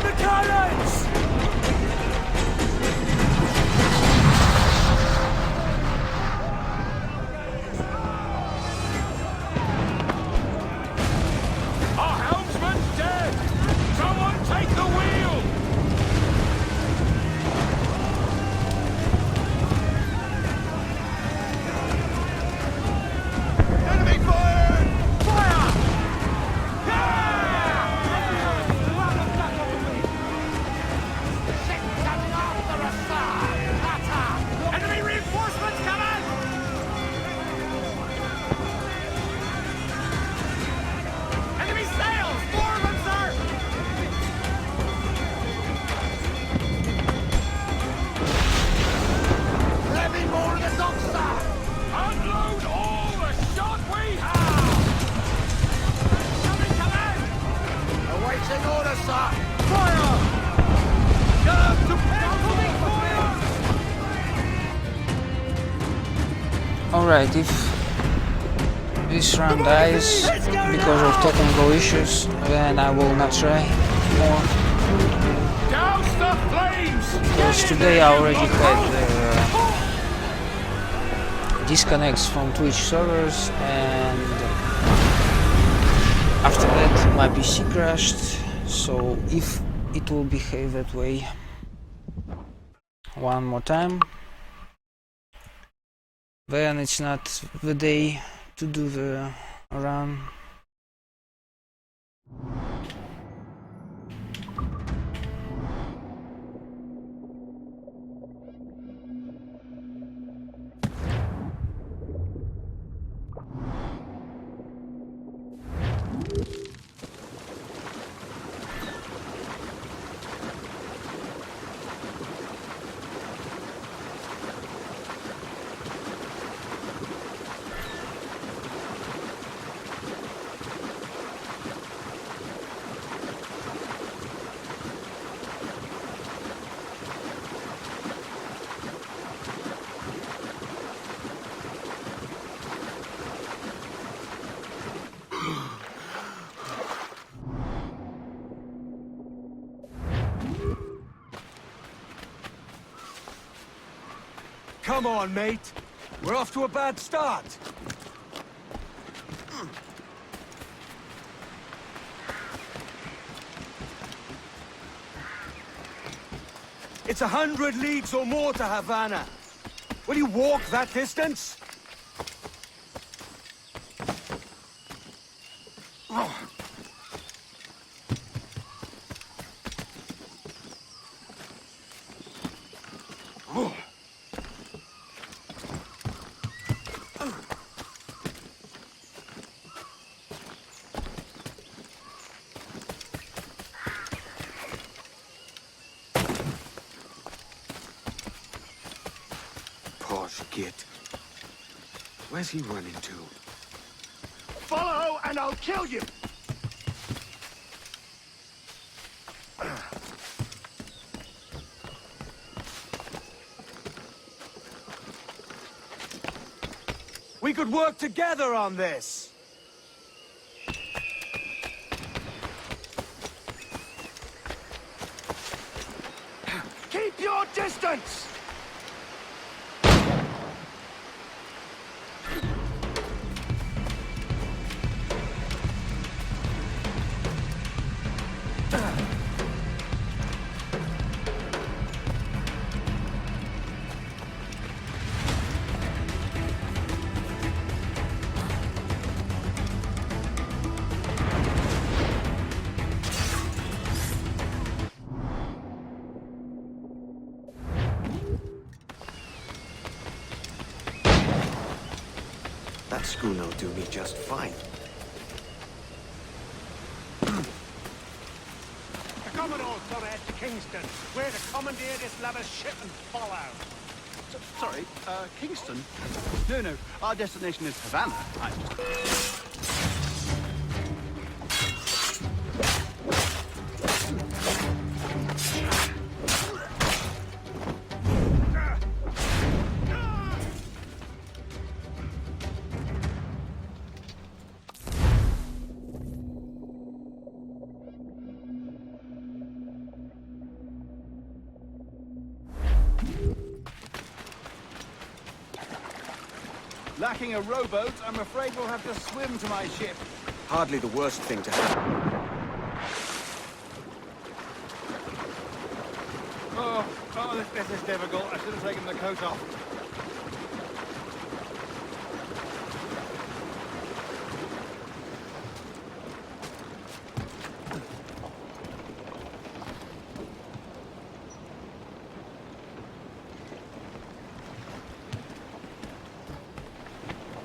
the cannons! Our helmsman's dead! Someone take the wheel! Enemy fire! Fire! Enemy reinforcements coming! Enemy sails! More of them, sir! Levy more of the docks, sir! Unload all the shot we have! Coming, coming! Awaiting orders, sir! Fire! Get to incoming fire! Alright, if this run dies because of technical issues, then I will not try more. Douse the flames! Because today I already had disconnects from Twitch servers, and after that my PC crashed, so if it will behave that way one more time, then it's not the day to do the run. Come on, mate. We're off to a bad start. It's 100 leagues or more to Havana. Will you walk that distance? Posh git. Where's he running to? Follow and I'll kill you! We could work together on this. Keep your distance! That schooner'll do me just fine. The Commodore's gonna head to Kingston, where to commandeer this lavish ship and fall out. Sorry, Kingston? No, our destination is Havana. Lacking a rowboat, I'm afraid we'll have to swim to my ship. Hardly the worst thing to happen. Oh, this bit is difficult. I should have taken the coat off.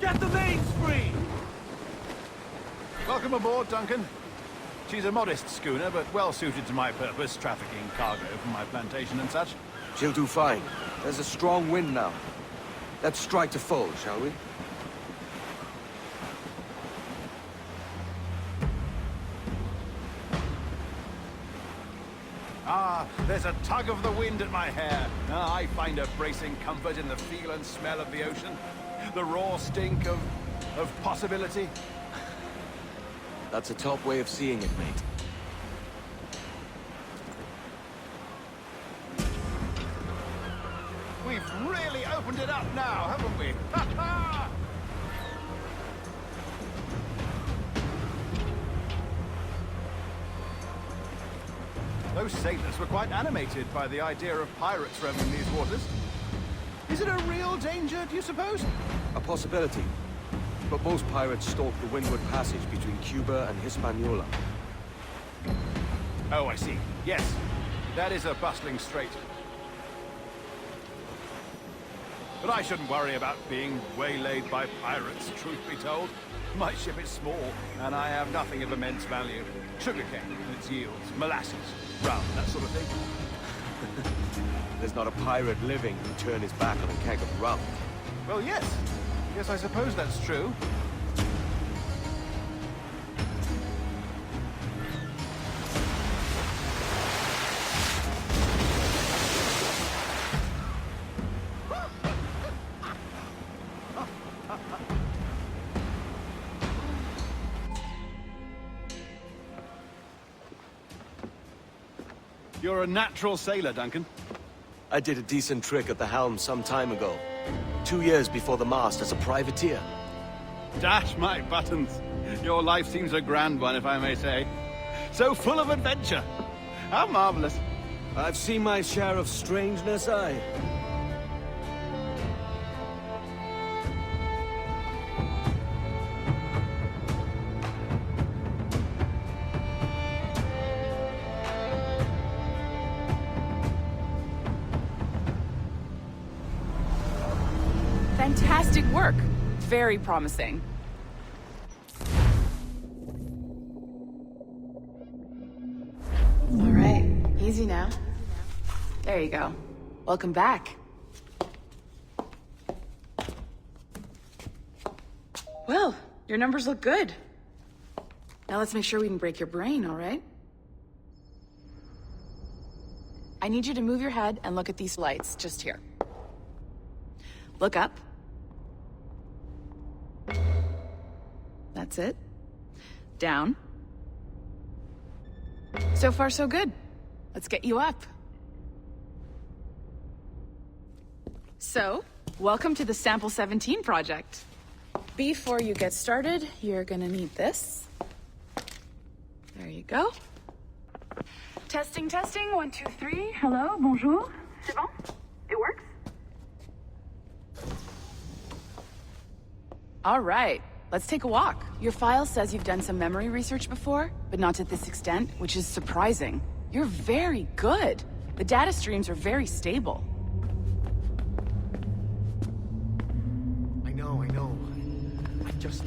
Get the mains free! Welcome aboard, Duncan. She's a modest schooner, but well suited to my purpose, trafficking cargo from my plantation and such. She'll do fine. There's a strong wind now. Let's strike to full, shall we? Ah, there's a tug of the wind at my hair. Ah, I find a bracing comfort in the feel and smell of the ocean. The raw stink of possibility. That's a top way of seeing it, mate. We've really opened it up now, haven't we? Ha ha! Those sailors were quite animated by the idea of pirates roaming these waters. Is it a real danger, do you suppose? A possibility. But most pirates stalk the windward passage between Cuba and Hispaniola. Oh, I see. Yes, that is a bustling strait. But I shouldn't worry about being waylaid by pirates, truth be told. My ship is small, and I have nothing of immense value. Sugarcane and its yields, molasses, rum, that sort of thing. There's not a pirate living who'd turn his back on a keg of rum. Well, yes. Yes, I suppose that's true. You're a natural sailor, Duncan. I did a decent trick at the helm some time ago. 2 years before the mast as a privateer. Dash my buttons. Your life seems a grand one, if I may say. So full of adventure. How marvelous. I've seen my share of strangeness, aye. Fantastic work. Very promising. All right, easy now. There you go. Welcome back. Well, your numbers look good. Now let's make sure we can break your brain, all right? I need you to move your head and look at these lights just here. Look up. That's it. Down. So far, so good. Let's get you up. So, welcome to the Sample 17 project. Before you get started, you're gonna need this. There you go. Testing, testing, 1, 2, 3. Hello, bonjour. C'est bon? It works? All right, let's take a walk. Your file says you've done some memory research before, but not to this extent, which is surprising. You're very good. The data streams are very stable. I know. I just...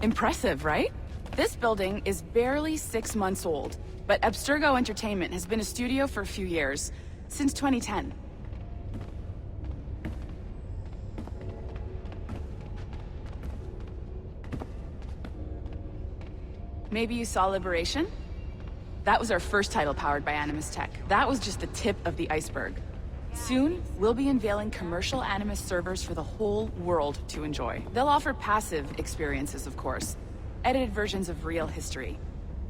Impressive, right? This building is barely 6 months old, but Abstergo Entertainment has been a studio for a few years, since 2010. Maybe you saw Liberation? That was our first title powered by Animus Tech. That was just the tip of the iceberg. Soon, we'll be unveiling commercial Animus servers for the whole world to enjoy. They'll offer passive experiences, of course. Edited versions of real history.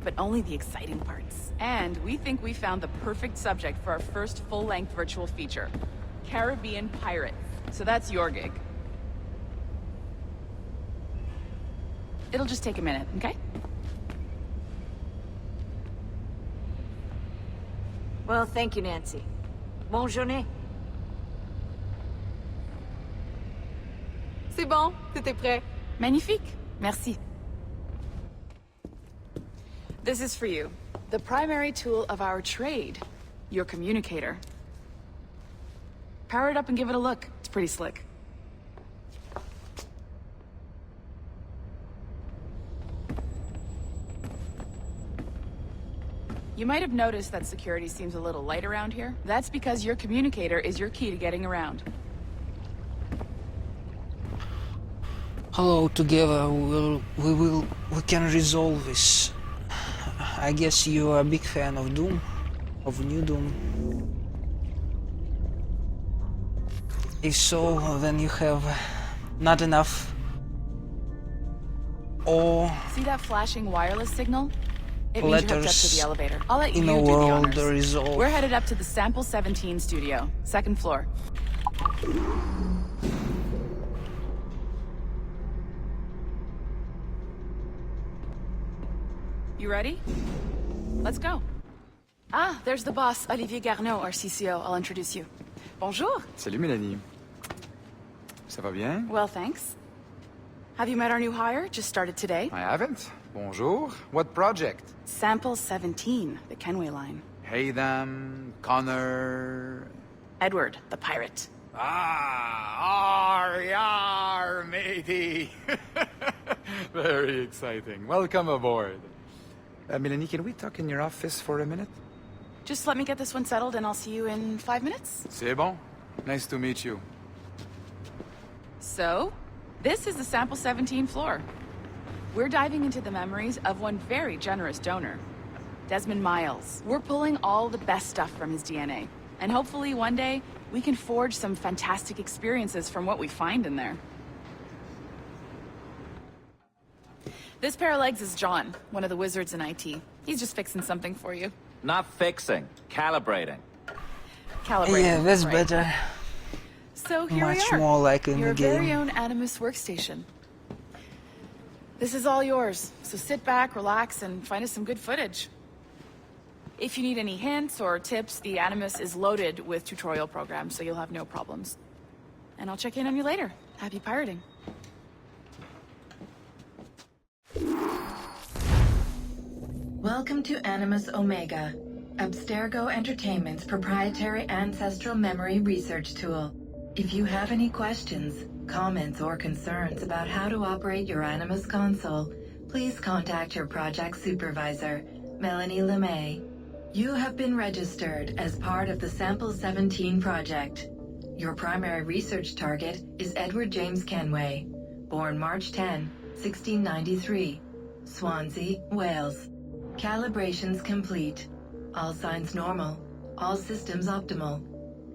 But only the exciting parts. And we think we found the perfect subject for our first full-length virtual feature. Caribbean pirates. So that's your gig. It'll just take a minute, okay? Well, thank you, Nancy. Bonne journée. C'est bon, c'était prêt. Magnifique. Merci. This is for you. The primary tool of our trade. Your communicator. Power it up and give it a look. It's pretty slick. You might have noticed that security seems a little light around here. That's because your communicator is your key to getting around. Hello, together we can resolve this. I guess you are a big fan of Doom, of New Doom. If so, then you have not enough. Or See that flashing wireless signal? It means you're hooked up to the elevator. I'll let you in do a the world honors. resolve. We're headed up to the Sample 17 studio, second floor. You ready? Let's go. Ah, there's the boss, Olivier Garneau, our CCO. I'll introduce you. Bonjour. Salut Mélanie. Ça va bien? Well, thanks. Have you met our new hire? Just started today. I haven't. Bonjour. What project? Sample 17, the Kenway line. Haytham, Connor... Edward, the pirate. Ah, yar, matey. Very exciting. Welcome aboard. Mélanie, can we talk in your office for a minute? Just let me get this one settled and I'll see you in 5 minutes. C'est bon. Nice to meet you. So, this is the Sample 17 floor. We're diving into the memories of one very generous donor, Desmond Miles. We're pulling all the best stuff from his DNA. And hopefully one day, we can forge some fantastic experiences from what we find in there. This pair of legs is John, one of the wizards in IT. He's just fixing something for you. Not fixing, calibrating. Calibrating. Yeah, that's right. better. So here Much we are. more like in Your the game. very own Animus workstation. This is all yours, so sit back, relax, and find us some good footage. If you need any hints or tips, the Animus is loaded with tutorial programs, so you'll have no problems. And I'll check in on you later. Happy pirating. Welcome to Animus Omega, Abstergo Entertainment's proprietary ancestral memory research tool. If you have any questions, comments, or concerns about how to operate your Animus console, please contact your project supervisor, Melanie LeMay. You have been registered as part of the Sample 17 project. Your primary research target is Edward James Kenway, born March 10, 1693, Swansea, Wales. Calibrations complete. All signs normal. All systems optimal.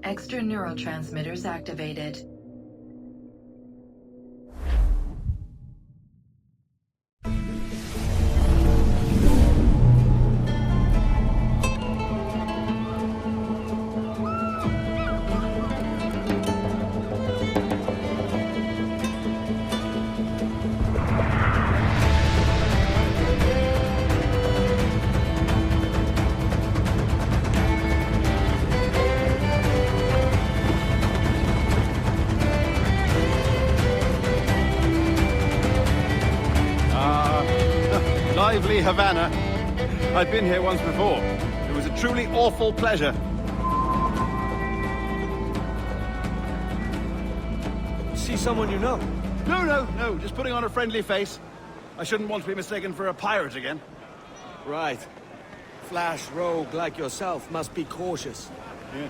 Extra neurotransmitters activated. Lively Havana. I've been here once before. It was a truly awful pleasure. See someone you know? No, just putting on a friendly face. I shouldn't want to be mistaken for a pirate again. Right. Flash rogue like yourself must be cautious. Yeah.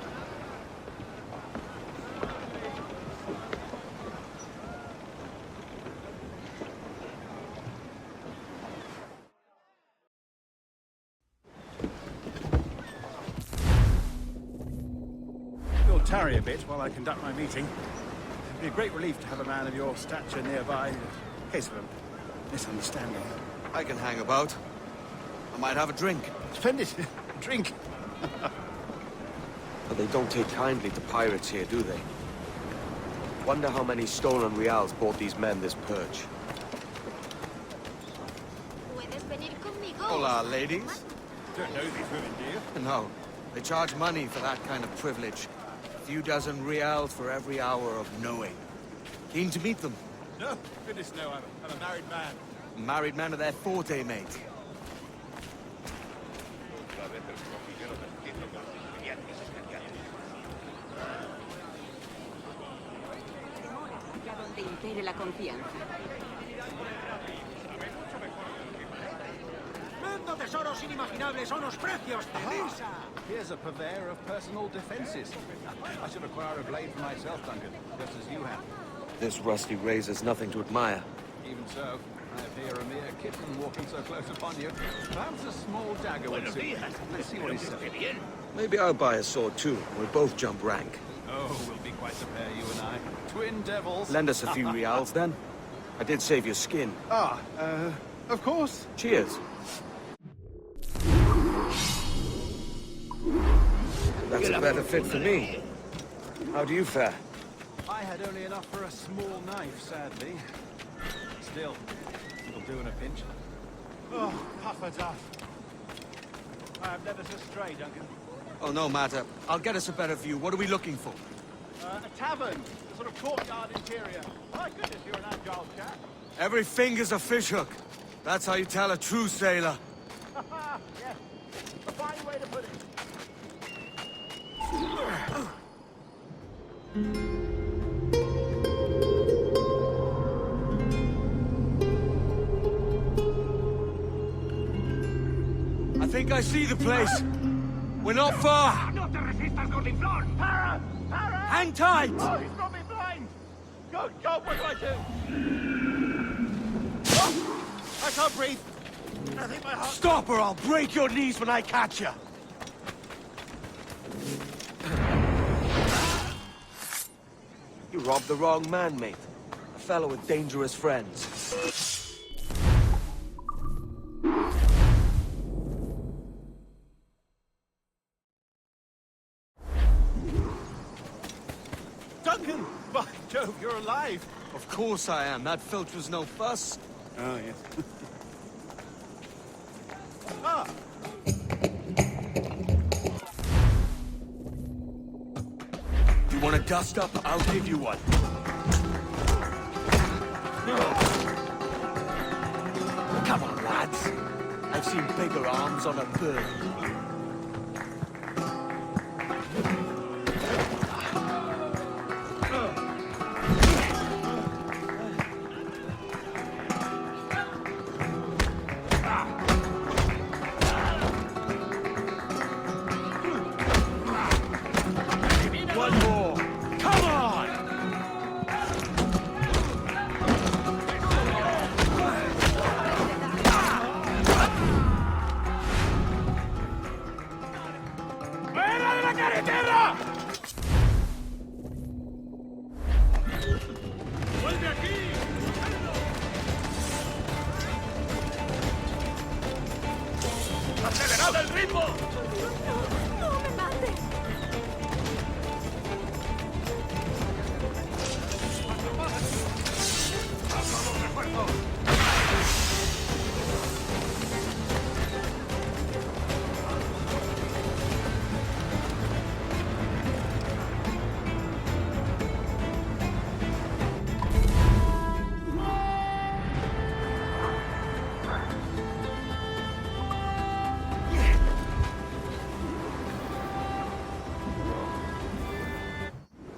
You'll tarry a bit while I conduct my meeting. It'd be a great relief to have a man of your stature nearby in case of a misunderstanding. I can hang about. I might have a drink. Splendid. Drink. But they don't take kindly to pirates here, do they? Wonder how many stolen reals bought these men this purge. Hola, ladies. Don't know these women, do you? No, they charge money for that kind of privilege. A few dozen reals for every hour of knowing. Keen to meet them. No, goodness no, I'm a married man. Married men are their forte, mate. Donde impere la confianza. ¡Vendo tesoros inimaginables a unos precios de risa! Here's a purveyor of personal defenses. I should acquire a blade for myself, Duncan, just as you have. This rusty razor's nothing to admire. Even so, I appear a mere kitten walking so close upon you. Perhaps a small dagger would suit. Let's see what he's saying. Maybe I'll buy a sword too. We'll both jump rank. Oh, we'll be quite a pair, you and I. Twin devils. Lend us a few reals then. I did save your skin. Of course. Cheers. That's a better fit for me. How do you fare? I had only enough for a small knife, sadly. Still, it'll do in a pinch. Oh, puffer duff. I have never so stray, Duncan. Oh, no matter. I'll get us a better view. What are we looking for? A tavern, a sort of courtyard interior. My goodness, you're an agile chap. Every finger's a fishhook. That's how you tell a true sailor. Yes, a fine way to put it. I think I see the place. We're not far. ¡No te resistas, gordinflón! Para! Para! Hang tight! Oh, he's got me blind! Good God, what do I do? I can't breathe. I think my heart... Stop or I'll break your knees when I catch you. You robbed the wrong man, mate. A fellow with dangerous friends. Duncan! By Jove, you're alive! Of course I am. That filch was no fuss. Oh, yes. Ah! You want a dust up? I'll give you one. Come on, lads. I've seen bigger arms on a bird. One more. Come on! ¡Fuera de la carretera! ¡Vuelve aquí! ¡Acelerad el ritmo! ¡No me mates!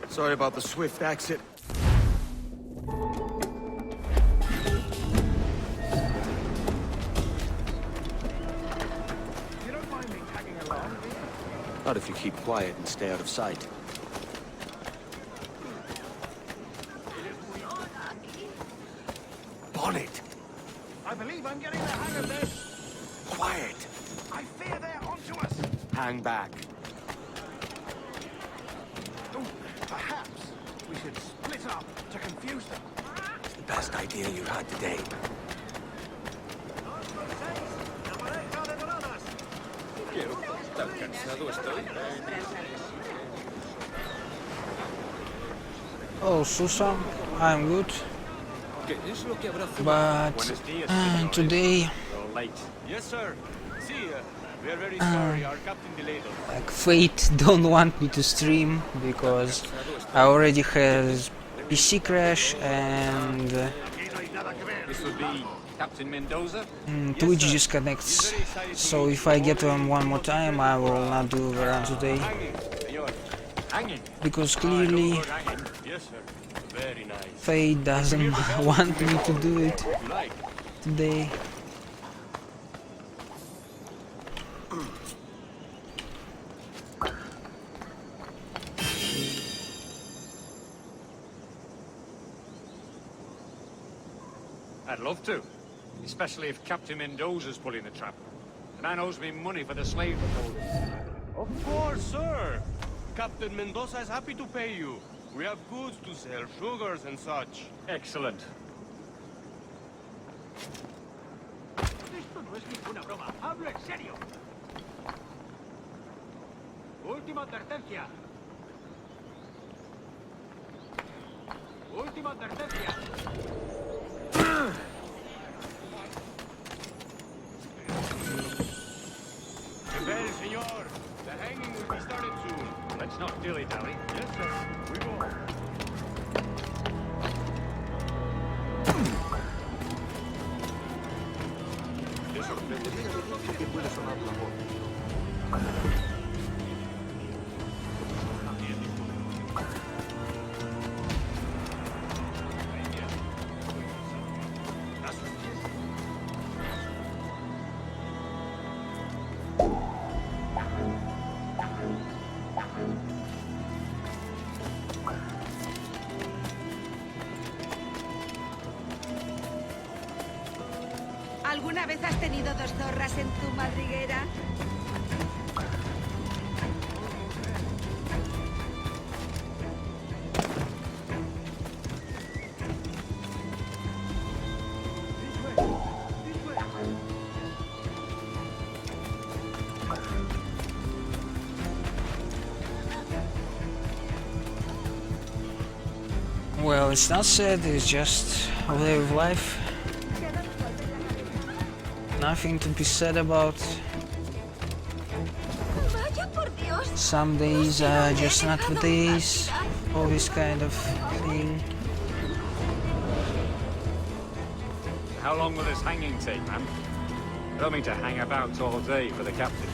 Sorry about the swift exit. You don't mind me tagging along, do you? Not if you keep quiet and stay out of sight. Bonnet! I believe I'm getting the hang of this. Quiet! I fear they're onto us. Hang back. Oh, perhaps we should split up to confuse them. It's the best idea you had today. Tan cansado estoy. Oh, Susan, I'm good. ¿Qué es lo que habrá But today late. Yes, sir. See, we are very sorry. Our captain delayed us. Like Fate don't want me to stream because I already had PC crash and This would be Captain Mendoza? Twitch disconnects. So if I get on one more time, I will not do the run today. Hanging. Because clearly Yes, sir. Very nice. Fate doesn't want me to do it You like? today. I'd love to. Especially if Captain Mendoza's pulling the trap. The man owes me money for the slave proposal. Of course, sir. Captain Mendoza is happy to pay you. We have goods to sell, sugars and such. Excellent. Esto no es ninguna broma. Hablo en serio. Última advertencia. Última advertencia. Well, senor. The hanging will be started soon. Let's not dilly-dally. Yes, sir. We go. ¿Alguna vez has tenido dos zorras en tu madriguera? Well, it's not sad, it's just a way of life. Nothing to be said about. Some days are just not the days. All this kind of thing. How long will this hanging take, man? I don't mean to hang about all day for the captain.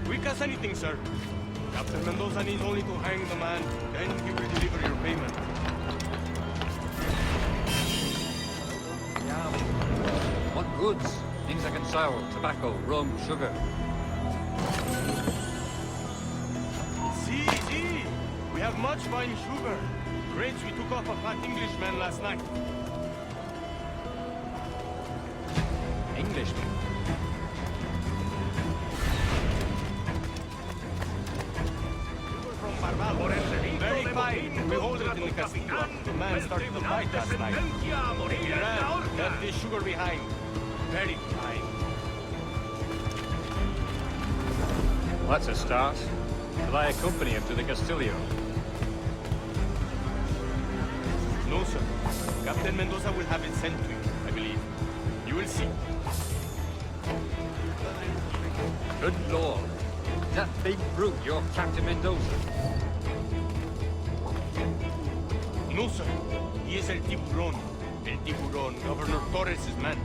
Quick as anything, sir. Captain Mendoza needs only to hang the man, then he will deliver your payment. What goods? Things I can sell. Tobacco, rum, sugar. See. We have much fine sugar. Grapes we took off a fat Englishman last night. Englishman? Very fine. We hold it in the castillo. The man started the fight last night. He ran, left this sugar behind. Very fine. Well, that's a start. Will I accompany him to the Castillo? No, sir. Captain Mendoza will have it sent to you, I believe. You will see. Good lord. That big brute, your Captain Mendoza. No, sir. He is El Tiburón. El Tiburón, Governor Torres' man.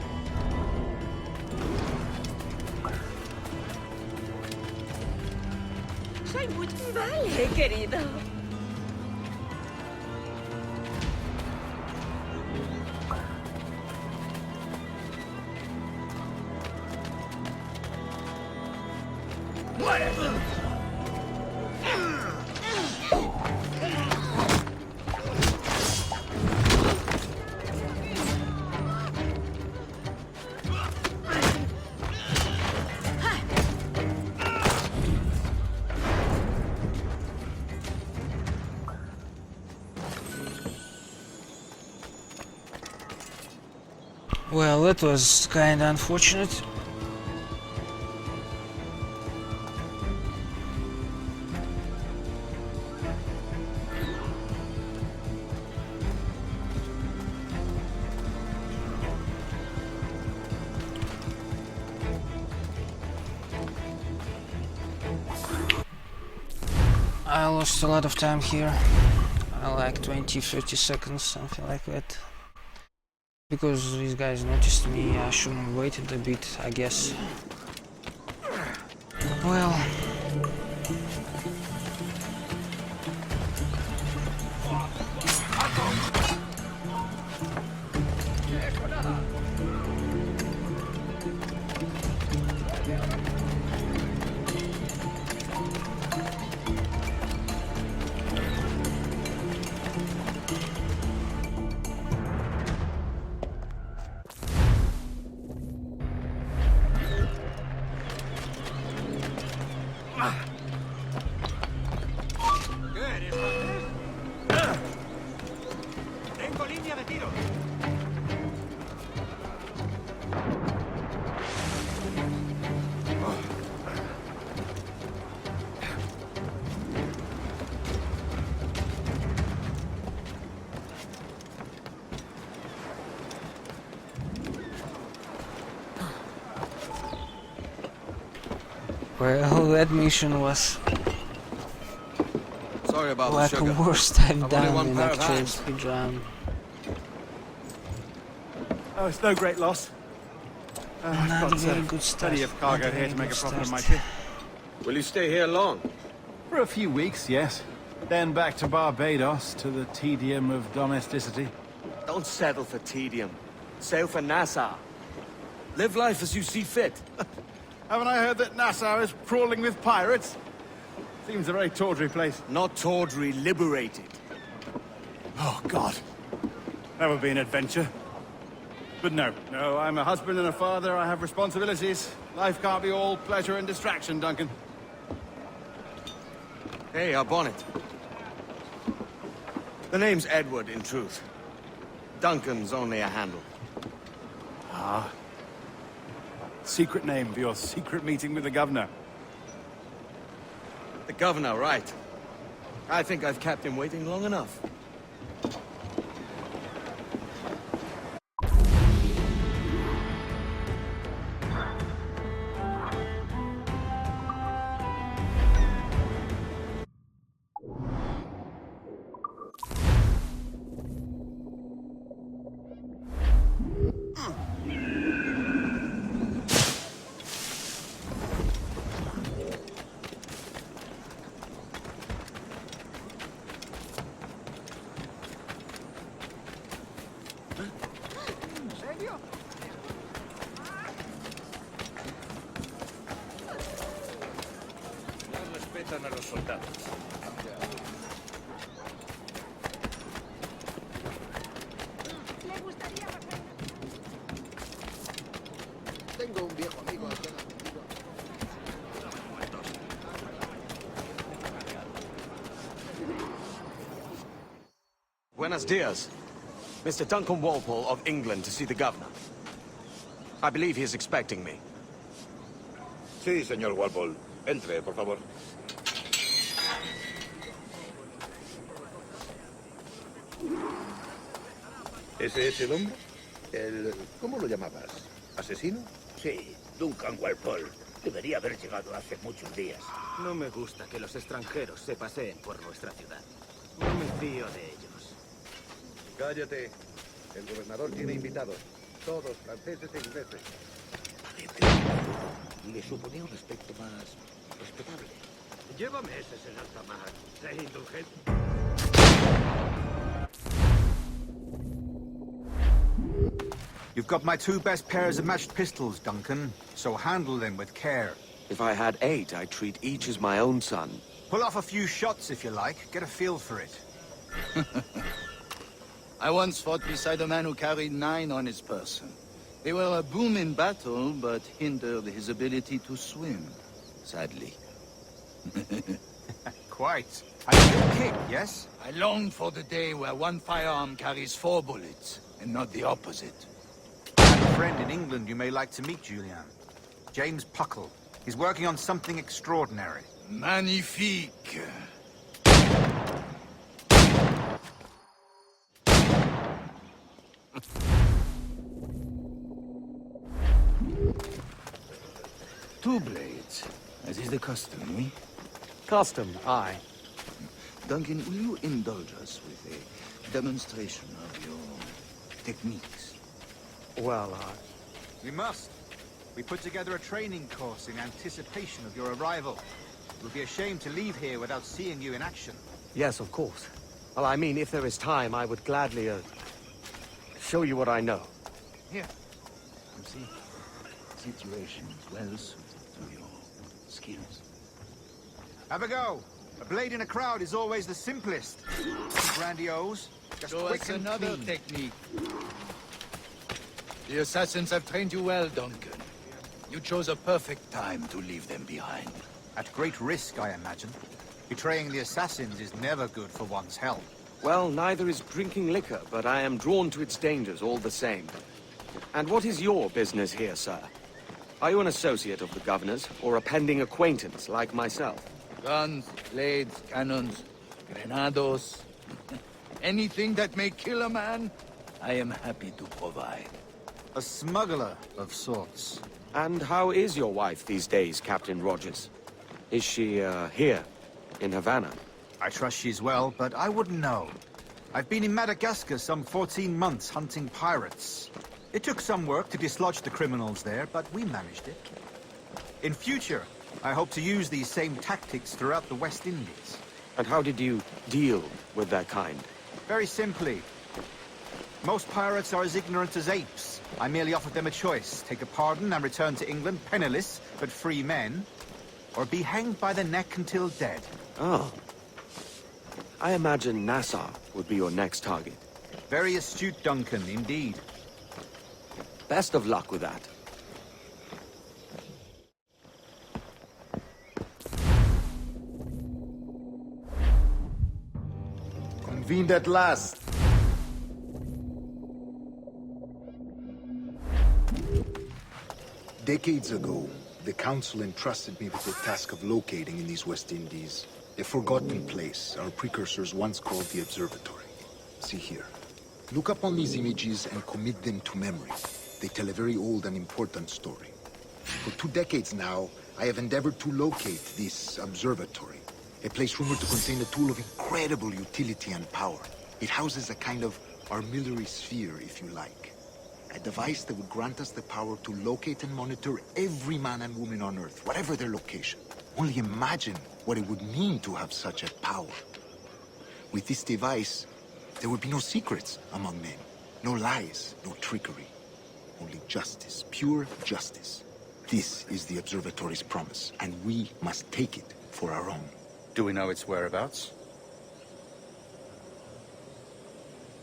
Soy muy... Vale, querido. Well, that was kinda unfortunate. I lost a lot of time here. Like 20-30 seconds, something like that. Because these guys noticed me, I should have waited a bit, I guess. Well... Well, that mission was Sorry about like the the sugar. worst I've I've done only one in pair of actual hands. speedrun. Oh, it's no great loss. I've Not got very good stuff. plenty of cargo Not here very to make a good profit on my start. ship. Will you stay here long? For a few weeks, yes. Then back to Barbados, to the tedium of domesticity. Don't settle for tedium. Sail for Nassau. Live life as you see fit. Haven't I heard that Nassau is crawling with pirates? Seems a very tawdry place. Not tawdry, liberated. Oh, God. That would be an adventure. But no, I'm a husband and a father. I have responsibilities. Life can't be all pleasure and distraction, Duncan. Hey, our bonnet. The name's Edward, in truth. Duncan's only a handle. Ah. Secret name for your secret meeting with the governor. The governor, right. I think I've kept him waiting long enough. A los soldados. Tengo un viejo amigo al que Buenos dias. Mr. Duncan Walpole of England to see the governor. I believe he is expecting me. Sí, señor Walpole. Entre, por favor. ¿Ese es el hombre? ¿Cómo lo llamabas? ¿Asesino? Sí, Duncan Walpole. Debería haber llegado hace muchos días. No me gusta que los extranjeros se paseen por nuestra ciudad. No me fío de ellos. Cállate. El gobernador tiene invitados. Todos franceses e ingleses. Le suponía un aspecto más respetable. Llévame ese, señor Tamar. Sé indulgente. You've got my two best pairs of matched pistols, Duncan, so handle them with care. If I had 8, I'd treat each as my own son. Pull off a few shots if you like, get a feel for it. I once fought beside a man who carried 9 on his person. They were a boom in battle, but hindered his ability to swim, sadly. Quite. A good kick, yes? I long for the day where one firearm carries 4 bullets, and not the opposite. I have a friend in England you may like to meet, Julian. James Puckle. He's working on something extraordinary. Magnifique. Two blades, as is the custom, eh? Custom, aye. Duncan, will you indulge us with a demonstration of your techniques? Well, We must. We put together a training course in anticipation of your arrival. It would be a shame to leave here without seeing you in action. yes, of course. Well, I mean, if there is time, I would gladly, show you what I know. Here. You see, situations well suited to your skills. Have a go. A blade in a crowd is always the simplest. Too grandiose. Just Show quick us and another clean. technique. The assassins have trained you well, Duncan. You chose a perfect time to leave them behind. At great risk, I imagine. Betraying the assassins is never good for one's health. Well, neither is drinking liquor, but I am drawn to its dangers all the same. And what is your business here, sir? Are you an associate of the governor's, or a pending acquaintance like myself? Guns, blades, cannons, grenados. Anything that may kill a man, I am happy to provide. A smuggler of sorts. And how is your wife these days, Captain Rogers? Is she, here, in Havana? I trust she's well, but I wouldn't know. I've been in Madagascar some 14 months hunting pirates. It took some work to dislodge the criminals there, but we managed it. In future, I hope to use these same tactics throughout the West Indies. And how did you deal with that kind? Very simply. Most pirates are as ignorant as apes. I merely offered them a choice. Take a pardon and return to England penniless, but free men. Or be hanged by the neck until dead. Oh. I imagine Nassau would be your next target. Very astute, Duncan, indeed. Best of luck with that. Convened at last. Decades ago, the Council entrusted me with the task of locating in these West Indies a forgotten place our precursors once called the Observatory. See here. Look upon these images and commit them to memory. They tell a very old and important story. For 2 decades now, I have endeavored to locate this observatory, a place rumored to contain a tool of incredible utility and power. It houses a kind of armillary sphere, if you like. A device that would grant us the power to locate and monitor every man and woman on Earth, whatever their location. Only imagine what it would mean to have such a power. With this device, there would be no secrets among men. No lies, no trickery. Only justice, pure justice. This is the Observatory's promise, and we must take it for our own. Do we know its whereabouts?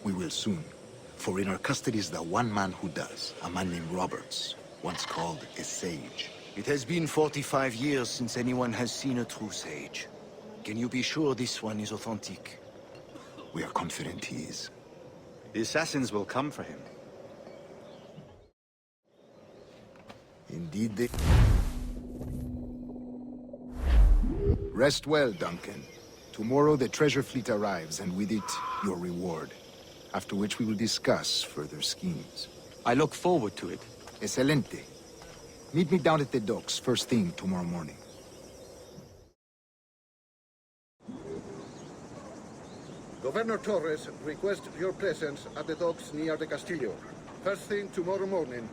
We will soon. For in our custody is the one man who does, a man named Roberts, once called a sage. It has been 45 years since anyone has seen a true sage. Can you be sure this one is authentic? We are confident he is. The assassins will come for him. Indeed they... Rest well, Duncan. Tomorrow the treasure fleet arrives, and with it, your reward. After which we will discuss further schemes. I look forward to it. Excelente. Meet me down at the docks first thing tomorrow morning. Governor Torres requests your presence at the docks near the Castillo. First thing tomorrow morning.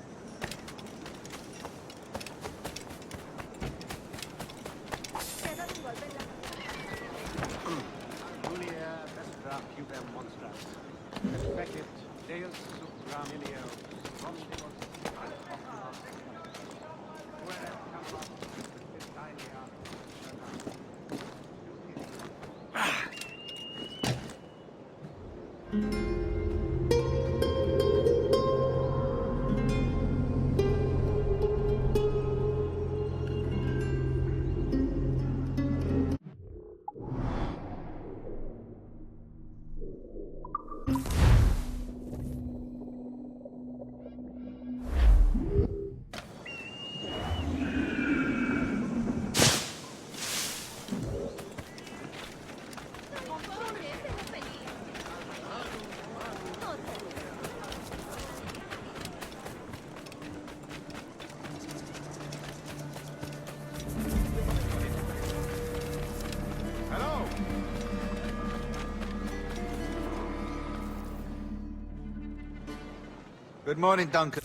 Good morning, Duncan.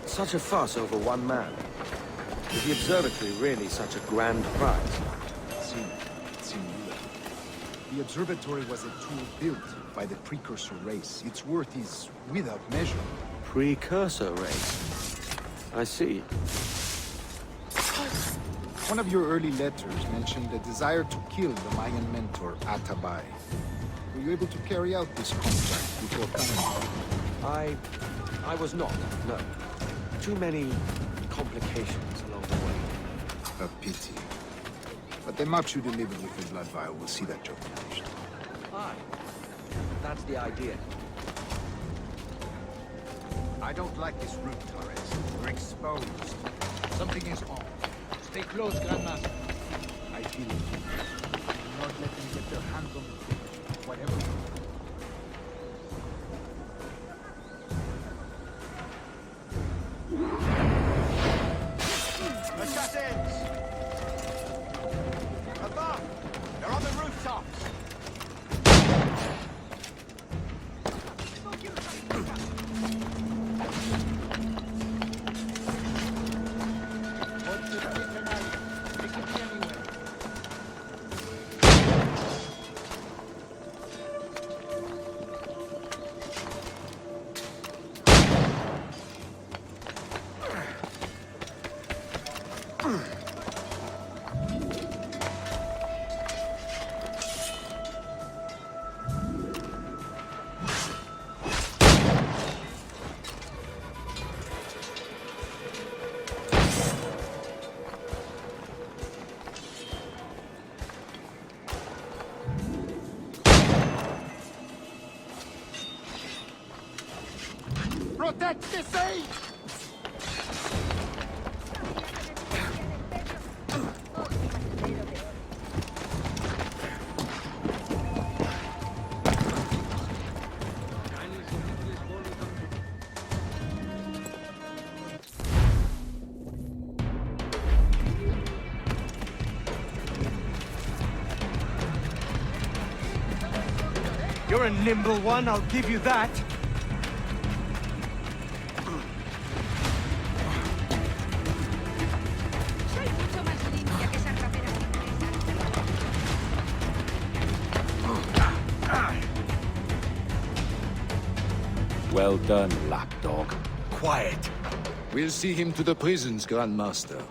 Such a fuss over one man. Is the observatory really such a grand prize? The observatory was a tool built by the precursor race. Its worth is without measure. Precursor race? I see. One of your early letters mentioned a desire to kill the Mayan mentor, Atabay. Were you able to carry out this contract before coming? I was not, no. Too many complications along the way. A pity. But the map you delivered with the blood vial will see that job finished. Aye. That's the idea. I don't like this route, Torres. We're exposed. Something is on. Stay close, Grandmaster. I feel it. Do not let them get their hands on the thing. Whatever. Assassins! Above! They're on the rooftops! Protect the sea! You're a nimble one, I'll give you that. Well done, lapdog. Quiet. We'll see him to the prisons, Grandmaster.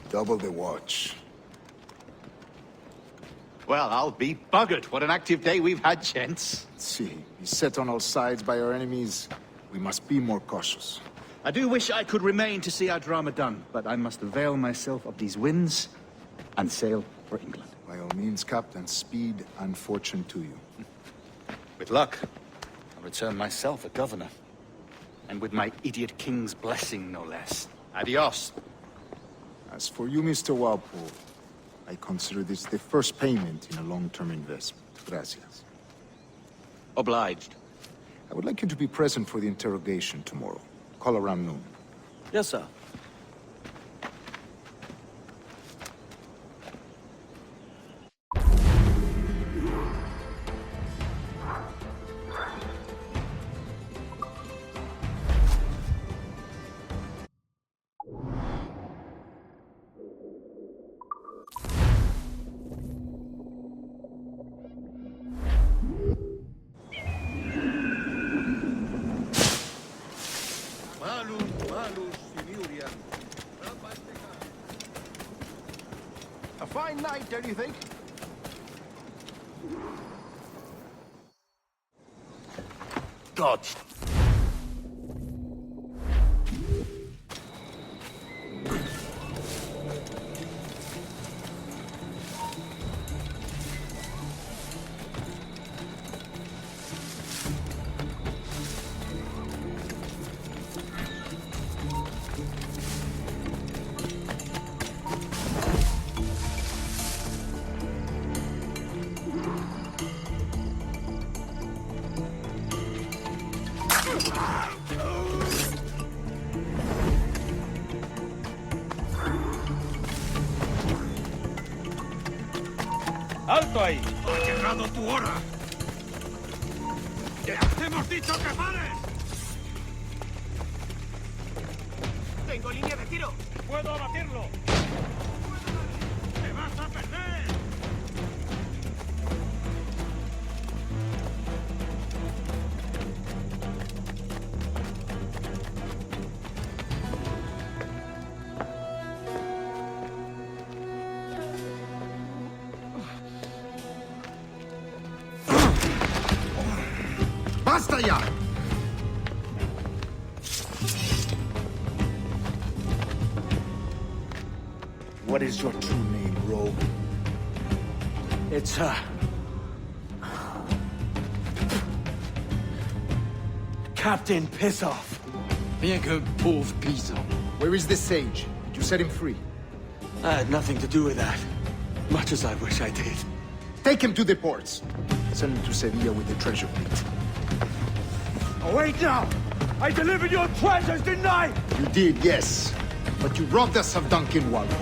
Double the watch. Well, I'll be buggered. What an active day we've had, gents. See, beset on all sides by our enemies. We must be more cautious. I do wish I could remain to see our drama done, but I must avail myself of these winds and sail for England. By all means, Captain, speed and fortune to you. With luck, I'll return myself a governor. And with my idiot king's blessing, no less. Adios. As for you, Mr. Walpole, I consider this the first payment in a long-term investment. Gracias. Obliged. I would like you to be present for the interrogation tomorrow. Call around noon. Yes, sir. A fine night, don't you think? God. ¡Alto ahí! ¡Ha llegado tu hora! hemos dicho que pares! ¡Tengo línea de tiro! ¡Puedo abatirlo! ¡Te vas a perder! ¡Basta ya! What is your true name, rogue? It's, Captain Pissoff. Bien que pauvre pisa. Where is the sage? Did you set him free? I had nothing to do with that. Much as I wish I did. Take him to the ports. Send him to Sevilla with the treasure plate. Oh, wait now! I delivered your treasures, didn't I? You did, yes. But you robbed us of Duncan Walpole.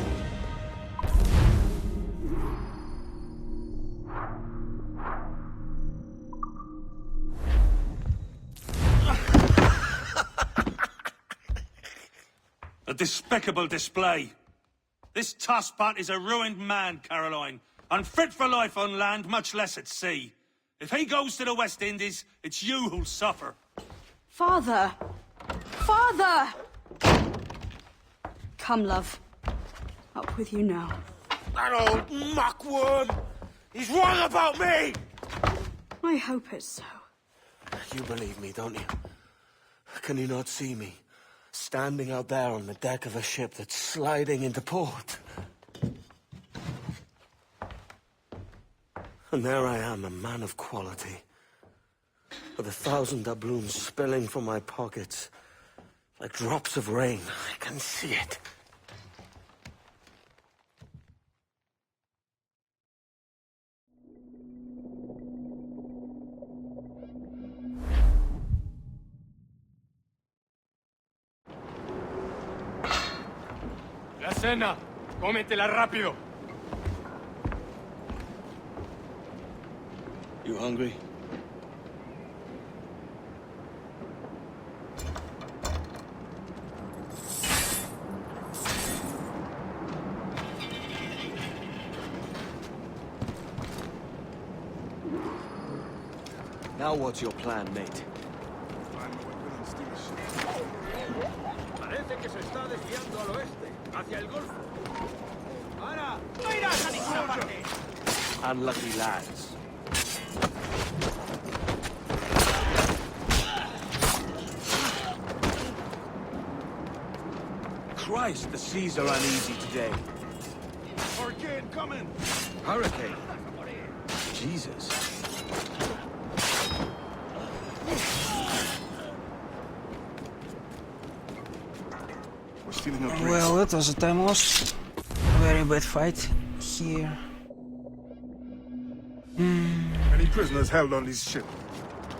A despicable display. This tosspot is a ruined man, Caroline. Unfit for life on land, much less at sea. If he goes to the West Indies, it's you who'll suffer. Father! Father! Come, love. Up with you now. That old muckworm! He's wrong about me! I hope it's so. You believe me, don't you? Can you not see me? Standing out there on the deck of a ship that's sliding into port. And there I am, a man of quality. With 1,000 doubloons spilling from my pockets. Like drops of rain. I can see it. La cena. Cómetela rápido. You hungry? Now what's your plan, mate? Parece que se está desviando al oeste, hacia el Golfo. ¡Ahora! ¡No irás a ninguna parte! Unlucky lads. Christ, the seas are uneasy today. Hurricane coming! Hurricane? Jesus. Well, that was a time loss. Very bad fight here. Any prisoners held on this ship.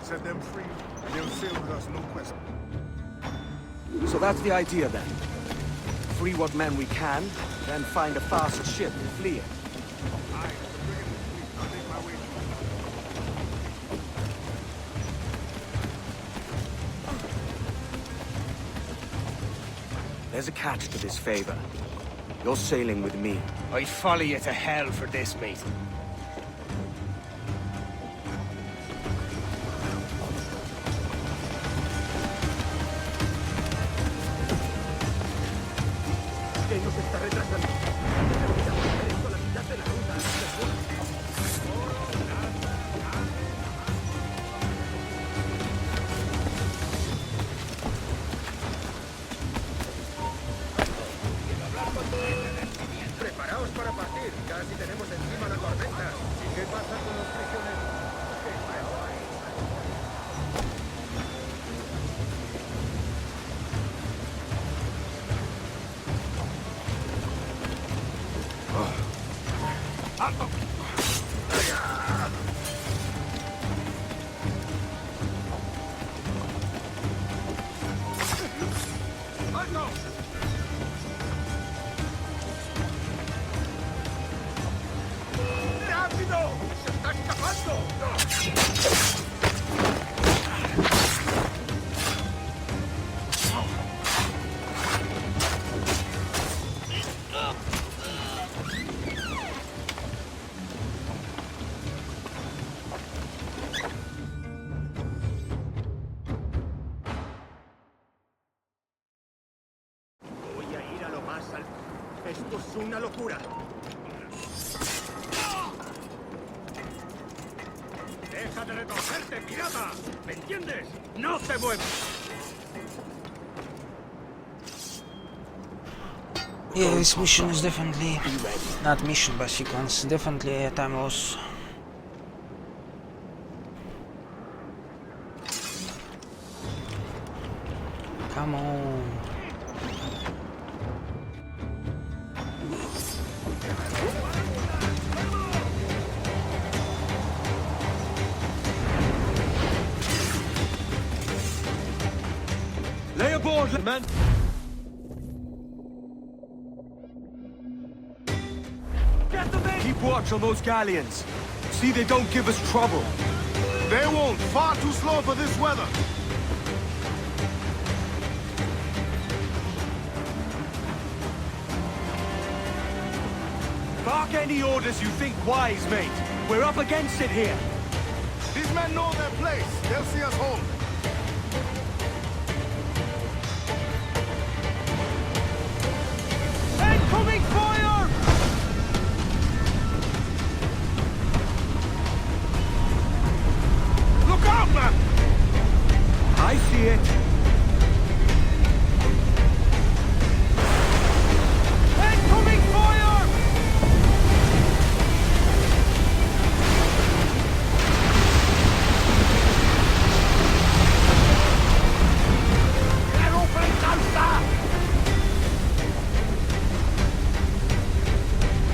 Set them free, and they'll sail with us, no question. So that's the idea then. Free what men we can, then find a fast ship and flee it. There's a catch to this favor. You're sailing with me. I'd follow you to hell for this, mate. Preparaos para partir. Casi tenemos encima la tormenta. ¿Y qué pasa con los prisioneros? ¡Rápido! ¡Se está escapando! Esto es una locura. ¡Deja de retorcerte, pirata! ¿Me entiendes? ¡No te muevas! Yeah, this mission is definitely not mission, but sequence. Definitely a time loss. Come on. Lay aboard, man! Keep watch on those galleons. See they don't give us trouble. They won't. Far too slow for this weather. Bark any orders you think wise, mate. We're up against it here. These men know their place. They'll see us home. Incoming fire! Look out, man! I see it. Incoming fire! ¡They're opening closer!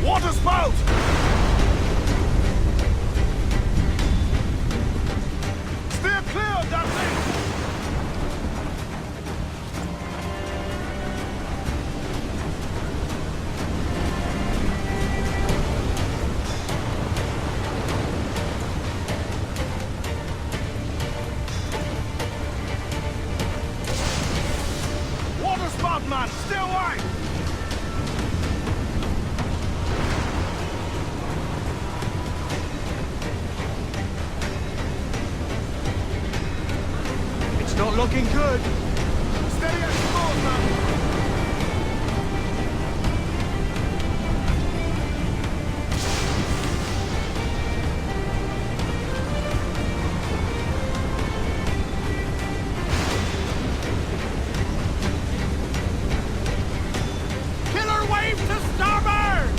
Water spout! Steer clear of that thing! Water spout, man! Stay away! It's not looking good. Steady as she goes, man! Killer wave to starboard!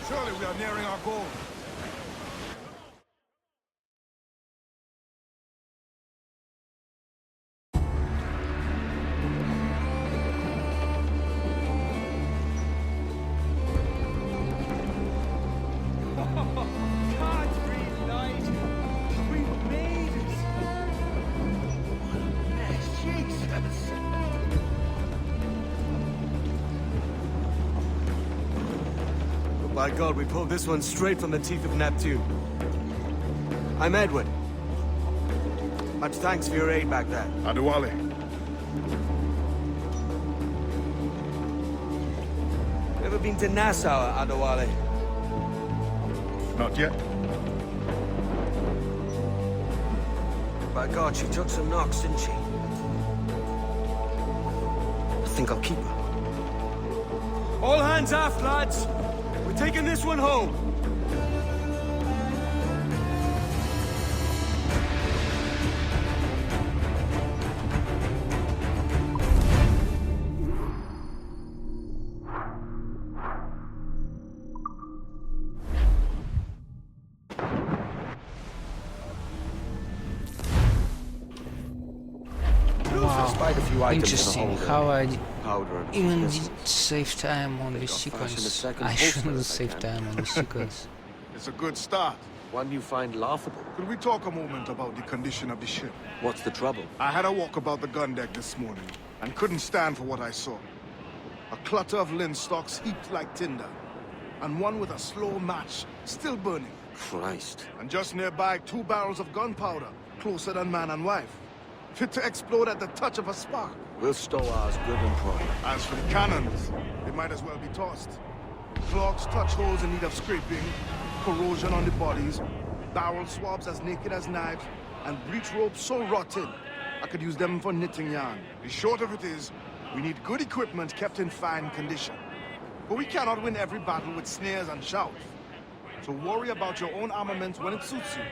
Surely we are nearing our goal. By God, we pulled this one straight from the teeth of Neptune. I'm Edward. Much thanks for your aid back there. Adewale. Ever been to Nassau, Adewale? Not yet. By God, she took some knocks, didn't she? I think I'll keep her. All hands aft, lads! We're taking this one home! few items Interesting in the hold. how I Powder and even pistols. did save time on this sequence. I shouldn't save time on this sequence. It's a good start. One you find laughable. Could we talk a moment about the condition of the ship? What's the trouble? I had a walk about the gun deck this morning, and couldn't stand for what I saw. A clutter of linstocks heaped like tinder, and one with a slow match, still burning. Christ. And just nearby, 2 barrels of gunpowder, closer than man and wife. Fit to explode at the touch of a spark. We'll stow ours good and proper. As for the cannons, they might as well be tossed. Clogs touch holes in need of scraping, corrosion on the bodies, barrel swabs as naked as knives, and breech ropes so rotten, I could use them for knitting yarn. The short of it is, we need good equipment kept in fine condition. But we cannot win every battle with snares and shouts. So worry about your own armament when it suits you.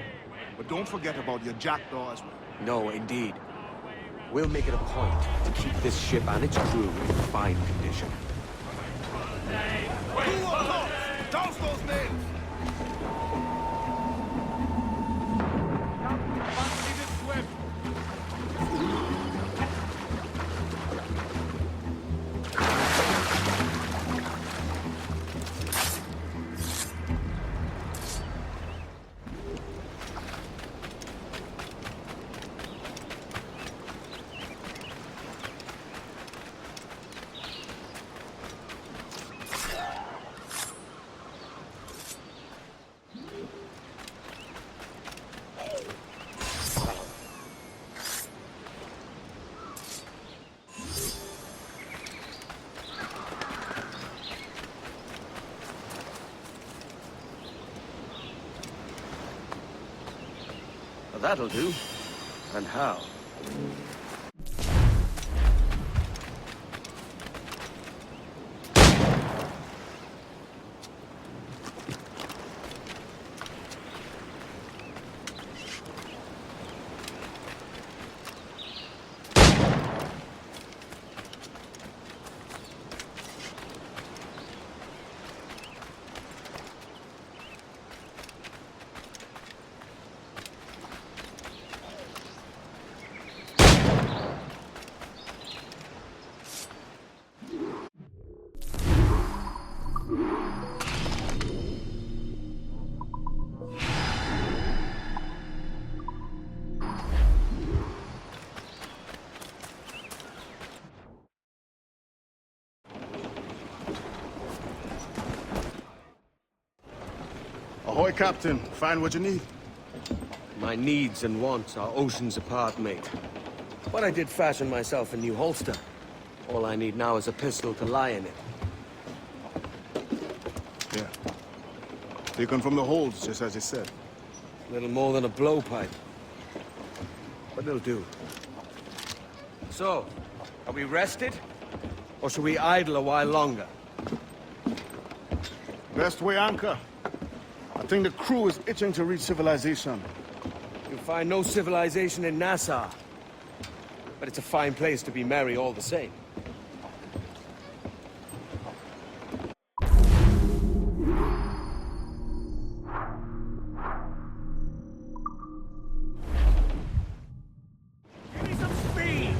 But don't forget about your jackdaw as well. No, indeed. We'll make it a point to keep this ship and its crew in fine condition. Who up top? Douse those nails! That'll do. And how? Ahoy, Captain. Find what you need. My needs and wants are oceans apart, mate. But I did fashion myself a new holster. All I need now is a pistol to lie in it. Yeah. Taken from the holds, just as you said. Little more than a blowpipe. But it'll do. So, are we rested? Or should we idle a while longer? Best way anchor. I think the crew is itching to reach civilization. You'll find no civilization in Nassau. But it's a fine place to be merry all the same. Give me some speed!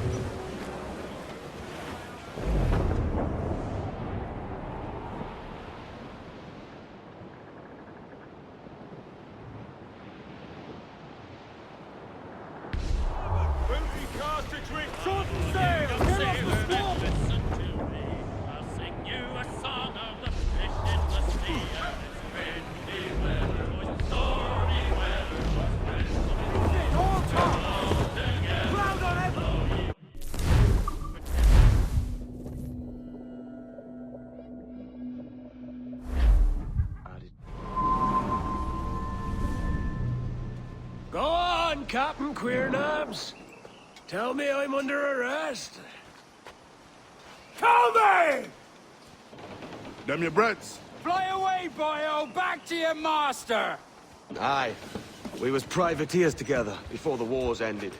Short sail! Get off the swamp! Listen to me. I'll sing you a song of the fish in the sea and its windy weather, boys, stormy weather, boys, friends. All time! Cloud on everything! Go on, Captain Queernabs. Tell me I'm under arrest. Tell me! Them your breads. Fly away, boyo! Back to your master! Aye. We was privateers together before the wars ended.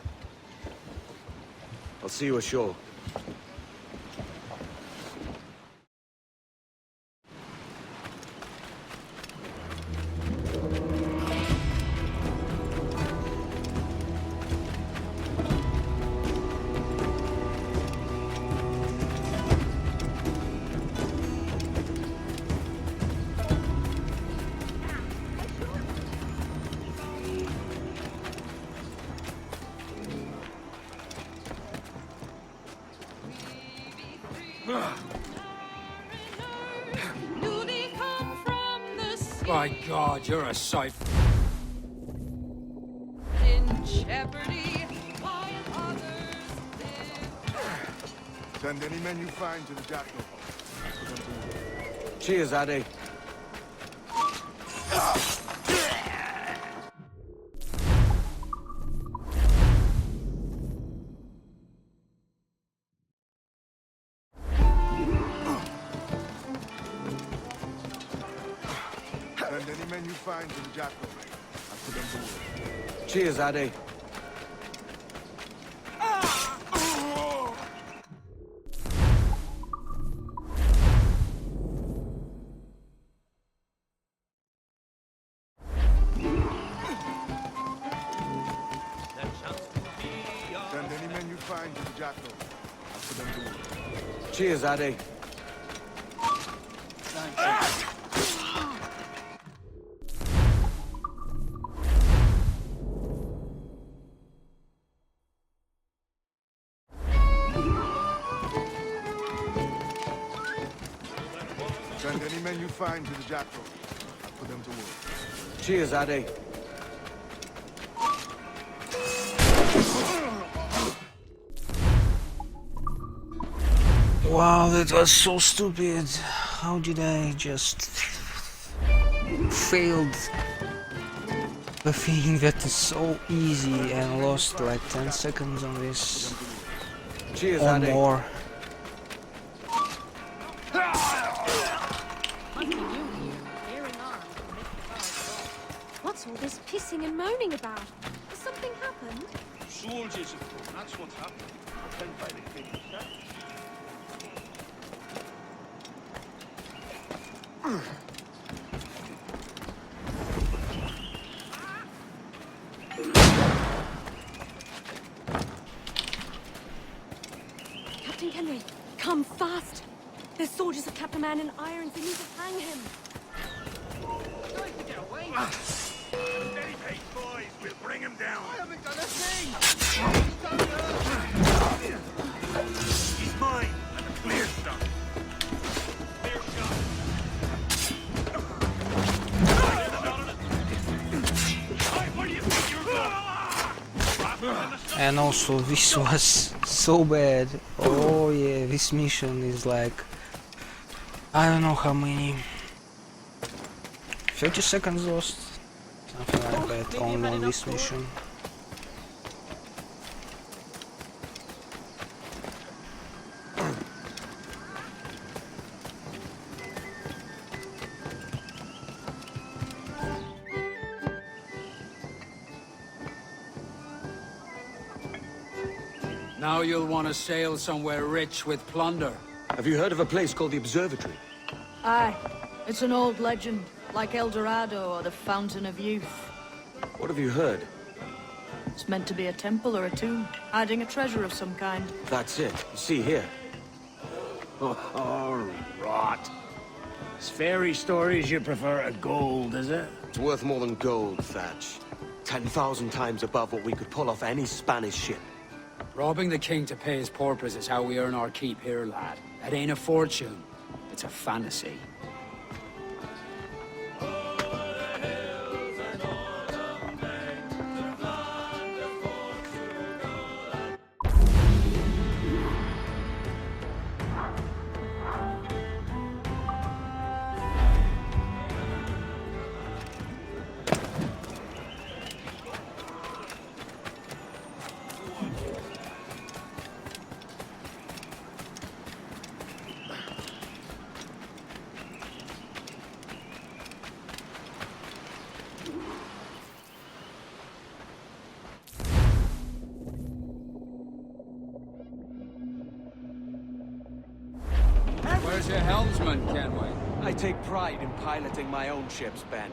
I'll see you ashore. By God, you're a sight. In jeopardy, while others live. Send any men you find to the jackal. For them to work. Cheers, Addy. Send any men you find to the jackal. And for them to work. Cheers, Addy. Send any men you find to the jackal. And for them to work. Cheers, Addy. Send any men you find to the jackal. And for them to work. Cheers, Addy. Wow, that was so stupid. How did I just failed the thing that is so easy and lost like 10 seconds on this? Cheers, or Addy. more. What's all this pissing and moaning about? Has something happened? Soldiers, of course. That's what's happening. Sent by the king. Captain Kenway, come fast! There's soldiers of Captain Man in irons. They need to hang him. Trying to get away. Steady pace, boys. We'll bring him down. I haven't done a thing. He's mine. Clear stuff. Clear shot. Where do you think you're going? And also this was so bad. Oh yeah, this mission is like I don't know how many 30 seconds lost, something like that only on this mission. Now you'll want to sail somewhere rich with plunder. Have you heard of a place called the Observatory? Aye. It's an old legend, like El Dorado or the Fountain of Youth. What have you heard? It's meant to be a temple or a tomb, hiding a treasure of some kind. That's it. See here. Oh, rot. It's fairy stories you prefer to gold, is it? It's worth more than gold, Thatch. 10,000 times above what we could pull off any Spanish ship. Robbing the king to pay his porpoise is how we earn our keep here, lad. That ain't a fortune. It's a fantasy. Where's your helmsman, Kenway? I take pride in piloting my own ships, Ben.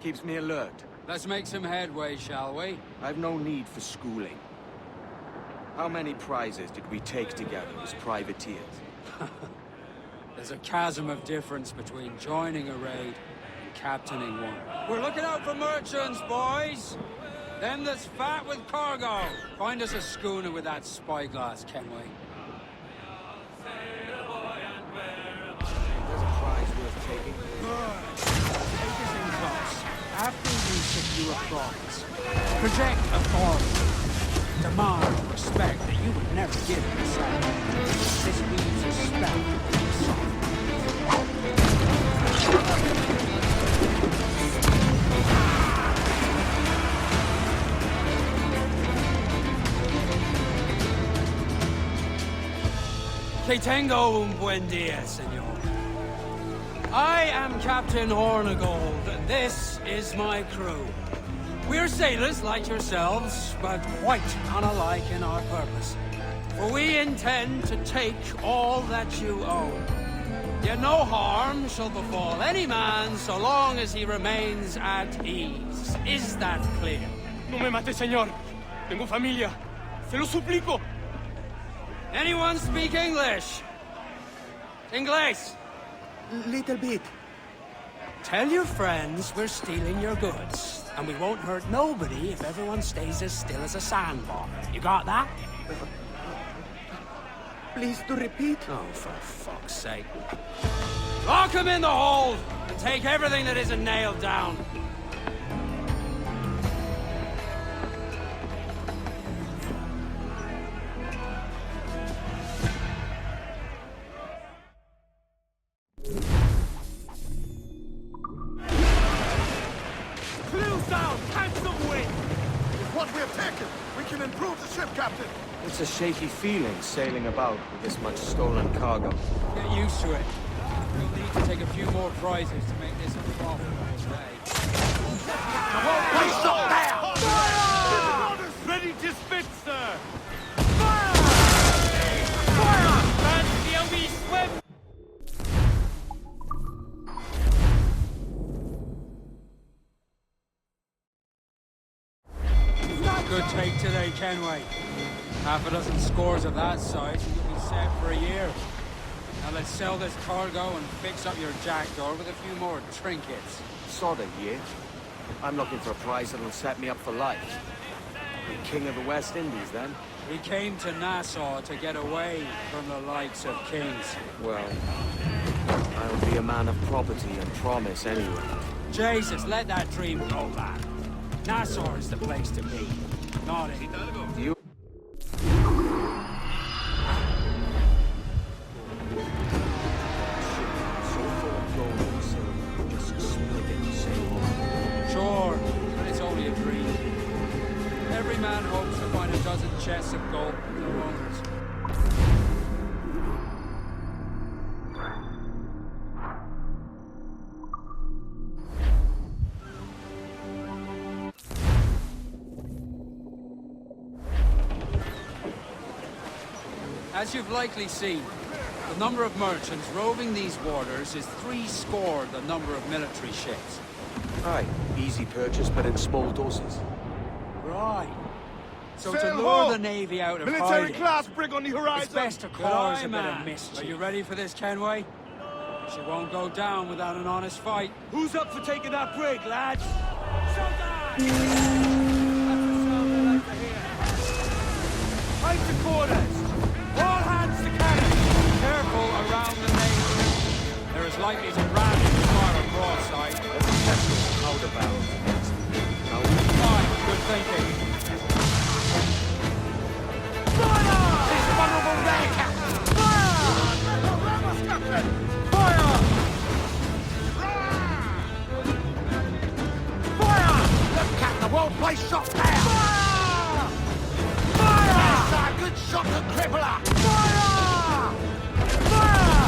Keeps me alert. Let's make some headway, shall we? I've no need for schooling. How many prizes did we take together as privateers? There's a chasm of difference between joining a raid and captaining one. We're looking out for merchants, boys! Them that's fat with cargo! Find us a schooner with that spyglass, Kenway. There's a prize worth taking. a promise. Project authority. Demand respect that you would never give yourself. This weaves a spell between sovereigns. Que tengo un buen día, senor. I am Captain Hornigold, and this is my crew. We're sailors like yourselves, but quite unalike in our purpose. For we intend to take all that you own. Yet no harm shall befall any man so long as he remains at ease. Is that clear? No me mate, señor. Tengo familia. Se lo suplico. Anyone speak English? Inglés? Little bit. Tell your friends we're stealing your goods, and we won't hurt nobody if everyone stays as still as a sandbar. You got that? Please to repeat. Oh, for fuck's sake. Lock him in the hold, and take everything that isn't nailed down. It's a shaky feeling sailing about with this much stolen cargo. Get used to it. We'll need to take a few more prizes to make this a profitable day. Place up there! Fire! Ready to spit, sir! Fire! Fancy a wee swim! Good take today, Kenway. Half a dozen scores of that size and you'll be set for a year. Now let's sell this cargo and fix up your jackdaw with a few more trinkets. Sod a year. I'm looking for a prize that'll set me up for life. Be king of the West Indies, then? We came to Nassau to get away from the likes of kings. Well, I'll be a man of property and promise anyway. Jesus, let that dream go, lad. Nassau is the place to be. Not it. You... Sure, but it's only a dream. Every man hopes to find a dozen chests of gold with their owners. As you've likely seen, the number of merchants roving these waters is 70 the number of military ships. Aye, easy purchase, but in small doses. Right. So Sail to lure ho! the Navy out of Military hiding, class brig on the horizon. it's best to cause a bit of mischief. Are you ready for this, Kenway? She won't go down without an honest fight. Who's up for taking that brig, lads? Fight to quarters! All hands to cannon! Careful around the navy. There is likely to ram and fire a broadside. Out of bounds. Fine, good thinking. Fire! This vulnerable there, Captain! Fire! Ramos, Captain! Fire! Fire! Look, Captain, well-placed shot there! Fire! Fire! That's a good shot to crippler! Fire! Fire!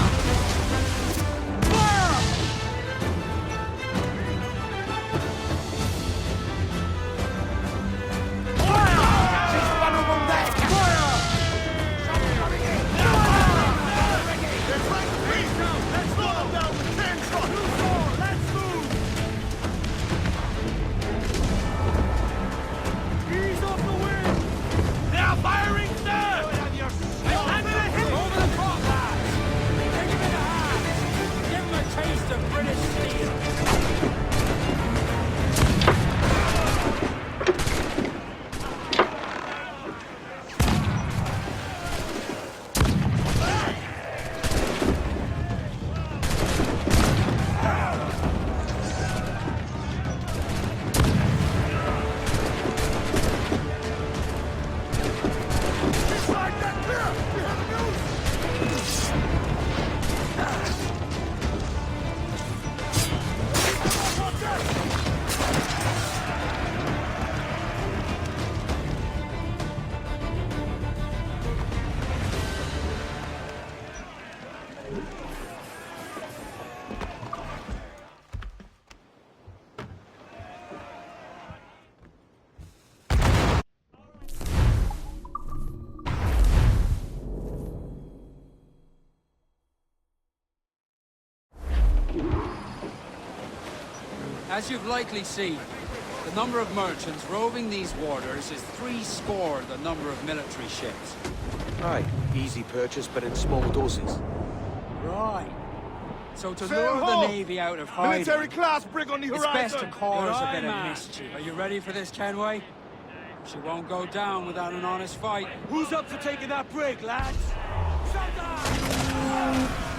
Fire! She's vulnerable there, Captain! Fire! They're trying to freeze down! Let's slow them down with 10 shots! Let's move! Ease off the wind! They are firing, sir! Have your As you've likely seen, the number of merchants roving these waters is 70 the number of military ships. Aye, easy purchase, but in small doses. Right. So to Sail lure ho! the Navy out of hiding, Military class brig on the it's horizon. best to cause a Aye, bit of man. mischief. Are you ready for this, Kenway? She won't go down without an honest fight. Who's up for taking that brig, lads?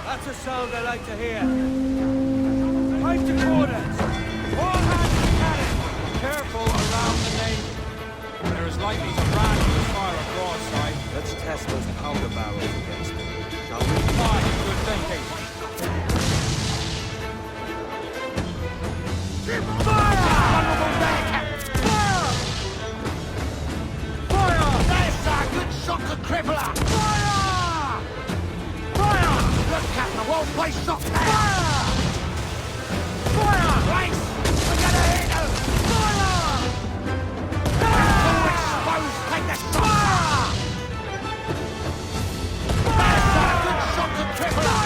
That's a sound I like to hear. Pipe to quarters. All hands to cannon. Careful around the Navy. They're as likely to ram you as fire a broadside. Let's test those powder barrels against them. Shall we? Fine, good thinking. Fire! Fire! That's a good shot to crippler! Fire! Fire! Look, Captain, the whole place shot down! Fire! Fire! Right! We're gonna hit them! Fire! All exposed, take the shot! Fire! That's a good shot to crippler!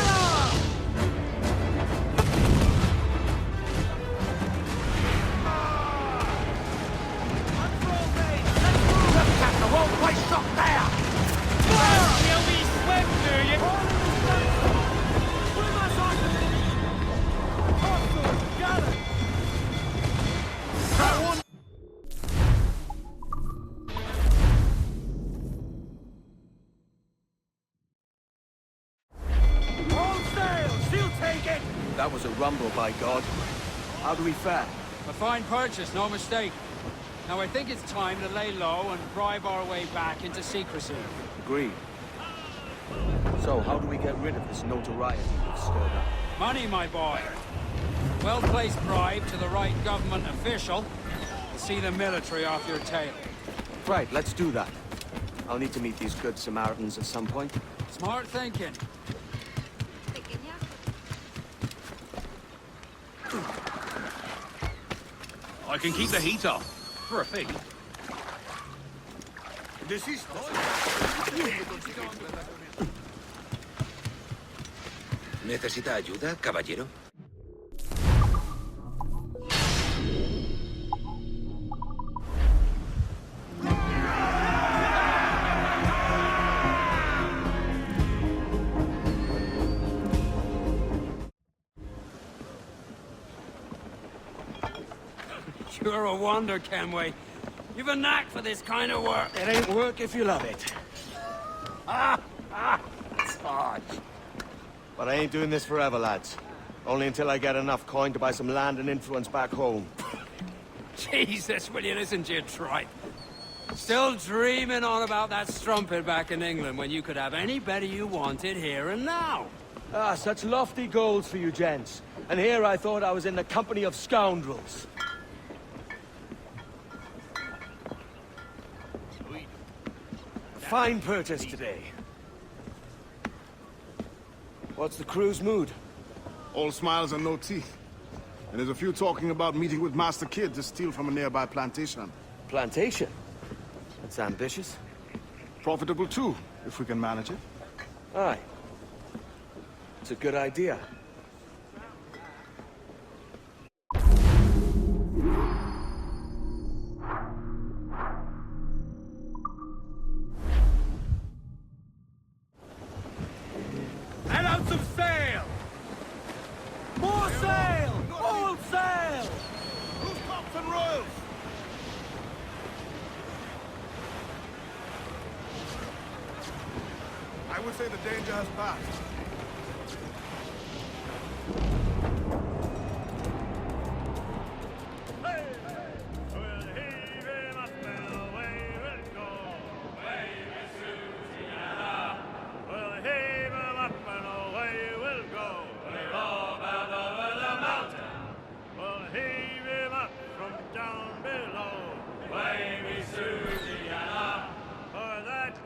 Fire! The whole place shot there! Fire! You'll be swept, do you? All sails! She'll take it! That was a rumble, by God. How do we fare? A fine purchase, no mistake. Now I think it's time to lay low and bribe our way back into secrecy. Agreed. So, how do we get rid of this notoriety we've stirred up? Money, my boy. Well-placed bribe to the right government official to see the military off your tail. Right, let's do that. I'll need to meet these good Samaritans at some point. Smart thinking. I can keep the heat off. For a fee. ¿Necesita ayuda, caballero? You're a wonder, Kenway. You've a knack for this kind of work. It ain't work if you love it. Sarge. But I ain't doing this forever, lads. Only until I get enough coin to buy some land and influence back home. Jesus, will you listen to your tripe? Still dreaming on about that strumpet back in England when you could have anybody you wanted here and now. Ah, such lofty goals for you gents. And here I thought I was in the company of scoundrels. A fine purchase today. What's the crew's mood? All smiles and no teeth. And there's a few talking about meeting with Master Kid to steal from a nearby plantation. Plantation? That's ambitious. Profitable too, if we can manage it. Aye. It's a good idea. And out some sail! More sail! All sail! Who's cops and royals? I would say the danger has passed.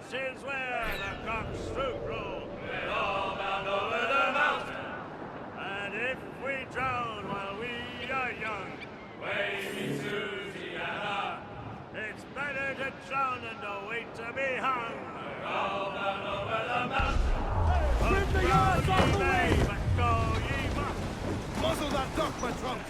Is where the cocks roll. drown and await to be hung. Over and over the mountain. Rip the yards off the way, but go ye must. Muzzle that duck, my trunk!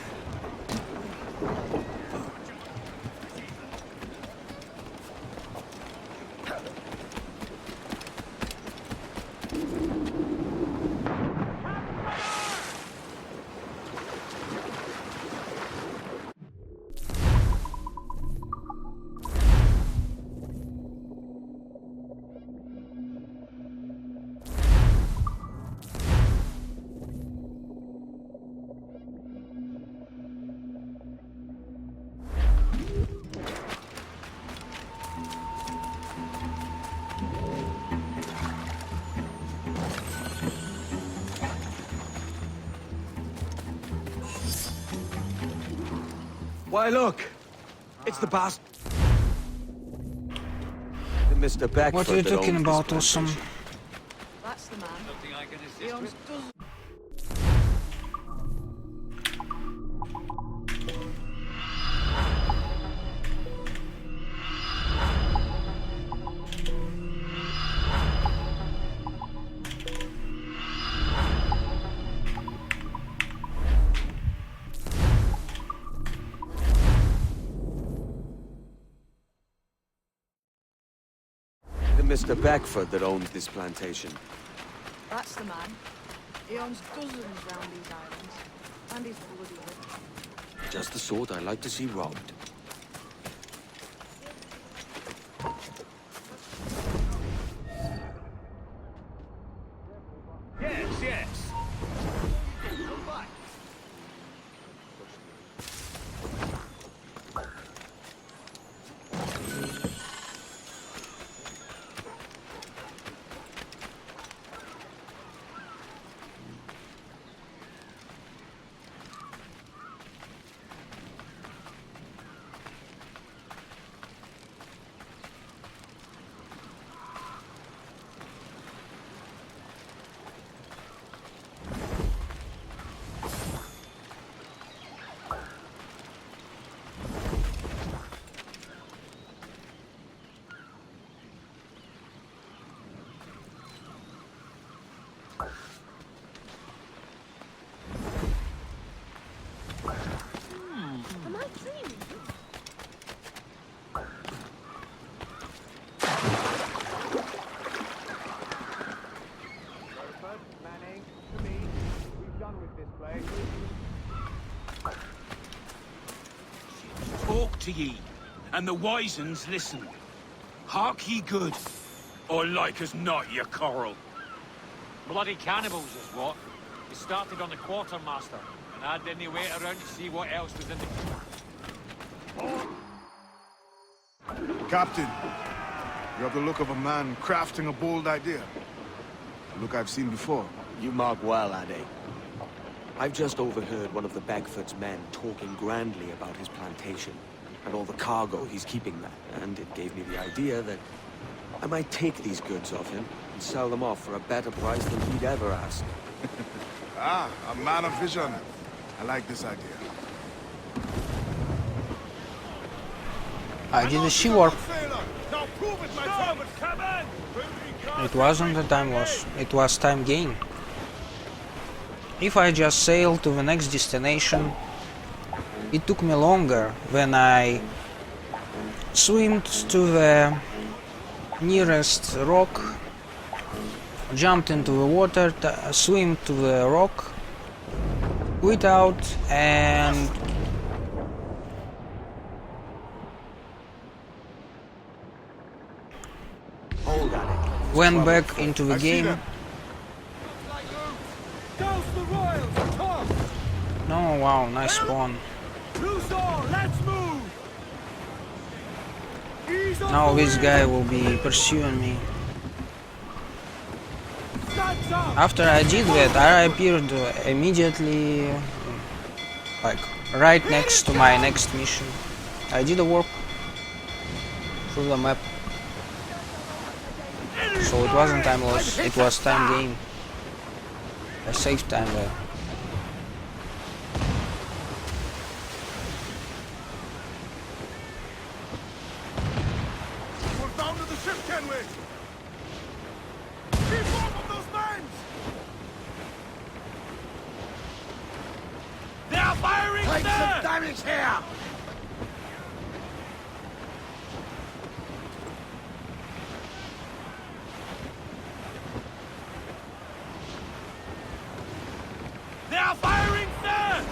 Why, look! It's the bastard. Mr. Beckford. What are you that talking owns this about, Awesome? plantation. That's the man. Nothing I can He assist owns with? dozens. Mr. Beckford that owns this plantation. That's the man. He owns dozens round these islands. And he's bloody rich. Just the sort I like to see robbed. Yes, yes. Am I dreaming? Manning, to me, we've done with this place. Talk to ye, and the wise uns listen. Hark ye good, or like as not ye quarrel. Bloody cannibals is what. We started on the quartermaster, and I didn't wait around to see what else was in the... Captain, you have the look of a man crafting a bold idea. A look I've seen before. You mark well, Ade. I've just overheard one of the Beckford's men talking grandly about his plantation and all the cargo he's keeping there, and it gave me the idea that I might take these goods off him and sell them off for a better price than he'd ever ask. Ah, a man of vision. I like this idea. I did a seawarp. Now prove it, my Starboard, come in! It wasn't a time loss, it was time gain. If I just sailed to the next destination, it took me longer when I swam to the nearest rock, jumped into the water, swam to the rock, quit out and went back into the game. No, wow, nice spawn. Now this guy will be pursuing me. After I did that, I appeared immediately, like, right next to my next mission. I did a warp through the map. So it wasn't time loss, it was time gain. I saved time there. Take some damage here! They are firing, sir!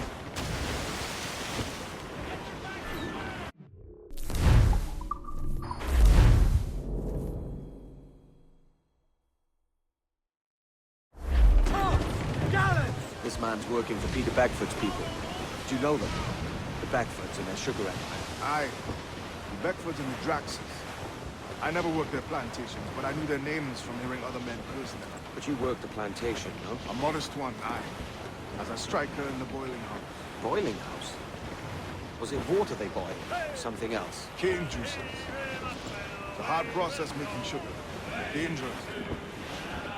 This man's working for Peter Beckford's people. Do you know them? The Beckfords and their sugar empire. Aye. The Beckfords and the Draxes. I never worked their plantations, but I knew their names from hearing other men personally. But you worked the plantation, no? A modest one, aye. As a striker in the boiling house. Boiling house? Was it water they boiled? Something else? Cane juices. It's a hard process making sugar. Dangerous.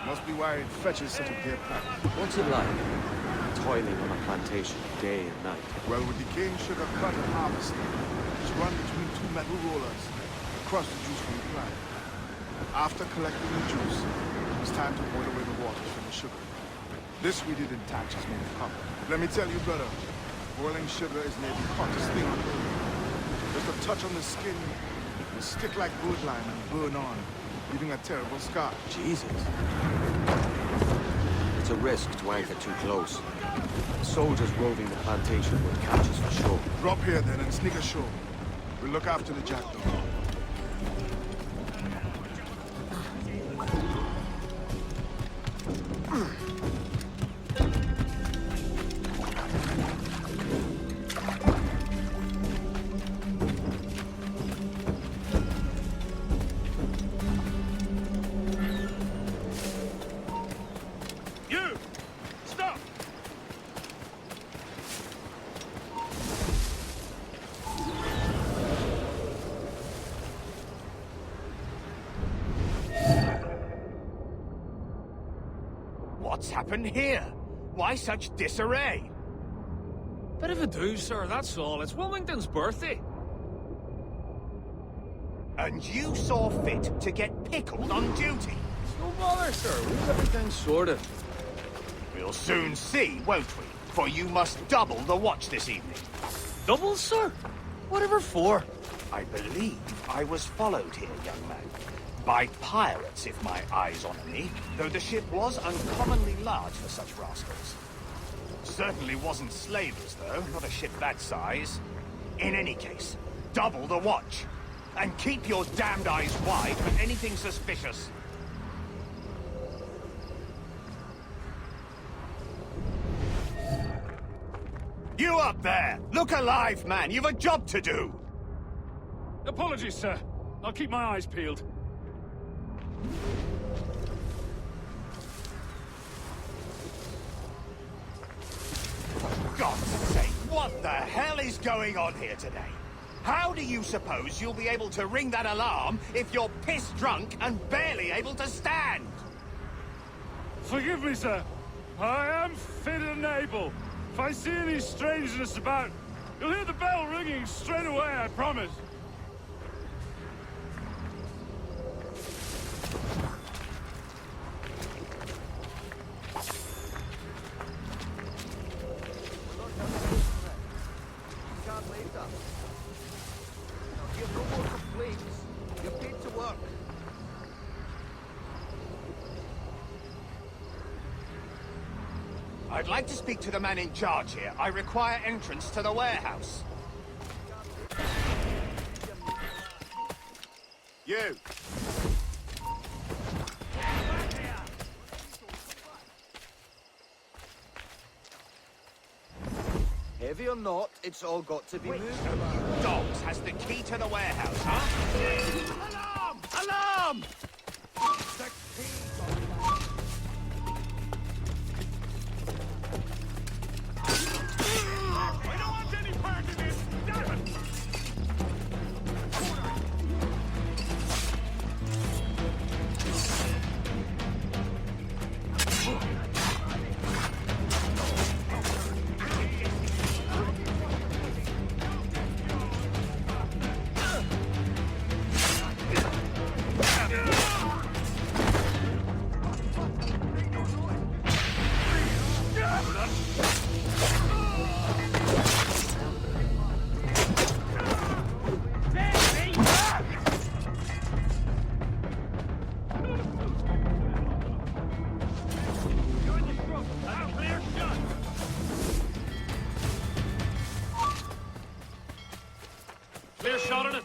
Must be why it fetches such a dear price. What's it like? Toiling on a plantation day and night. Well, with the cane sugar cut and harvested, it's run between two metal rollers to crush the juice from the plant. After collecting the juice, it's time to boil away the water from the sugar. This we did in thatches made of copper. Let me tell you, brother, boiling sugar is maybe the hottest thing on earth. Just a touch on the skin, and stick like wood lime and burn on, leaving a terrible scar. Jesus. It's a risk to anchor too close. Soldiers roving the plantation will catch us for sure. Drop here then and sneak ashore. We'll look after the jackdaw. What's happened here? Why such disarray? Bit of a do, sir, that's all. It's Wilmington's birthday. And you saw fit to get pickled on duty? No bother, sir. We've everything sorted. We'll soon see, won't we? For you must double the watch this evening. Double, sir? Whatever for? I believe I was followed here, young man. By pirates, if my eyes honour me, though the ship was uncommonly large for such rascals. Certainly wasn't slavers, though, not a ship that size. In any case, double the watch. And keep your damned eyes wide for anything suspicious. You up there! Look alive, man! You've a job to do! Apologies, sir. I'll keep my eyes peeled. For God's sake, what the hell is going on here today? How do you suppose you'll be able to ring that alarm if you're piss-drunk and barely able to stand? Forgive me, sir. I am fit and able. If I see any strangeness about, you'll hear the bell ringing straight away, I promise. I'd like to speak to the man in charge here. I require entrance to the warehouse. You! Heavy or not, it's all got to be moved. You dogs has the key to the warehouse, huh? Alarm! Alarm! The key! I don't want any part in this! Damn it! shot at it.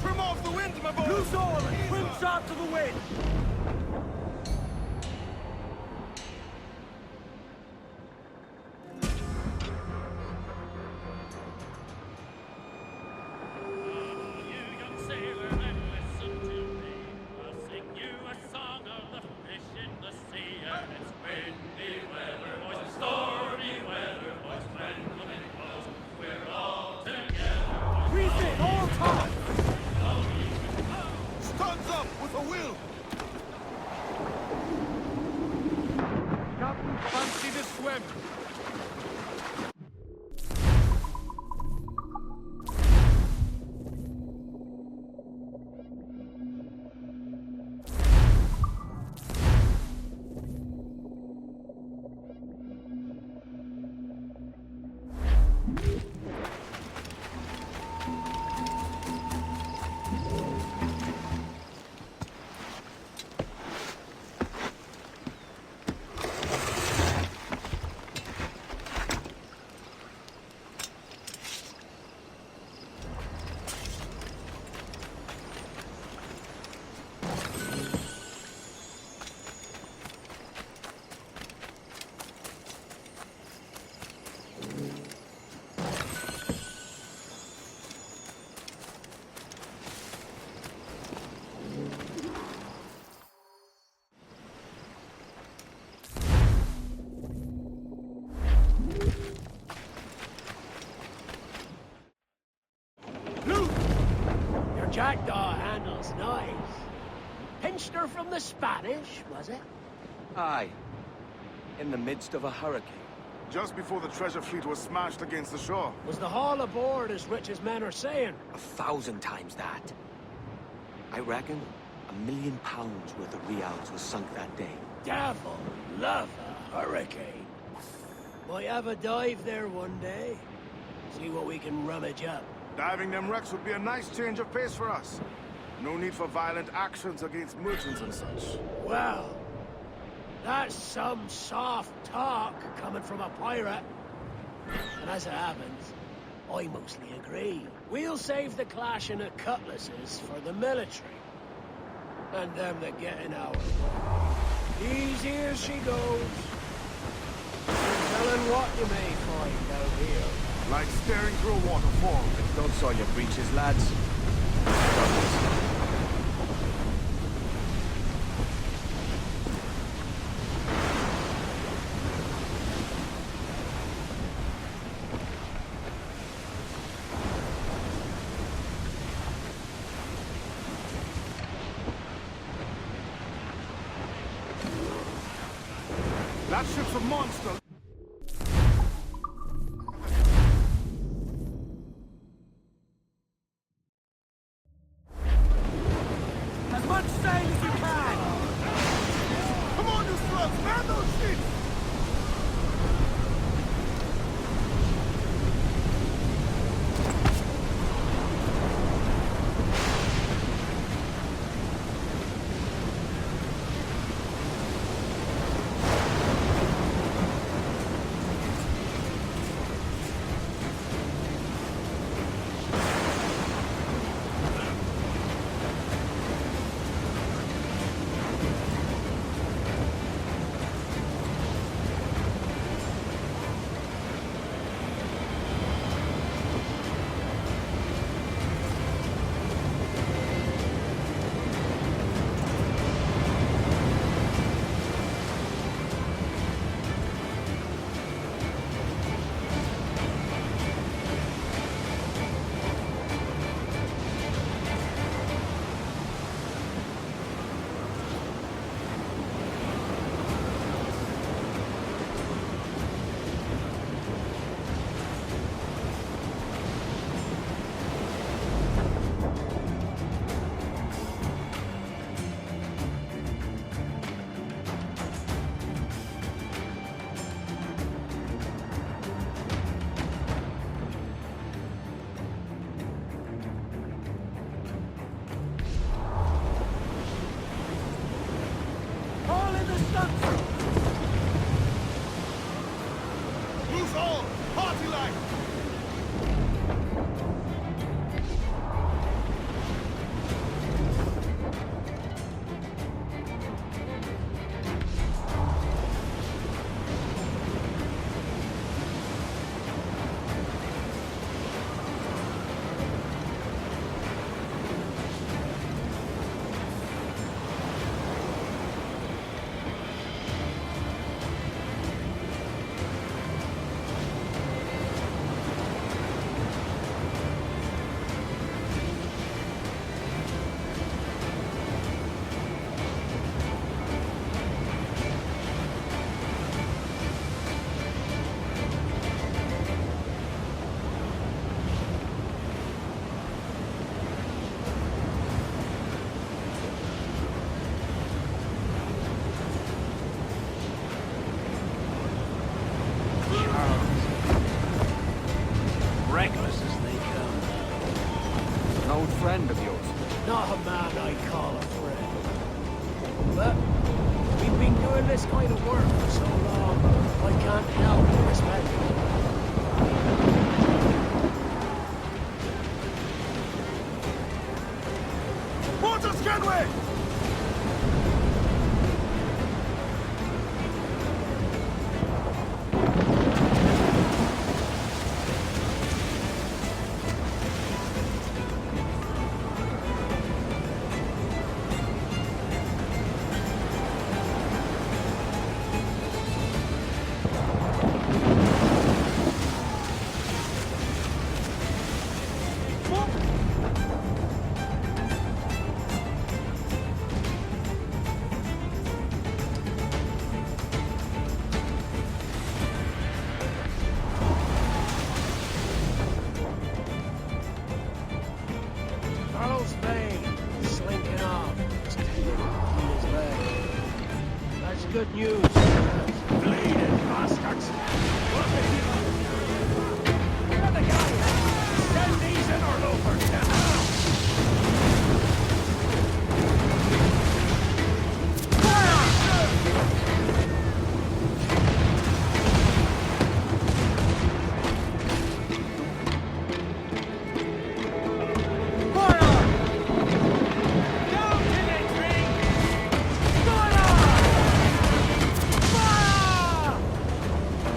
Trim off the wind, my boy! Loose all and trim sharp to the wind! Refit all time! Stands up with a will! Captain, fancy the swim! Your jackdaw handles nice. Pinched her from the Spanish, was it? Aye. In the midst of a hurricane. Just before the treasure fleet was smashed against the shore. Was the haul aboard as rich as men are saying? 1,000 times that. I reckon £1 million worth of reals was sunk that day. Devil love a hurricane. Might have a dive there one day. See what we can rummage up. Diving them wrecks would be a nice change of pace for us. No need for violent actions against merchants and such. Well, that's some soft talk coming from a pirate. And as it happens, I mostly agree. We'll save the clashing of cutlasses for the military. And them that get in our way. Easy as she goes. Telling what you may find out here. Like staring through a waterfall. Don't soil your breeches, lads. That ship's a monster. As much sail as you can! Come on, you slugs! Man those ships! Loose all! Party line! Reckless as they come. An old friend of yours? Not a man I call a friend. But we've been doing this kind of work for so long, I can't help but respect it. Water Skidway! Carlos Bay, slinking off. His tail in his leg. That's good news. Bleeding bastards! Where the guy? Send these interlopers down!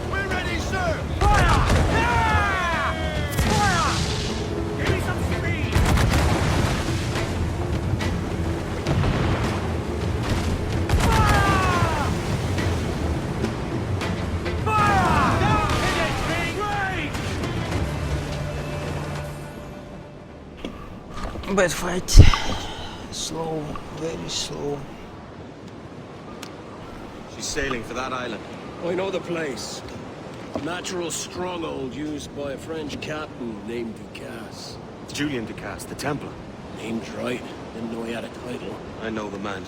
We're ready, sir! Give me some speed! Bad fight. Slow, very slow. She's sailing for that island. I know the place. Natural stronghold used by a French captain named Ducasse. Julian Ducasse, the Templar. Named right. Didn't know he had a title. I know the man.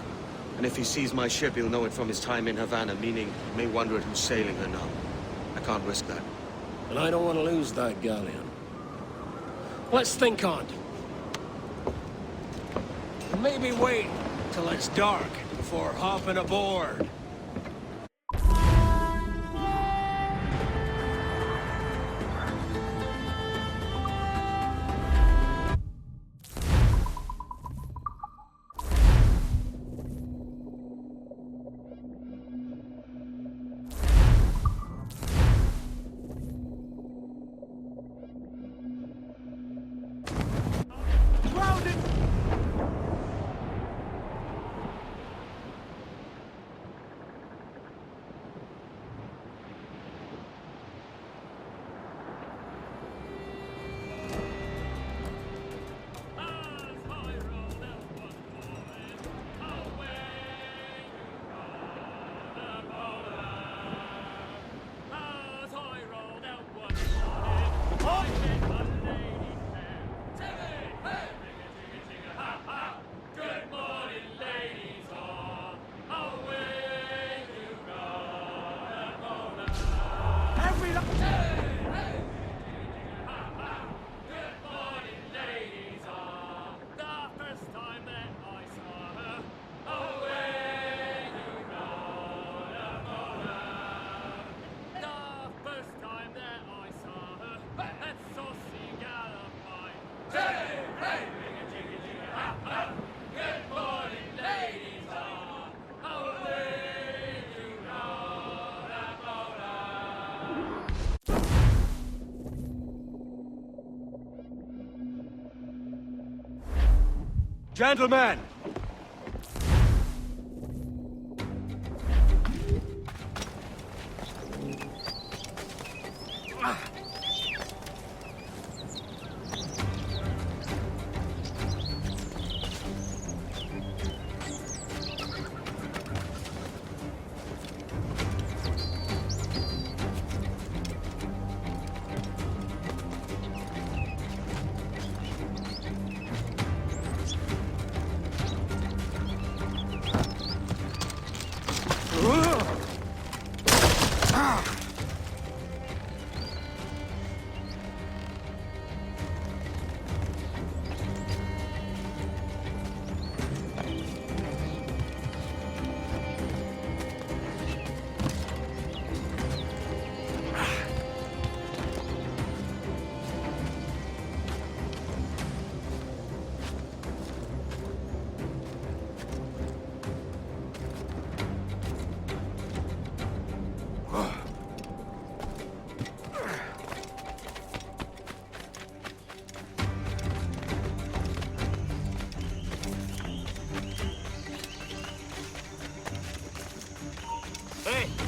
And if he sees my ship, he'll know it from his time in Havana, meaning he may wonder at who's sailing her now. I can't risk that. And I don't want to lose that galleon. Let's think on it. Maybe wait till it's dark before hopping aboard. Gentlemen!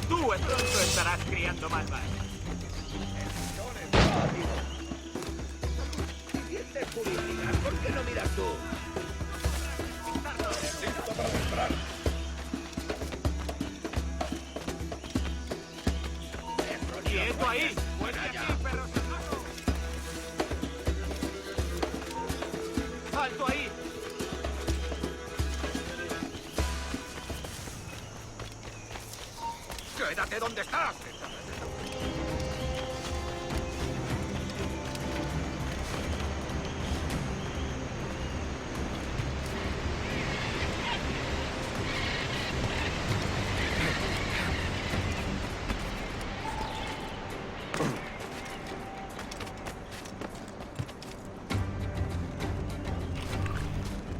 Tú pronto estarás criando malvas. ¿Por qué no miras tú? ¡Quieto ahí! ¡Muerte aquí, perros! ¡Alto ahí! ¡Quédate donde estás!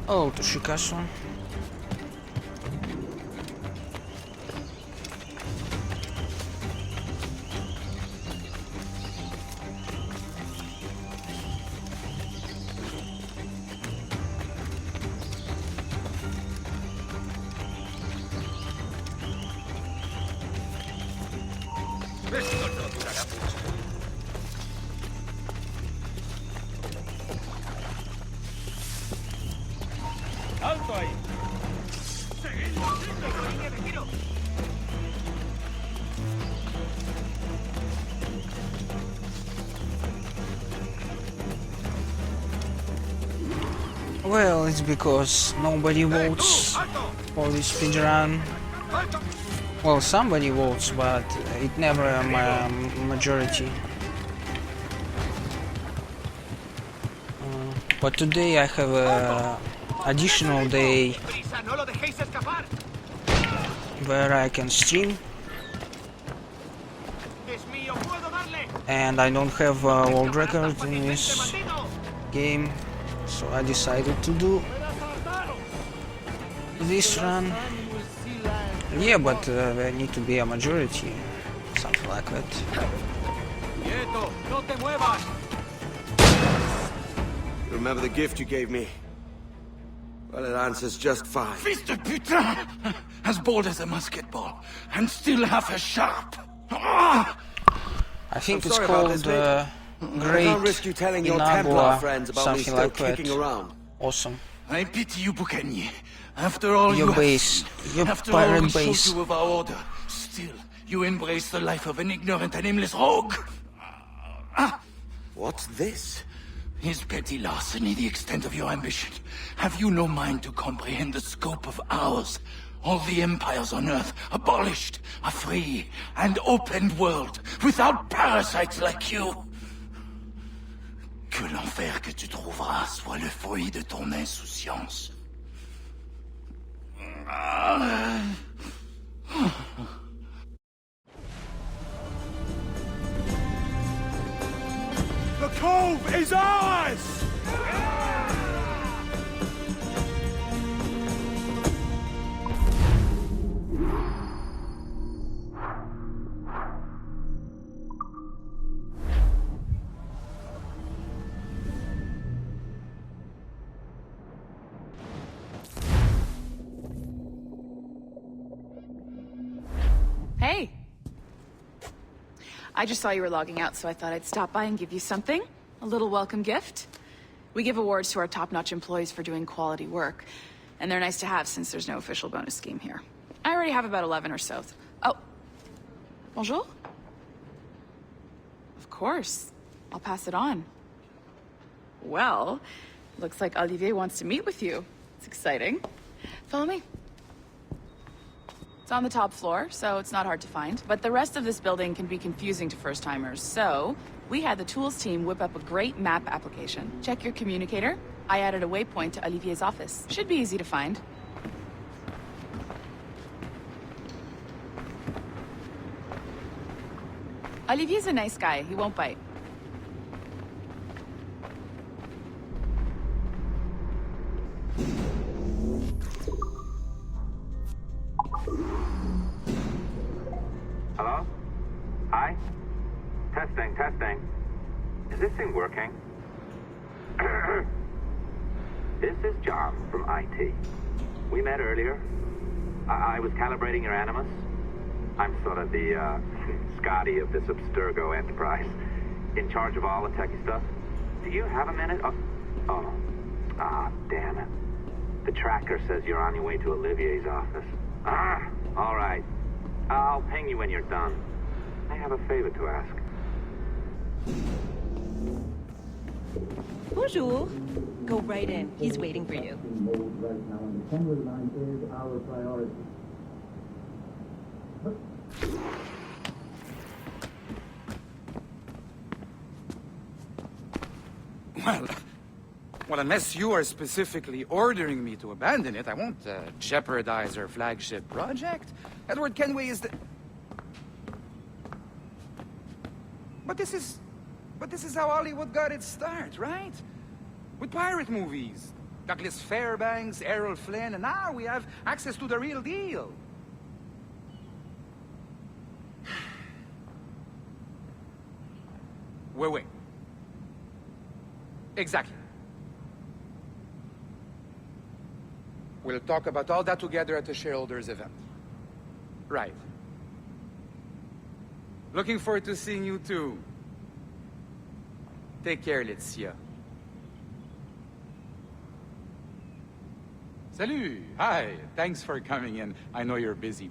Oh, Toshikazu. Esto no durará mucho. ¡Alto ahí! ¡Seguid! ¡Línea de tiro! Well, it's because nobody votes for this speedrun. Well, somebody votes, but it never a majority. But today I have a additional day where I can stream, and I don't have a world record in this game, so I decided to do this run. Yeah, but there need to be a majority, something like that. You remember the gift you gave me? Well, it answers just fine. Fils de putain! As bold as a musket ball, and still half as sharp. I think it's called Great Inagua, something like that. Awesome. I pity you, Boucanier. After all your base, your pirate base. You of our order, still you embrace the life of an ignorant and aimless rogue. What's this? Is petty larceny the extent of your ambition? Have you no mind to comprehend the scope of ours? All the empires on Earth abolished, a free and open world without parasites like you. Que l'enfer que tu trouveras soit le fruit de ton insouciance. The cove is ours! Hey. I just saw you were logging out, so I thought I'd stop by and give you something. A little welcome gift. We give awards to our top-notch employees for doing quality work, and they're nice to have since there's no official bonus scheme here. I already have about 11 or so. Oh. Bonjour? Of course. I'll pass it on. Well, looks like Olivier wants to meet with you. It's exciting. Follow me. It's on the top floor, so it's not hard to find. But the rest of this building can be confusing to first-timers, so we had the tools team whip up a great map application. Check your communicator. I added a waypoint to Olivier's office. Should be easy to find. Olivier's a nice guy. He won't bite. Hello? Hi? Testing. Is this thing working? This is John from IT. We met earlier. I was calibrating your Animus. I'm sort of the, Scotty of this Abstergo enterprise. In charge of all the techie stuff. Do you have a minute? Damn it. The tracker says you're on your way to Olivier's office. All right. I'll ping you when you're done. I have a favor to ask. Bonjour. Go right in. He's waiting for you. Right now, and the assembly line is our priority. Well, unless you are specifically ordering me to abandon it, I won't jeopardize our flagship project. Edward Kenway is the... But this is how Hollywood got its start, right? With pirate movies. Douglas Fairbanks, Errol Flynn, and now we have access to the real deal. Wait. Exactly. We'll talk about all that together at the shareholders event. Right. Looking forward to seeing you too. Take care, Laetitia. Salut! Hi, thanks for coming in. I know you're busy.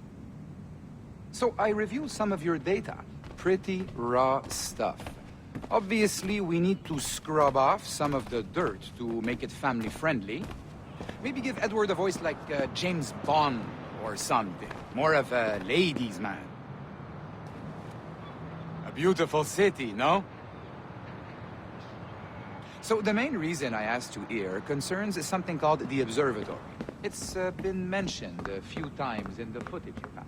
So I reviewed some of your data. Pretty raw stuff. Obviously, we need to scrub off some of the dirt to make it family-friendly. Maybe give Edward a voice like James Bond or something. More of a ladies' man. A beautiful city, no? So the main reason I asked you here concerns something called the Observatory. It's been mentioned a few times in the footage you found.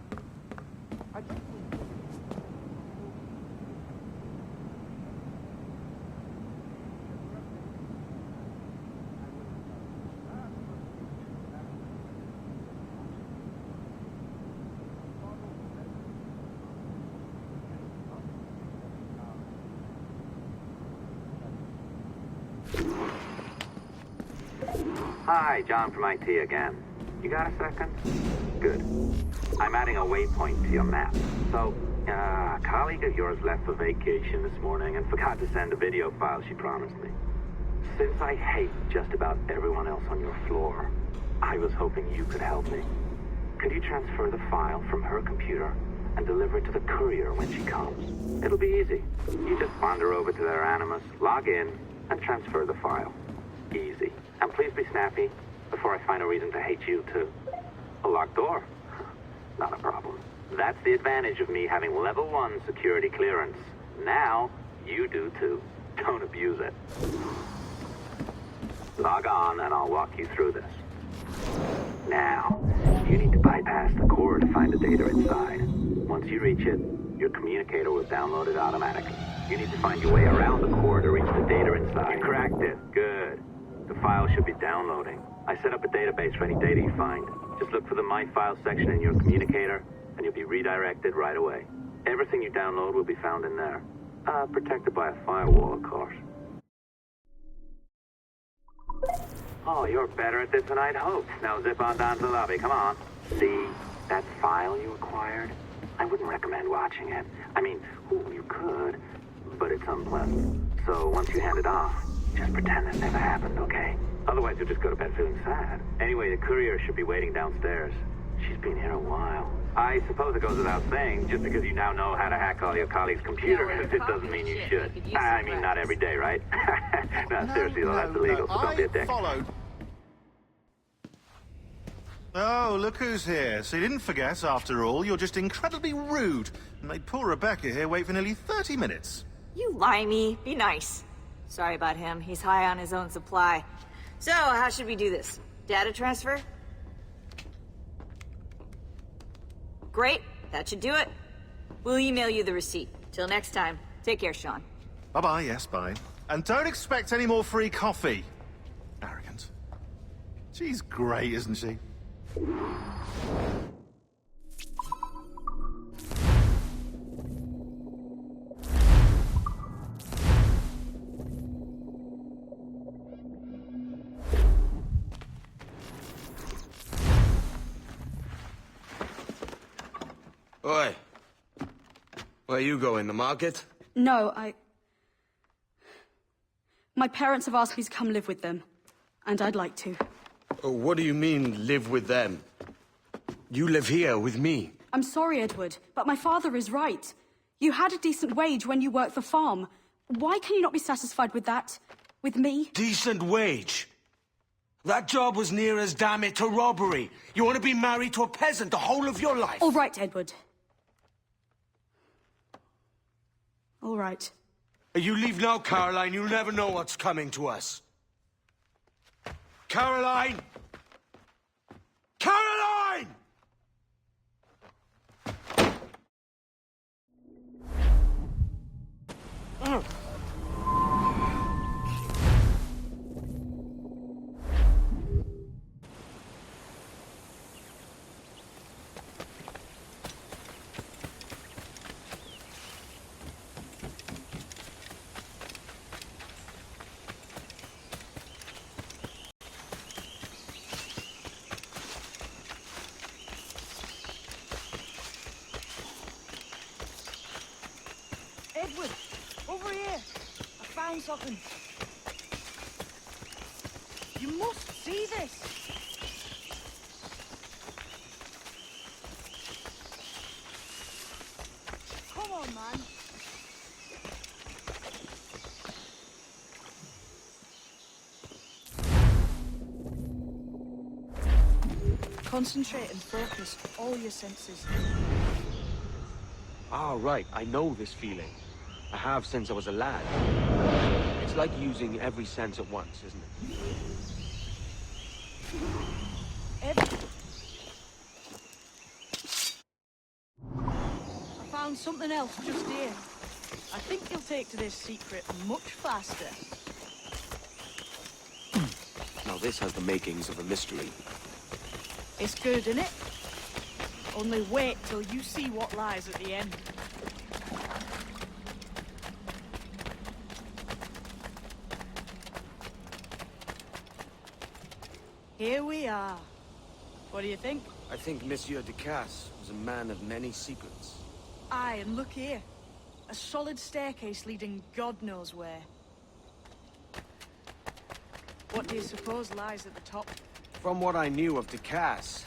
Hi, John from IT again. You got a second? Good. I'm adding a waypoint to your map. So, a colleague of yours left for vacation this morning and forgot to send a video file she promised me. Since I hate just about everyone else on your floor, I was hoping you could help me. Could you transfer the file from her computer and deliver it to the courier when she comes? It'll be easy. You just wander over to their Animus, log in, and transfer the file. Easy. And please be snappy before I find a reason to hate you, too. A locked door? Not a problem. That's the advantage of me having level 1 security clearance. Now, you do, too. Don't abuse it. Log on, and I'll walk you through this. Now, you need to bypass the core to find the data inside. Once you reach it, your communicator will download it automatically. You need to find your way around the core to reach the data inside. You cracked it. Good. The file should be downloading. I set up a database for any data you find. Just look for the My Files section in your communicator, and you'll be redirected right away. Everything you download will be found in there. Protected by a firewall, of course. Oh, you're better at this than I'd hoped. Now zip on down to the lobby. Come on. See that file you acquired? I wouldn't recommend watching it. I mean, you could, but it's unpleasant. So once you hand it off, just pretend it never happened, okay? Otherwise, you'll just go to bed feeling sad. Anyway, the courier should be waiting downstairs. She's been here a while. I suppose it goes without saying, just because you now know how to hack all your colleagues' computers, it doesn't mean you should. I mean, not every day, right? No, seriously, though, that's illegal, so don't be a dick. Followed. Oh, look who's here. So you didn't forget, after all, you're just incredibly rude. And made poor Rebecca here wait for nearly 30 minutes. You limey. Be nice. Sorry about him. He's high on his own supply. So, how should we do this? Data transfer? Great. That should do it. We'll email you the receipt. Till next time. Take care, Sean. Bye-bye, yes, bye. And don't expect any more free coffee. Arrogant. She's great, isn't she? Oi. Where you going, the market? No, my parents have asked me to come live with them, and I'd like to. Oh, what do you mean, live with them? You live here with me. I'm sorry, Edward, but my father is right. You had a decent wage when you worked the farm. Why can you not be satisfied with that? With me? Decent wage? That job was near as, damn it, to robbery. You want to be married to a peasant the whole of your life? All right, Edward. All right. You leave now, Caroline. You'll never know what's coming to us. Caroline! Caroline! Edward, over here. I found something. You must see this. Come on, man. Concentrate and focus all your senses. Ah, right. I know this feeling. I have since I was a lad. It's like using every sense at once, isn't it? I found something else just here. I think you'll take to this secret much faster. Now this has the makings of a mystery. It's good, innit? Only wait till you see what lies at the end. Here we are. What do you think? I think Monsieur Ducasse was a man of many secrets. Aye, and look here. A solid staircase leading God knows where. What do you suppose lies at the top? From what I knew of Ducasse,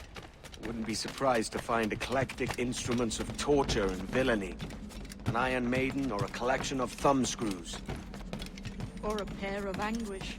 I wouldn't be surprised to find eclectic instruments of torture and villainy. An Iron Maiden or a collection of thumbscrews. Or a pair of anguish.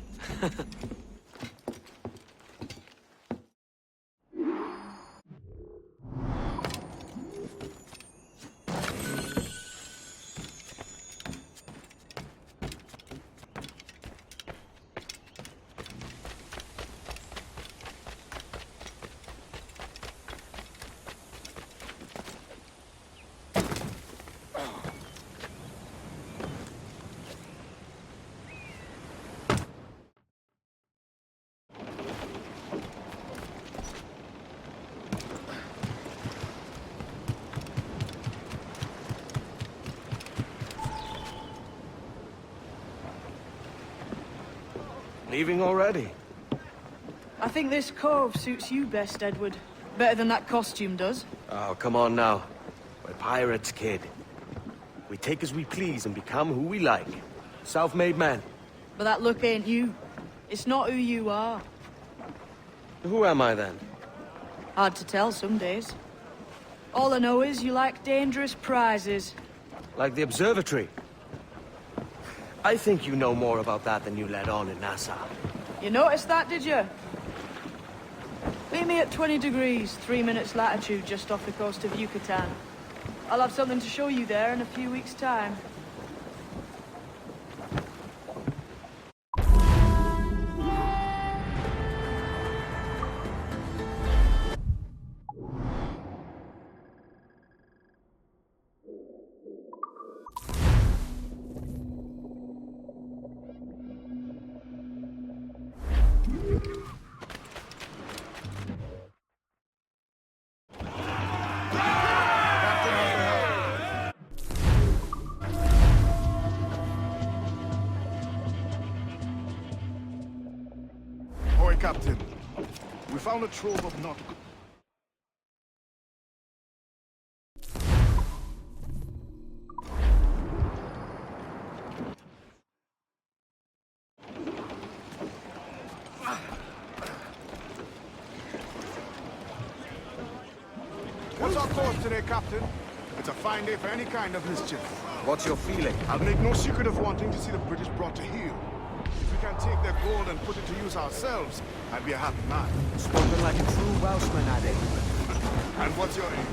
Leaving already? I think this cove suits you best, Edward. Better than that costume does. Oh, come on now. We're pirates, kid. We take as we please and become who we like. Self-made men. But that look ain't you. It's not who you are. Who am I, then? Hard to tell some days. All I know is you like dangerous prizes. Like the observatory. I think you know more about that than you let on in Nassau. You noticed that, did you? Meet me at 20 degrees, 3 minutes latitude just off the coast of Yucatan. I'll have something to show you there in a few weeks' time. Ahoy, Captain. We found a trove of nautical... What's our course today, Captain? It's a fine day for any kind of mischief. What's your feeling? I'll make no secret of wanting to see the British brought to heel. If we can take their gold and put it to use ourselves, I'd be a happy man. Spoken like a true Welshman, Addy. And what's your aim?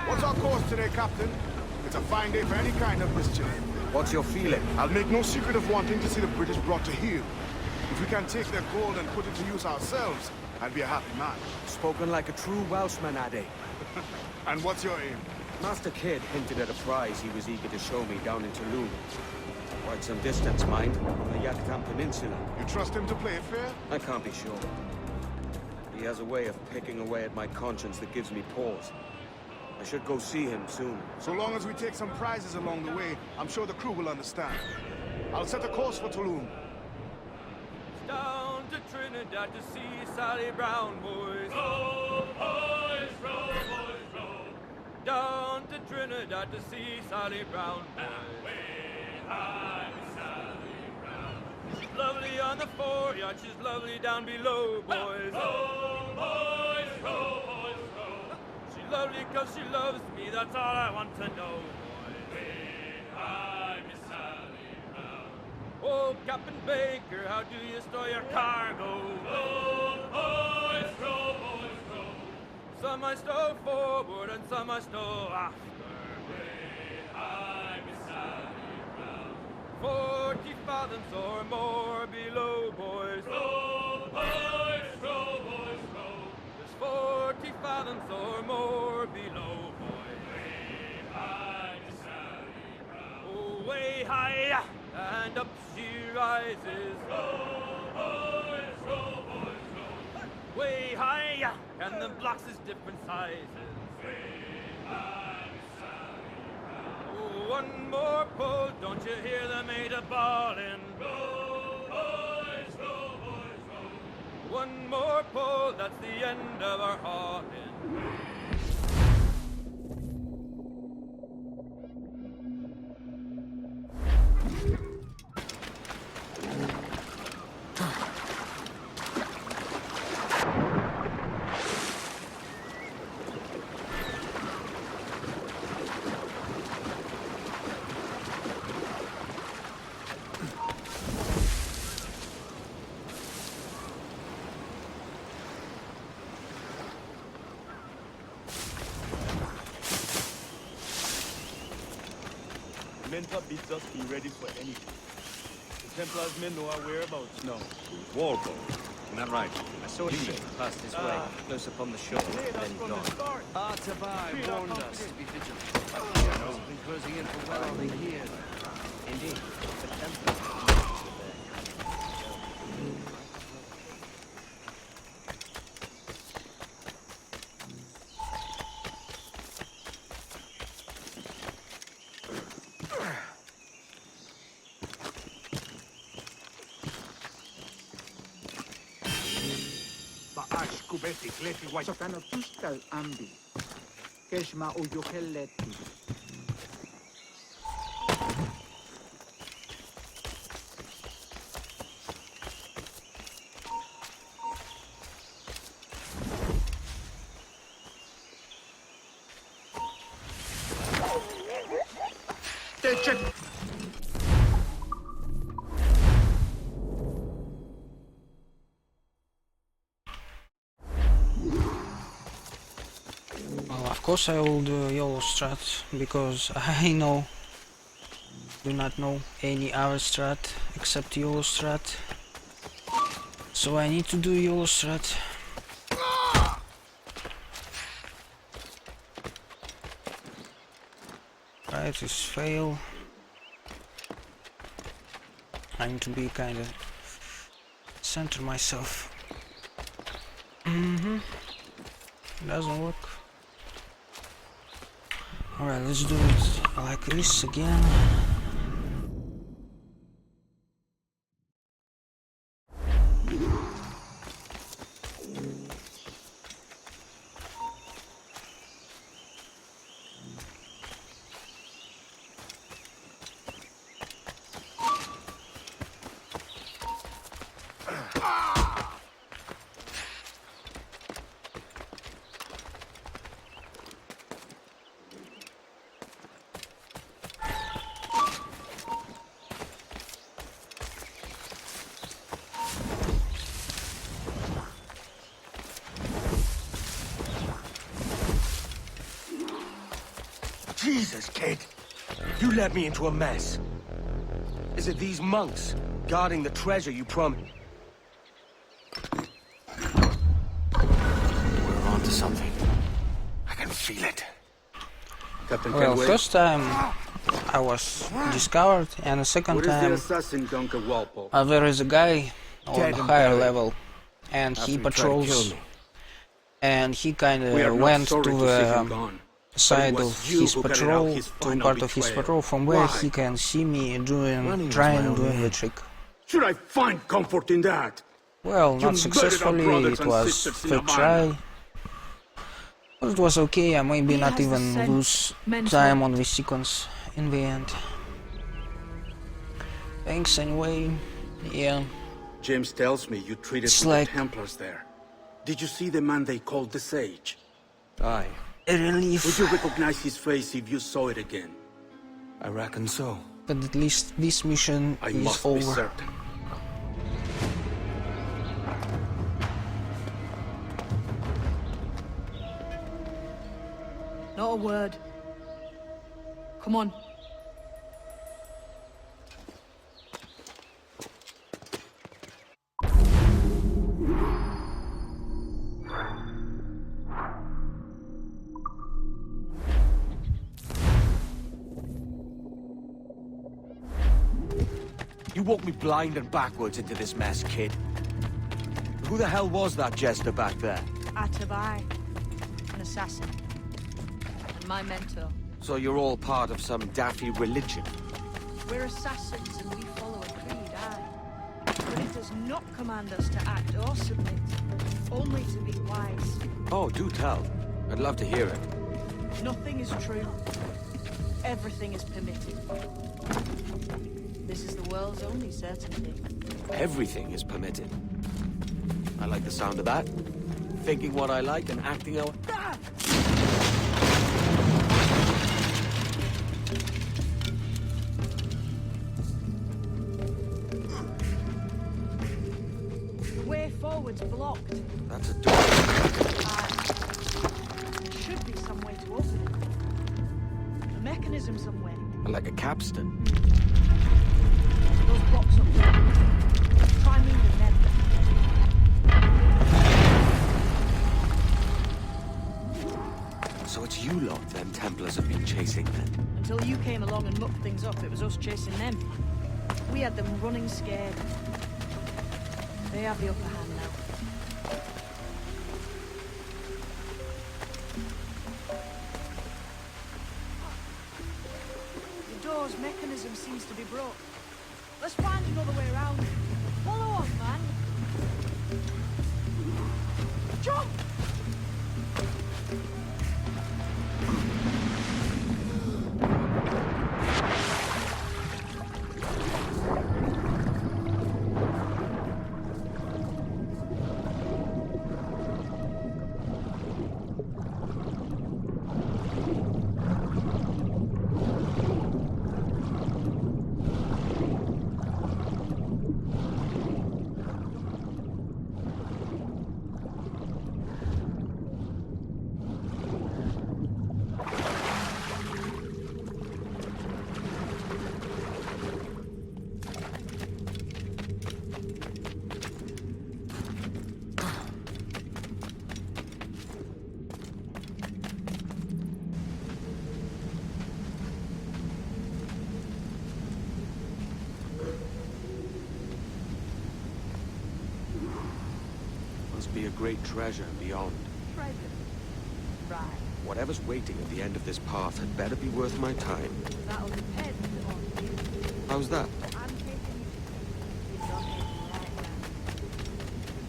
What's our course today, Captain? It's a fine day for any kind of mischief. What's your feeling? I'll make no secret of wanting to see the British brought to heel. If we can take their gold and put it to use ourselves, I'd be a happy man. Spoken like a true Welshman, Addy. And what's your aim? Master Kidd hinted at a prize he was eager to show me down in Tulum. Quite some distance, mind, on the Yucatan Peninsula. You trust him to play it fair? I can't be sure. He has a way of picking away at my conscience that gives me pause. I should go see him soon. So long as we take some prizes along the way, I'm sure the crew will understand. I'll set a course for Tulum. Down to Trinidad to see Sally Brown, boys. Row, boys, row, boys, row. Down to Trinidad to see Sally Brown, boys. Way high, Sally Brown. She's lovely on the foreyard, she's lovely down below, boys. Row, boys, row, boys, row. She's lovely 'cause she loves me, that's all I want to know, boys. Way high, Miss Sally Brown. Oh, Captain Baker, how do you store your cargo? Row, boys, row, boys, row. Some I stow forward and some I stow after. Way high, Miss Sally Brown. 40 fathoms or more below, boys. Row, boys, row, boys, row. There's 40 fathoms or more below, boys. Way high, Miss Sally Brown. Oh, way high, and up she rises. Row, boys, row, boys, row. Way high, and the blocks is different sizes. Way high, Miss Sally Brown. Oh, one more pull, don't you hear the mate a-bawling? Row, boys, row, boys, row. One more pull, that's the end of our hauling. Mentor bids us be ready for anything. The Templars men know our whereabouts now. Walpole. Isn't that right? I saw a ship pass this way, close upon the shore, then gone. RTA warned us to be vigilant. General's been closing in for well over a year. Indeed, the Templars Sotano tuskal ambi. Keshma uyokeleti. Of course I will do YOLO strat, because I do not know any other strat except YOLO strat. So I need to do YOLO strat. Right, this fail. I need to be kinda center myself. Doesn't work. Alright, let's do it like this again. Jesus, kid! You led me into a mess. Is it these monks guarding the treasure you promised? We're onto something. I can feel it. Captain Well, Kenway. first time I was discovered, and the second What is the time assassin, Duncan Walpole? there is a guy on Dead the and higher buried. level, and he After he tried to kill patrols, me. and he kind We are of not went sorry to to see him the gone. side But it of was you his who carried out patrol, his to final part of his betrayal. patrol, from where Why? he can see me Running was my trying only doing the aim. trick. Should I find comfort in that? Well, You not murdered our successfully, brothers it and was sisters in third Havana. try. But it was okay, I maybe He not has the even scent, lose mentor. time on this sequence in the end. Thanks anyway, yeah. James tells me you treated It's with like- the Templars there. Did you see the man they called the Sage? Aye. A relief. Would you recognize his face if you saw it again? I reckon so. But at least this mission I is must be over. certain. Not a word. Come on. You walked me blind and backwards into this mess, kid. Who the hell was that jester back there? Atabai, an assassin, and my mentor. So you're all part of some daffy religion? We're assassins and we follow a creed, aye. But it does not command us to act or submit, only to be wise. Oh, do tell. I'd love to hear it. Nothing is true. Everything is permitted. This is the world's only certainty. Everything is permitted. I like the sound of that. Thinking what I like and acting how... The way forward's blocked. That's a door. Should be some way to open it. A mechanism somewhere. Like a capstan. Those blocks up there. Try moving them. So it's you lot them Templars have been chasing then? Until you came along and mucked things up, it was us chasing them. We had them running scared. They have the upper hand now. The door's mechanism seems to be broke. Let's find another way around. Follow on, man. Jump! Must be a great treasure beyond. Treasure. Right. Whatever's waiting at the end of this path had better be worth my time. That'll depend on you. How's that? I'm taking you. You're not taking right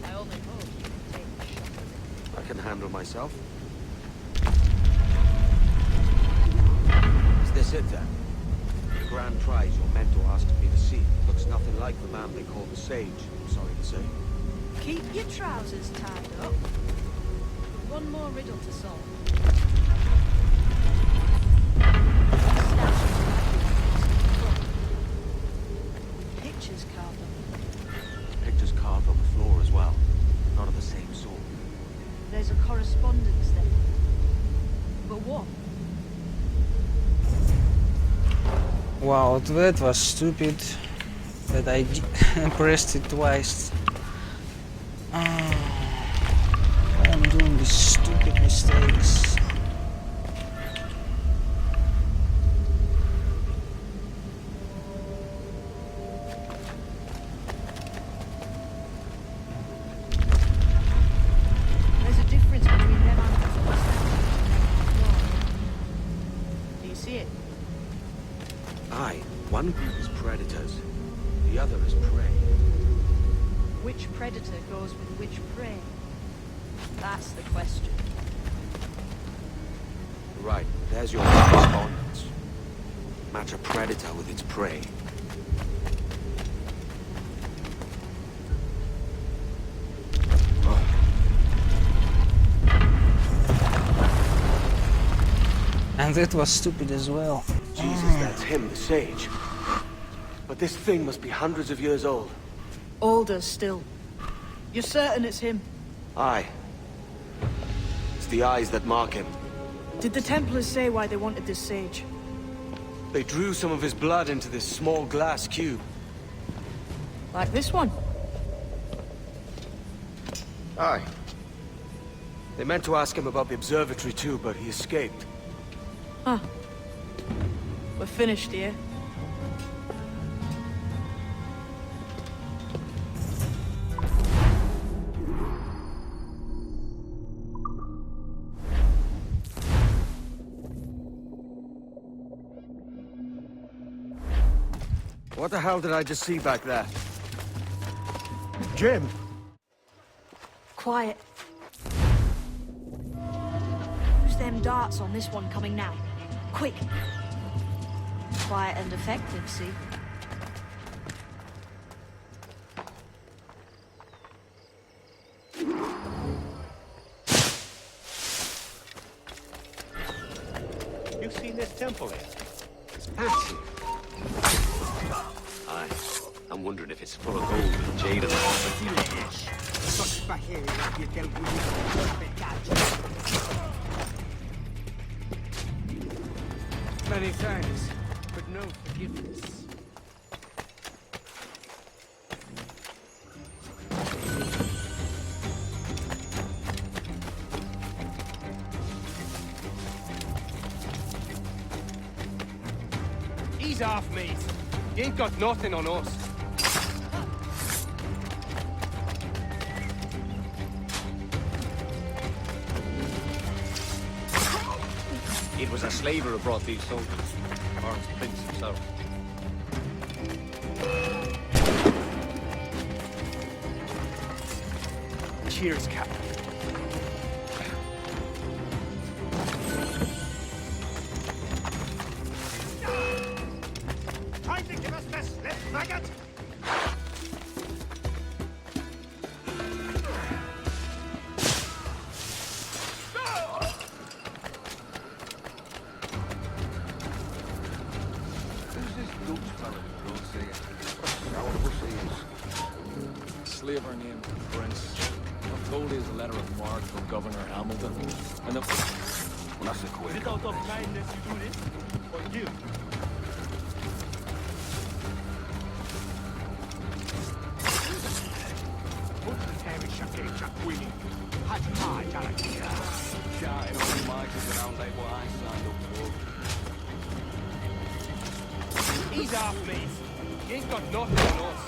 now. I only hope you can take the shot. I can handle myself. Is this it then? The grand prize you're meant to ask to be the sea looks nothing like the man they call the Sage, I'm sorry to say. Keep your trousers tied up. One more riddle to solve. Pictures carved on them. Pictures carved on the floor as well. Not of the same sort. There's a correspondence there. But what? Wow, that was stupid that I pressed it twice. I'm doing these stupid mistakes. There's a difference between them animals on the stand. Do you see it? Aye, one group is predators, the other is prey. Which predator goes with which prey? That's the question. Right, there's your correspondence. Match a predator with its prey. And that was stupid as well. Jesus, that's him, the Sage. But this thing must be hundreds of years old. Older still. You're certain it's him? Aye. It's the eyes that mark him. Did the Templars say why they wanted this sage? They drew some of his blood into this small glass cube. Like this one? Aye. They meant to ask him about the observatory too, but he escaped. Huh. We're finished here. What the hell did I just see back there? Jim! Quiet. Use them darts on this one coming now. Quick. Quiet and effective, see? You've seen this temple here? It's massive. Aye. I'm wondering if it's full of gold and jade and all. Many thanks, but no forgiveness. Ease off, mate. You ain't got nothing on us. It was a slaver who brought these soldiers. Lawrence Prince himself. Cheers, Captain. Time to give us this lift, maggot! Slaver named Prince. I'm told he has a letter of marque from Governor Hamilton. And the... Well, that's a quick. Is it out of kindness you do this? Or you? Put the Terry Shake Chuck winning. Had my Galaxia. Shouting on the marches around like what I signed up for. Ease off, mate. You ain't got nothing on us.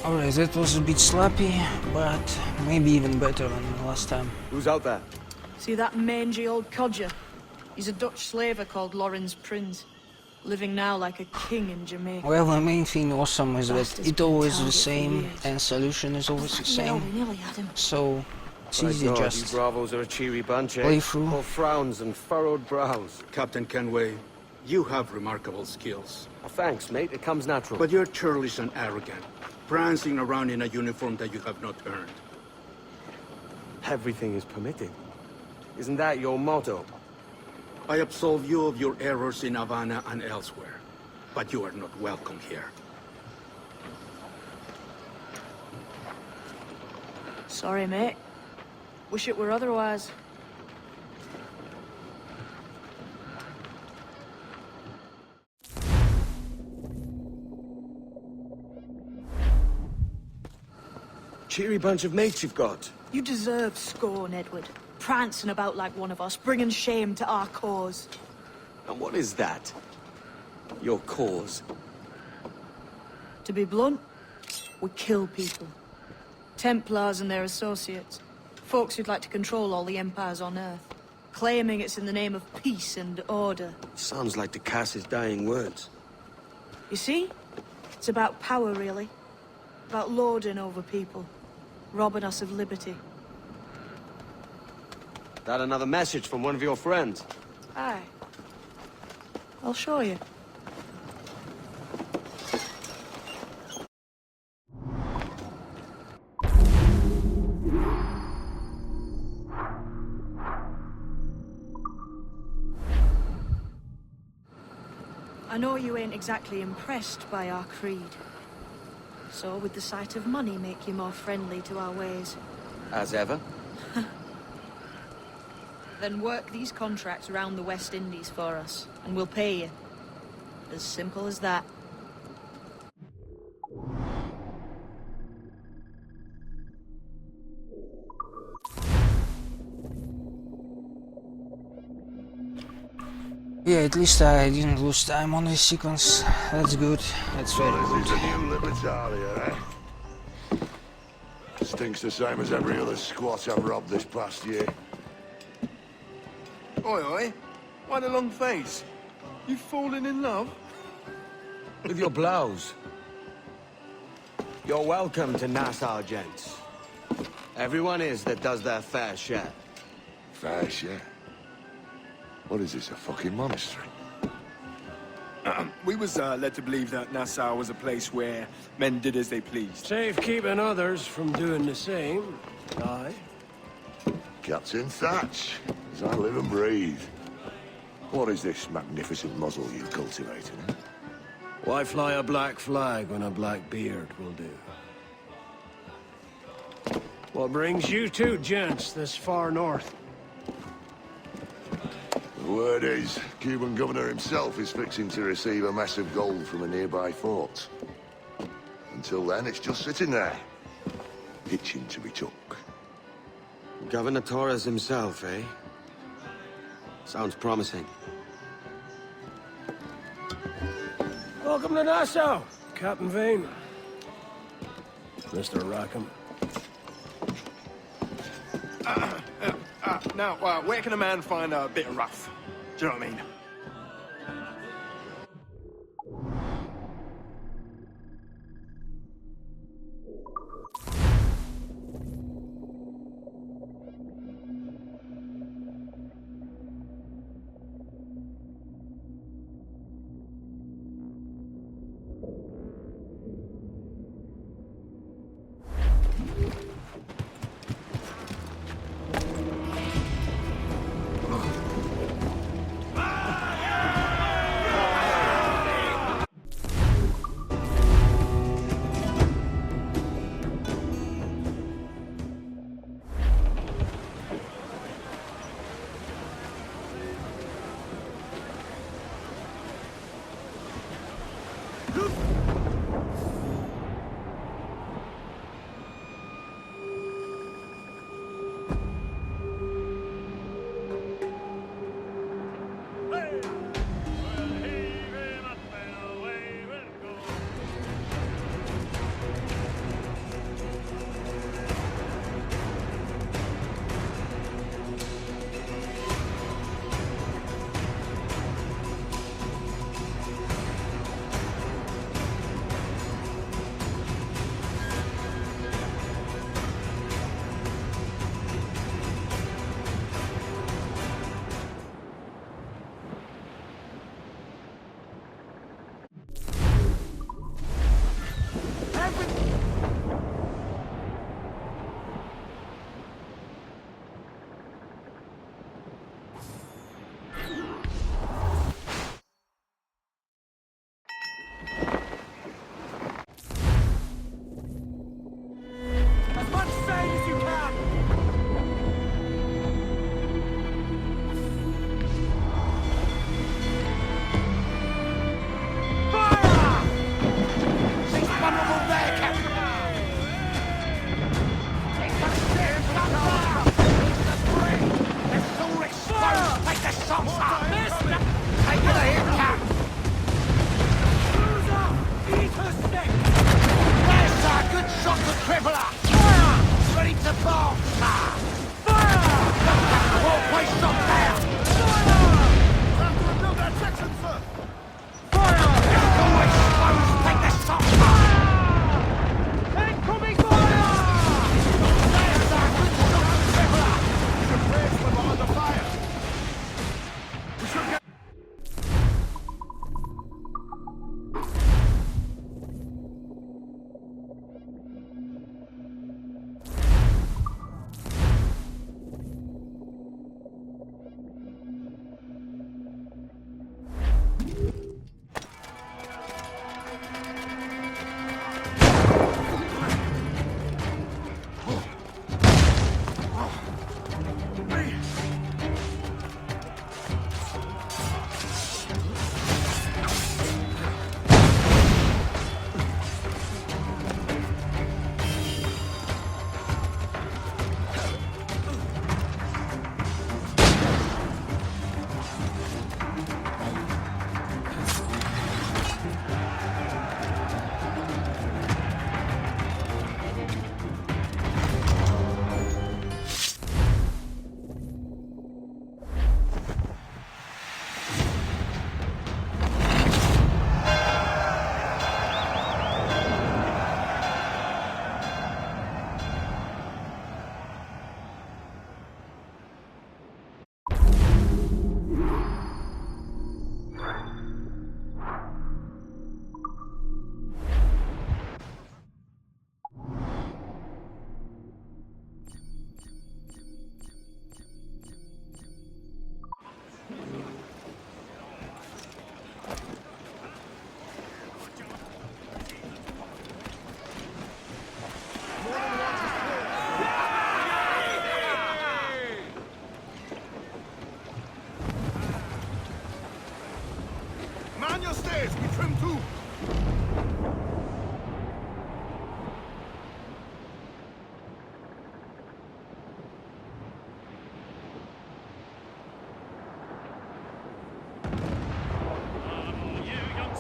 Alright, that was a bit sloppy, but maybe even better than last time. Who's out there? See that mangy old codger? He's a Dutch slaver called Lawrence Prince, living now like a king in Jamaica. Well, the main thing awesome is that it's always the same, and solution is always the No, same. we nearly had him. So, it's My easy God, just you bravos are a cheery bunch, eh? play through. All frowns and furrowed brows. Captain Kenway, you have remarkable skills. Oh, thanks, mate. It comes natural. But you're churlish and arrogant, prancing around in a uniform that you have not earned. Everything is permitted. Isn't that your motto? I absolve you of your errors in Havana and elsewhere, but you are not welcome here. Sorry, mate. Wish it were otherwise. Cheery bunch of mates you've got. You deserve scorn, Edward. Prancing about like one of us, bringing shame to our cause. And what is that? Your cause? To be blunt, we kill people. Templars and their associates. Folks who'd like to control all the empires on Earth. Claiming it's in the name of peace and order. Sounds like the Cass's dying words. You see? It's about power, really. About lording over people. Robbing us of liberty. That another message from one of your friends? Aye. I'll show you. I know you ain't exactly impressed by our creed. So would the sight of money make you more friendly to our ways? As ever. Then work these contracts around the West Indies for us, and we'll pay you. As simple as that. Yeah, at least I didn't lose time on this sequence. That's good. That's very good. This is a new Libertalia, eh? Stinks the same as every other squat I've robbed this past year. Oi, oi. Why the long face? You fallen in love? With your blouse. You're welcome to Nassau, gents. Everyone is that does their fair share. Fair share? What is this, a fucking monastery? We was led to believe that Nassau was a place where men did as they pleased. Safe keeping others from doing the same. Aye. Captain Thatch, as I live and breathe. What is this magnificent muzzle you've cultivated, eh? Why fly a black flag when a black beard will do? What brings you two gents this far north? Word is, Cuban governor himself is fixing to receive a mass of gold from a nearby fort. Until then, it's just sitting there, itching to be took. Governor Torres himself, eh? Sounds promising. Welcome to Nassau, Captain Vane. Mr. Rackham. Now, where can a man find a bit of rough? Do you know what I mean?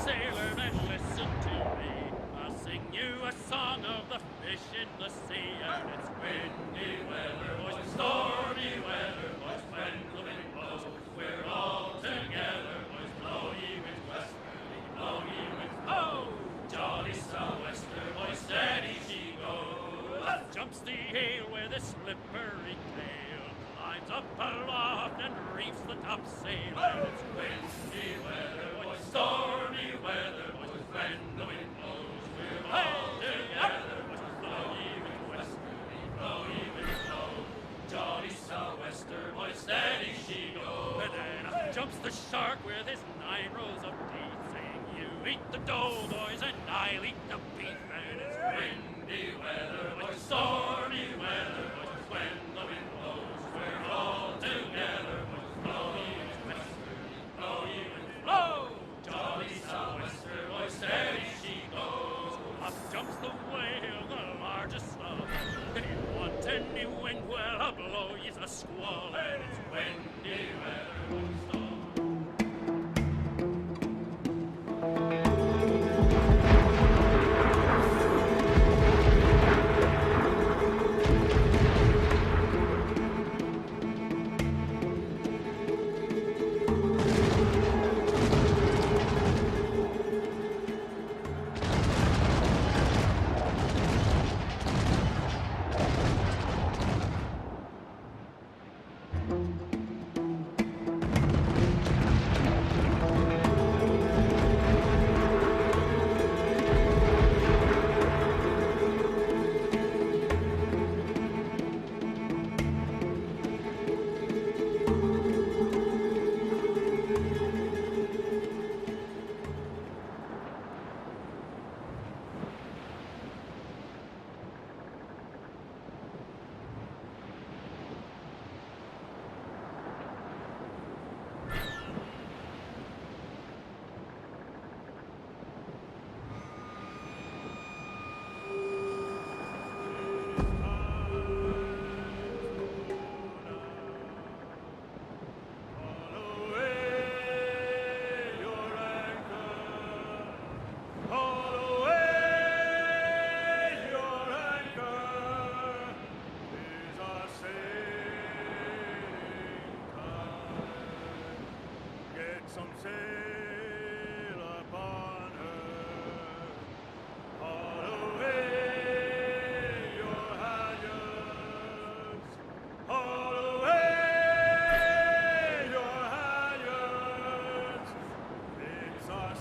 sailor, then listen to me. I'll sing you a song of the fish in the sea. And it's windy weather, boys, stormy weather, boys, when the wind blows, we're all together, boys, blow ye winds westerly, blow ye winds, oh! Jolly sou'wester, boys, steady she goes. Up jumps the ale with his slippery tail, climbs up aloft and reefs the topsail. And it's windy weather, boys, stormy weather, boys, when the wind blows, we're all together, boys, blow ye winds westerly, blow ye winds blow. Jolly sou'wester, boys, steady she goes. And then up jumps the shark with his 9 rows of teeth, saying, you eat the dough, boys, and I'll eat the beef. And it's windy weather, boys, stormy weather, boys, when the wind blows, we're all together, boys, blow ye winds westerly, blow ye winds blow. Jolly sou'wester, boys, steady she goes. Up jumps the whale, the largest of them. If you want any wind, well, I'll blow ye's a squall. And it's windy weather, boys, stormy. Some sail upon her. Haul away your halyards. Haul away your halyards. Things are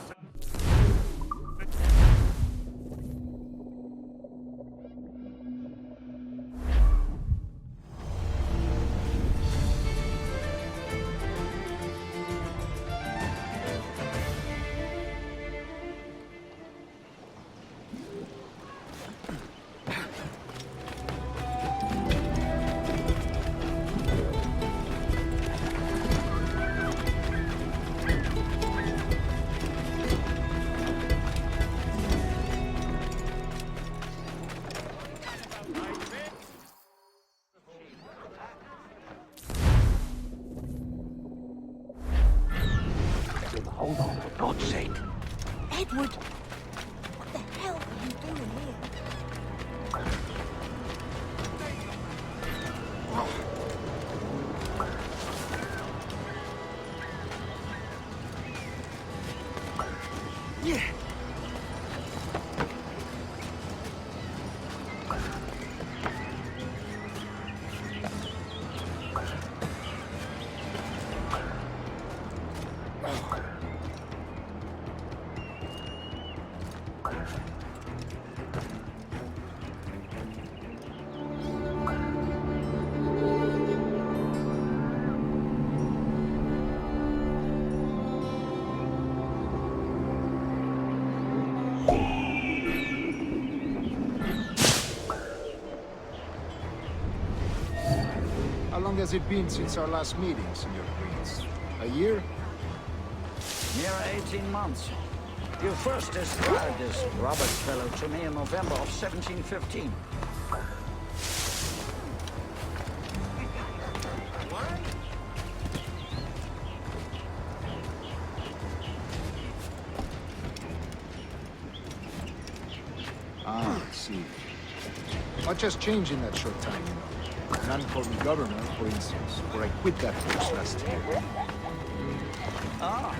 hold on, for God's sake. Edward! What the hell are you doing here? Yeah. How long has it been since our last meeting, Senor Prince? A year? Near 18 months. You first described this Robert fellow to me in November of 1715. see. Much has changed in that short time, you know. None called me governor, for instance, for I quit that post last year. Ah,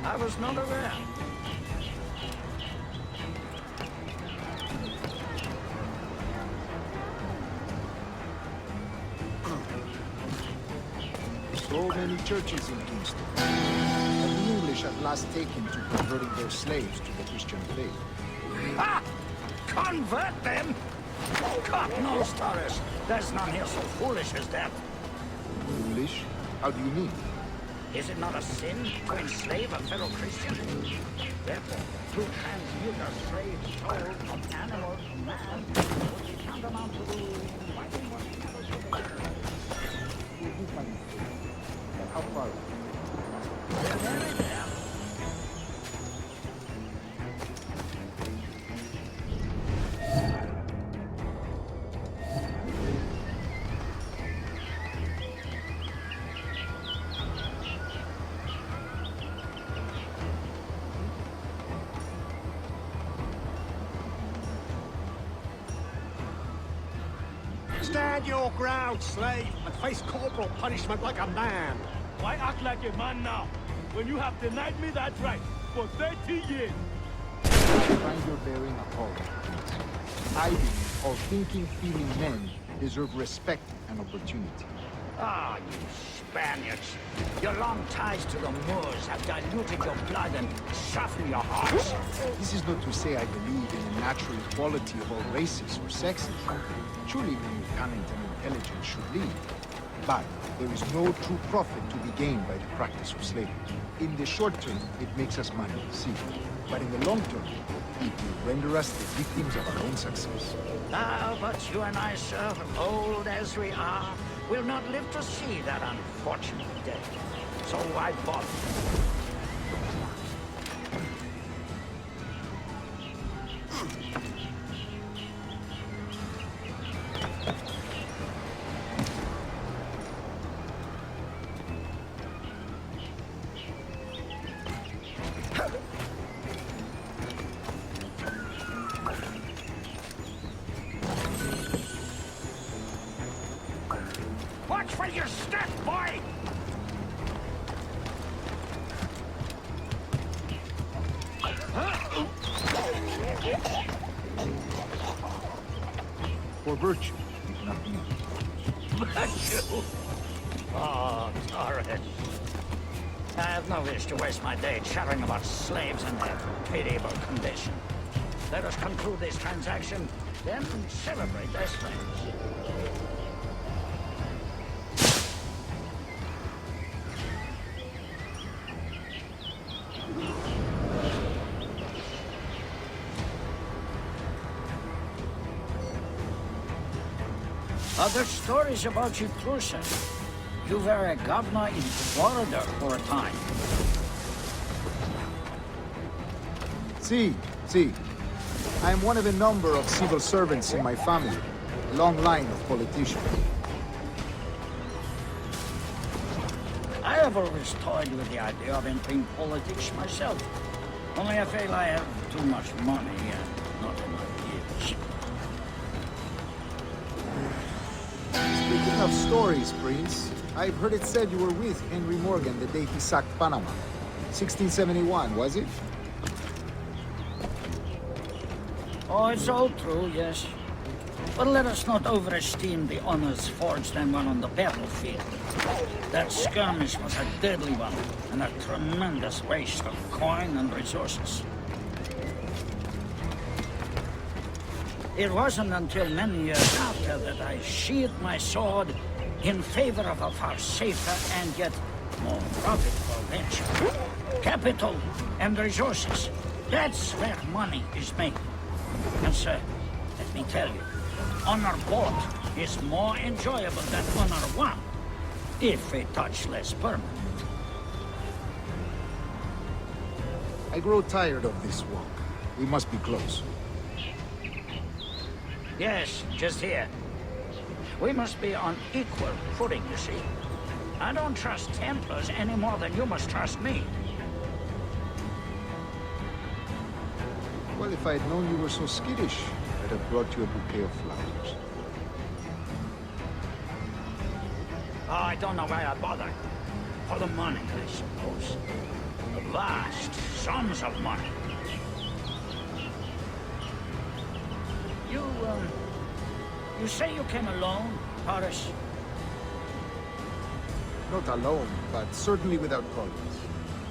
I was not aware. So many churches in Kingston. Have the English at last taken to converting their slaves to the Christian faith? Ha! Convert them? God knows, Taurus. There's none here so foolish as that. Foolish? How do you mean? Is it not a sin to enslave a fellow Christian? Therefore, to transmute a slave soul from animal to man would be tantamount to wiping what cattle to the earth. How far? There. Stand your ground, slave, and face corporal punishment like a man. Why act like a man now, when you have denied me that right for 30 years? I find your bearing appalling. I believe all thinking, feeling men deserve respect and opportunity. Ah, you Spaniards. Your long ties to the Moors have diluted your blood and softened your hearts. This is not to say I believe in the natural equality of all races or sexes. Surely many talent and intelligence should lead. But there is no true profit to be gained by the practice of slavery. In the short term, it makes us money, see. But in the long term, it will render us the victims of our own success. Ah, but you and I, sir, old as we are, will not live to see that unfortunate day. So why bother? Watch for your step, boy! For virtue, if nothing else. Virtue? Oh, Torres. I have no wish to waste my day chattering about slaves and their pitiable condition. Let us conclude this transaction, then celebrate as friends. Other stories about you too, sir. You were a governor in Florida for a time. See. I am one of a number of civil servants in my family. A long line of politicians. I have always toyed with the idea of entering politics myself. Only I feel I have too much money and not enough years. Speaking of stories, Prince, I've heard it said you were with Henry Morgan the day he sacked Panama. 1671, was it? Oh, it's all true, yes. But let us not overesteem the honors forged and won on the battlefield. That skirmish was a deadly one, and a tremendous waste of coin and resources. It wasn't until many years after that I sheathed my sword in favor of a far safer and yet more profitable venture. Capital and resources. That's where money is made. And sir, let me tell you, honor bought is more enjoyable than honor won, if a touch less permanent. I grow tired of this walk. We must be close. Yes, just here. We must be on equal footing, you see. I don't trust Templars any more than you must trust me. Well, if I had known you were so skittish, I'd have brought you a bouquet of flowers. Oh, I don't know why I bothered. For the money, I suppose. The vast sums of money. You say you came alone, Horace? Not alone, but certainly without Collins.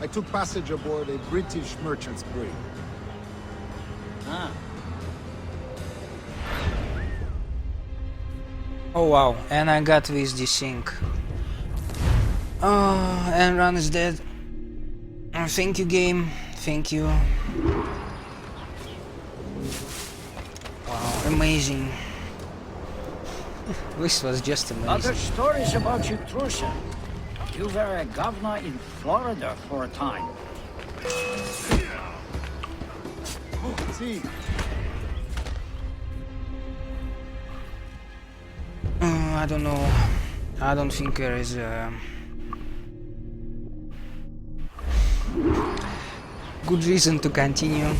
I took passage aboard a British merchant's brig. Ah. Oh wow, and I got this desync. Oh, and Run is dead. Oh, thank you, game. Thank you. Wow, amazing. This was just amazing. Other stories about you, Trusa. You were a governor in Florida for a time. See. I don't know. I don't think there is a good reason to continue.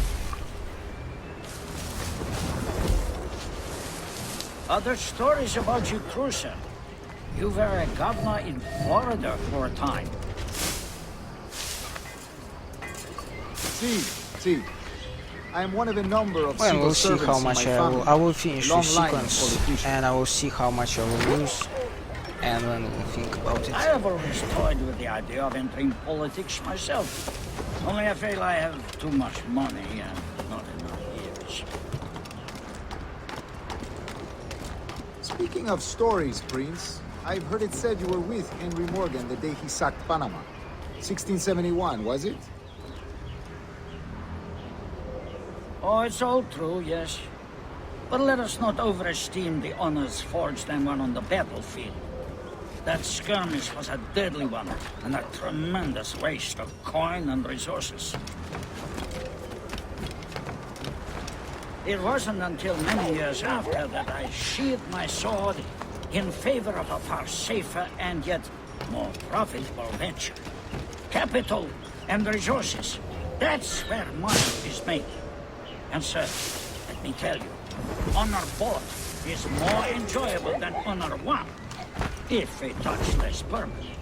Other stories about you, Trusa. You were a governor in Florida for a time. See. I am one of a number of Well, civil we'll see servants how in much my family. I will finish Long this line of sequence, politicians. and I will see how much I will lose, and then we'll think about it. I have always toyed with the idea of entering politics myself. Only I feel I have too much money and not enough years. Speaking of stories, Prince, I've heard it said you were with Henry Morgan the day he sacked Panama. 1671, was it? Oh, it's all true, yes. But let us not overesteem the honors forged and won on the battlefield. That skirmish was a deadly one, and a tremendous waste of coin and resources. It wasn't until many years after that I sheathed my sword in favor of a far safer and yet more profitable venture. Capital and resources. That's where money is made. And sir, let me tell you, honor bought is more enjoyable than honor won, if a touch less permanent.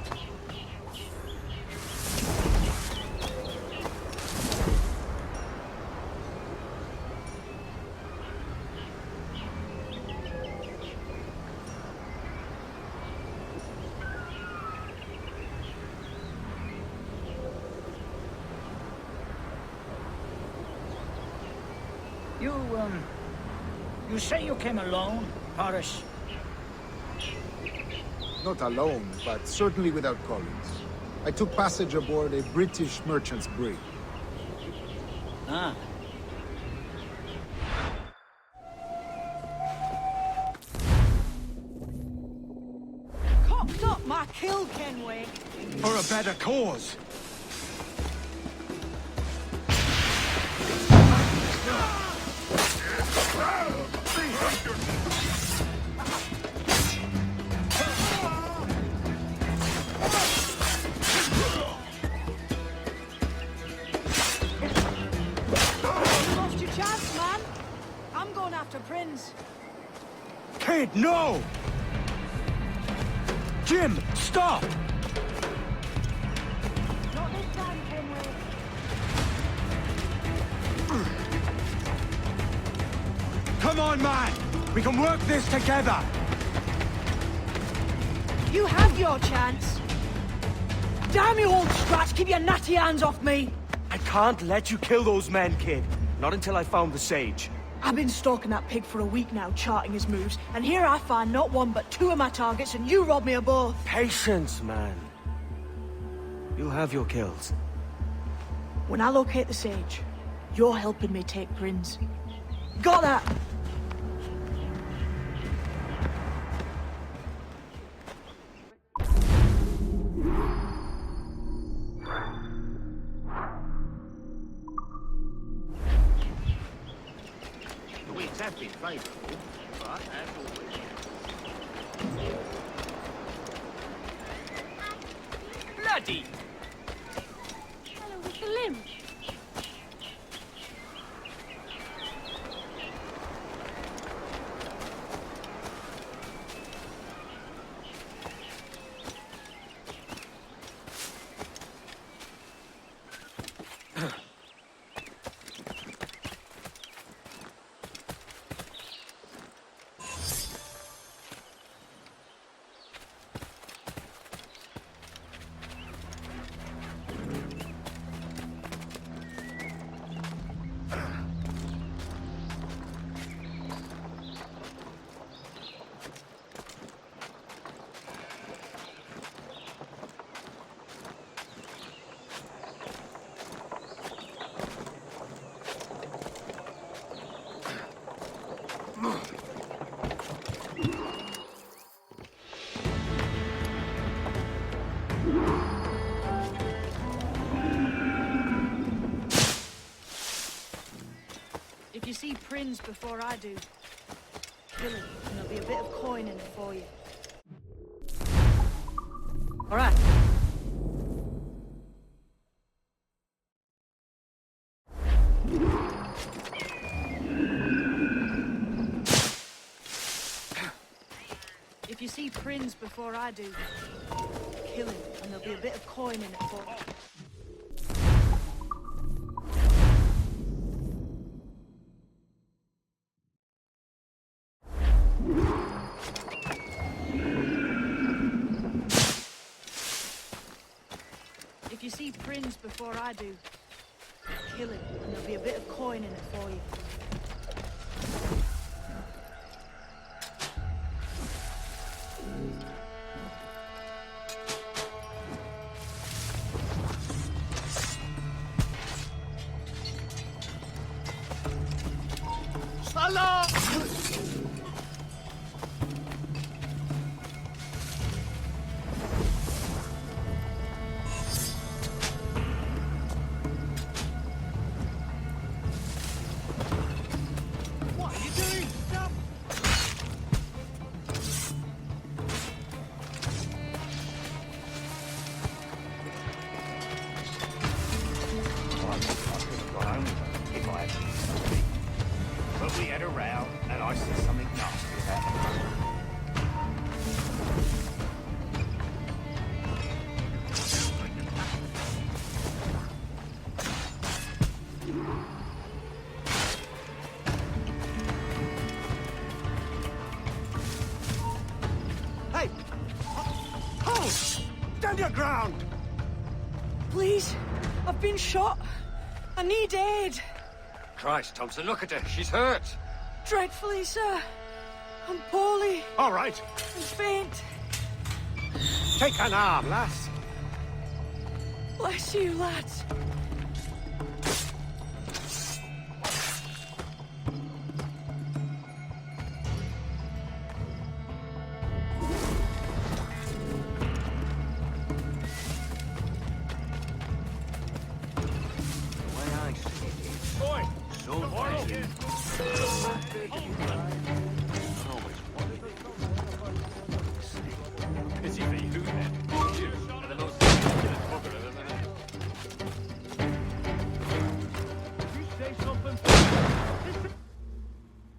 You say you came alone, Horace? Not alone, but certainly without Collins. I took passage aboard a British merchant's brig. Ah. Cocked up my kill, Kenway. For a better cause. Lost your chance, man. I'm going after Prince. Kid, no! Jim, stop! Not this time, Kenway. Come on, man! We can work this together! You have your chance. Damn you, old scratch! Keep your natty hands off me! I can't let you kill those men, kid. Not until I found the sage. I've been stalking that pig for a week now, charting his moves, and here I find not one but two of my targets, and you rob me of both. Patience, man. You'll have your kills. When I locate the sage, you're helping me take Prince. Got that? The winds have been favourable, but as always. Bloody! Fellow with the limp. Prince before I do, kill him, and there'll be a bit of coin in it for you. All right. If you see Prince before I do, kill him, and there'll be a bit of coin in it for you. If you see Prince before I do, kill him, and there'll be a bit of coin in it for you. Salah! What are you doing? Stop! If I actually speak. But we had a row, and I said something nasty about the money. Hey! Hold! Stand your ground! Please, I've been shot. I need aid. Christ, Thompson, look at her. She's hurt. Dreadfully, sir. I'm poorly. All right. I'm faint. Take an arm, lass. Bless you, lads.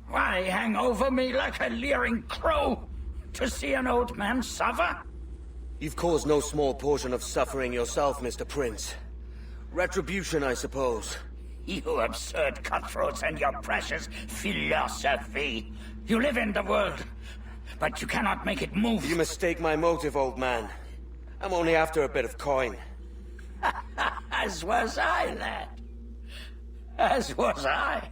Why hang over me like a leering crow to see an old man suffer? You've caused no small portion of suffering yourself, Mr. Prince. Retribution, I suppose. You absurd cutthroats and your precious philosophy. You live in the world, but you cannot make it move. You mistake my motive, old man. I'm only after a bit of coin. As was I, lad. As was I.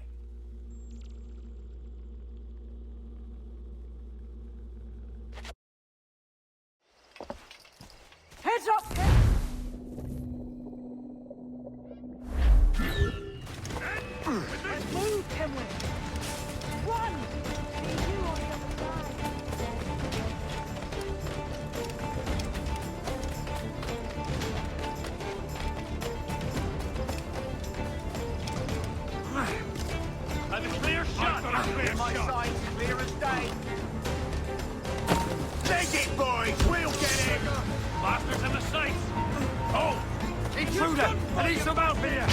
Heads up! Let's move, Kenway! Run! See you on the other side. And a clear shot! My side's clear as day. Take it, boys! We'll get it! Bastards in the sights! Oh! Intruder! I need some help here!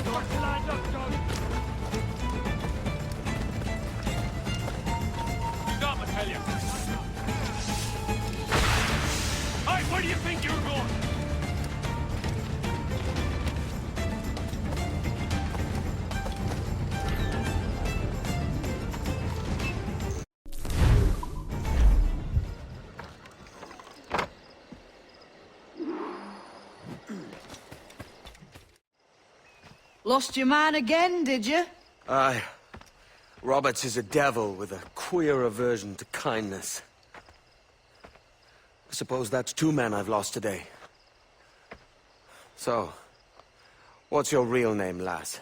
Start to line up, John! Stop, I tell you! Hey, where do you think you're going? Lost your man again, did you? Aye. Roberts is a devil with a queer aversion to kindness. I suppose that's 2 men I've lost today. So, what's your real name, lass?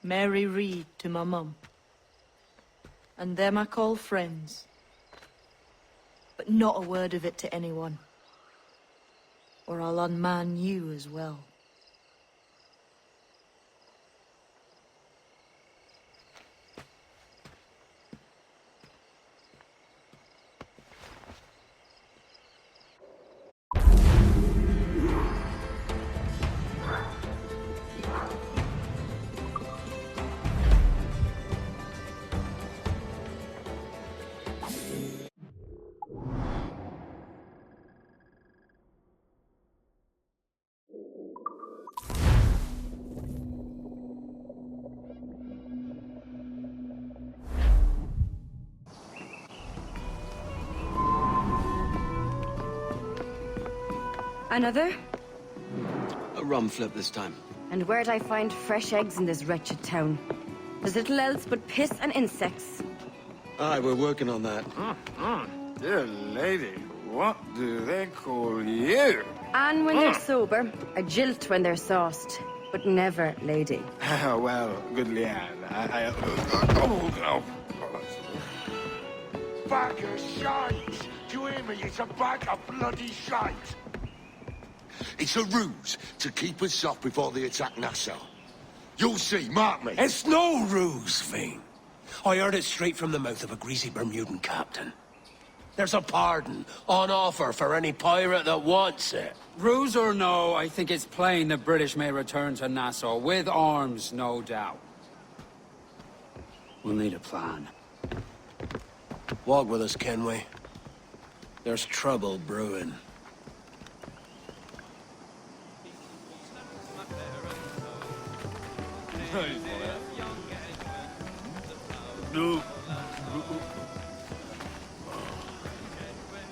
Mary Reed to my mum. And them I call friends. But not a word of it to anyone. or I'll unman you as well. Another? A rum flip this time. And where'd I find fresh eggs in this wretched town? There's little else but piss and insects. Aye, we're working on that. Dear lady, what do they call you? And when they're sober, a jilt when they're sauced, but never lady. Well, good Leanne, oh, no. Bag of shite! Do you hear me? It's a bag of bloody shite! It's a ruse to keep us soft before they attack Nassau. You'll see, mark me. It's no ruse, Fiend. I heard it straight from the mouth of a greasy Bermudan captain. There's a pardon on offer for any pirate that wants it. Ruse or no, I think it's plain the British may return to Nassau, with arms, no doubt. We'll need a plan. Walk with us, can we? There's trouble brewing.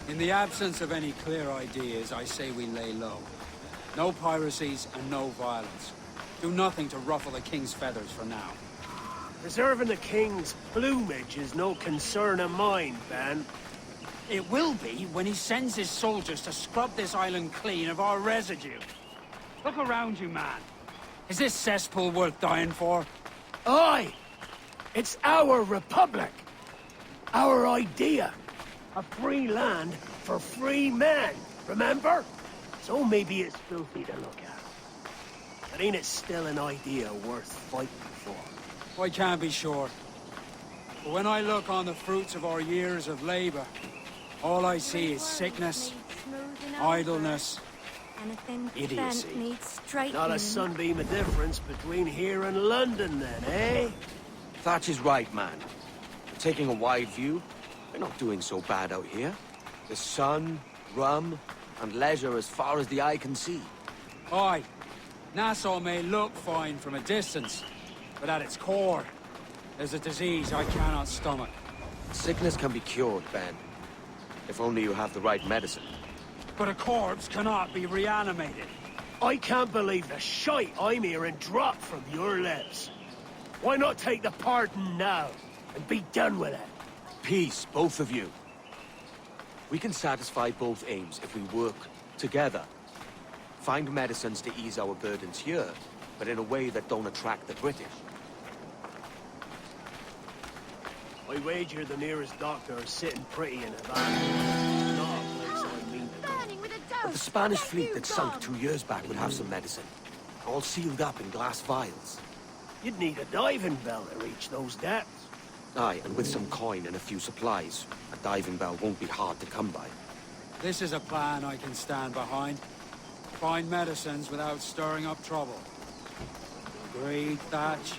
In the absence of any clear ideas, I say we lay low. No piracies and no violence. Do nothing to ruffle the king's feathers for now. Preserving the king's plumage is no concern of mine, Ben. It will be when he sends his soldiers to scrub this island clean of our residue. Look around you, man. Is this cesspool worth dying for? Aye! It's our republic. Our idea. A free land for free men, remember? So maybe it's filthy to look at. But ain't it still an idea worth fighting for? I can't be sure. But when I look on the fruits of our years of labor, all I see is sickness, idleness, idiocy. Not a sunbeam of difference between here and London, then, eh? Thatch is right, man. Taking a wide view, we're not doing so bad out here. The sun, rum, and leisure as far as the eye can see. Aye. Nassau may look fine from a distance, but at its core, there's a disease I cannot stomach. Sickness can be cured, Ben. If only you have the right medicine. But a corpse cannot be reanimated. I can't believe the shite I'm hearing drop from your lips. Why not take the pardon now, and be done with it? Peace, both of you. We can satisfy both aims if we work together. Find medicines to ease our burdens here, but in a way that don't attract the British. I wager the nearest doctor is sitting pretty in Havana. Not a place I mean to go. But the Spanish fleet that sunk 2 years back would have some medicine. All sealed up in glass vials. You'd need a diving bell to reach those depths. Aye, and with some coin and a few supplies, a diving bell won't be hard to come by. This is a plan I can stand behind. Find medicines without stirring up trouble. Agreed, Thatch?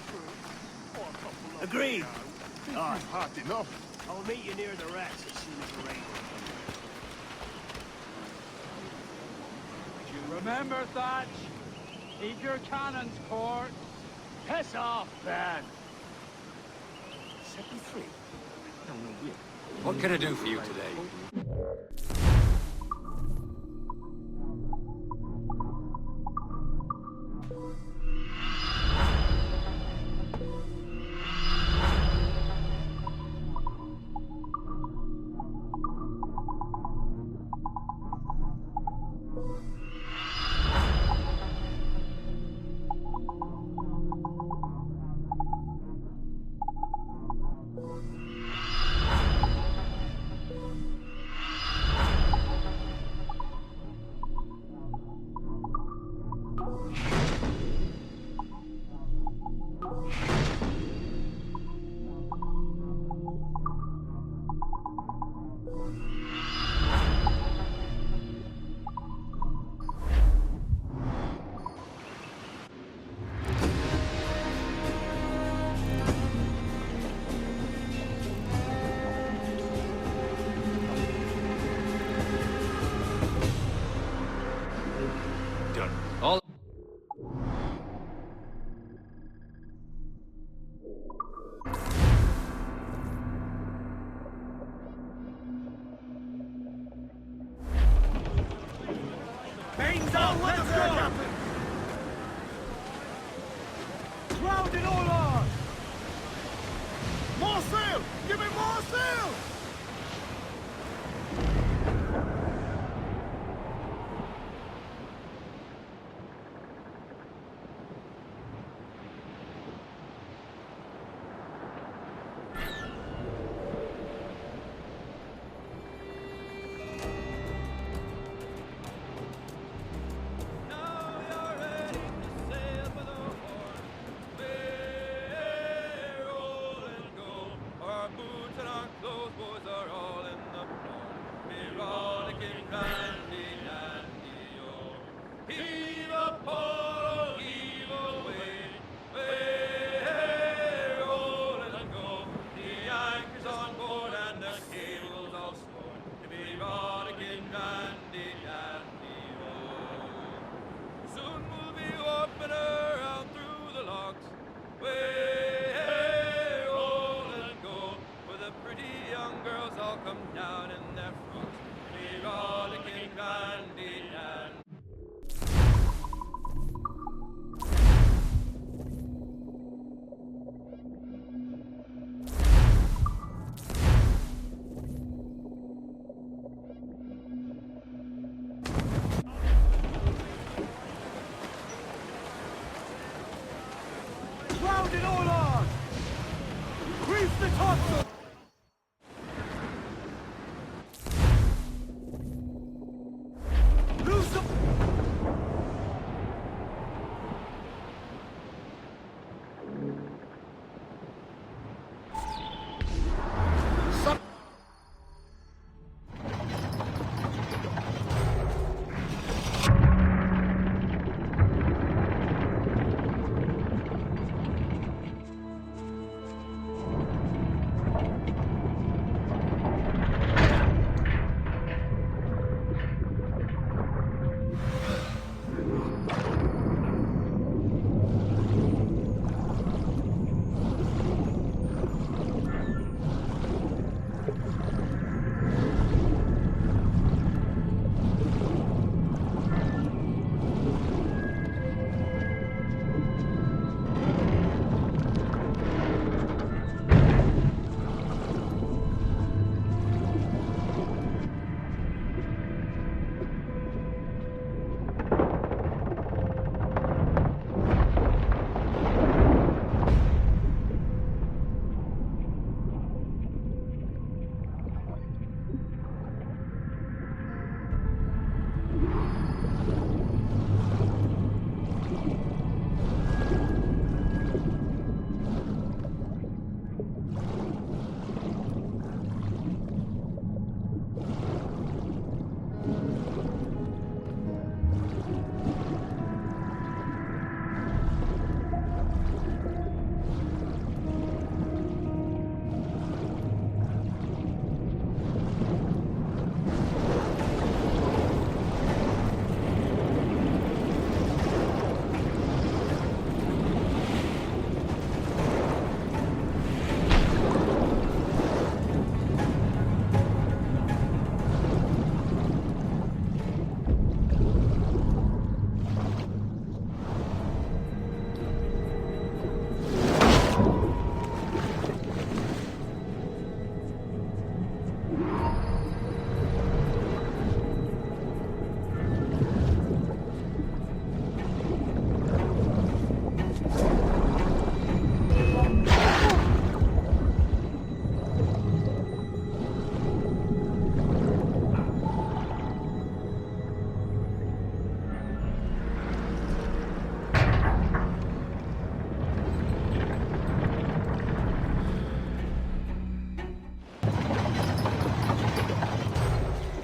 Agreed. Hard enough. I'll meet you near the wrecks as soon as we're able. Remember, Thatch? Keep your cannons port. Piss off, Ben. Set me free. What can I do for you today? on, let's go! Captain. Ground it all on! More sail! Give me more sail! Ground it all on! Grease the topsail! Loose the...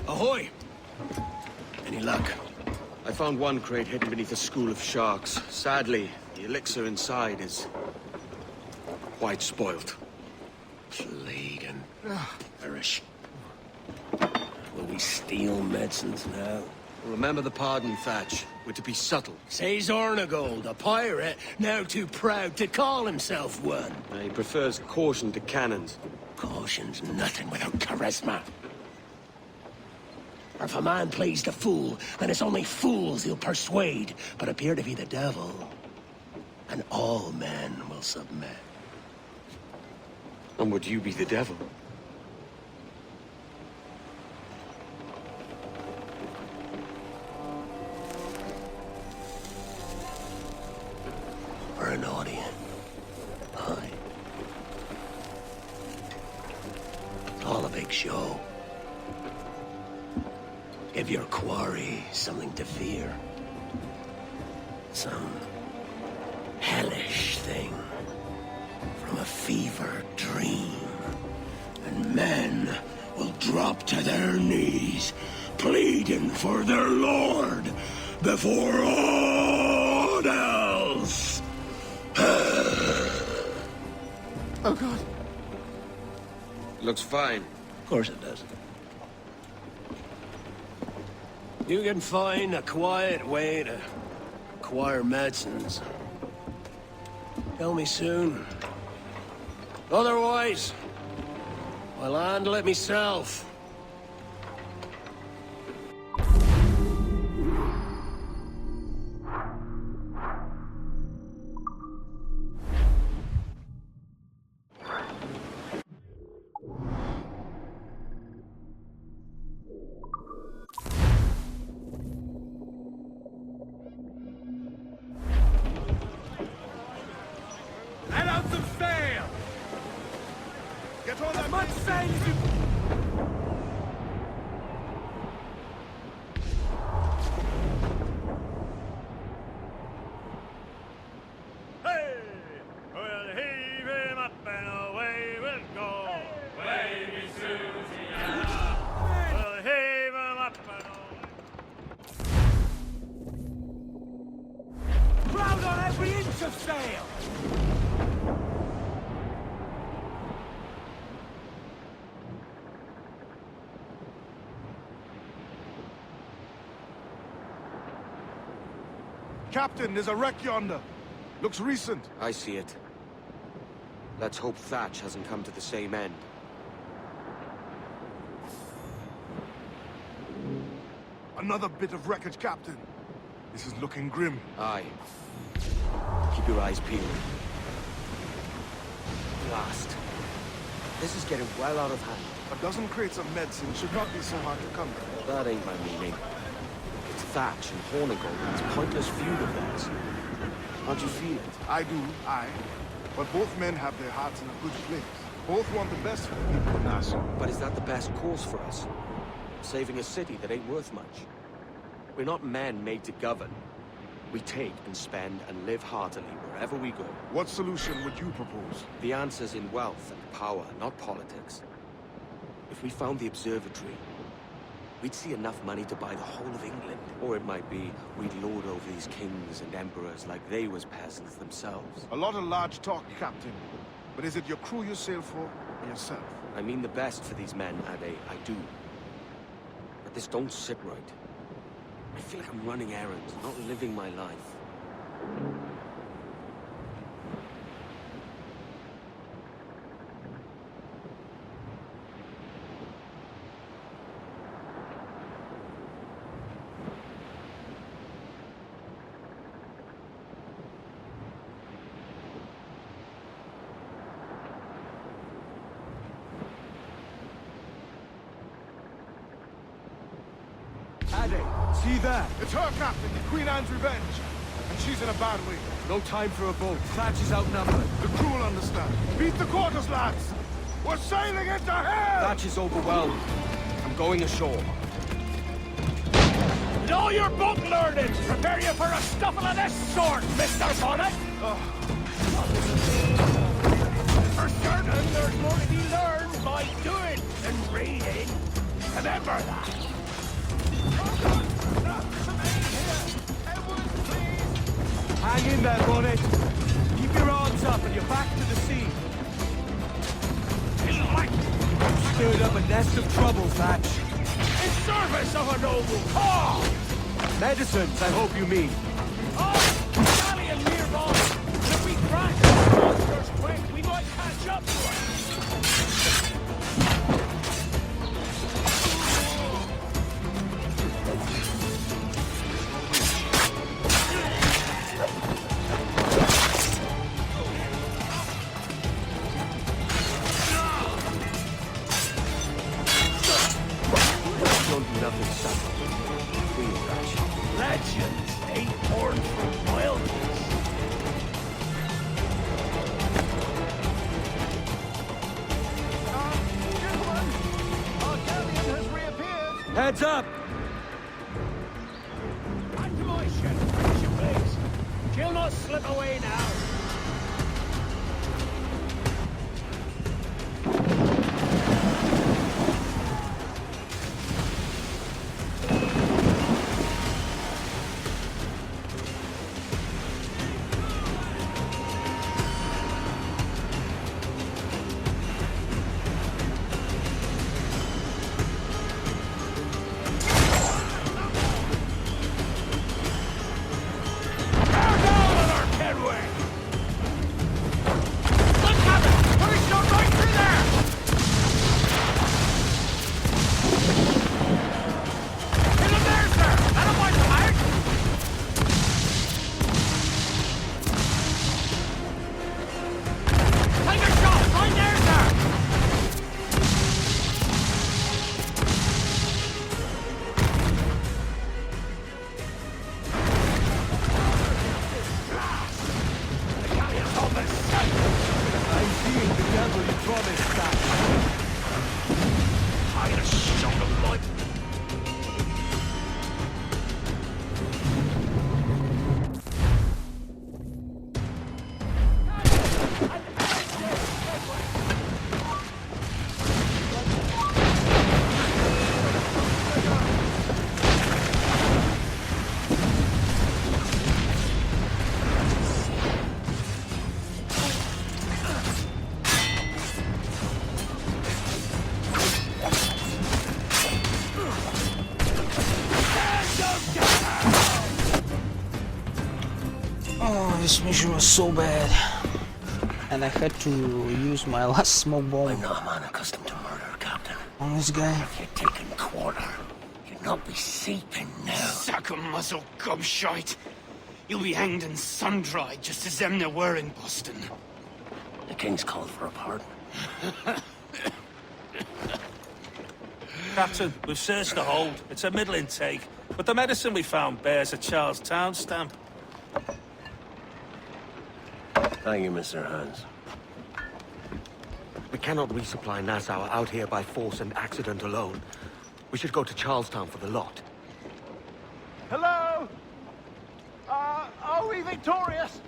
Ahoy! Any luck? I found one crate hidden beneath a school of sharks. Sadly, the elixir inside is... quite spoilt. Plague and perish. Will we steal medicines now? Remember the pardon, Thatch. We're to be subtle. Says Ornagold, a pirate, now too proud to call himself one. He prefers caution to cannons. Caution's nothing without charisma. Or if a man plays the fool, then it's only fools he'll persuade, but appear to be the devil. And all men will submit. And would you be the devil? Or an audience. Aye. It's all a big show. Give your quarry something to fear. Some hellish thing from a fever dream. And men will drop to their knees, pleading for their lord before all else. Oh, God. Looks fine. Of course it does. You can find a quiet way to acquire medicines. Tell me soon. Otherwise, I'll handle it myself. Let out some sail! Get on that much sail as you... Hey! We'll heave him up and away we'll go. Wavy Susie, we'll heave him up and away. Crowd on every inch of sail! Captain, there's a wreck yonder. Looks recent. I see it. Let's hope Thatch hasn't come to the same end. Another bit of wreckage, Captain. This is looking grim. Aye. Keep your eyes peeled. Blast. This is getting well out of hand. A dozen crates of medicine should not be so hard to come by. That ain't my meaning. It's Thatch and Hornigold and this pointless feud of theirs. How'd you feel it? I do, aye. But both men have their hearts in a good place. Both want the best for the people of Nassau. But is that the best course for us? Saving a city that ain't worth much? We're not men made to govern. We take and spend and live heartily wherever we go. What solution would you propose? The answer's in wealth and power, not politics. If we found the observatory, we'd see enough money to buy the whole of England. Or it might be we'd lord over these kings and emperors like they was peasants themselves. A lot of large talk, Captain. But is it your crew you sail for, or yourself? I mean the best for these men, Ade, I do. But this don't sit right. I feel like I'm running errands, not living my life. See there? It's her, Captain, Queen Anne's revenge. And she's in a bad way. No time for a boat. Thatch is outnumbered. The crew will understand. Beat the quarters, lads! We're sailing into hell! Thatch is overwhelmed. I'm going ashore. With all your boat learning, prepare you for a scuffle of this sort, Mr. Bonnet! For certain, there's more to be learned by doing than reading. Remember that. Hang in there, Bonnet. Keep your arms up and your back to the sea. You stirred up a nest of trouble, Thatch. In service of a noble cause! Medicines, I hope you mean. Oh, Stallion nearby! If we crash the monsters quick, we might catch up to it! Heads up! Onto my ship, as you please. She'll not slip away now. This mission was so bad, and I had to use my last smoke bomb. I'm not a man accustomed to murder, Captain. On this guy. If you're taking quarter, you'd not be seeping now. Sack 'em muzzle gobshite. You'll be hanged and sun-dried just as them there were in Boston. The King's called for a pardon. Captain, we've searched the hold. It's a middling take, but the medicine we found bears a Charlestown stamp. Thank you, Mr. Hans. We cannot resupply Nassau out here by force and accident alone. We should go to Charlestown for the lot. Hello? Are we victorious?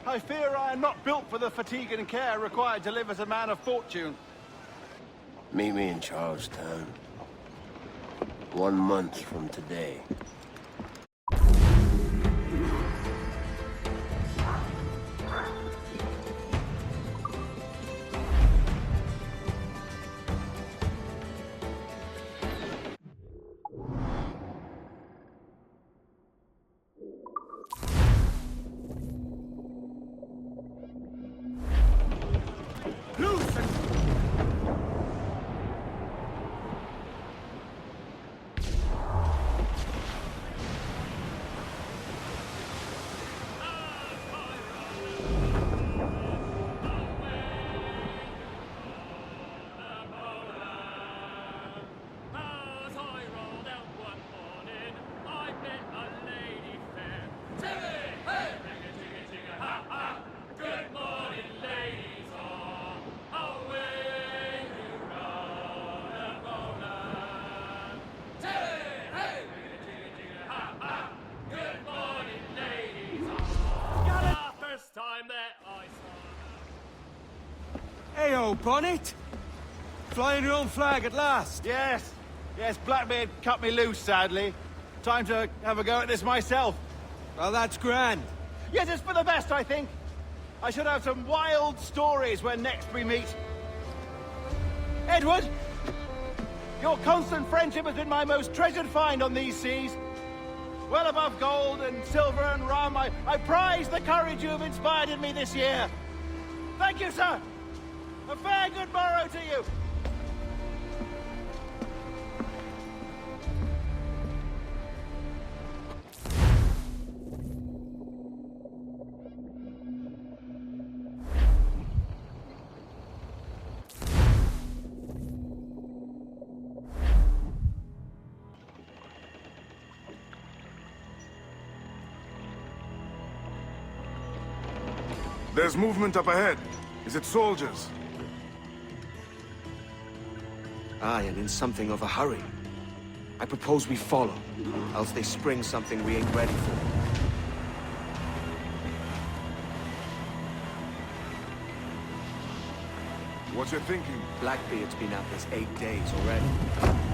I fear I am not built for the fatigue and care required to live as a man of fortune. Meet me in Charlestown. 1 month from today. Heyo, Bonnet! Flying your own flag at last! Yes. Yes, Blackbeard cut me loose, sadly. Time to have a go at this myself. Well, that's grand. Yes, it's for the best, I think. I should have some wild stories when next we meet. Edward! Your constant friendship has been my most treasured find on these seas. Well above gold and silver and rum, I prize the courage you have inspired in me this year. Thank you, sir. A fair good morrow to you. There's movement up ahead. Is it soldiers? Aye, and in something of a hurry. I propose we follow, else they spring something we ain't ready for. What you thinking? Blackbeard's been at this 8 days already.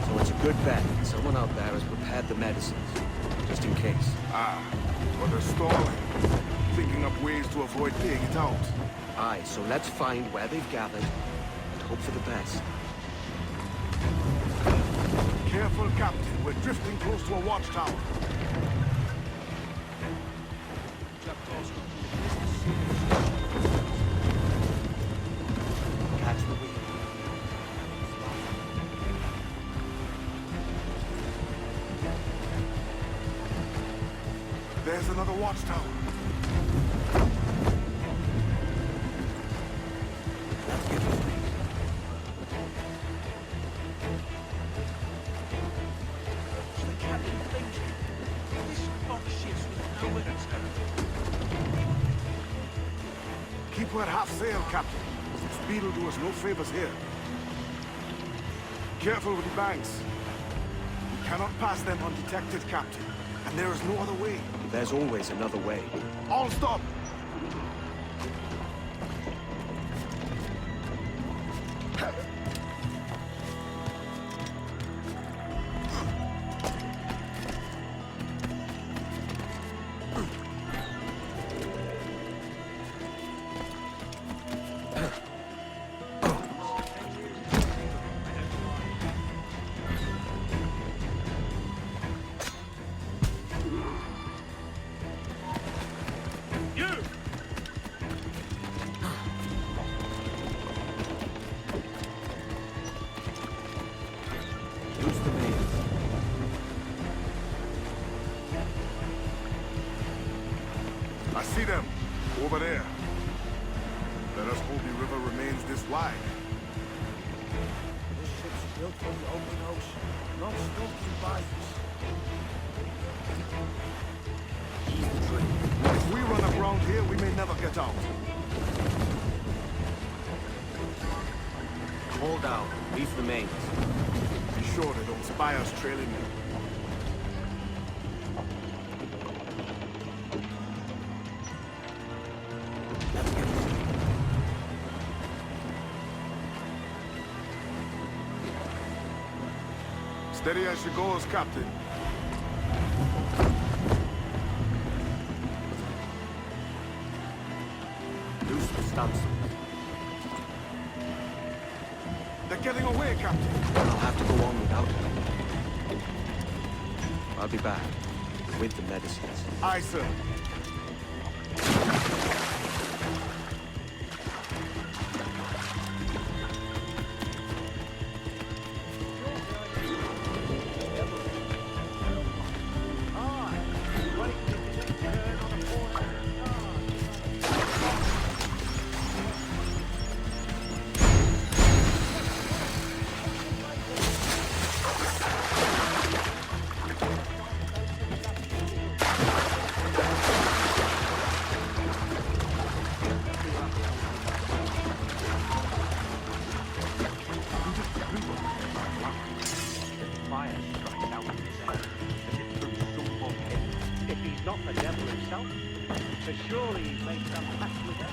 So it's a good bet that someone out there has prepared the medicines, just in case. Ah, but they're stalling. Thinking up ways to avoid paying it out. Aye, so let's find where they've gathered, and hope for the best. Careful, Captain. We're drifting close to a watchtower. Catch the wheel. There's another watchtower. Let's get moving. The captain thinking. This box ship's with nowhere to turn. Keep her at half sail, Captain. Speed will do us no favors here. Careful with the banks. We cannot pass them undetected, Captain. And there is no other way. There's always another way. All stop! I see them. Over there. Let us hope the river remains this wide. This ship's built for the open ocean, not stuck in bayous. If we run aground here, we may never get out. Hold down. Leave the mains. Be sure they don't spy us trailing in. Steady as she goes, Captain. Loose the stunts. They're getting away, Captain. I'll have to go on without them. I'll be back. With the medicines. Aye, sir. If he's not the devil himself, so surely he's made some pact with hell.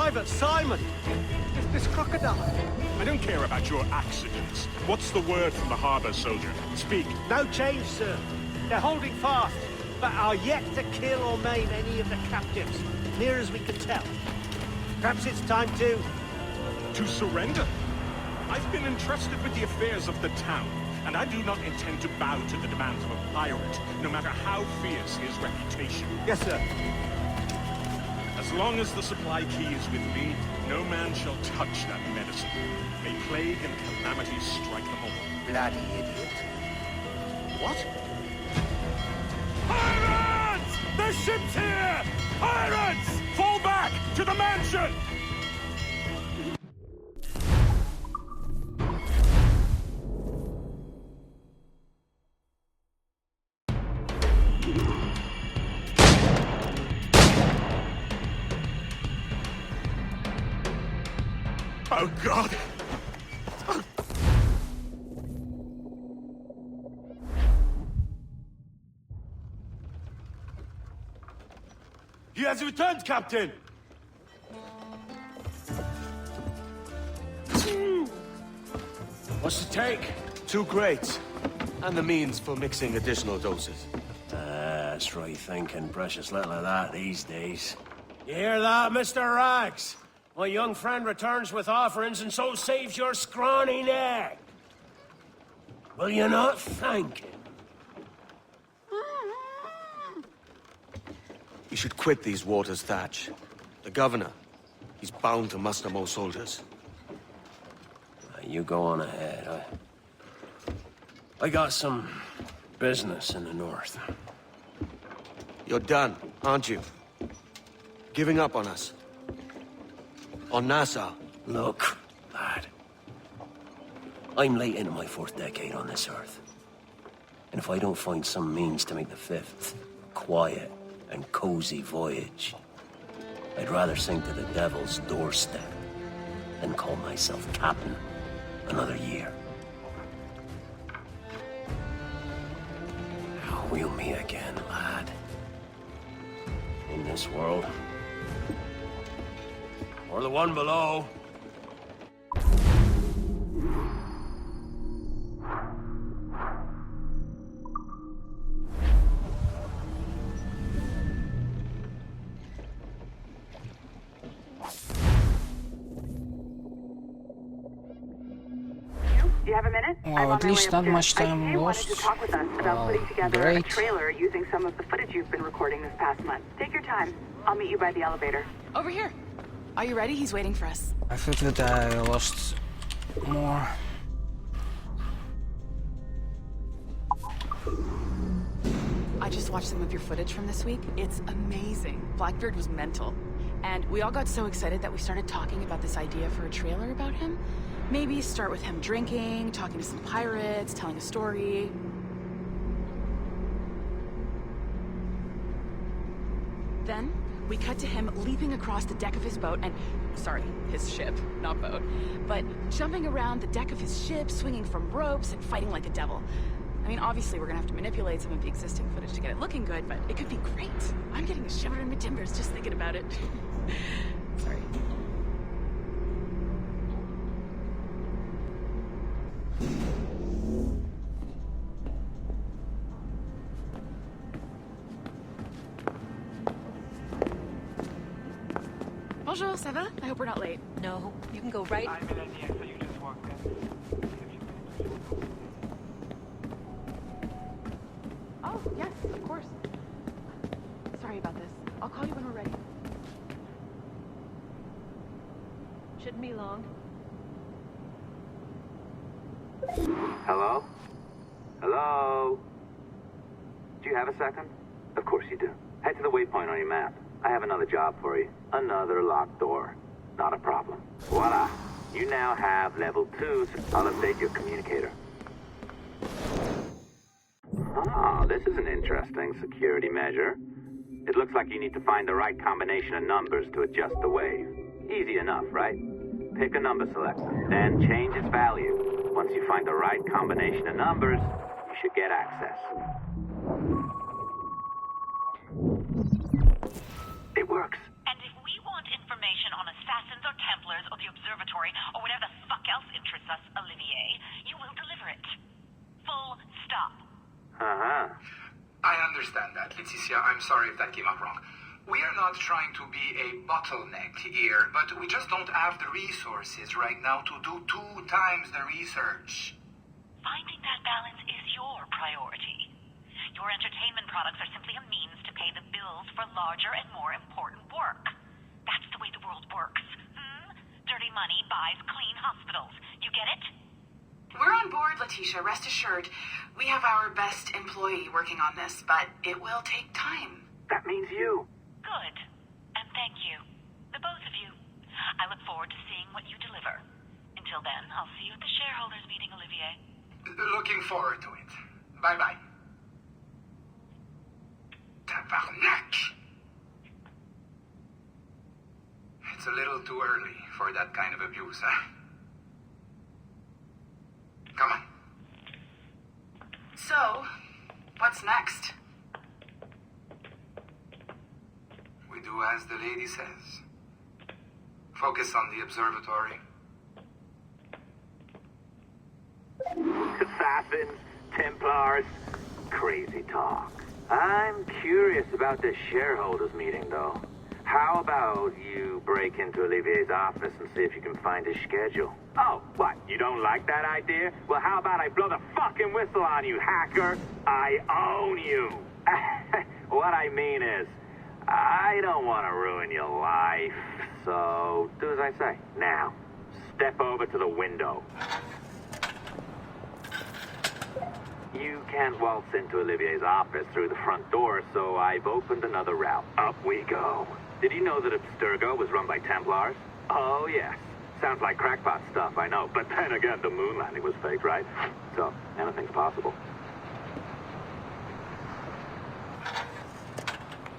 Private Simon! This crocodile. I don't care about your accidents. What's the word from the harbor, soldier? Speak. No change, sir. They're holding fast, but are yet to kill or maim any of the captives, near as we can tell. Perhaps it's time to... To surrender? I've been entrusted with the affairs of the town, and I do not intend to bow to the demands of a pirate, no matter how fierce his reputation. Yes, sir. As long as the supply key is with me, no man shall touch that medicine. May plague and calamity strike them all. Bloody idiot. What? Pirates! The ship's here! Pirates! Fall back to the mansion! Oh, God! He has returned, Captain! What's the take? 2 crates. And the means for mixing additional doses. That's right thinking. Precious little of that these days. You hear that, Mr. Rags? My young friend returns with offerings and so saves your scrawny neck. Will you not thank him? You should quit these waters, Thatch. The governor, he's bound to muster more soldiers. You go on ahead. I got some business in the north. You're done, aren't you? Giving up on us. On Nassau. Look, lad. I'm late into my 4th decade on this earth. And if I don't find some means to make the 5th quiet and cozy voyage, I'd rather sink to the devil's doorstep than call myself captain another year. We'll meet again, lad. In this world. Or the one below. Do you have a minute? Well, at least not much time lost. To talk with us about putting together great. a trailer using some of the footage you've been recording this past month. Take your time. I'll meet you by the elevator. Over here. Are you ready? He's waiting for us. I thought that I lost more. I just watched some of your footage from this week. It's amazing. Blackbeard was mental. And we all got so excited that we started talking about this idea for a trailer about him. Maybe start with him drinking, talking to some pirates, telling a story. Then, we cut to him leaping across the deck of his boat and... Sorry, his ship, not boat. But jumping around the deck of his ship, swinging from ropes, and fighting like a devil. I mean, obviously, we're gonna have to manipulate some of the existing footage to get it looking good, but it could be great. I'm getting a shiver in my timbers just thinking about it. Sorry. Bonjour, ça va? I hope we're not late. No, you can go right. Oh, yes, of course. Sorry about this. I'll call you when we're ready. Shouldn't be long. Hello? Hello? Do you have a second? Of course you do. Head to the waypoint on your map. I have another job for you. Another locked door. Not a problem. Voila. You now have level 2, so I'll update your communicator. Ah, this is an interesting security measure. It looks like you need to find the right combination of numbers to adjust the wave. Easy enough, right? Pick a number selector, then change its value. Once you find the right combination of numbers, you should get access. It works. And if we want information on assassination, Templars or the Observatory or whatever the fuck else interests us, Olivier, you will deliver it. Full stop. Uh-huh. I understand that, Leticia. I'm sorry if that came out wrong. We are not trying to be a bottleneck here, but we just don't have the resources right now to do 2 times the research. Finding that balance is your priority. Your entertainment products are simply a means to pay the bills for larger and more important work. That's the way the world works. Dirty money buys clean hospitals. You get it? We're on board, Letitia, rest assured. We have our best employee working on this, but it will take time. That means you. Good. And thank you. The both of you. I look forward to seeing what you deliver. Until then, I'll see you at the shareholders meeting, Olivier. Looking forward to it. Bye-bye. Tabarnak! It's a little too early for that kind of abuse, huh? Come on. So, what's next? We do as the lady says. Focus on the observatory. Assassins, Templars, crazy talk. I'm curious about this shareholders meeting, though. How about you break into Olivier's office and see if you can find his schedule? Oh, what? You don't like that idea? Well, how about I blow the fucking whistle on you, hacker? I own you. What I mean is, I don't want to ruin your life, so do as I say. Now, step over to the window. You can't waltz into Olivier's office through the front door, so I've opened another route. Up we go. Did you know that Abstergo was run by Templars? Oh, yes. Sounds like crackpot stuff, I know. But then again, the moon landing was fake, right? So, anything's possible.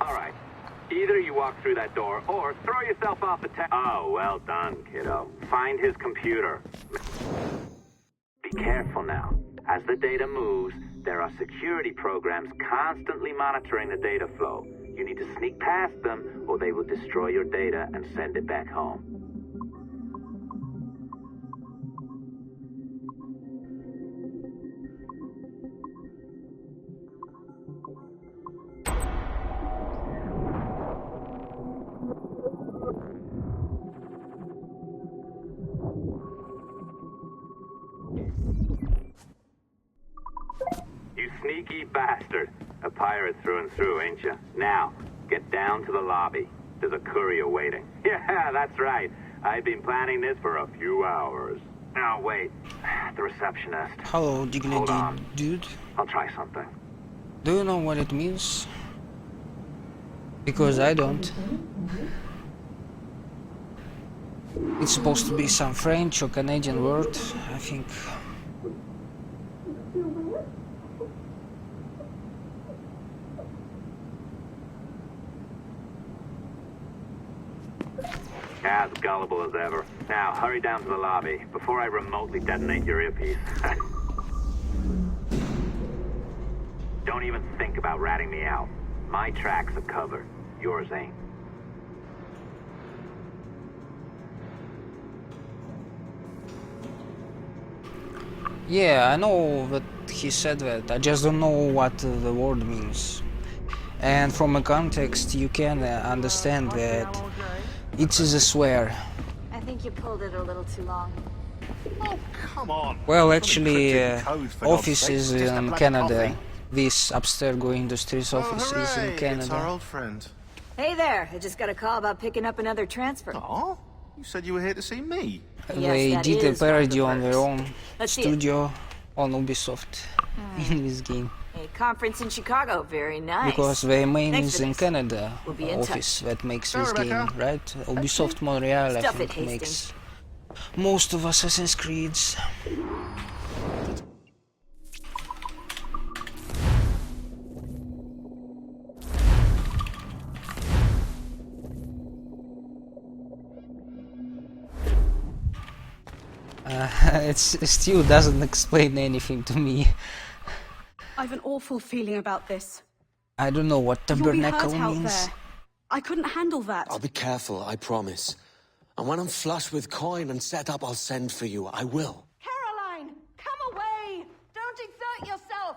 All right. Either you walk through that door, or throw yourself off the Oh, well done, kiddo. Find his computer. Be careful now. As the data moves, there are security programs constantly monitoring the data flow. You need to sneak past them, or they will destroy your data and send it back home. You sneaky bastard. A pirate through and through, ain't you? Now, get down to the lobby. There's a courier waiting. Yeah, that's right. I've been planning this for a few hours. Now, wait. The receptionist. Hello, dignity dude. I'll try something. Do you know what it means? Because I don't. It's supposed to be some French or Canadian word, I think. As gullible as ever. Now, hurry down to the lobby before I remotely detonate your earpiece. Don't even think about ratting me out. My tracks are covered. Yours ain't. Yeah, I know that he said that. I just don't know what the word means. And from a context, you can understand that it is a swear. I think you pulled it a little too long. Oh, come on. Well, actually, offices in Canada. This Abstergo Industries office is in Canada. It's our old friend. Hey there, I just got a call about picking up another transfer. Oh, you said you were here to see me. They did a parody on their own studio on Ubisoft in this game. A conference in Chicago, very nice. Because their main Thanks is in Canada, We'll be in office touch. that makes Go, this Rebecca. game, right? Ubisoft Montreal, I Stuff think, it, makes most of Assassin's Creeds. It still doesn't explain anything to me. I've an awful feeling about this. I don't know what You'll be tabernacle hurt out means. there. I couldn't handle that. I'll be careful, I promise. And when I'm flush with coin and set up, I'll send for you. I will. Caroline, come away! Don't exert yourself!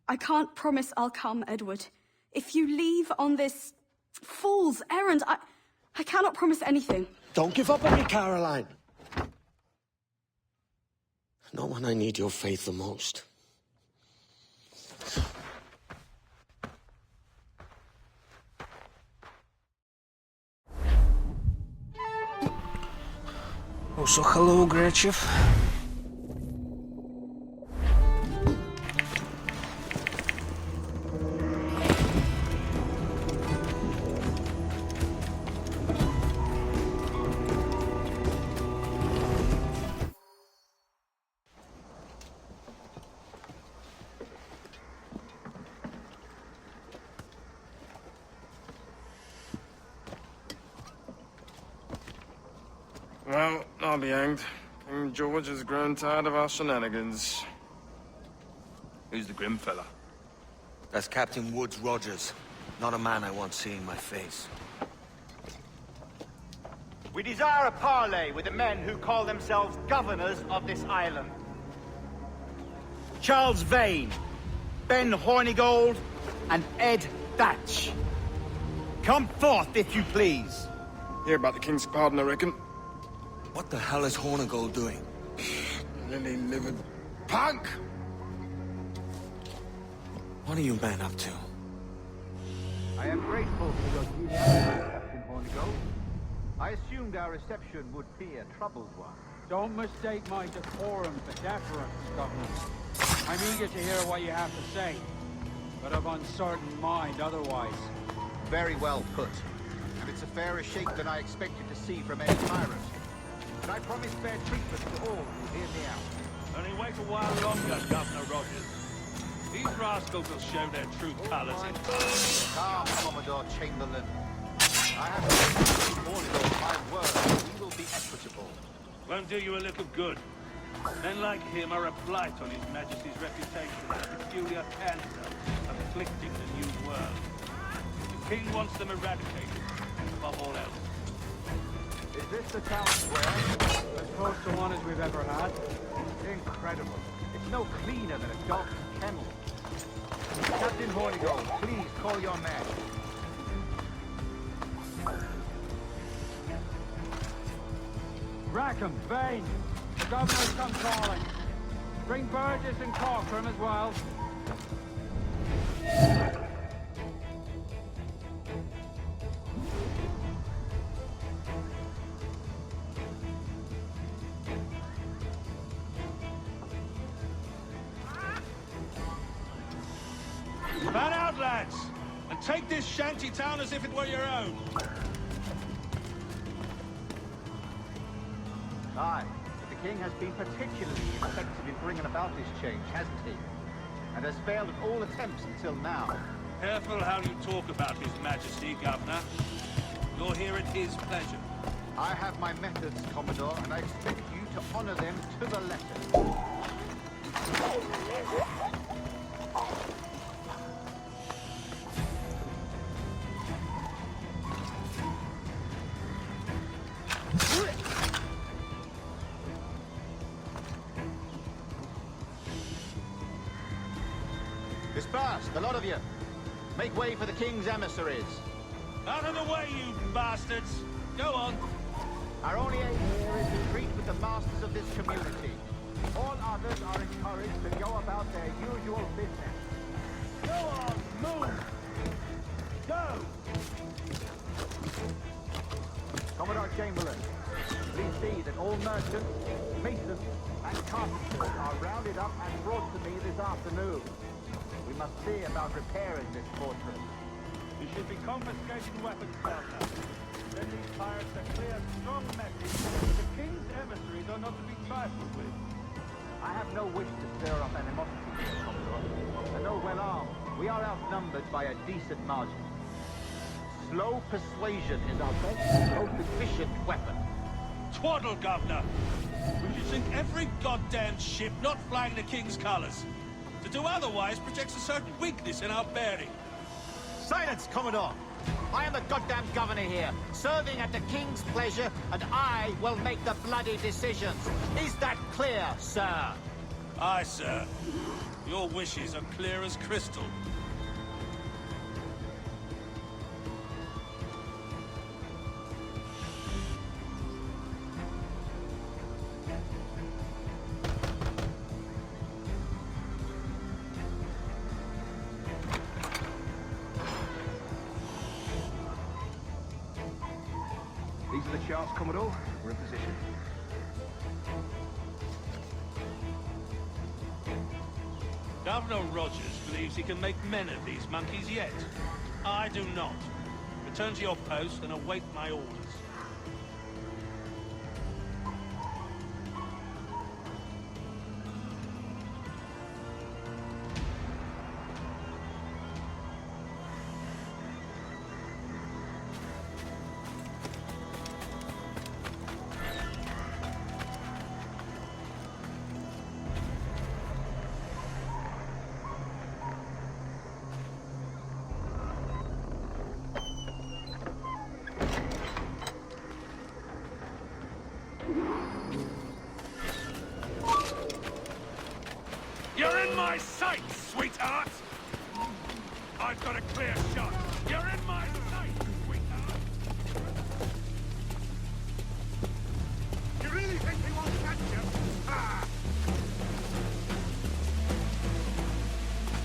I can't promise I'll come, Edward. If you leave on this fool's errand, I cannot promise anything. Don't give up on me, Caroline. Not when I need your faith the most. Also, hello, Gretchev. Well, I'll be hanged. King George has grown tired of our shenanigans. Who's the grim fella? That's Captain Woods Rogers. Not a man I want seeing my face. We desire a parley with the men who call themselves governors of this island. Charles Vane, Ben Hornigold, and Ed Thatch. Come forth, if you please. Hear about the King's pardon, I reckon. What the hell is Hornigold doing? Lily-livered punk! What are you men up to? I am grateful for your geniality, Captain Hornigold. I assumed our reception would be a troubled one. Don't mistake my decorum for deference, Governor. I'm eager to hear what you have to say, but of uncertain mind otherwise. Very well put. And it's a fairer shake than I expected to see from any tyrant. But I promise fair treatment to all who hear me out. Only wait a while longer, Governor Rogers. These rascals will show their true colors in time. Calm, Commodore Chamberlain. I have to Hornigold my word that we will be equitable. Won't do you a little good. Men like him are a blight on His Majesty's reputation as a peculiar cancer afflicting the New World. The King wants them eradicated, above all else. Is this the town square? As close to one as we've ever had. Incredible. It's no cleaner than a dog's kennel. Captain Hornigold, please call your men. Rackham, Vane, the Governor's come calling. Bring Burgess and Corcoran as well. Fan out, lads, and take this shanty town as if it were your own. Aye, but the King has been particularly effective in bringing about this change, hasn't he? And has failed at all attempts until now. Careful how you talk about His Majesty, Governor. You're here at his pleasure. I have my methods, Commodore, and I expect you to honor them to the letter. Disperse, the lot of you. Make way for the King's emissaries. Out of the way, you bastards! Go on. Our only aim here is to treat with the masters of this community. All others are encouraged to go about their usual business. Go on, move! Go! Commodore Chamberlain, please see that all merchants, masons, and carpenters are rounded up and brought to me this afternoon. We must see about repairing this fortress. You should be confiscating weapons, Governor. Send these pirates a clear, strong message that the King's emissaries are not to be trifled with. I have no wish to stir up animosity, Commodore. And though well armed, we are outnumbered by a decent margin. Slow persuasion is our best and most efficient weapon. Twaddle, Governor! We should sink every goddamn ship not flying the King's colours. To do otherwise projects a certain weakness in our bearing. Silence, Commodore! I am the goddamn governor here, serving at the king's pleasure, and I will make the bloody decisions. Is that clear, sir? Aye, sir. Your wishes are clear as crystal. These are the charts, Commodore. We're in position. Governor Rogers believes he can make men of these monkeys yet. I do not. Return to your post and await my orders. You're in my sight, sweetheart! I've got a clear shot. You're in my sight, sweetheart! You really think he won't catch you? Ah!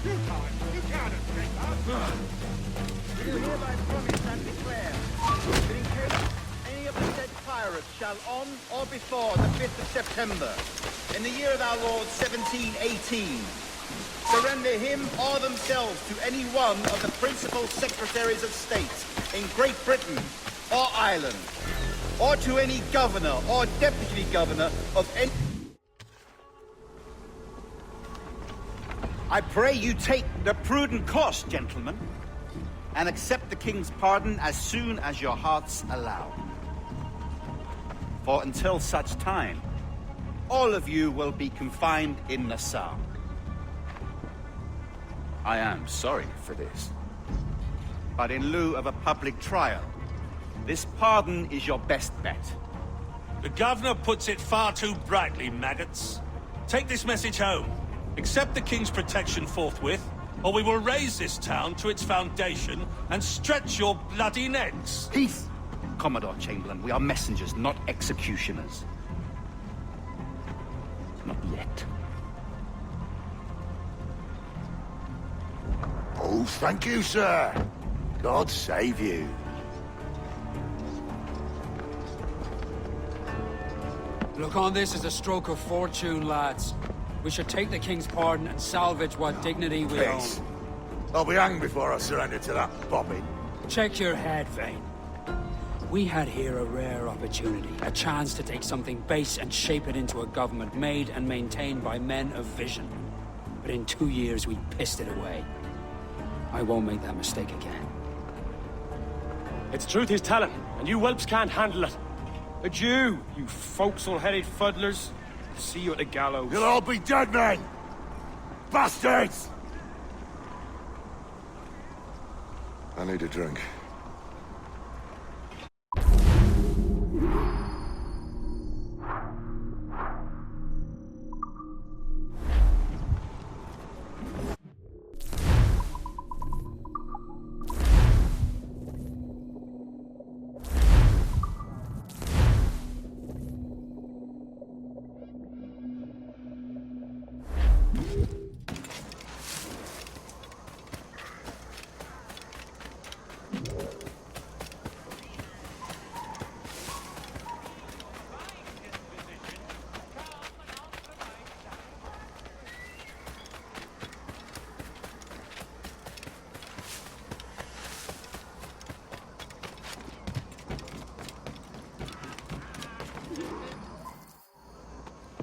You can't escape us! We do hereby promise and declare that in case any of the said pirates shall on or before the 5th of September, in the year of our Lord 1718, surrender him or themselves to any one of the principal secretaries of state in Great Britain or Ireland, or to any governor or deputy governor of any... I pray you take the prudent course, gentlemen, and accept the king's pardon as soon as your hearts allow. For until such time, all of you will be confined in Nassau. I am sorry for this, but in lieu of a public trial, this pardon is your best bet. The governor puts it far too brightly, maggots. Take this message home. Accept the king's protection forthwith, or we will raise this town to its foundation and stretch your bloody necks. Peace, Commodore Chamberlain. We are messengers, not executioners. Not yet. Oh, thank you, sir. God save you. Look on this as a stroke of fortune, lads. We should take the king's pardon and salvage what dignity we Piss. own. I'll be hanged before I surrender to that Bobby. Check your head, Vane. We had here a rare opportunity, a chance to take something base and shape it into a government made and maintained by men of vision. But in 2 years, we pissed it away. I won't make that mistake again. It's truth he's telling, and you whelps can't handle it. Adieu, you forecastle-headed fuddlers. See you at the gallows. You'll all be dead men! Bastards! I need a drink.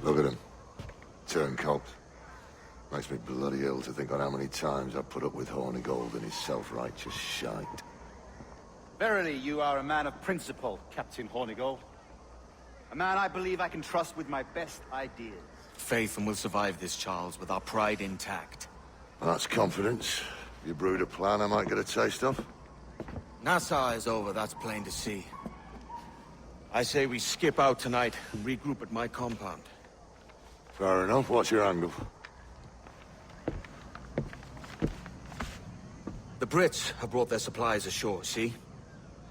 Look at him. Turncoat. Makes me bloody ill to think on how many times I've put up with Hornigold and his self-righteous shite. Verily, you are a man of principle, Captain Hornigold. A man I believe I can trust with my best ideas. Faith, and we'll survive this, Charles, with our pride intact. That's confidence. You brewed a plan I might get a taste of? Nassau is over, that's plain to see. I say we skip out tonight and regroup at my compound. Fair enough. What's your angle? The Brits have brought their supplies ashore, see?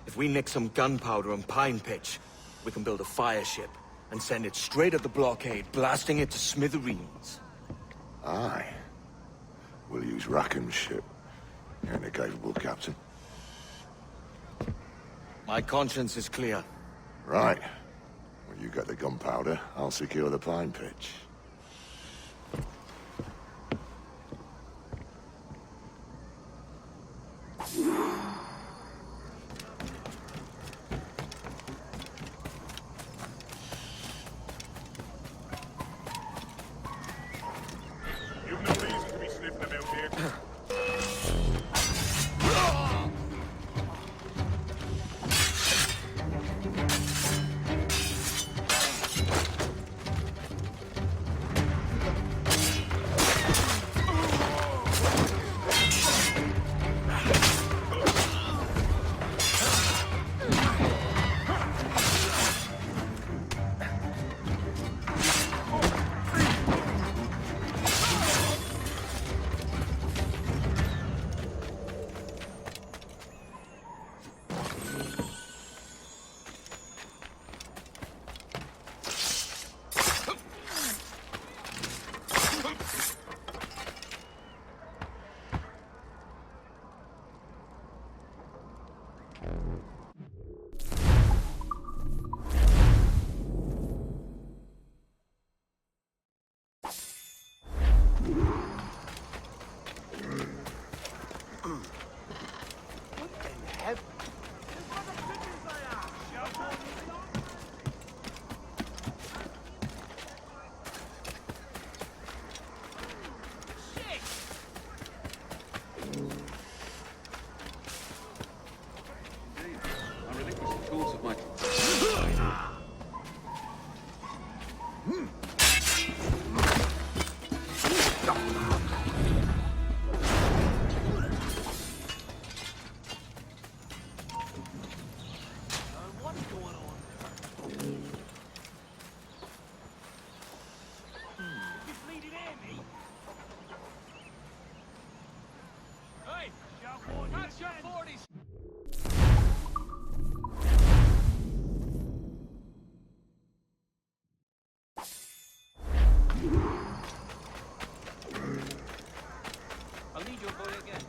If we nick some gunpowder and pine pitch, we can build a fire ship and send it straight at the blockade, blasting it to smithereens. Aye. We'll use Rackham's ship. And a capable captain. My conscience is clear. Right. When you get the gunpowder, I'll secure the pine pitch. You've no reason to be sniffing about here. I'll need your boy again.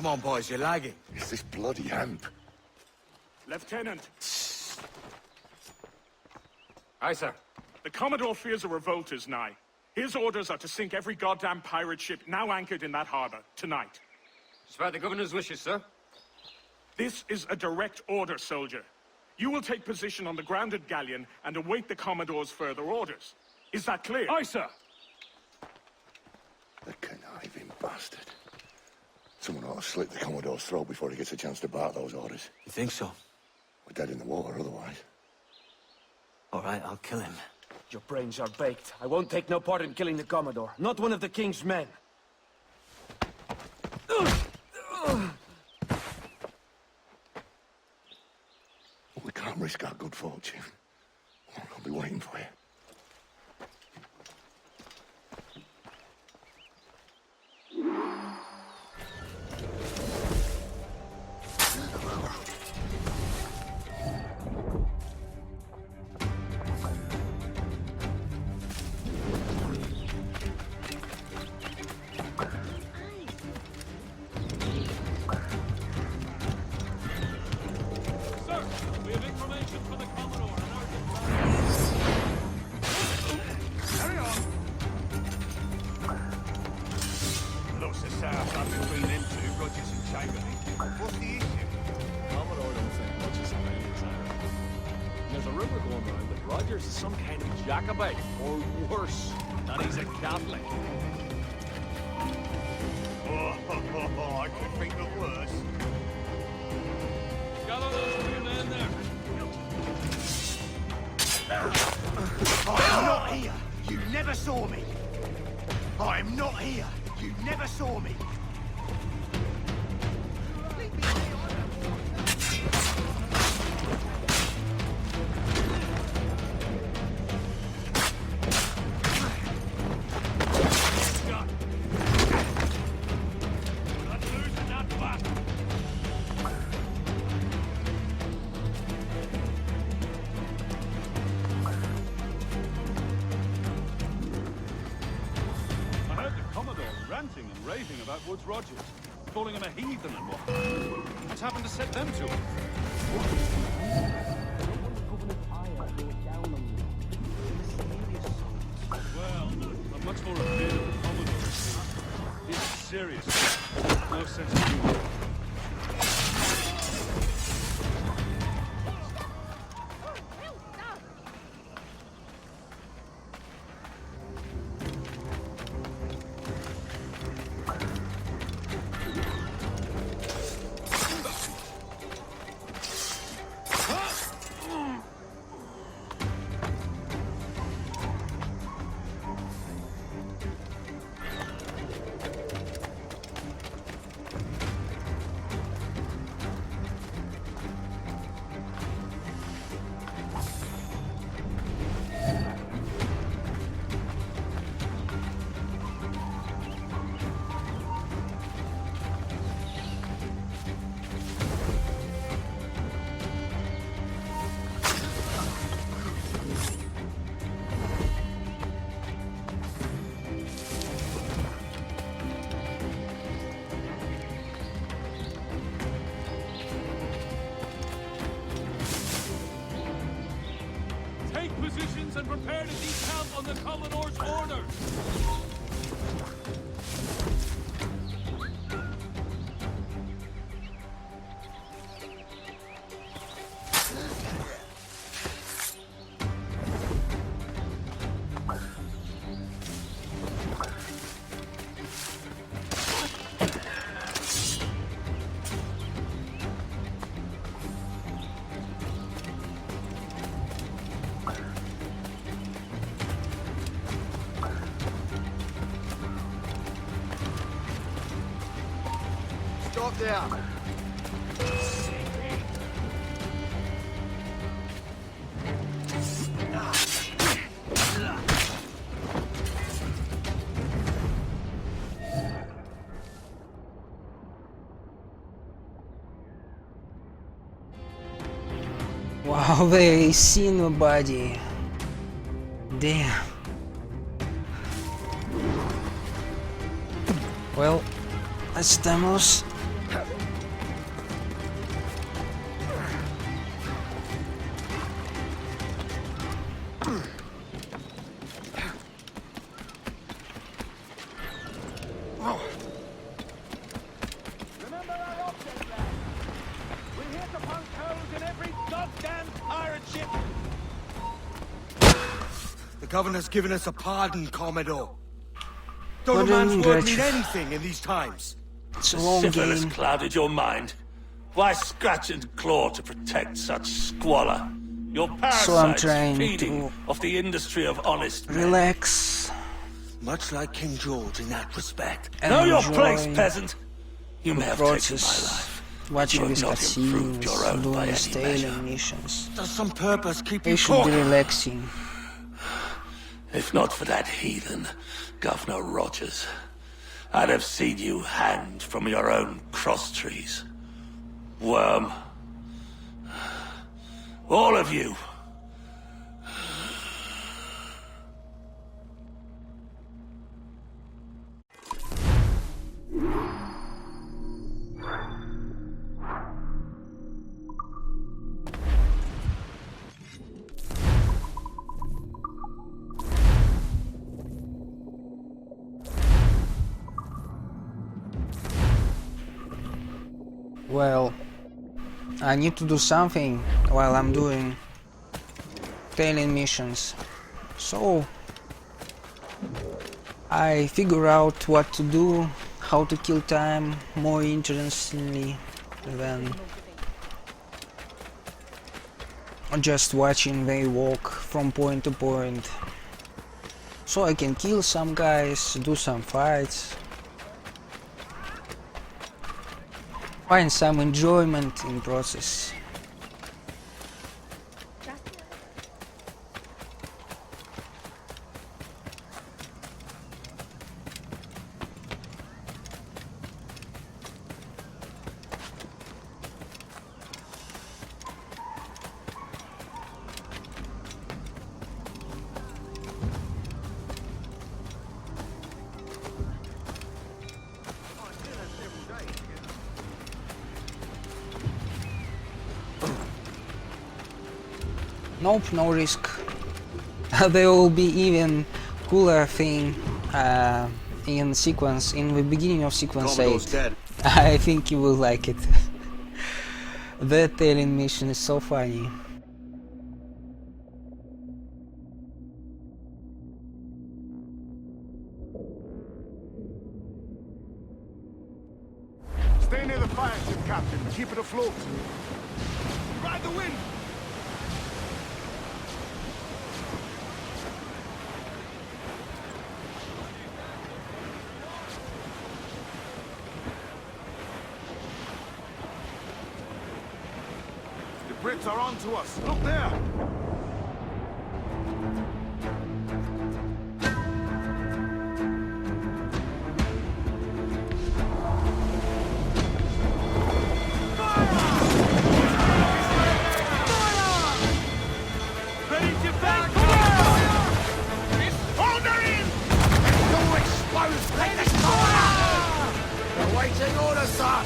Come on, boys, you're lagging. It's this bloody hemp. Lieutenant! Aye, sir. The Commodore fears a revolt is nigh. His orders are to sink every goddamn pirate ship now anchored in that harbor, tonight. It's by the governor's wishes, sir. This is a direct order, soldier. You will take position on the grounded galleon and await the Commodore's further orders. Is that clear? Aye, sir. The conniving bastard. Someone ought to slit the Commodore's throat before he gets a chance to bark those orders. You think so? We're dead in the water otherwise. All right, I'll kill him. Your brains are baked. I won't take no part in killing the Commodore. Not one of the King's men. We can't risk our good fortune. I'll be waiting for you. Some kind of Jacobite, or worse, that he's a Catholic. I could think of worse. Gather those 3 men there. I'm not here. You never saw me. I'm not here. You never saw me. About Woods Rogers, calling him a heathen and what. What's happened to set them to it? Well, I'm much more afraid of the Commodore. He's serious. No sense of humor. Positions and prepare to decamp on the Commodore's orders. Stop there. Wow, they see nobody. Damn. Well, estamos. ship. The governor's given us a pardon, Commodore. Don't What a do you man's mean, word Gretch? mean anything in these times? It's a The long syphilis game. clouded your mind. Why scratch and claw to protect such squalor? Your So I'm parasites trying feeding to off the industry of honest men. relax Much like King George in that respect. and Know your enjoy place, peasant. You may the have taken my process. life. Watching You these have not improved your cutscenes, own doing by these any daily measure. missions. Does some purpose keep They you should be talking? relaxing. If not for that heathen, Governor Rogers, I'd have seen you hanged from your own cross trees. Worm. All of you. Well, I need to do something while I'm doing tailing missions. So I figure out what to do, how to kill time more interestingly than just watching they walk from point to point. So I can kill some guys, do some fights, find some enjoyment in process. Nope, no risk. There will be even cooler thing in sequence, in the beginning of sequence 8. Dead. I think you will like it. That alien mission is so funny. Stay near the fire ship, Captain. Keep it afloat. Ride the wind! The Brits are on to us. Look there! Ready to back! Ordering! Don't explode! Let the fire! Awaiting orders, sir!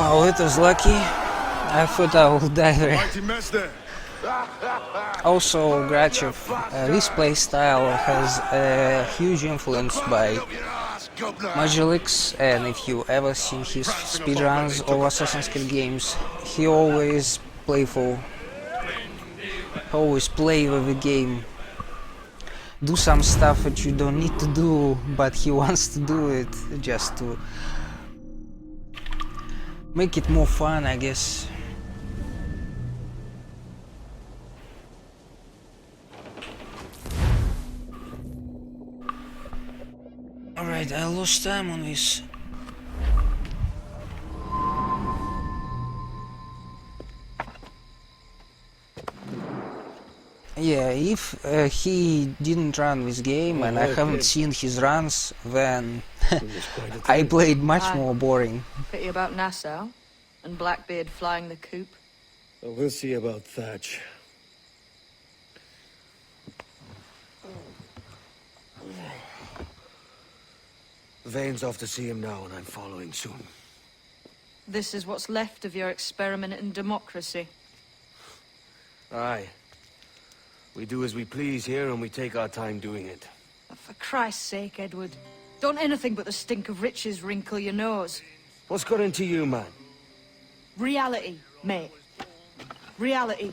Wow, it was lucky. I thought I would die there. Mighty mess there. Also, Grachev, this playstyle has a huge influence by Magilix, and if you ever seen his speedruns of Assassin's Creed games, he always playful, always play with the game, do some stuff that you don't need to do, but he wants to do it just to make it more fun, I guess. Alright, I lost time on this. Yeah, if he didn't run this game and I haven't seen his runs, then I played much more boring. Pity about Nassau and Blackbeard flying the coop. Well, we'll see about Thatch. Vane's off to see him now, and I'm following soon. This is what's left of your experiment in democracy. Aye. We do as we please here, and we take our time doing it. For Christ's sake, Edward. Don't anything but the stink of riches wrinkle your nose. What's got into you, man? Reality, mate. Reality.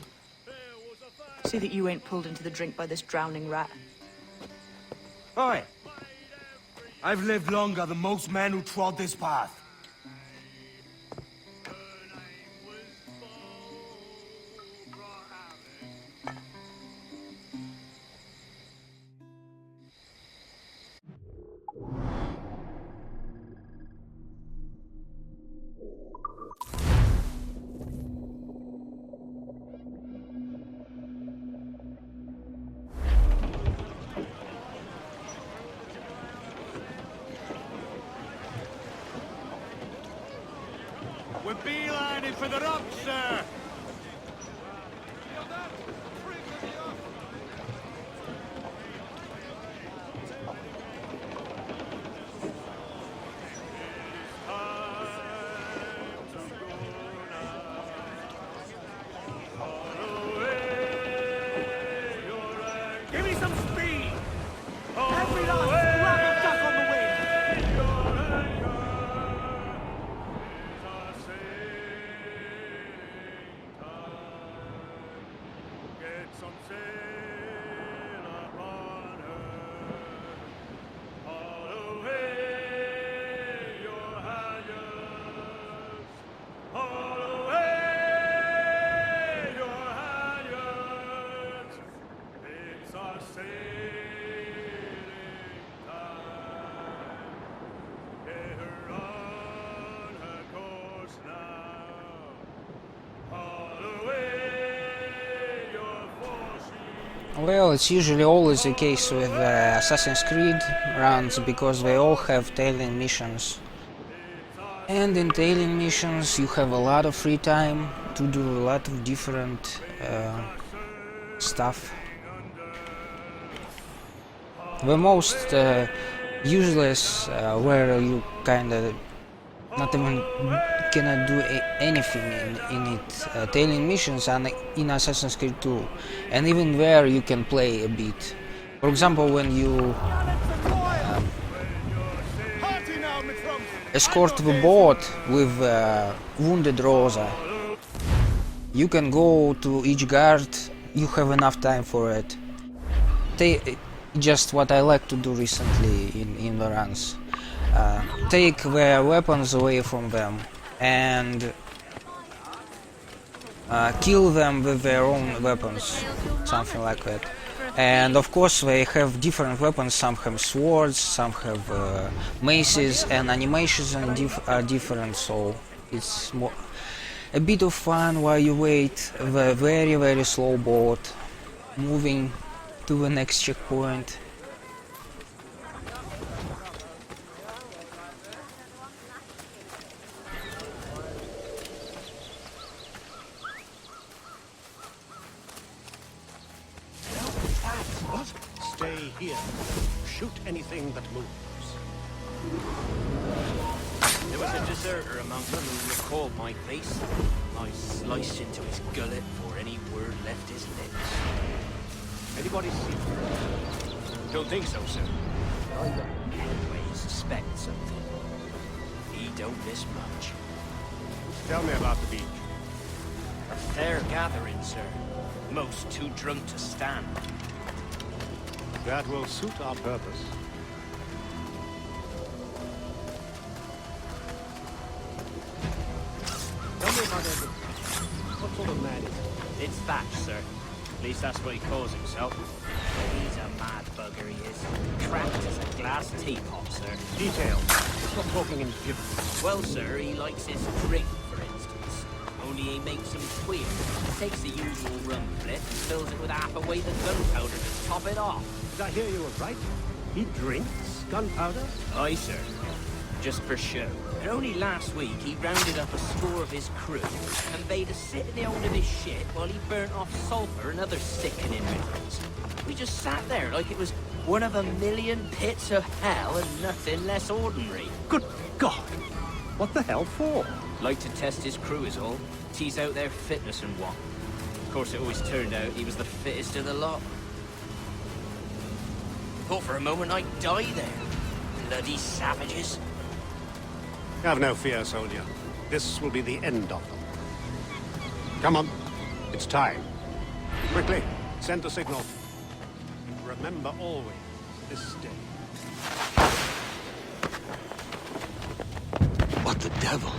See that you ain't pulled into the drink by this drowning rat. Oi! I've lived longer than most men who trod this path. We're beelining for the rocks, sir! Give me some speed! Every last rag of duck on the wind! Well, it's usually always the case with Assassin's Creed runs, because they all have tailing missions. And in tailing missions you have a lot of free time to do a lot of different stuff. The most useless, where you kinda not even cannot do anything in it, tailing missions and in Assassin's Creed 2, and even there you can play a bit. For example, when you escort the boat with wounded Rosa, you can go to each guard, you have enough time for it. Just what I like to do recently in the runs. Take their weapons away from them and kill them with their own weapons, something like that. And of course they have different weapons, some have swords, some have maces, and animations are different, so it's more a bit of fun while you wait the very slow boat moving to the next checkpoint. Stay here. Shoot anything that moves. There was a deserter among them who recalled my face. I sliced into his gullet before any word left his lips. Anybody see her? Don't think so, sir. I got Kenway suspect something. He don't miss much. Tell me about the beach. A fair gathering, sir. Most too drunk to stand. That will suit our purpose. Tell me about Edward. What sort of man is he? It's Thatch, sir. At least that's what he calls himself. He's a mad bugger, he is. Cracked as a glass teapot, sir. Details. Stop talking in gibberish. Well, sir, he likes his drink, for instance. Only he makes them queer. He takes the usual rum flip and fills it with half a weight of gunpowder to top it off. Did I hear you right? He drinks gunpowder? Aye, sir. Just for show. And only last week he rounded up a score of his crew and bade us sit in the hold of his ship while he burnt off sulphur and other sickening minerals. We just sat there like it was one of a million pits of hell and nothing less ordinary. Good God! What the hell for? Like to test his crew is all. Tease out their fitness and what. Of course, it always turned out he was the fittest of the lot. Thought for a moment I'd die there. Bloody savages. Have no fear, soldier. This will be the end of them. Come on. It's time. Quickly, send the signal. And remember always this day. What the devil?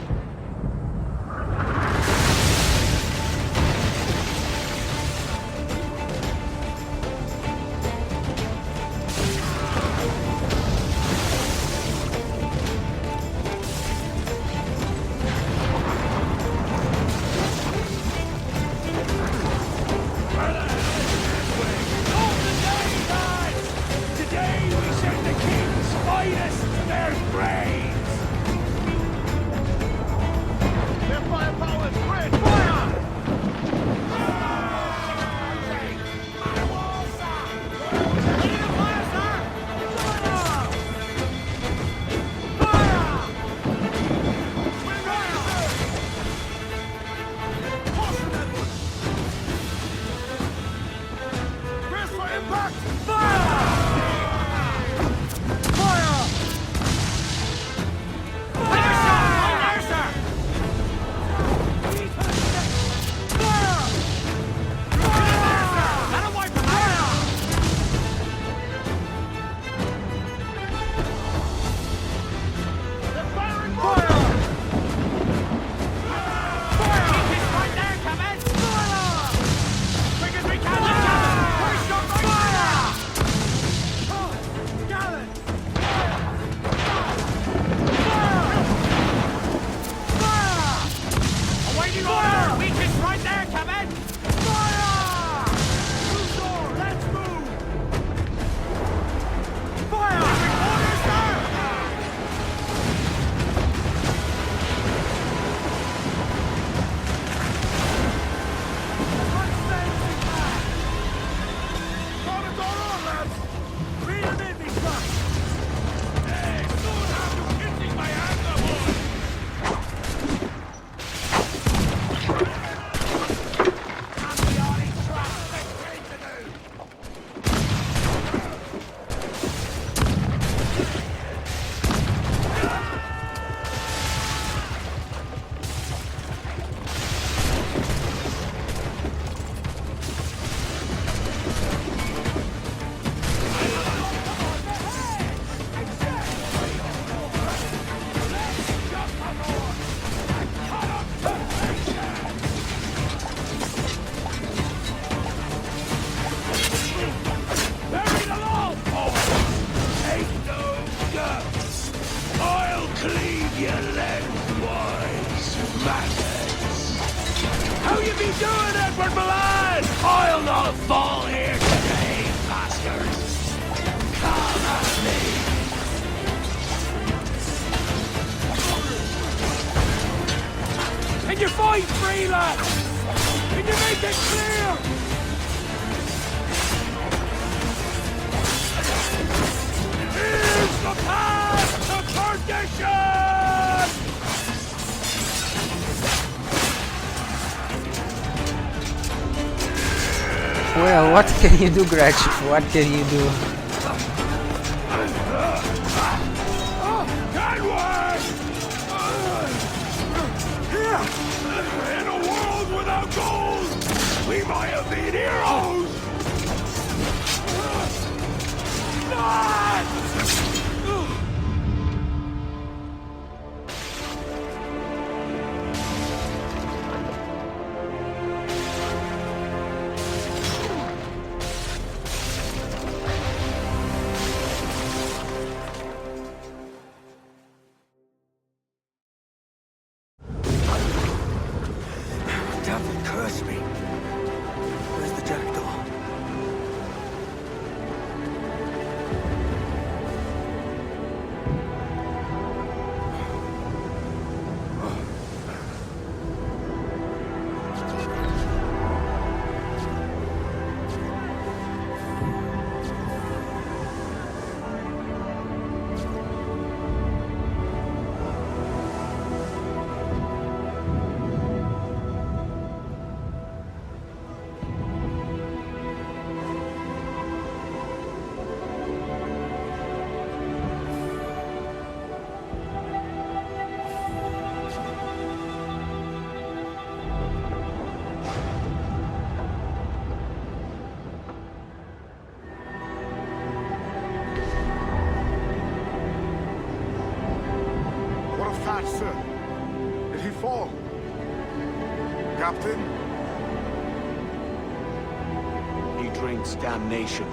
Well, what can you do, Gratchif? What can you do? In a world without gold, we might have been heroes! Devil curse me. Where's the jackdaw? What of that, sir? Did he fall? Captain? He drinks damnation.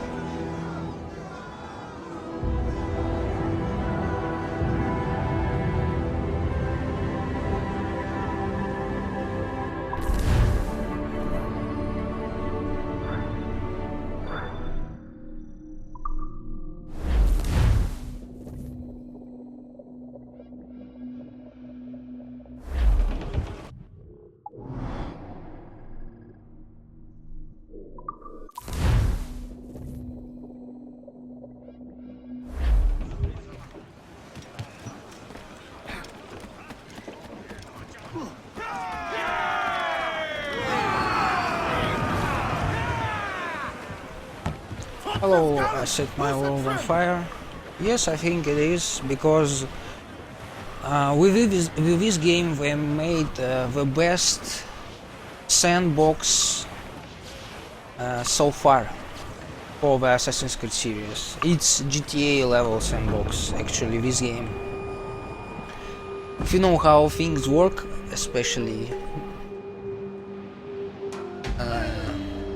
Hello, I set my world on fire. Yes, I think it is, because with this game they made the best sandbox so far for the Assassin's Creed series. It's GTA level sandbox, actually, this game. If you know how things work, especially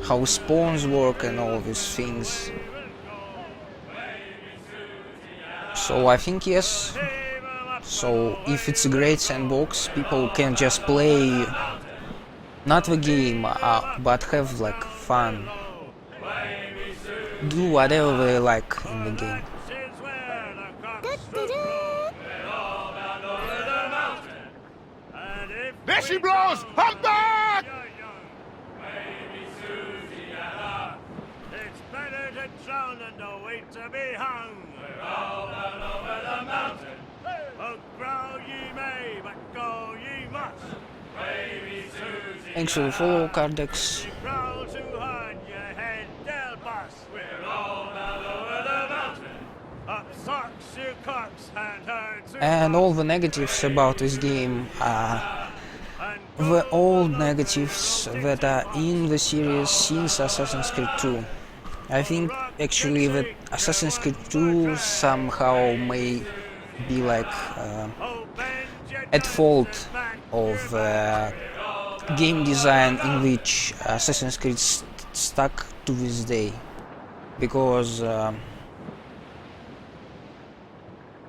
how spawns work and all these things. So I think yes. So if it's a great sandbox, people can just play not the game, but have like fun. Do whatever they like in the game. There she blows! I'm back! It's better to drown than to wait to be hung. We're all down over the mountain. Oh, grow ye may, but go ye must. Baby Susie, Thanks for the follow, Cardex. growl too hard, your head they'll bust. We're all down over the mountain. Up socks, you cocks, and herds. And all the negatives about this game are the old negatives that are in the series since Assassin's Creed 2. I think actually that Assassin's Creed 2 somehow may be like at fault of game design in which Assassin's Creed stuck to this day, because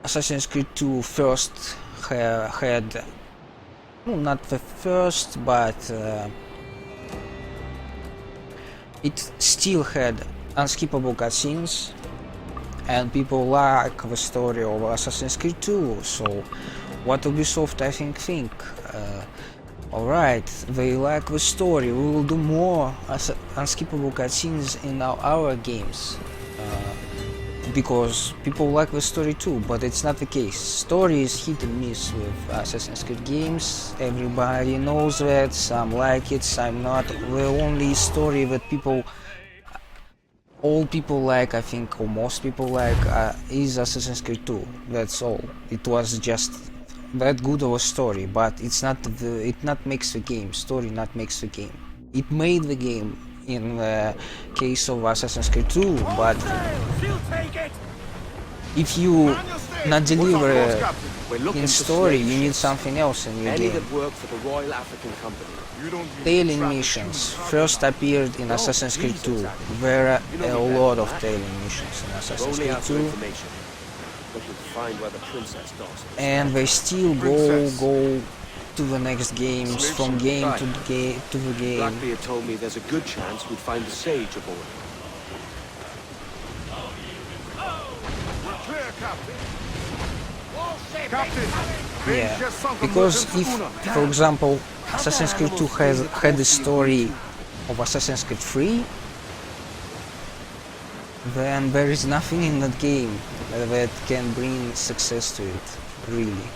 Assassin's Creed 2 first had not the first, but it still had unskippable cutscenes, and people like the story of Assassin's Creed 2. So what Ubisoft I think alright, they like the story, we will do more unskippable cutscenes in our games, because people like the story too, but it's not the case. Story is hit and miss with Assassin's Creed games, everybody knows that, some like it, some not. The only story that people all people like, I think, or most people like, is Assassin's Creed 2. That's all. It was just that good of a story, but it's not it not makes the game. Story not makes the game. It made the game in the case of Assassin's Creed 2, but if you not deliver in story, you need something else in your game. that work for the Royal African Company. Tailing missions first appeared in Assassin's Creed 2. There are a lot of tailing missions in Assassin's Creed 2, and they still go to the next games, from game to the game. Blackbeard told me there's a good chance we'd find the sage aboard. Yeah, because if, for example, Assassin's Creed 2 had the story of Assassin's Creed 3, then there is nothing in that game that can bring success to it, really.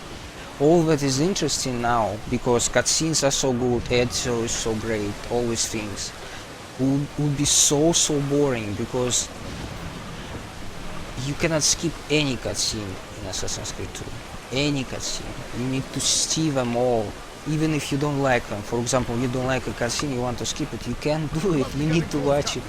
All that is interesting now, because cutscenes are so good, Ezio is so great, all these things, would be so boring, because you cannot skip any cutscene in Assassin's Creed 2. Any cutscene. You need to see them all, even if you don't like them. For example, you don't like a cutscene, you want to skip it, you can't do it, you need to watch it.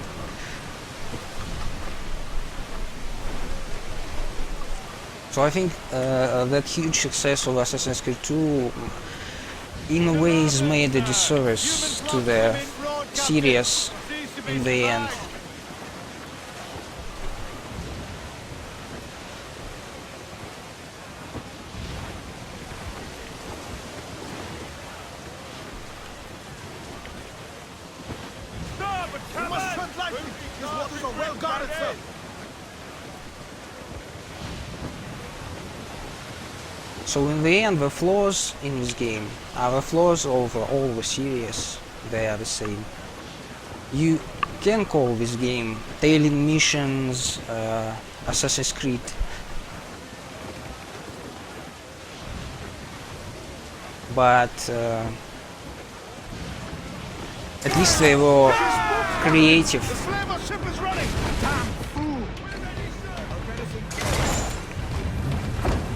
So I think that huge success of Assassin's Creed 2 in a way has made a disservice to the series in the end. So in the end, the flaws in this game are the flaws of all the series. They are the same. You can call this game tailing missions, Assassin's Creed, but at least they were creative.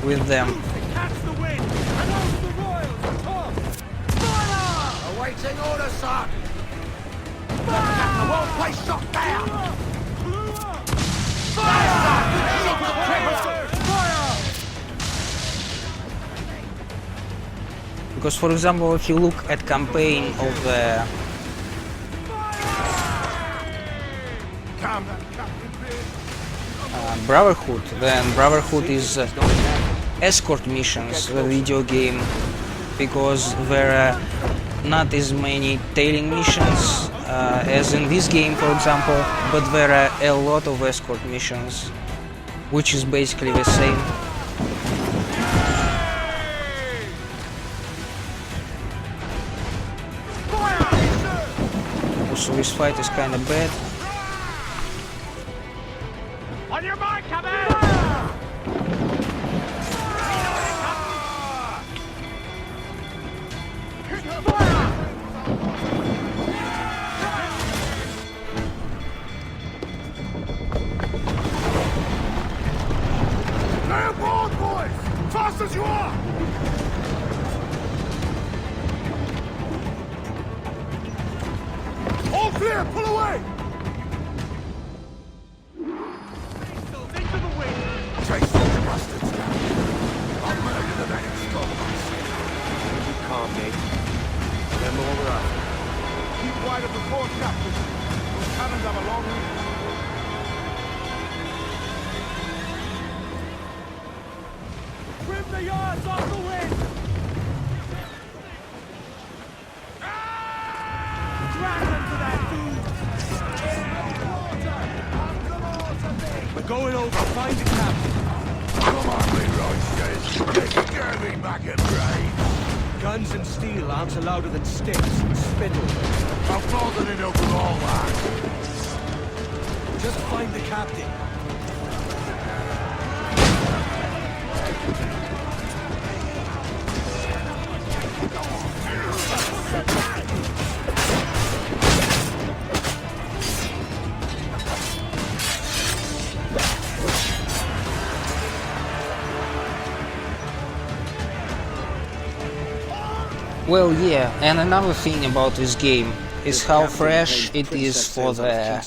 With them. Awaiting orders, sir. Captain won't place shot down. Because, for example, if you look at campaign of the Brotherhood, then Brotherhood is escort missions, the video game, because there are not as many tailing missions as in this game, for example, but there are a lot of escort missions, which is basically the same. Also, this fight is kind of bad. On your mark, come in! Lay aboard, boys! Fast as you are! All clear, pull away! Chase those bastards down. I'll murder the man who stole my ship. Keep calm, mate. Remember what we're after. Keep wide of the port, Captain. Those cannons have a long reach. Trim the yards off the wind! Drag them to that dude! We're going over. Find the captain. Come on, Leroy says. Get me back at range. Guns and steel aren't louder than sticks and spittle. I've more than enough with all that. Just find the captain. Well, yeah, and another thing about this game is how fresh it is for the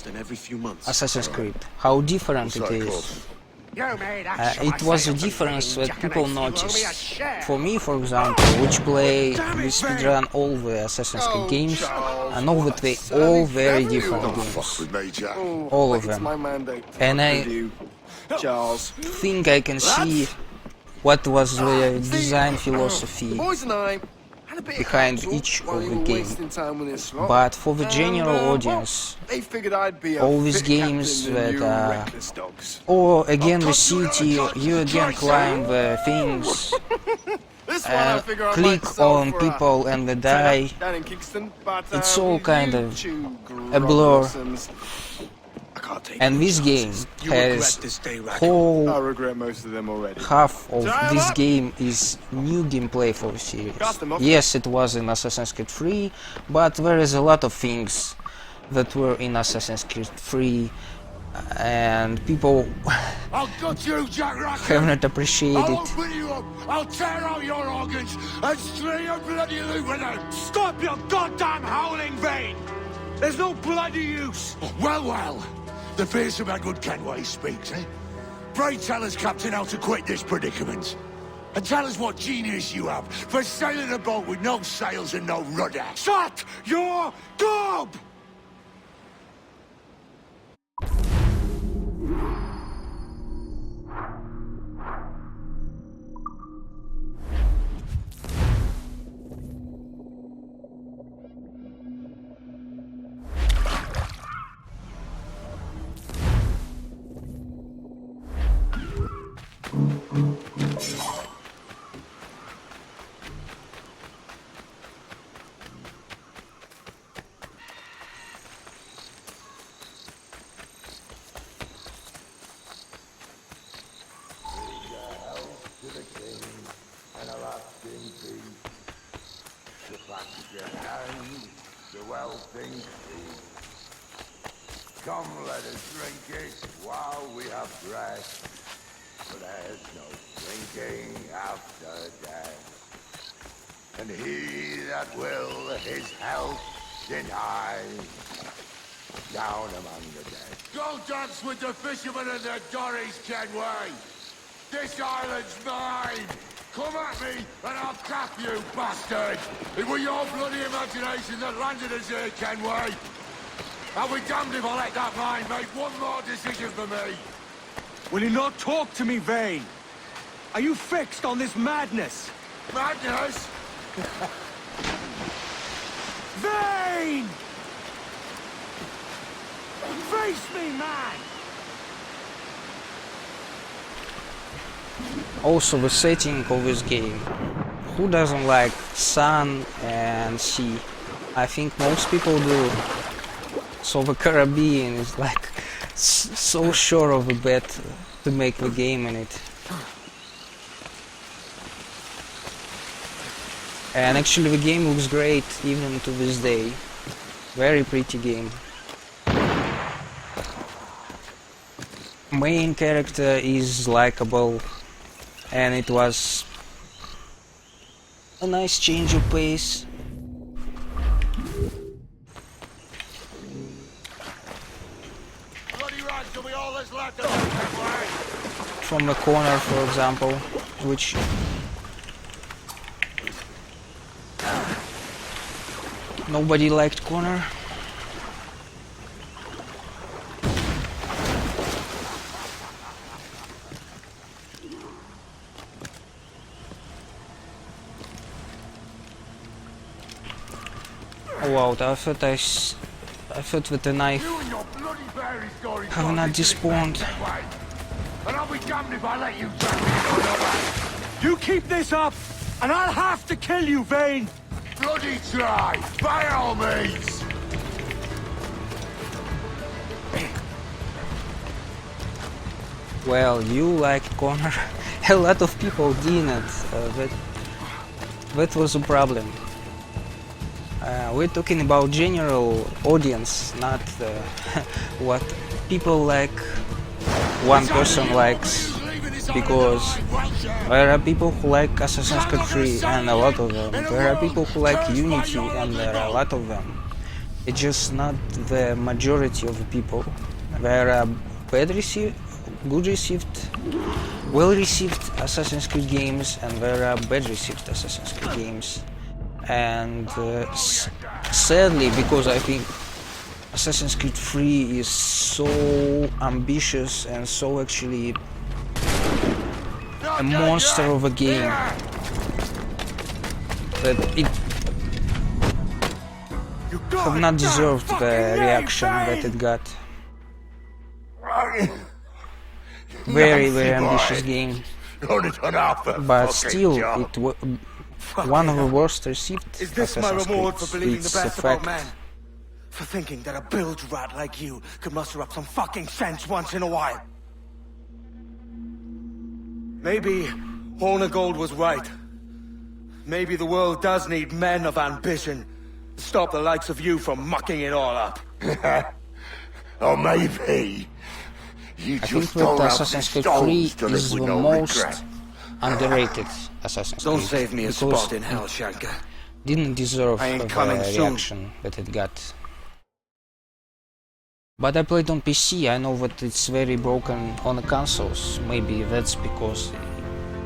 Assassin's Creed. How different it is. It was a difference that people noticed. For me, for example, which play with Speedrun all the Assassin's Creed games, I know that they all very different games. All of them. And I think I can see what was the design philosophy behind each of the games. But for the general audience, all these games that are, or again the city, you again climb the things, click on people and they die, it's all kind of a blur. And this game has whole half of this game is new gameplay for the series. Yes, it was in Assassin's Creed 3, but there is a lot of things that were in Assassin's Creed 3 and people have not appreciated it. I'll tear out your organs and string a bloody loop with them! Stop your goddamn howling, Vane! There's no bloody use! Well, the fearsome Edward Kenway speaks, eh? Pray tell us, Captain, how to quit this predicament. And tell us what genius you have for sailing a boat with no sails and no rudder. Shut your gob! Come, let us drink it while we have breath, for there's no drinking after death. And he that will his health deny, down among the dead. Go dance with the fishermen and their dories, Kenway! This island's mine! Come at me, and I'll cap you, bastard! It was your bloody imagination that landed us here, Kenway! I'll be damned if I let that mind make one more decision for me! Will you not talk to me, Vane? Are you fixed on this madness? Madness? Vane! Face me, man! Also the setting of this game. Who doesn't like sun and sea? I think most people do. So the Caribbean is like so sure of a bet to make the game in it. And actually the game looks great even to this day. Very pretty game. Main character is likable and it was a nice change of pace. From the corner, for example, which nobody liked corner. Oh wow, I thought with the knife have not despawned. And I'll be damned if I let you drag me into another! You keep this up, and I'll have to kill you, Vane! Bloody try! By all means! Well, you like corner. A lot of people didn't. That was a problem. We're talking about general audience, not what people like. One person likes. because there are people who like Assassin's Creed 3 and a lot of them. There are people who like Unity and there are a lot of them. It's just not the majority of the people. There are bad received, good received, well received Assassin's Creed games, and there are bad received Assassin's Creed games. And sadly, because I think Assassin's Creed 3 is so ambitious and so actually a monster of a game that it have not deserved the reaction that it got. Very, very ambitious game, but still it was one of the worst received Assassin's reward for Creed. believing It's the a best about fact. man? For thinking that a bilge rat like you could muster up some fucking sense once in a while? Maybe Horner Gold was right. Maybe the world does need men of ambition to stop the likes of you from mucking it all up. Or maybe you I think just that don't have Assassin's the Creed 3 stones to live is with the no most regret. underrated Assassin's Creed. Don't save me a because spot in hell, Shanka. Didn't deserve I ain't the coming soon. reaction that it got. But I played on PC. I know that it's very broken on the consoles. Maybe that's because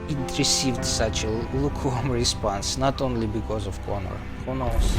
it received such a lukewarm response, not only because of Connor. Who knows?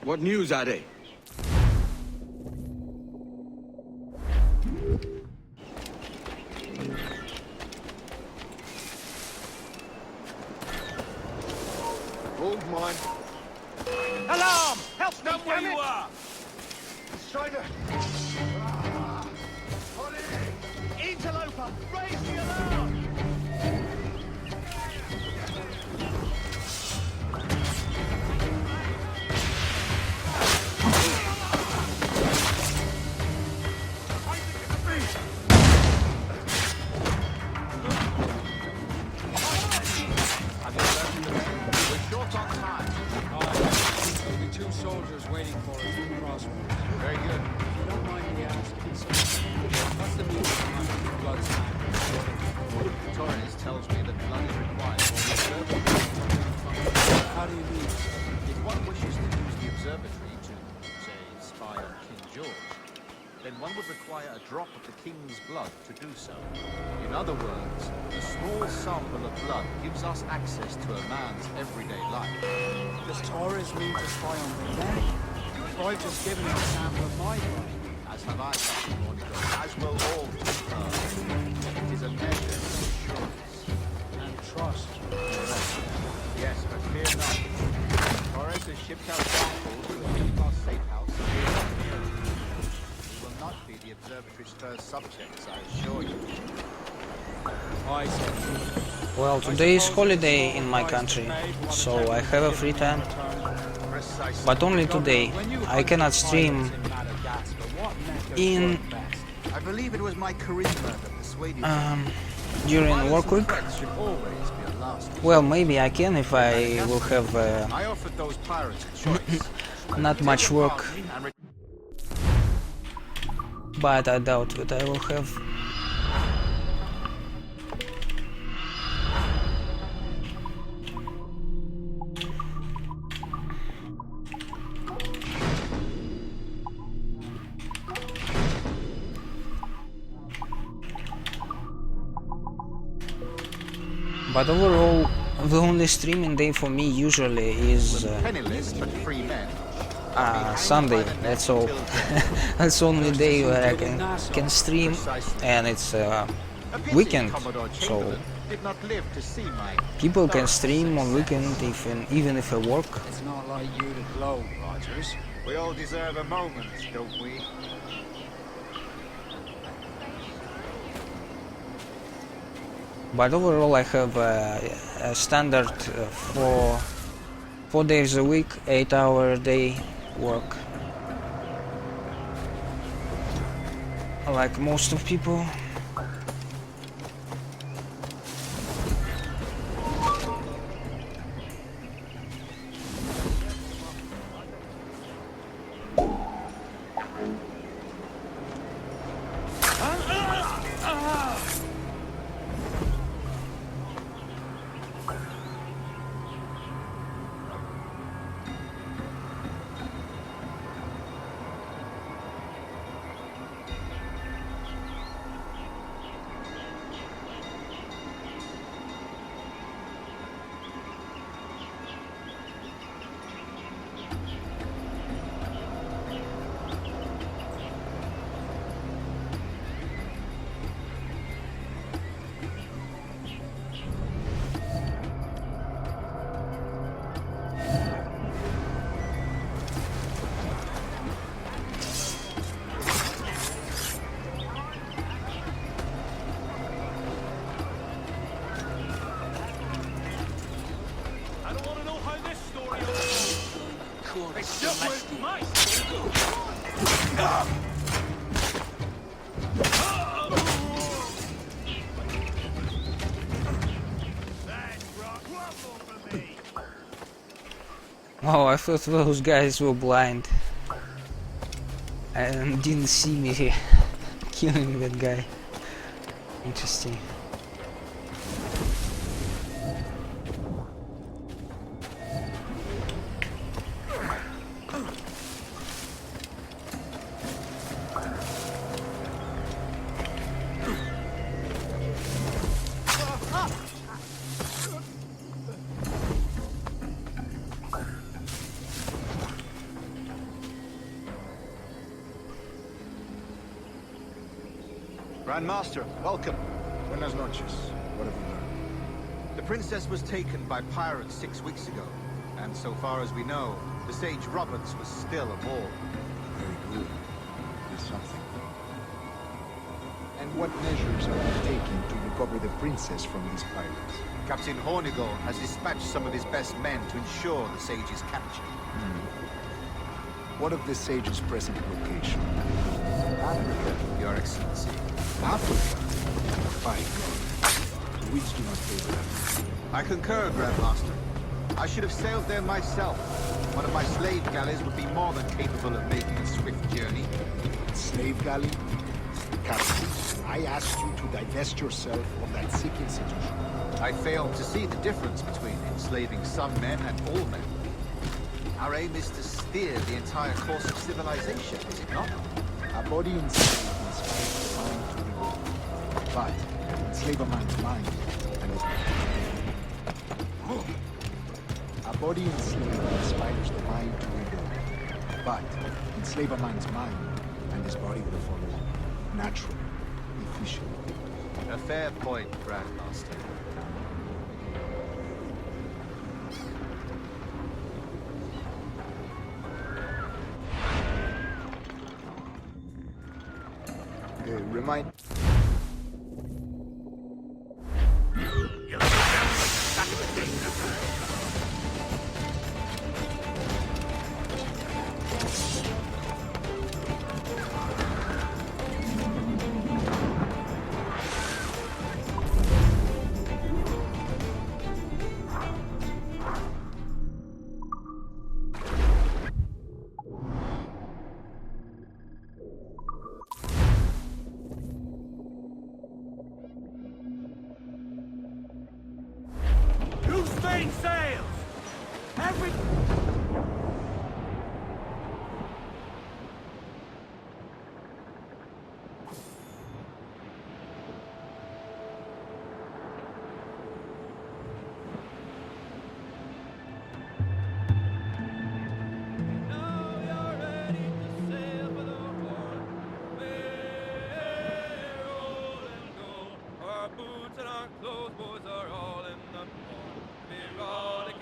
What news, Ade? Hold mine. Alarm! Help me, where you are! He's trying to... Interloper, raise the alarm! Soldiers waiting for us at the crossroads. Very good. If you don't mind me asking, sir, what's the meaning of blood sign? Torres tells me that blood is required for the observatory. How do you mean, sir? If one wishes to use the observatory to, say, spy on King George, then one would require a drop of the king's blood to do so. In other words, a small sample of blood gives us access to a man's everyday life. Does Torres mean to spy on the dead? I've just given him a sample of my blood. As have I, Captain Monaco, as will all It is a measure of assurance. And trust. Yes, but fear not. Torres has shipped out samples to a Templar safe house. We will not be the observatory's first subjects, I assure you. I see. Well, today is holiday in my country, so I have a free time. But only today. I cannot stream in I believe it was my charisma that persuaded during work week. Well, maybe I can if I will have I offered those pirates a choice. not much work, but I doubt that I will have But overall, the only streaming day for me usually is Penniless but free men. Sunday. That's all. That's the only day where I can stream, and it's weekend. So Did not live to see my people can stream on weekend even if I work. It's not like you to gloat, Rogers. We all deserve a moment, don't we? But overall, I have a standard 4 days a week, 8-hour day work, like most of people. Oh, I thought those guys were blind and didn't see me killing that guy. Interesting. Grandmaster, welcome. Buenas noches. What have you learned? The princess was taken by pirates 6 weeks ago, and so far as we know, the sage Roberts was still aboard. Very good. Is something. And what measures are you taking to recover the princess from these pirates? Captain Hornigold has dispatched some of his best men to ensure the sage's capture. What of the sage's present location? Africa, Your Excellency. Africa? By God. The winds do not favor them. I concur, Grandmaster. I should have sailed there myself. One of my slave galleys would be more than capable of making a swift journey. Slave galley? Captain, I asked you to divest yourself of that sick institution. I failed to see the difference between enslaving some men and all men. Our aim is to steer the entire course of civilization, is it not? A body enslaved inspires the mind to revolt. But enslave a man's mind and his A body enslaved inspires the mind to revolt. But enslave a man's mind and his body will follow naturally, efficiently. A fair point, Grandmaster. Remind... Spain sails! Every...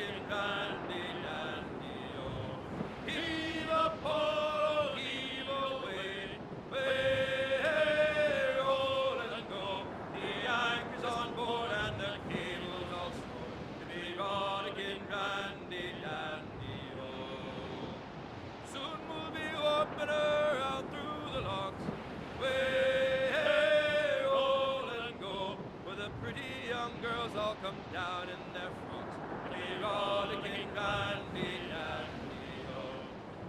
looking dandy, dandy, oh. Heave a pole, heave away, way, roll and go. The anchor's on board and the cable's all sore. To be rollicking dandy, dandy, oh. Soon we'll be opening her out through the locks. Way, roll and go. Where the pretty young girls all come down in their frocks. Be rollicking dandy, dandy, oh.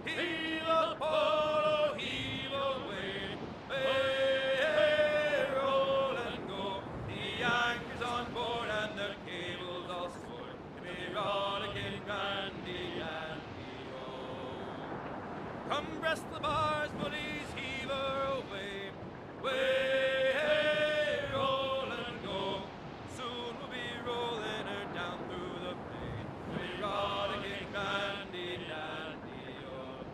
Heave a pole, heave away. Way, roll and go. The anchor's on board and the cable's all spoiled. Be rollicking dandy, dandy, oh. Come breast the bars, bullies, heave her away. Way, roll and go. Soon we'll be rolling her down through the plain. Be rollicking dandy, dandy, oh.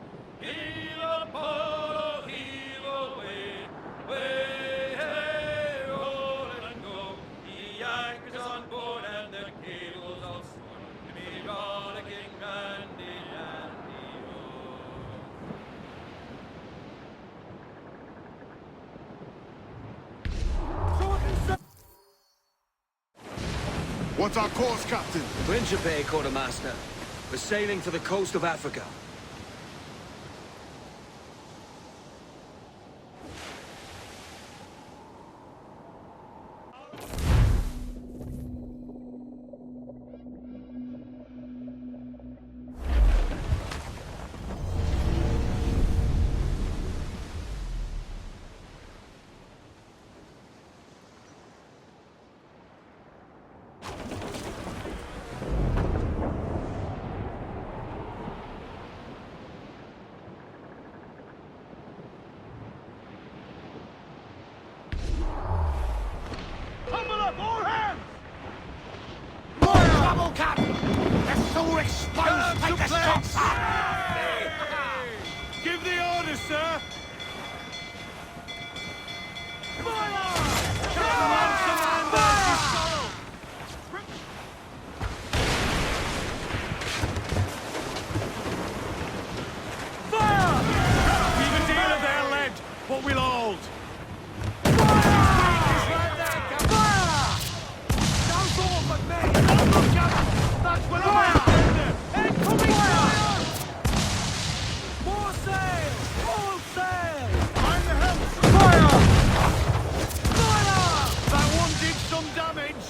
Heave a pole, heave away. Way, roll and go. The anchor's on board and the cable's all sore. Be rollicking dandy, dandy, oh. What's our course, Captain? Principe, Quartermaster. We're sailing for the coast of Africa. Tumble up, all hands! More trouble, Captain! The sore exposed, take the shots up! Give the order, sir! Fire! Come on, Commanders! Fire! We've a deal there, lad, but we'll hold. That's what I'm after! Incoming fire! More sail! All sail! I'm the helm! Fire! Fire! That one did some damage!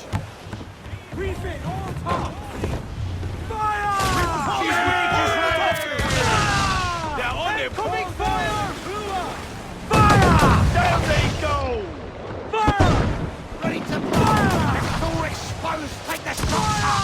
Refit, all top! Fire! She's weak as well! They're on him! Incoming fire! Fire! Down they go! Fire! Ready to fire! The sore exposed, take the shots up!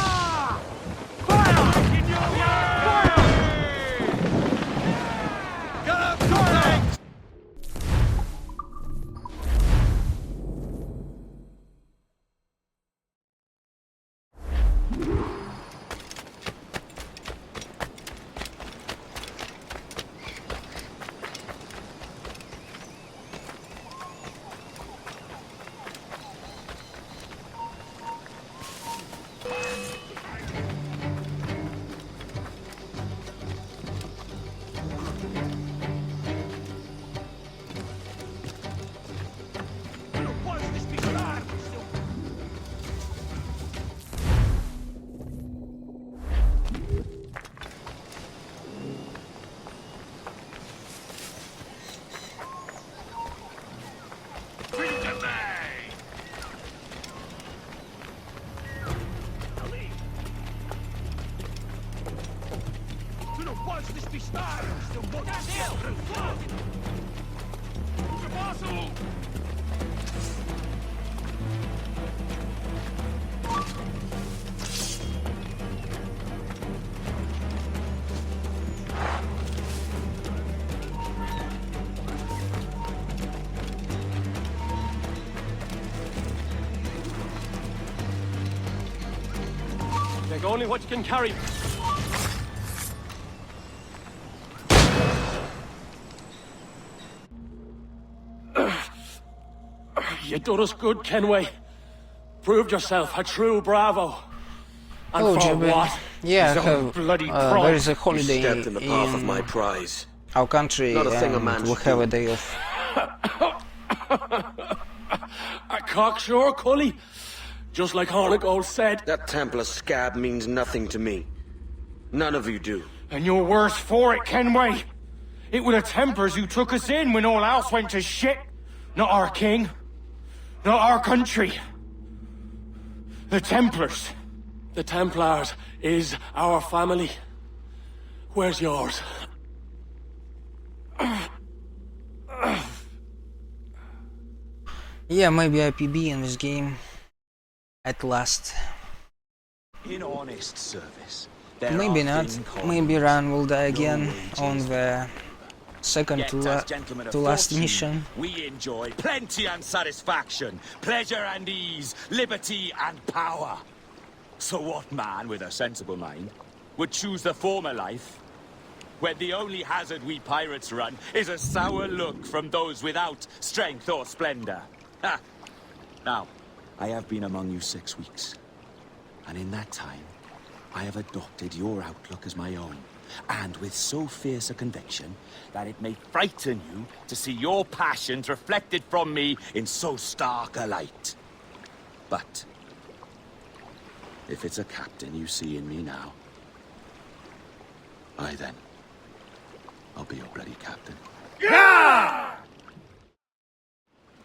Take only what you can carry. You done us good, Kenway. Proved yourself a true bravo. And Oh, for Jimmy. what? Yeah, His I own have, bloody there is a pride. holiday You stepped in the path of my prize. our country, Not a thing a and man we should have do. a day off. A cocksure, Cully. Just like Hornigold said. That Templar scab means nothing to me. None of you do. And you're worse for it, Kenway. It were the Templars who took us in when all else went to shit. Not our king. Not our country. The Templars. The Templars is our family. Where's yours? Yeah, maybe IPB in this game. At last. In honest service. Maybe not. Maybe Ran will die again on the second to last mission. We enjoy plenty and satisfaction, pleasure and ease, liberty and power. So what man with a sensible mind would choose the former life, when the only hazard we pirates run is a sour look from those without strength or splendor? Ha! Now, I have been among you 6 weeks, and in that time, I have adopted your outlook as my own, and with so fierce a conviction that it may frighten you to see your passions reflected from me in so stark a light. But if it's a captain you see in me now, I'll be your bloody captain. Yeah!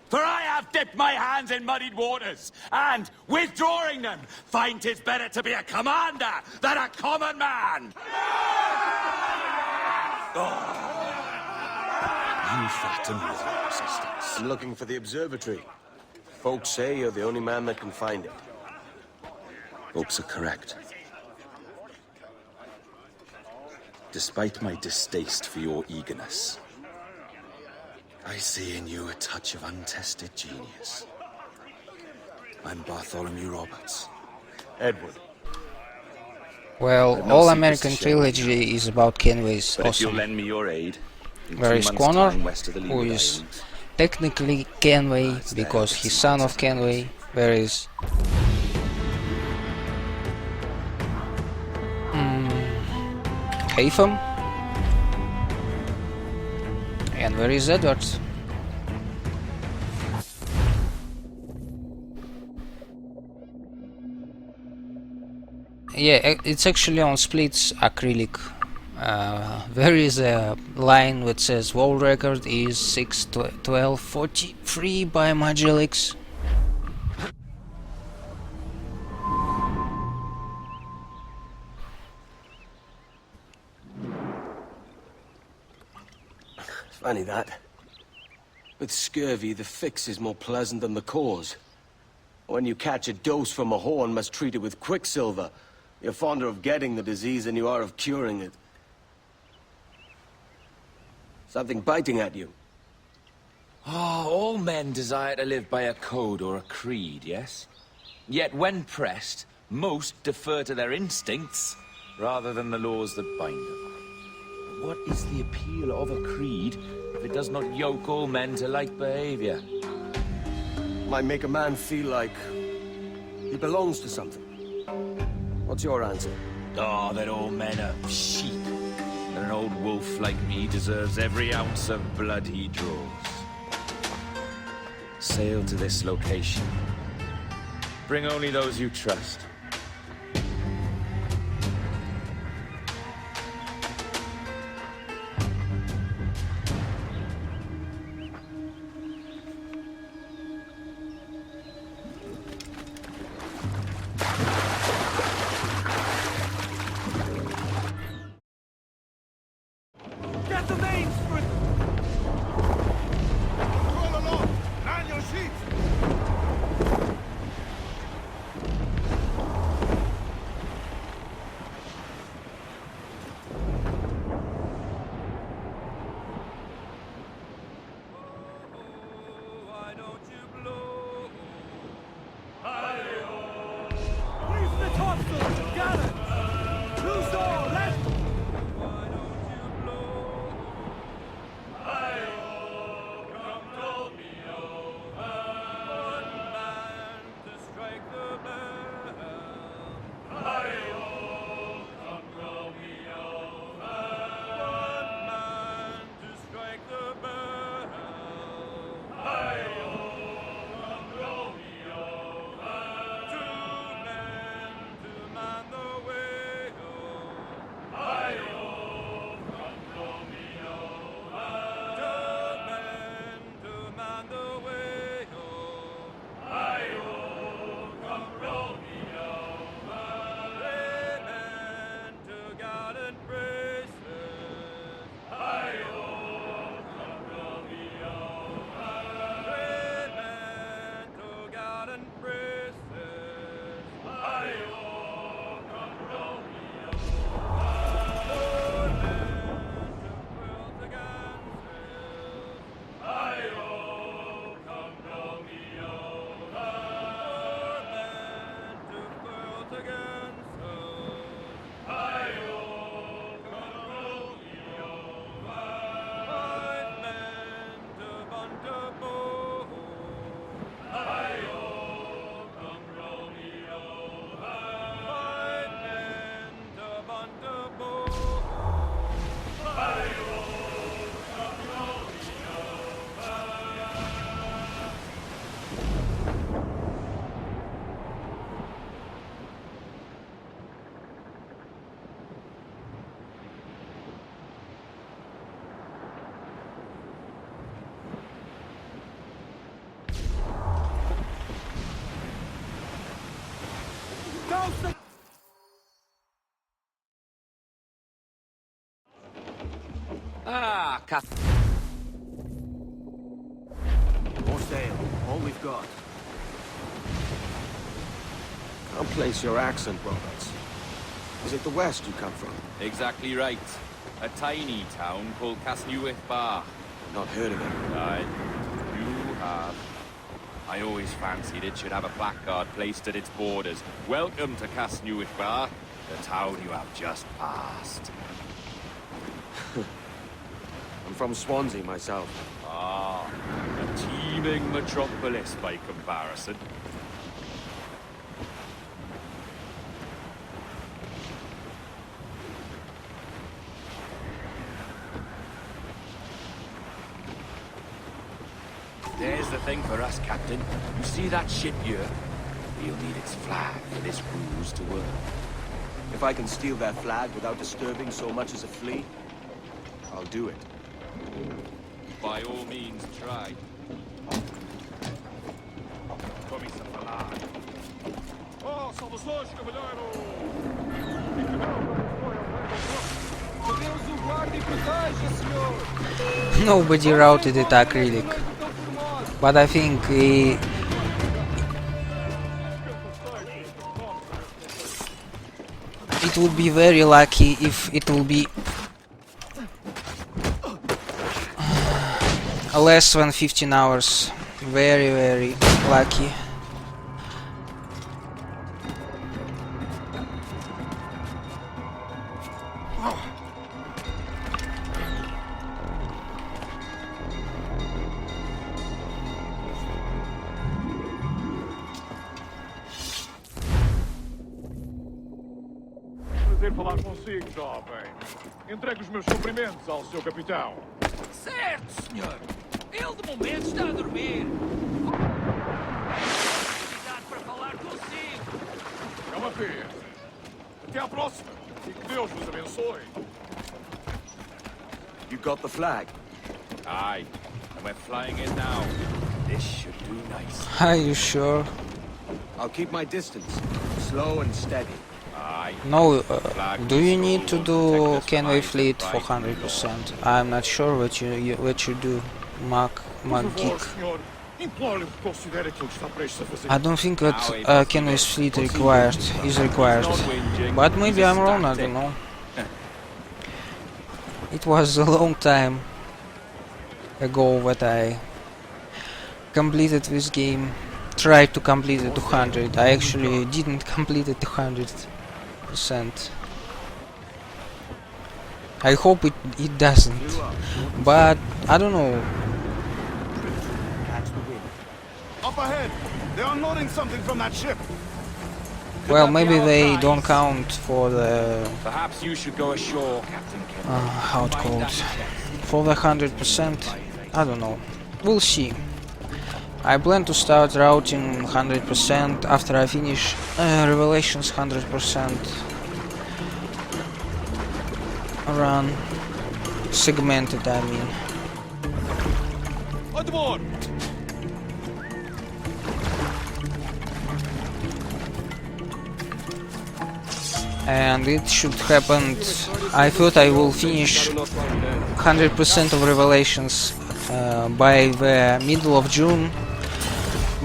For I have dipped my hands in muddied waters, and, withdrawing them, find 'tis better to be a commander than a common man! You flatter me with your persistence. I'm looking for the observatory. Folks say you're the only man that can find it. Folks are correct. Despite my distaste for your eagerness, I see in you a touch of untested genius. I'm Bartholomew Roberts. Edward. Well, All American Trilogy is about Kenway's But if you'll awesome. lend me your aid, in Where 3 is months' Connor, time west of the who Leeward is Islands, technically Kenway because he's son of Kenway. Where is Haytham? And where is Edward? Yeah, it's actually on Split's acrylic. There is a line which says world record is 6:12:43 by Magellix. Funny that. With scurvy, the fix is more pleasant than the cause. When you catch a dose from a horn, must treat it with quicksilver. You're fonder of getting the disease than you are of curing it. Something biting at you. All men desire to live by a code or a creed, yes? Yet when pressed, most defer to their instincts rather than the laws that bind them. But what is the appeal of a creed if it does not yoke all men to like behavior? Might make a man feel like he belongs to something. What's your answer? Oh, that all men are sheep. That an old wolf like me deserves every ounce of blood he draws. Sail to this location. Bring only those you trust. Get the names for it! Roll along! Man your sheets! Ah, More sail. All we've got. Can't place your accent, Roberts. Is it the west you come from? Exactly right. A tiny town called Casnewydd Bar. Not heard of it. You have. I always fancied it should have a placard placed at its borders. Welcome to Casnewydd Bar, the town you have just passed. I'm from Swansea myself. Ah, a teeming metropolis by comparison. There's the thing for us, Captain. You see that ship here? We'll need its flag for this ruse to work. If I can steal that flag without disturbing so much as a flea, I'll do it. By all means, try. Come-se a falar. Oh, saudações, cavalheiro! Deus o guarde e proteja, senhor! Nobody routed it acrylic. But I think it would be very lucky if it will be less than 15 hours. Very, very lucky. Prazer falar consigo, jovem. Entregue os meus cumprimentos ao seu capitão. Certo, senhor. Ele de momento está a dormir. Oportunidade para falar consigo. É uma pena. Até à próxima. E que Deus vos abençoe. You got the flag? Aye, and we're flying in now. This should do nice. Are you sure? I'll keep my distance. Slow and steady. Aye. No, do you need to do Canway Fleet for 100%? I'm not sure what you do, Mark Geek. I don't think that Canway's Fleet is required, but maybe I'm wrong. I don't know. It was a long time ago that I completed this game. Tried to complete it to 100. I actually didn't complete it to 100%. I hope it doesn't, but I don't know. Up ahead! They're unloading something from that ship. Well, maybe they don't count for the Perhaps you should go ashore, Captain Kim. how it called, for the 100%. I don't know. We'll see. I plan to start routing 100% after I finish Revelations 100% run. Segmented, I mean. Admor! And it should happen. I thought I will finish 100% of Revelations by the middle of June,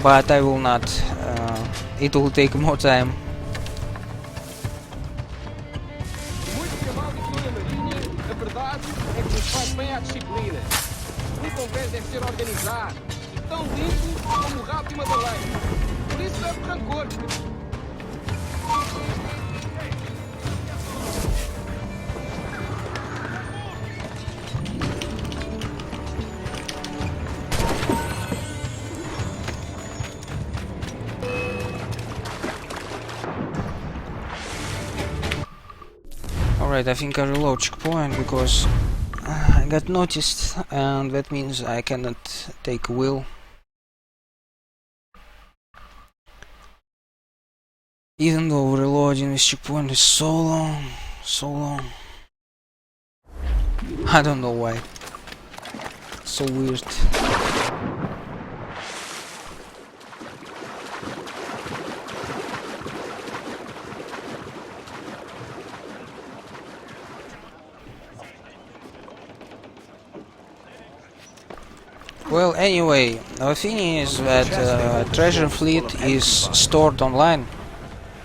but I will not. It will take more time. Alright, I think I reload checkpoint because I got noticed, and that means I cannot take a wheel. Even though reloading this checkpoint is so long. I don't know why. So weird. Well, anyway, the thing is that treasure fleet is stored online,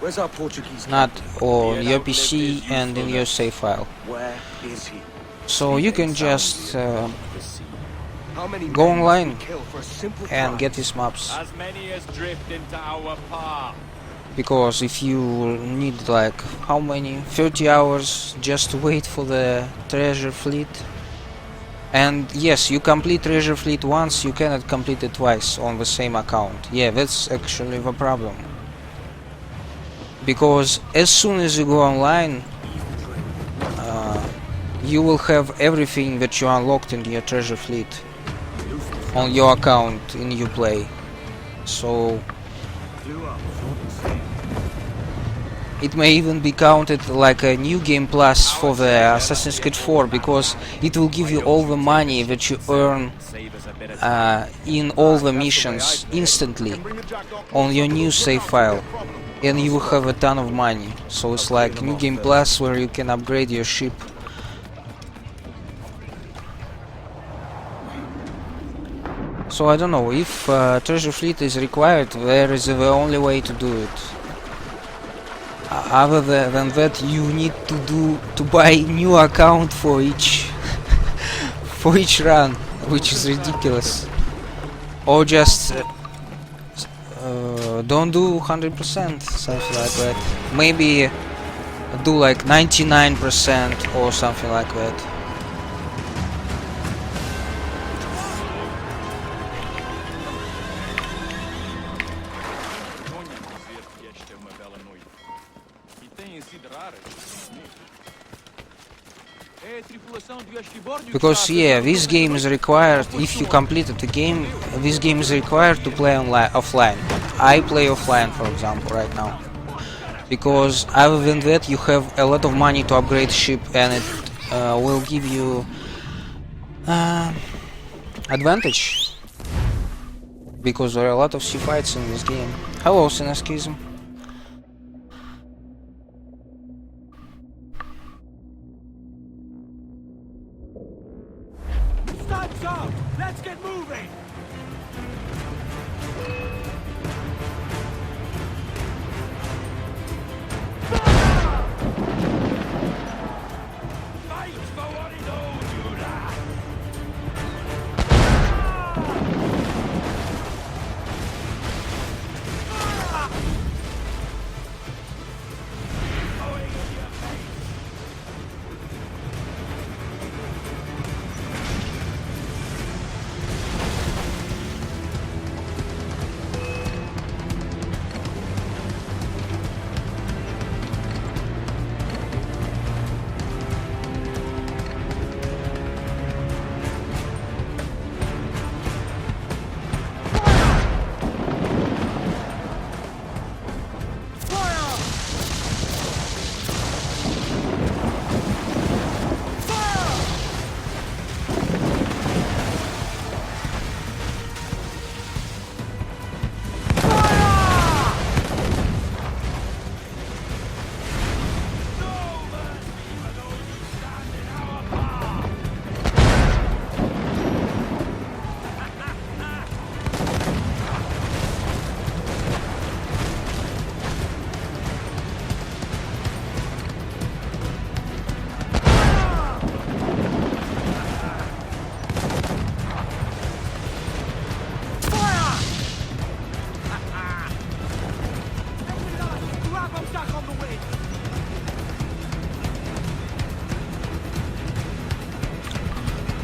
Where's our Portuguese? not on your PC and in your save file. Where is he? So you can just How many go men must we online kill for a simple and prize? get these maps. As many as drift into our path. Because if you need like how many 30 hours just to wait for the treasure fleet, and yes, you complete treasure fleet once, you cannot complete it twice on the same account. Yeah, that's actually the problem, because as soon as you go online, you will have everything that you unlocked in your treasure fleet on your account in Uplay. So it may even be counted like a new game plus for the Assassin's Creed 4, because it will give you all the money that you earn in all the missions instantly on your new save file, and you will have a ton of money. So it's like new game plus where you can upgrade your ship. So I don't know, if treasure fleet is required, there is the only way to do it. Other than that, you need to buy new account for each for each run, which is ridiculous. Or just don't do 100%, something like that. Maybe do like 99% or something like that. Because yeah, this game is required, if you completed the game, this game is required to play offline. I play offline, for example, right now. Because other than that, you have a lot of money to upgrade ship, and it will give you advantage. Because there are a lot of sea fights in this game. Hello, Syneschism. Time's up! Let's get moving! Fight for what is owed, Judah!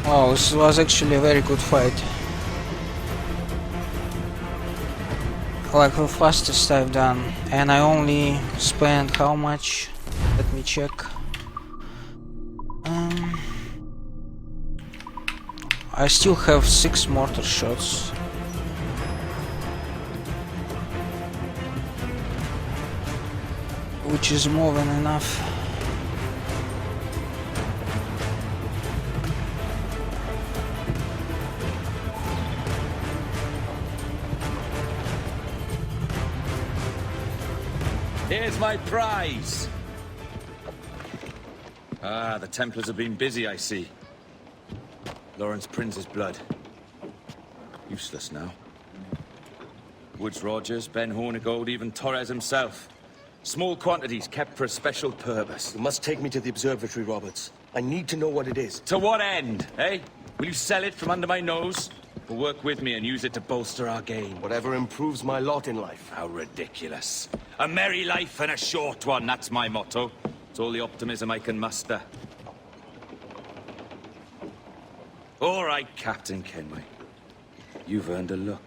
Oh, this was actually a very good fight. Like the fastest I've done, and I only spent how much? Let me check. I still have 6 mortar shots. Which is more than enough. Here's my prize! Ah, the Templars have been busy, I see. Lawrence Prince's blood. Useless now. Woods Rogers, Ben Hornigold, even Torres himself. Small quantities kept for a special purpose. You must take me to the observatory, Roberts. I need to know what it is. To what end, eh? Will you sell it from under my nose? Or work with me and use it to bolster our gain? Whatever improves my lot in life. How ridiculous. A merry life and a short one, that's my motto. It's all the optimism I can muster. All right, Captain Kenway. You've earned a look.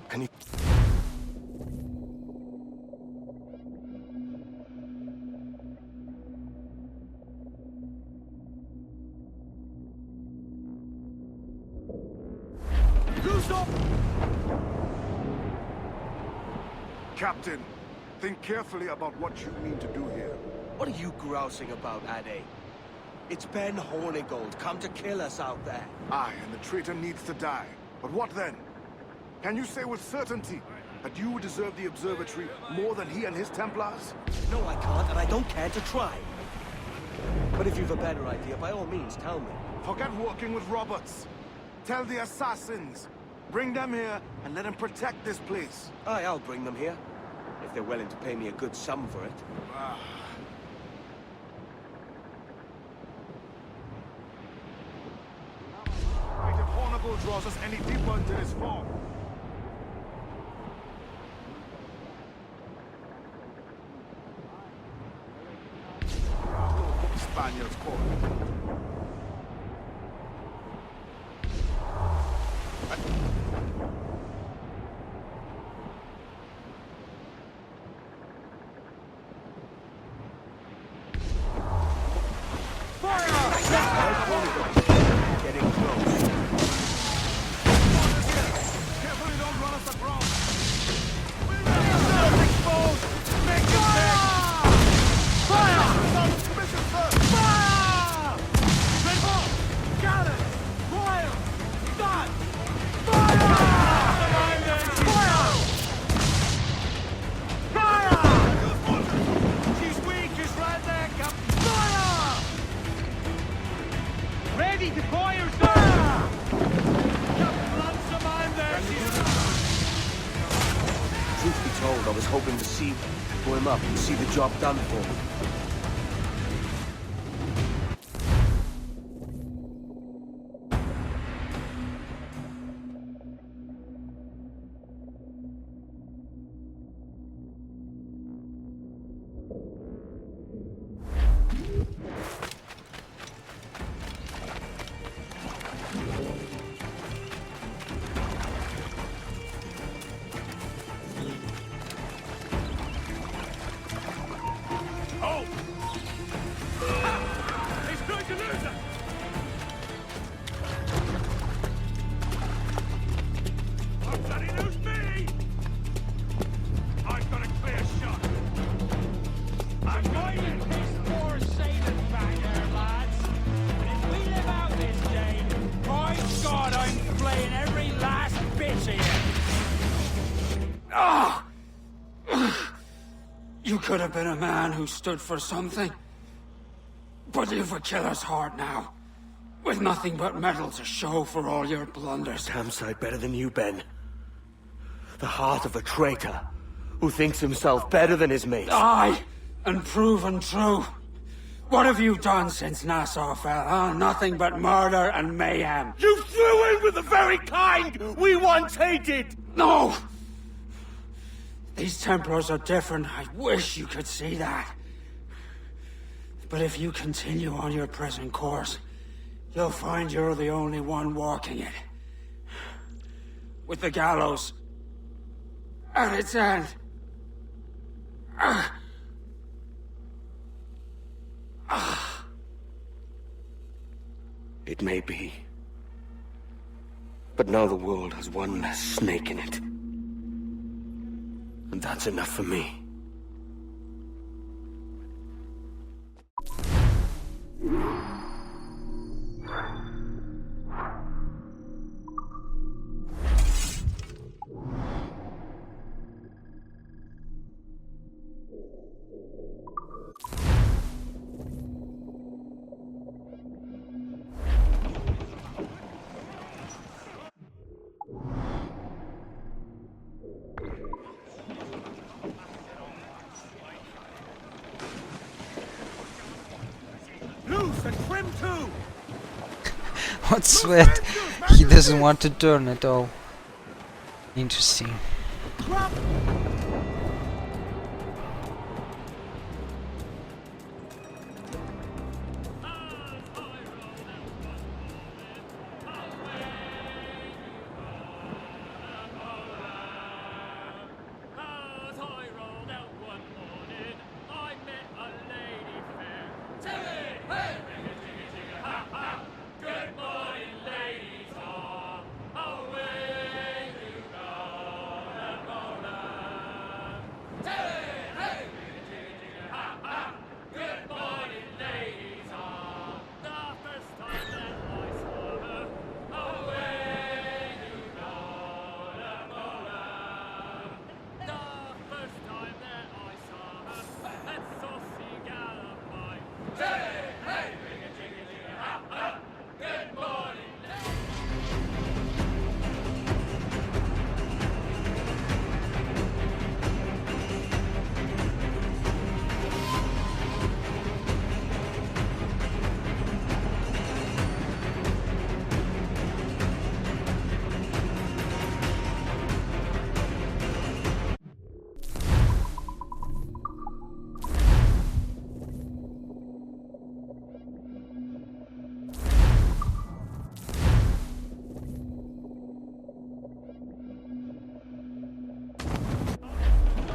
Can you... Captain, think carefully about what you mean to do here. What are you grousing about, Ade? It's Ben Hornigold, come to kill us out there. Aye, and the traitor needs to die. But what then? Can you say with certainty that you deserve the observatory more than he and his Templars? No, I can't, and I don't care to try. But if you've a better idea, by all means, tell me. Forget working with Roberts. Tell the assassins. Bring them here and let them protect this place. Aye, I'll bring them here. If they're willing to pay me a good sum for it. Right, if Hornigold draws us any deeper into this fog. Spaniards call it. Getting close. Carefully, don't run us aground. Ready to fire, sir! Truth be told, I was hoping to blow him up and see the job done for me. could have been a man who stood for something. But you've a killer's heart now. With nothing but metal to show for all your blunders. Damn sight better than you, Ben. The heart of a traitor who thinks himself better than his mates. Aye, and proven true. What have you done since Nassau fell, huh? Nothing but murder and mayhem. You threw in with the very kind we once hated! No! These Templars are different. I wish you could see that. But if you continue on your present course, you'll find you're the only one walking it. With the gallows at its end. It may be. But now the world has one less snake in it. And that's enough for me. What sweat? He doesn't want to turn at all. Interesting.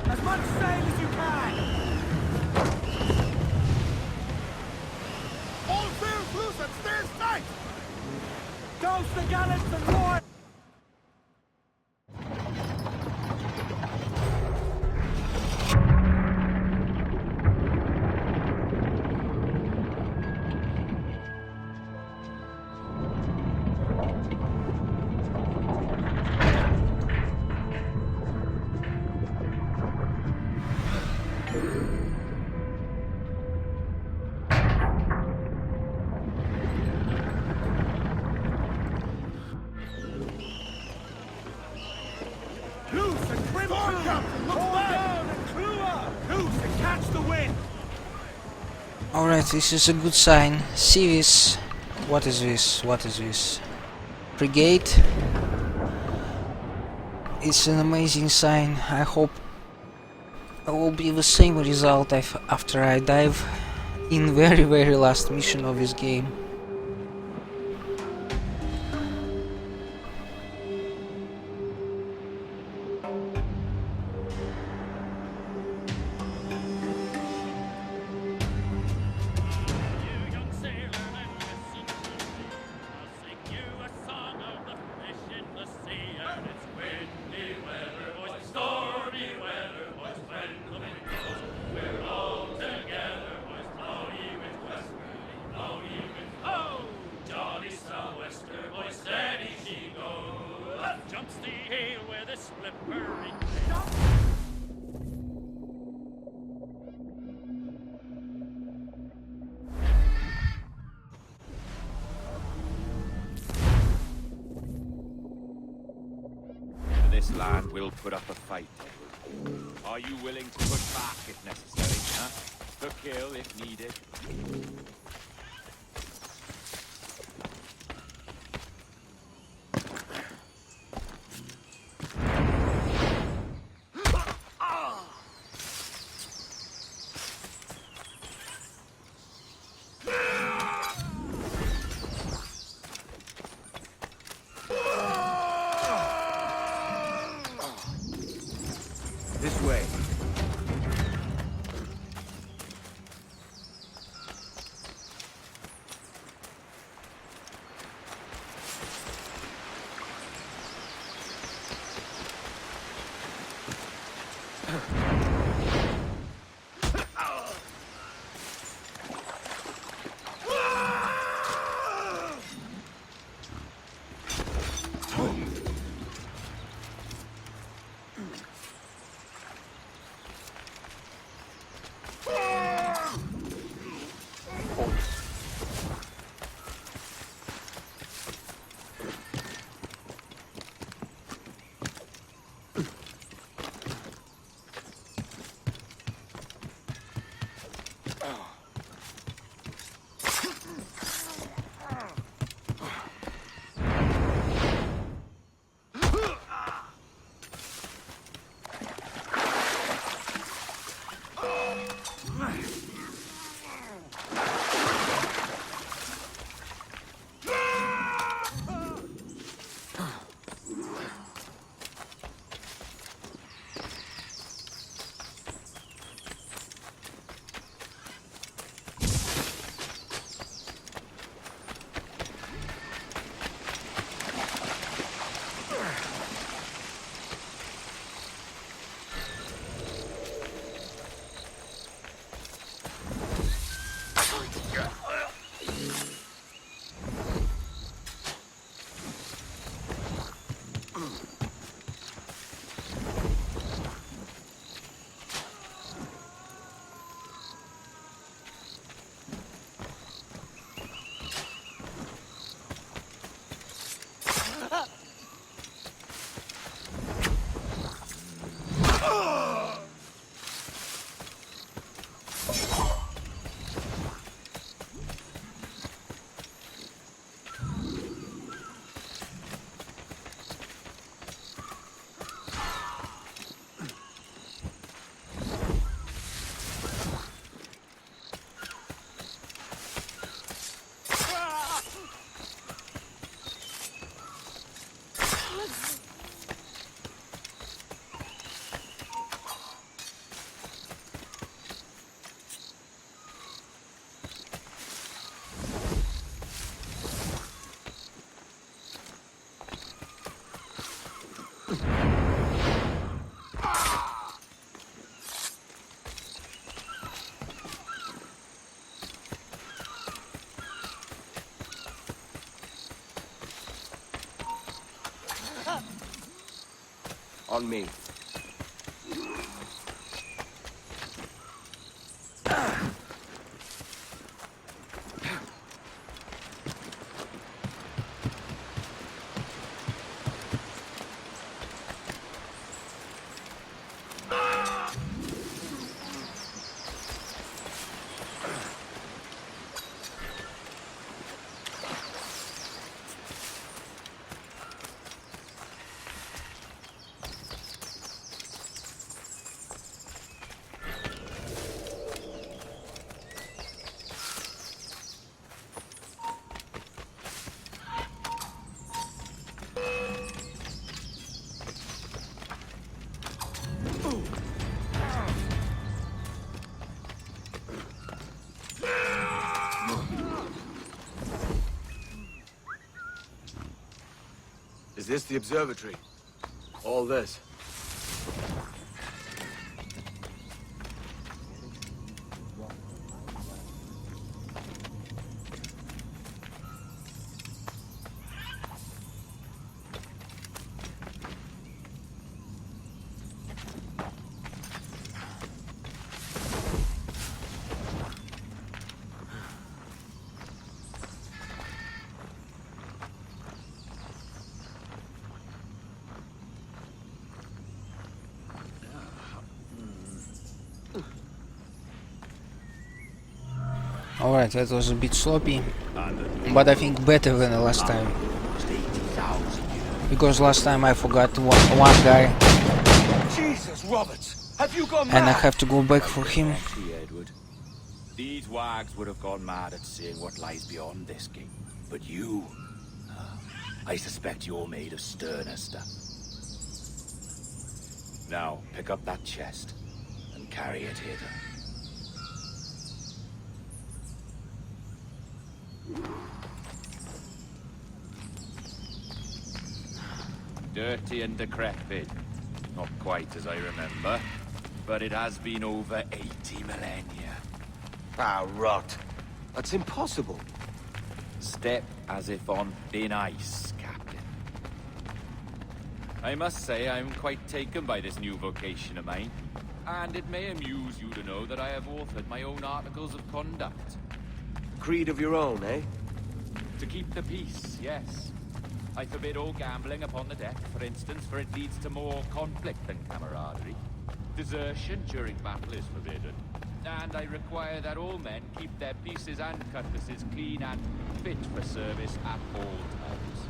As much sail as you can! All sails loose and stairs tight! Douse the gallants and roar! Alright, this is a good sign. See this? What is this? What is this? Brigade? It's an amazing sign. I hope it will be the same result after I dive in very last mission of this game. this land will put up a fight. Are you willing to push back if necessary, huh? To kill if needed? This way. On me. Is this the observatory? All this? Alright, that was a bit sloppy, but I think better than the last time. Because last time I forgot one guy, Jesus, Roberts! Have you gone and I mad? have to go back for him. Edward. These wags would have gone mad at seeing what lies beyond this gate. But you... I suspect you're made of sterner stuff. Now, pick up that chest and carry it hither. Dirty and decrepit. Not quite as I remember, but it has been over 80 millennia. Ah, rot. That's impossible. Step as if on thin ice, Captain. I must say I'm quite taken by this new vocation of mine, and it may amuse you to know that I have authored my own articles of conduct. Creed of your own, eh? To keep the peace, yes. I forbid all gambling upon the deck, for instance, for it leads to more conflict than camaraderie. Desertion during battle is forbidden. And I require that all men keep their pieces and cutlasses clean and fit for service at all times.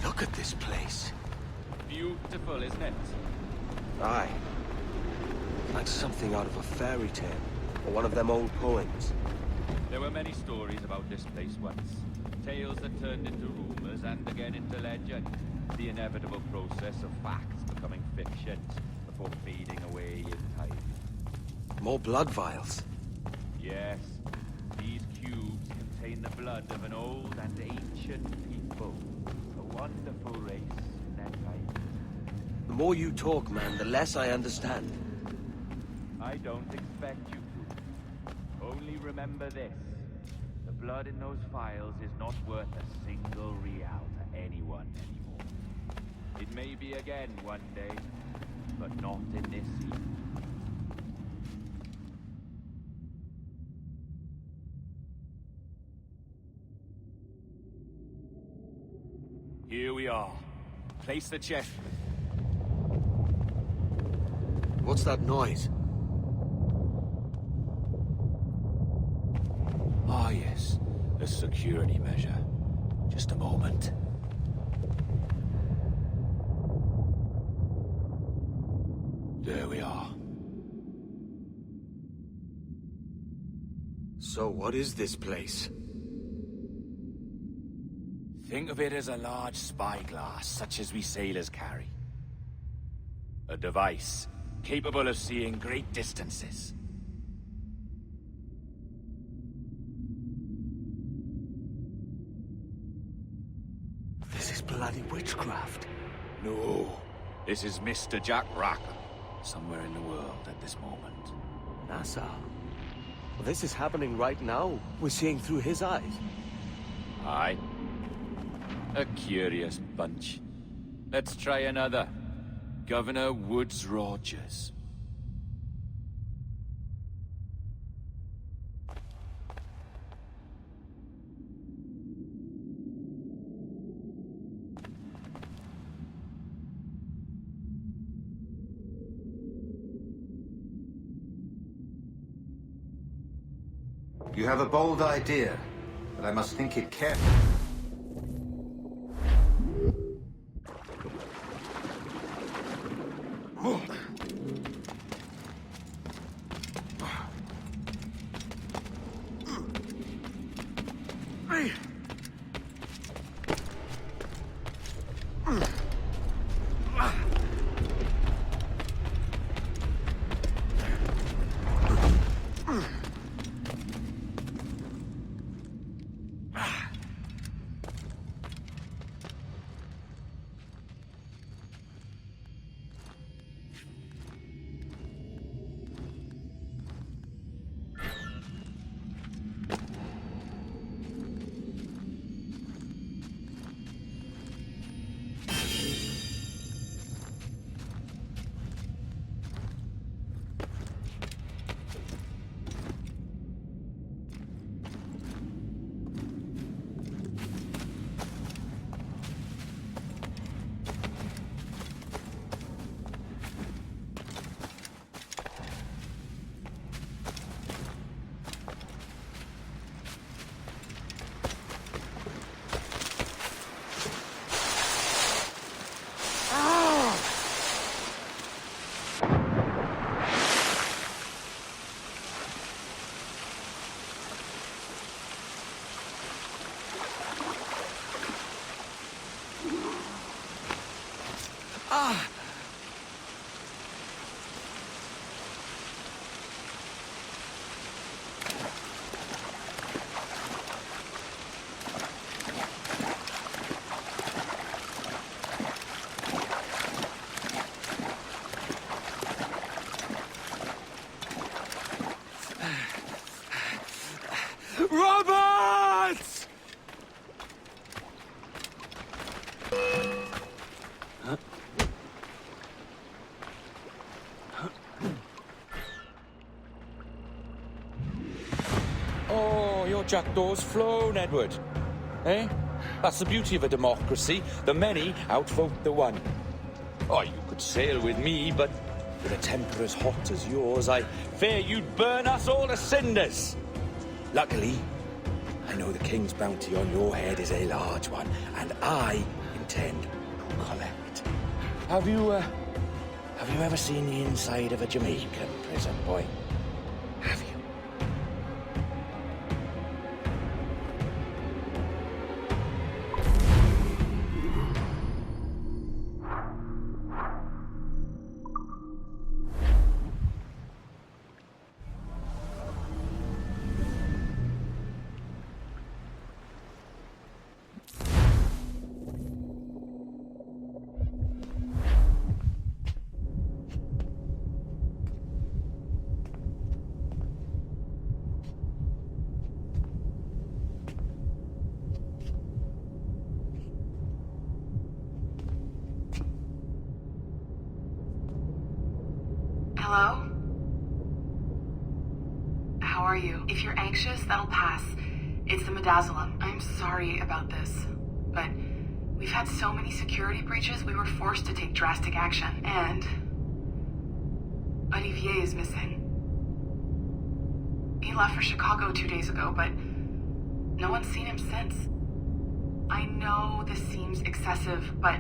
Look at this place. Beautiful, isn't it? Aye. Like something out of a fairy tale, or one of them old poems. There were many stories about this place once. Tales that turned into rumors and again into legend. The inevitable process of facts becoming fictions before fading away in time. More blood vials. Yes, these cubes contain the blood of an old and ancient people. A wonderful race in their time. The more you talk, man, the less I understand. I don't expect you to. Only remember this. The blood in those files is not worth a single real to anyone anymore. It may be again one day, but not in this sea. Here we are. Place the chest. What's that noise? Ah, yes. A security measure. Just a moment. There we are. So what is this place? Think of it as a large spyglass, such as we sailors carry. A device capable of seeing great distances. This is bloody witchcraft. No, this is Mr. Jack Rackham, somewhere in the world at this moment. NASA. Well, this is happening right now. We're seeing through his eyes. Aye. A curious bunch. Let's try another. Governor Woods Rogers. You have a bold idea, but I must think it carefully. Roberts! Oh, your jackdaw's flown, Edward. Eh? That's the beauty of a democracy. The many outvote the one. Oh, you could sail with me, but with a temper as hot as yours, I fear you'd burn us all to cinders. Luckily, I know the king's bounty on your head is a large one, and I intend to collect. Have you ever seen the inside of a Jamaican prison, boy? Have you? Hello? How are you? If you're anxious, that'll pass. It's the midazolam. I'm sorry about this, but we've had so many security breaches, we were forced to take drastic action, and Olivier is missing. He left for Chicago 2 days ago, but no one's seen him since. I know this seems excessive, but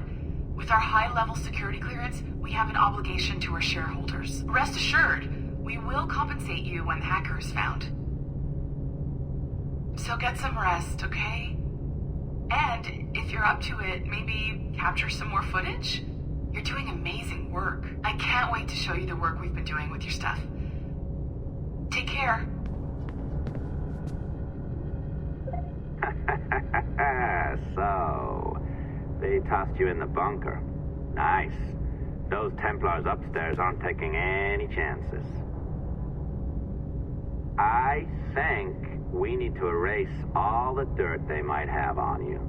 with our high-level security clearance, we have an obligation to our shareholders. Rest assured, we will compensate you when the hacker is found. So get some rest, okay? And if you're up to it, maybe capture some more footage? You're doing amazing work. I can't wait to show you the work we've been doing with your stuff. Take care. So, they tossed you in the bunker. Nice. Those Templars upstairs aren't taking any chances. I think we need to erase all the dirt they might have on you.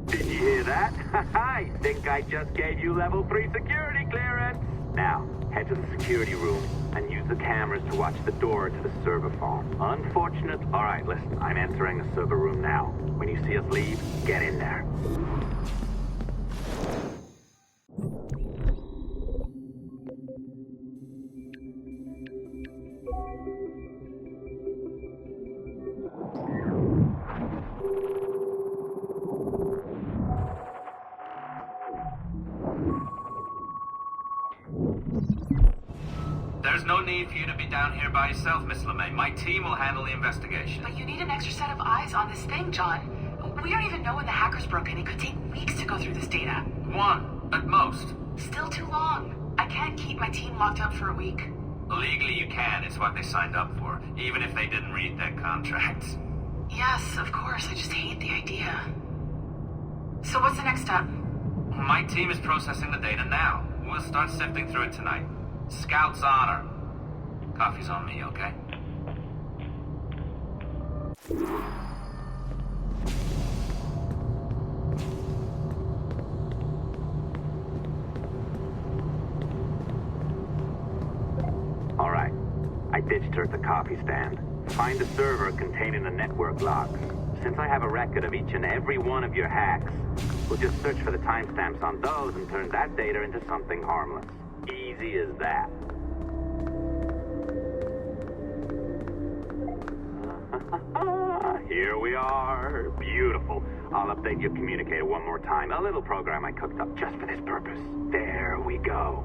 Did you hear that? I think I just gave you level 3 security clearance. Now, head to the security room and use the cameras to watch the door to the server farm. Unfortunate. All right, listen, I'm entering the server room now. When you see us leave, get in there. There's no need for you to be down here by yourself, Miss LeMay. My team will handle the investigation. But you need an extra set of eyes on this thing, John. We don't even know when the hacker's broken. It could take weeks to go through this data. 1, at most. Still too long. I can't keep my team locked up for a week. Legally you can, it's what they signed up for, even if they didn't read their contracts. Yes, of course. I just hate the idea. So what's the next step? My team is processing the data now. We'll start sifting through it tonight. Scout's honor. Coffee's on me, okay? All right. I ditched her at the coffee stand. Find the server containing the network logs. Since I have a record of each and every one of your hacks, we'll just search for the timestamps on those and turn that data into something harmless. Easy as that. Here we are. Beautiful. I'll update your communicator one more time. A little program I cooked up just for this purpose. There we go.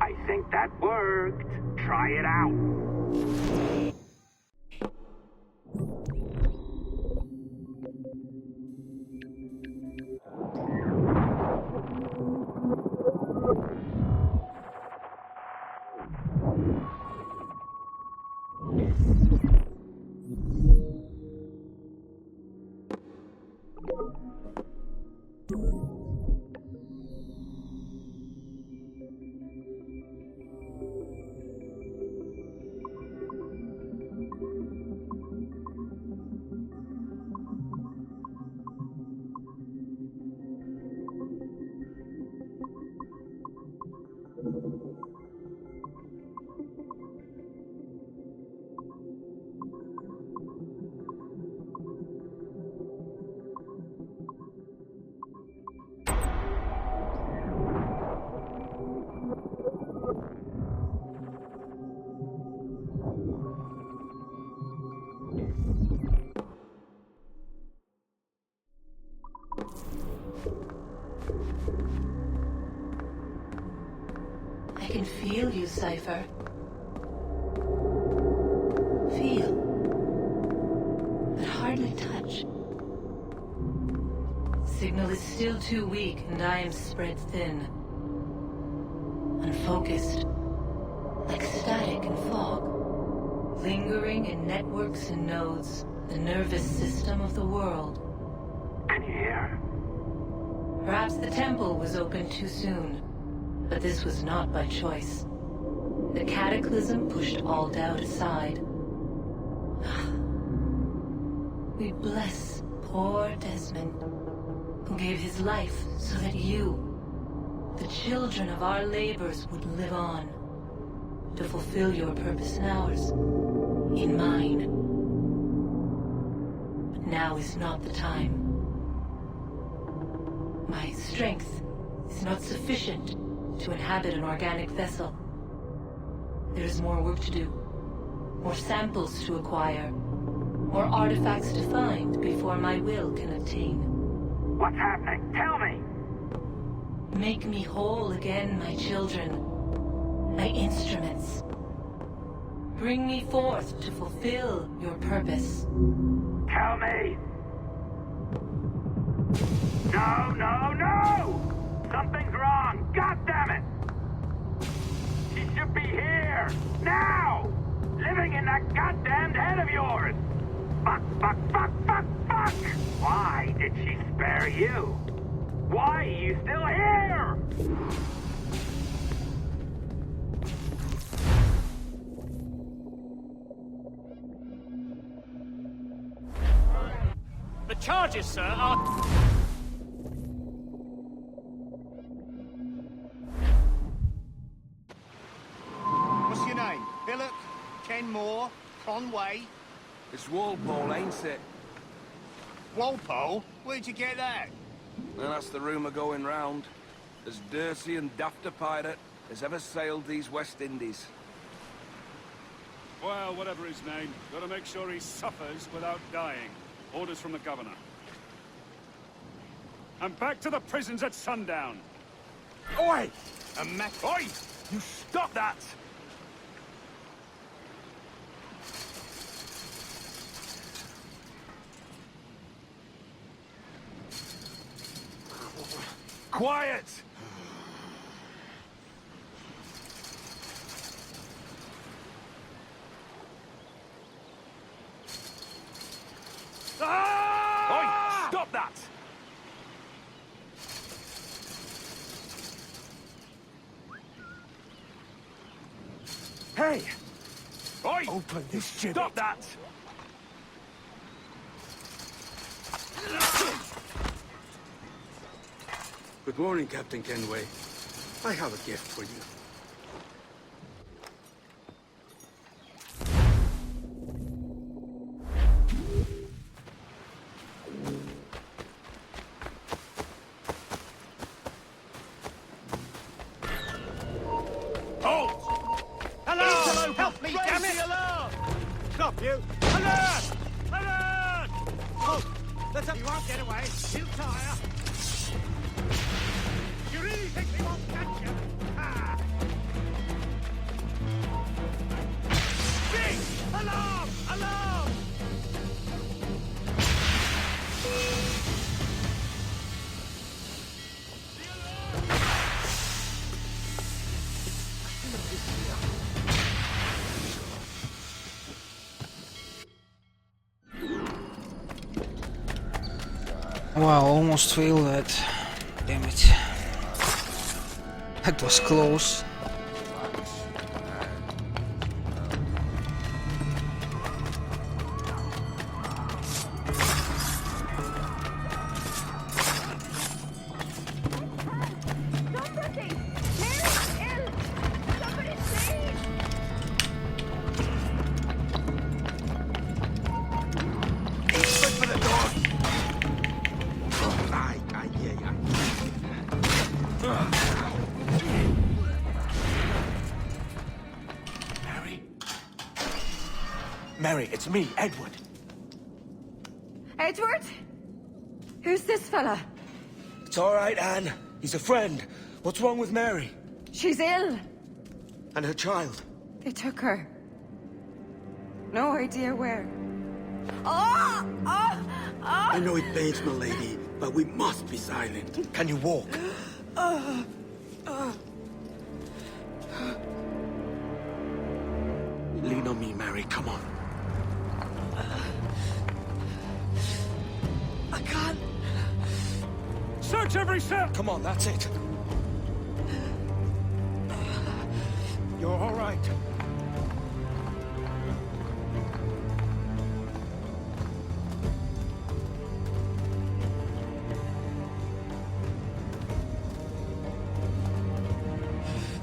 I think that worked. Try it out. I can feel you, Cypher. Feel. But hardly touch. Signal is still too weak, and I am spread thin. Unfocused. Like static and fog. Lingering in networks and nodes. The nervous system of the world. Can you hear? Perhaps the temple was opened too soon. But this was not by choice. The cataclysm pushed all doubt aside. We bless poor Desmond, who gave his life so that you, the children of our labors, would live on, to fulfill your purpose in ours, in mine. But now is not the time. My strength is not sufficient to inhabit an organic vessel. There is more work to do, more samples to acquire, more artifacts to find before my will can obtain. What's happening? Tell me! Make me whole again, my children, my instruments. Bring me forth to fulfill your purpose. Tell me! No, no, no! Something's wrong! God damn it! She should be here! Now! Living in that goddamned head of yours! Fuck, fuck, fuck, fuck, fuck! Why did she spare you? Why are you still here? The charges, sir, are... What's your name? Billock? Kenmore? Conway? It's Walpole, ain't it? Walpole? Where'd you get that? Well, that's the rumour going round. As dirty and daft a pirate as ever sailed these West Indies. Well, whatever his name, gotta make sure he suffers without dying. Orders from the governor. And back to the prisons at sundown. Oi! Oi! You stop that! Quiet! Oi! Stop that! Hey! Oi! Open this shit. Stop that! Good morning, Captain Kenway. I have a gift for you. Hello! Help me, damn it! Alarm! Stop you! Alert! Alert! Oh, that's up. You won't get away. He'll tire. You really think they won't catch you? Ah! Big! Alarm! Alarm! Wow, almost failed that. Damn it. That was close. Mary, it's me, Edward. Edward? Who's this fella? It's all right, Anne. He's a friend. What's wrong with Mary? She's ill. And her child? They took her. No idea where. Oh! Oh! Oh! I know it pains, milady, but we must be silent. Can you walk? Lean on me, Mary. Come on. I can't. Search every cell! Come on, that's it. You're all right.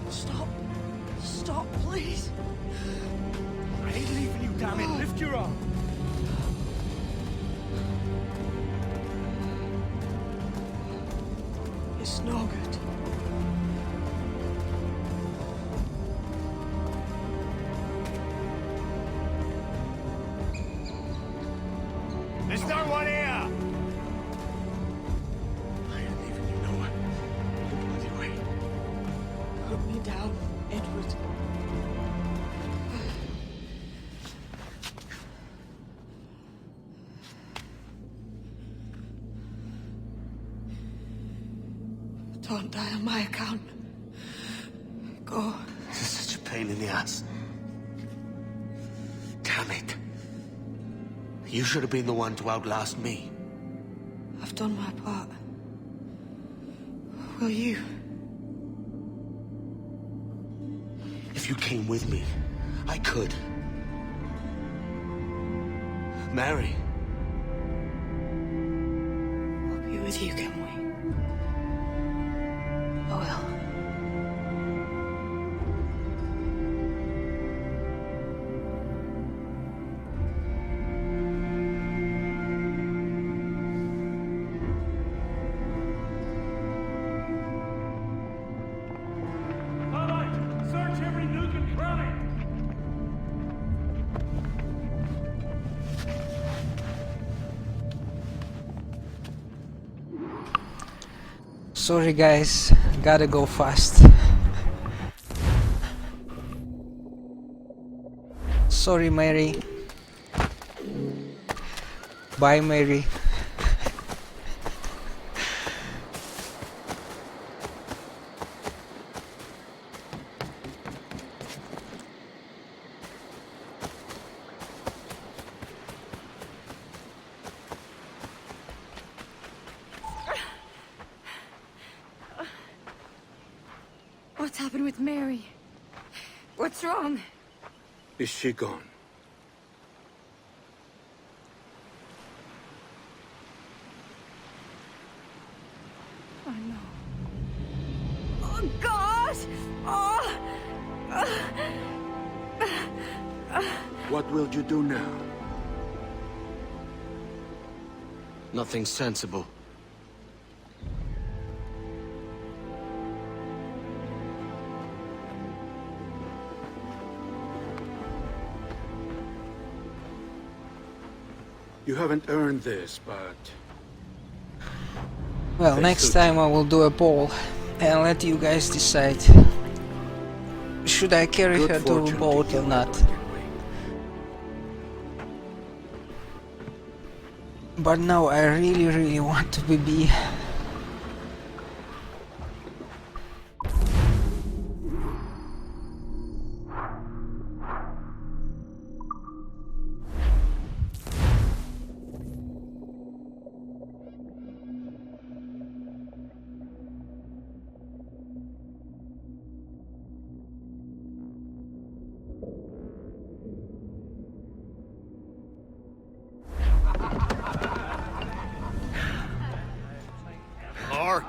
Stop. Stop, please. I ain't leaving you, damn it. Lift your arm. It's no good. There's no one here! I ain't leaving you nowhere. No bloody way. Put me down, Edward. Don't die on my account. Go. This is such a pain in the ass. Damn it. You should have been the one to outlast me. I've done my part. Will you? If you came with me, I could. Mary. I'll be with you, can we? I will. All right, search every nook and cranny! Sorry guys, gotta go fast. Sorry Mary. Bye Mary. What's happened with Mary? What's wrong? Is she gone? I know. Oh, God! Oh! What will you do now? Nothing sensible. You haven't earned this, but... Well, next time I will do a poll and let you guys decide. Should I carry her to the boat or not? But now I really want to be. Or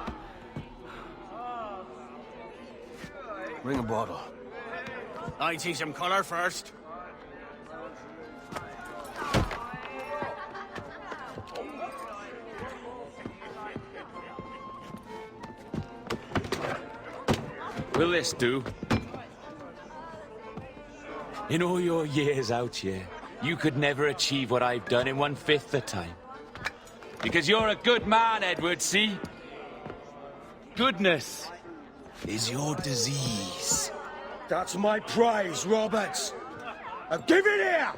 bring a bottle. I see some color first. Will this do? In all your years out here, you could never achieve what I've done in 1/5 the time. Because you're a good man, Edward, see? Goodness is your disease. That's my prize, Roberts. Now give it here!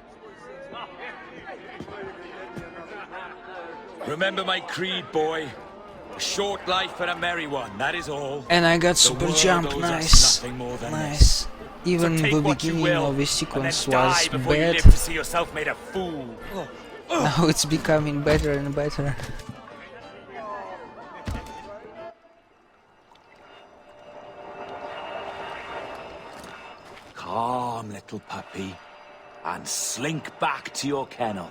Remember my creed, boy. A short life and a merry one, that is all. And I got The super world jump, owes us nice. nothing more than Nice. this. Even So the take what you beginning will, of this and sequence then was die before you bad. live to see yourself made a fool. Now it's becoming better and better. Calm, little puppy, and slink back to your kennel.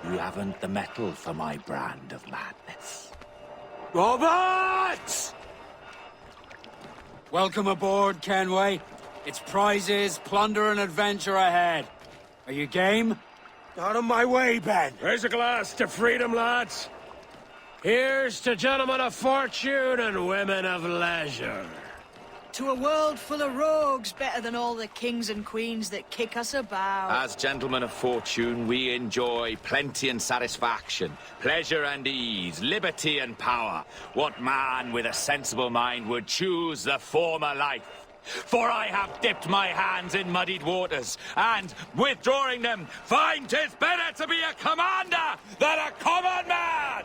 You haven't the mettle for my brand of madness. Robert! Welcome aboard, Kenway. It's prizes, plunder, and adventure ahead. Are you game? Out of my way, Ben! Raise a glass to freedom, lads. Here's to gentlemen of fortune and women of leisure. To a world full of rogues, better than all the kings and queens that kick us about. As gentlemen of fortune, we enjoy plenty and satisfaction, pleasure and ease, liberty and power. What man with a sensible mind would choose the former life? For I have dipped my hands in muddied waters, and, withdrawing them, find 'tis better to be a commander than a common man!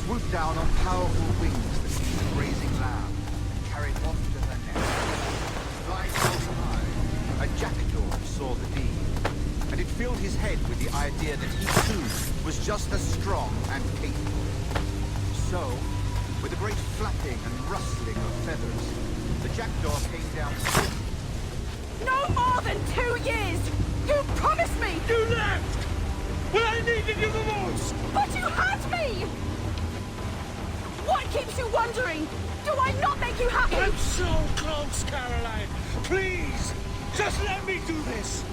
Swooped down on powerful wings that seemed a grazing lamb, and carried off to her nest. Flying so high, a jackdaw saw the deed, and it filled his head with the idea that he too was just as strong and capable. So, with a great flapping and rustling of feathers, the jackdaw came down swiftly. No more than 2 years! You promised me! You left! When I needed you the most! But you had me! What keeps you wondering? Do I not make you happy? I'm so close, Caroline! Please! Just let me do this!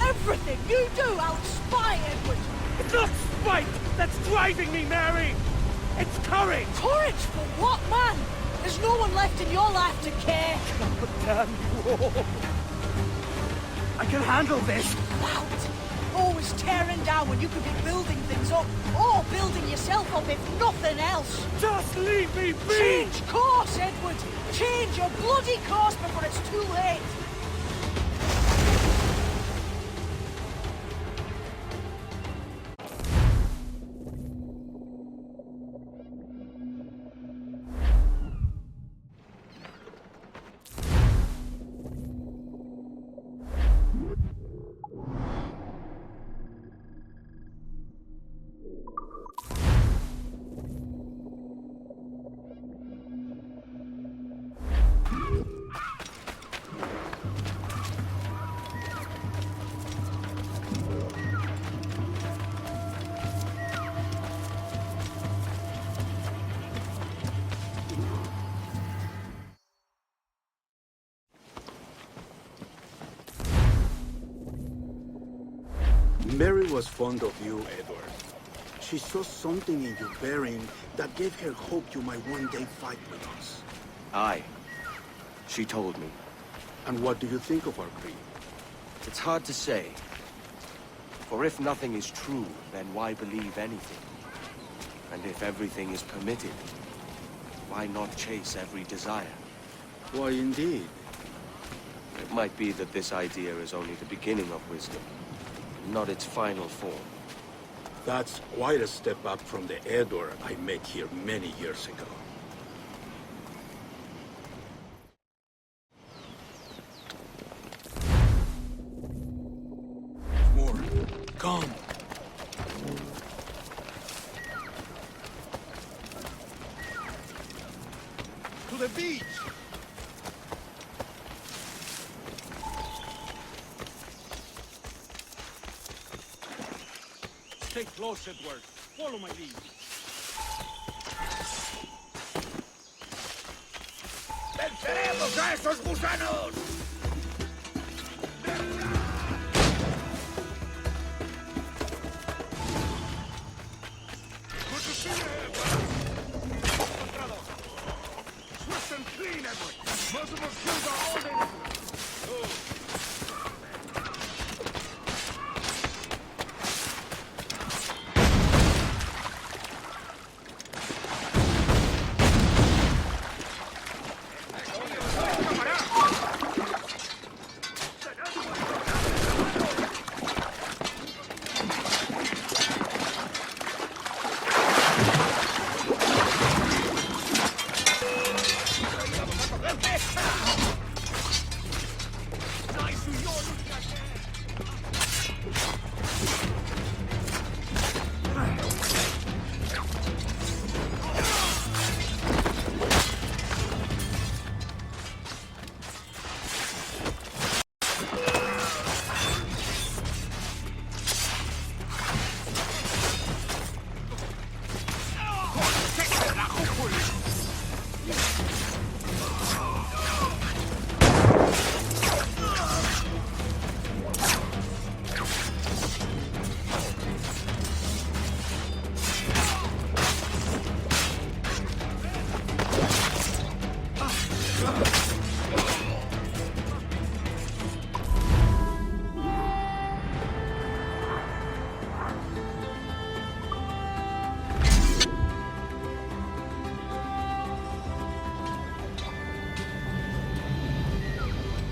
Everything you do, I'll spy, Edward! It's not spite that's driving me, Mary! It's courage! Courage for what, man? There's no one left in your life to care. God damn you all! I can handle this! Out! Always tearing down when you could be building things up, or building yourself up if nothing else. Just leave me be! Change course, Edward! Change your bloody course before it's too late! Mary was fond of you, Edward. She saw something in your bearing that gave her hope you might one day fight with us. Aye. She told me. And what do you think of our creed? It's hard to say. For if nothing is true, then why believe anything? And if everything is permitted, why not chase every desire? Why, indeed. It might be that this idea is only the beginning of wisdom, not its final form. That's quite a step up from the Edward I met here many years ago. More. Come. To the beach! Stay close, Edward. Follow my lead. ¡Venceremos a esos gusanos! Good to see you, Edward. Swift and clean, Edward. Multiple kills are all they need.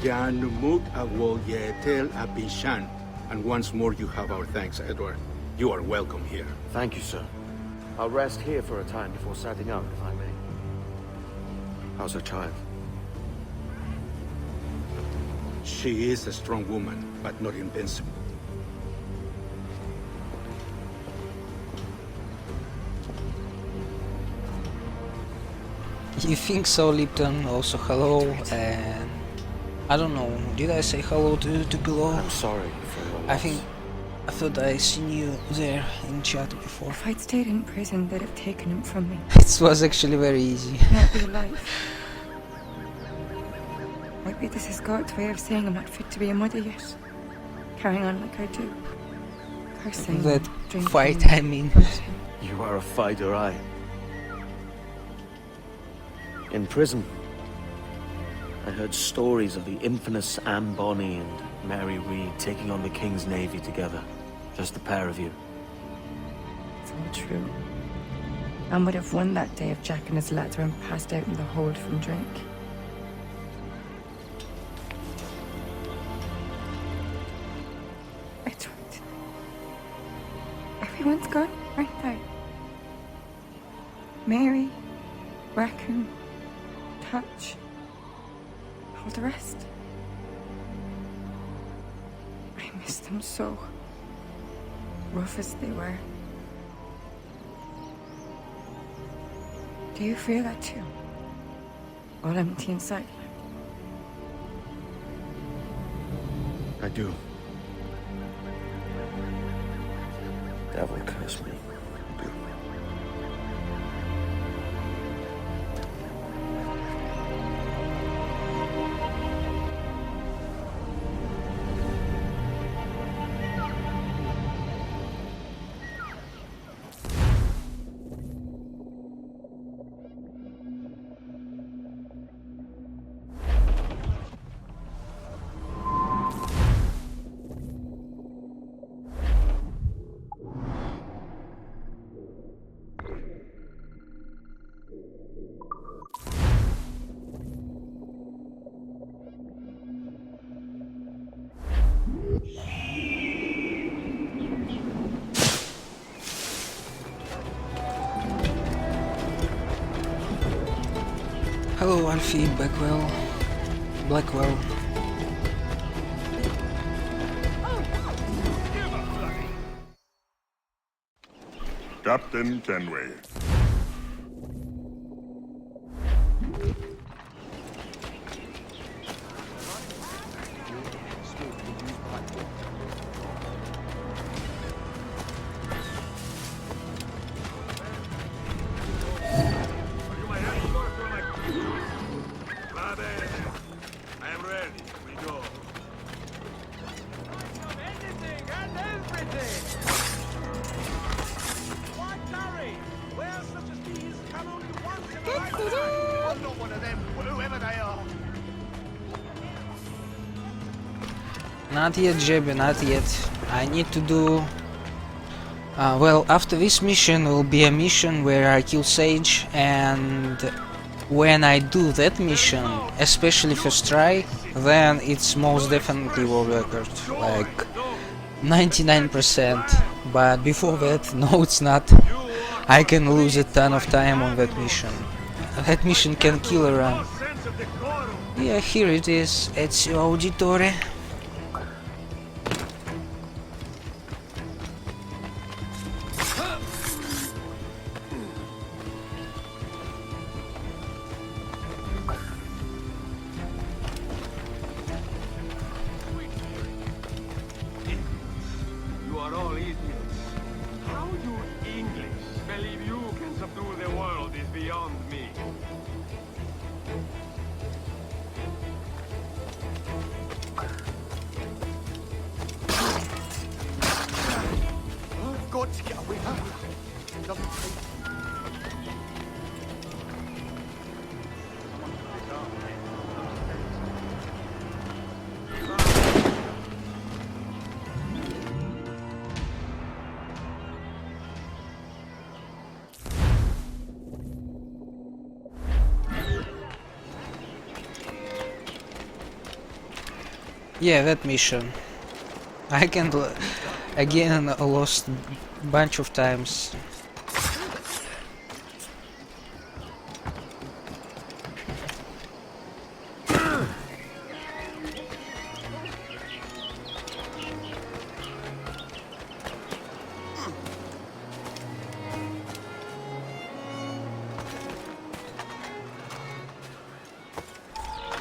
Janumuk awol yetel abishan. And once more you have our thanks, Edward. You are welcome here. Thank you, sir. I'll rest here for a time before setting out, if I may. How's her child? She is a strong woman, but not invincible. You think so, Lipton? Also hello, and I don't know, did I say hello to Pillow? I'm sorry for your loss. I thought I seen you there in chat before. If I'd stayed in prison, they'd have taken him from me. It was actually very easy. Not be alive. Maybe this is God's way of saying I'm not fit to be a mother yet. Carrying on like I do. Cursing, That drinking, fight, I mean. You are a fighter, aye. In prison, I heard stories of the infamous Anne Bonny and Mary Read taking on the King's Navy together. Just the pair of you. It's all true. Anne would have won that day if Jack and his lads weren't passed out in the hold from drink. Edward. Everyone's gone, aren't they? Mary, Raccoon, Touch, all the rest. I miss them so. Rough as they were. Do you feel that too? All empty inside? I do. Devil curse me. I do. Hello, Alfie, Blackwell. Captain Kenway. Not yet, Jebby, not yet. I need to do... well, after this mission will be a mission where I kill Sage, and when I do that mission, especially first try, then it's most definitely world record, like 99%. But before that, no, it's not. I can lose a ton of time on that mission. That mission can kill a run. Yeah, here it is, Ezio Auditore. You are all idiots. How you English believe you can subdue the world is beyond me. I've got to get away from her. Doesn't take... Yeah, that mission. I can again lost bunch of times.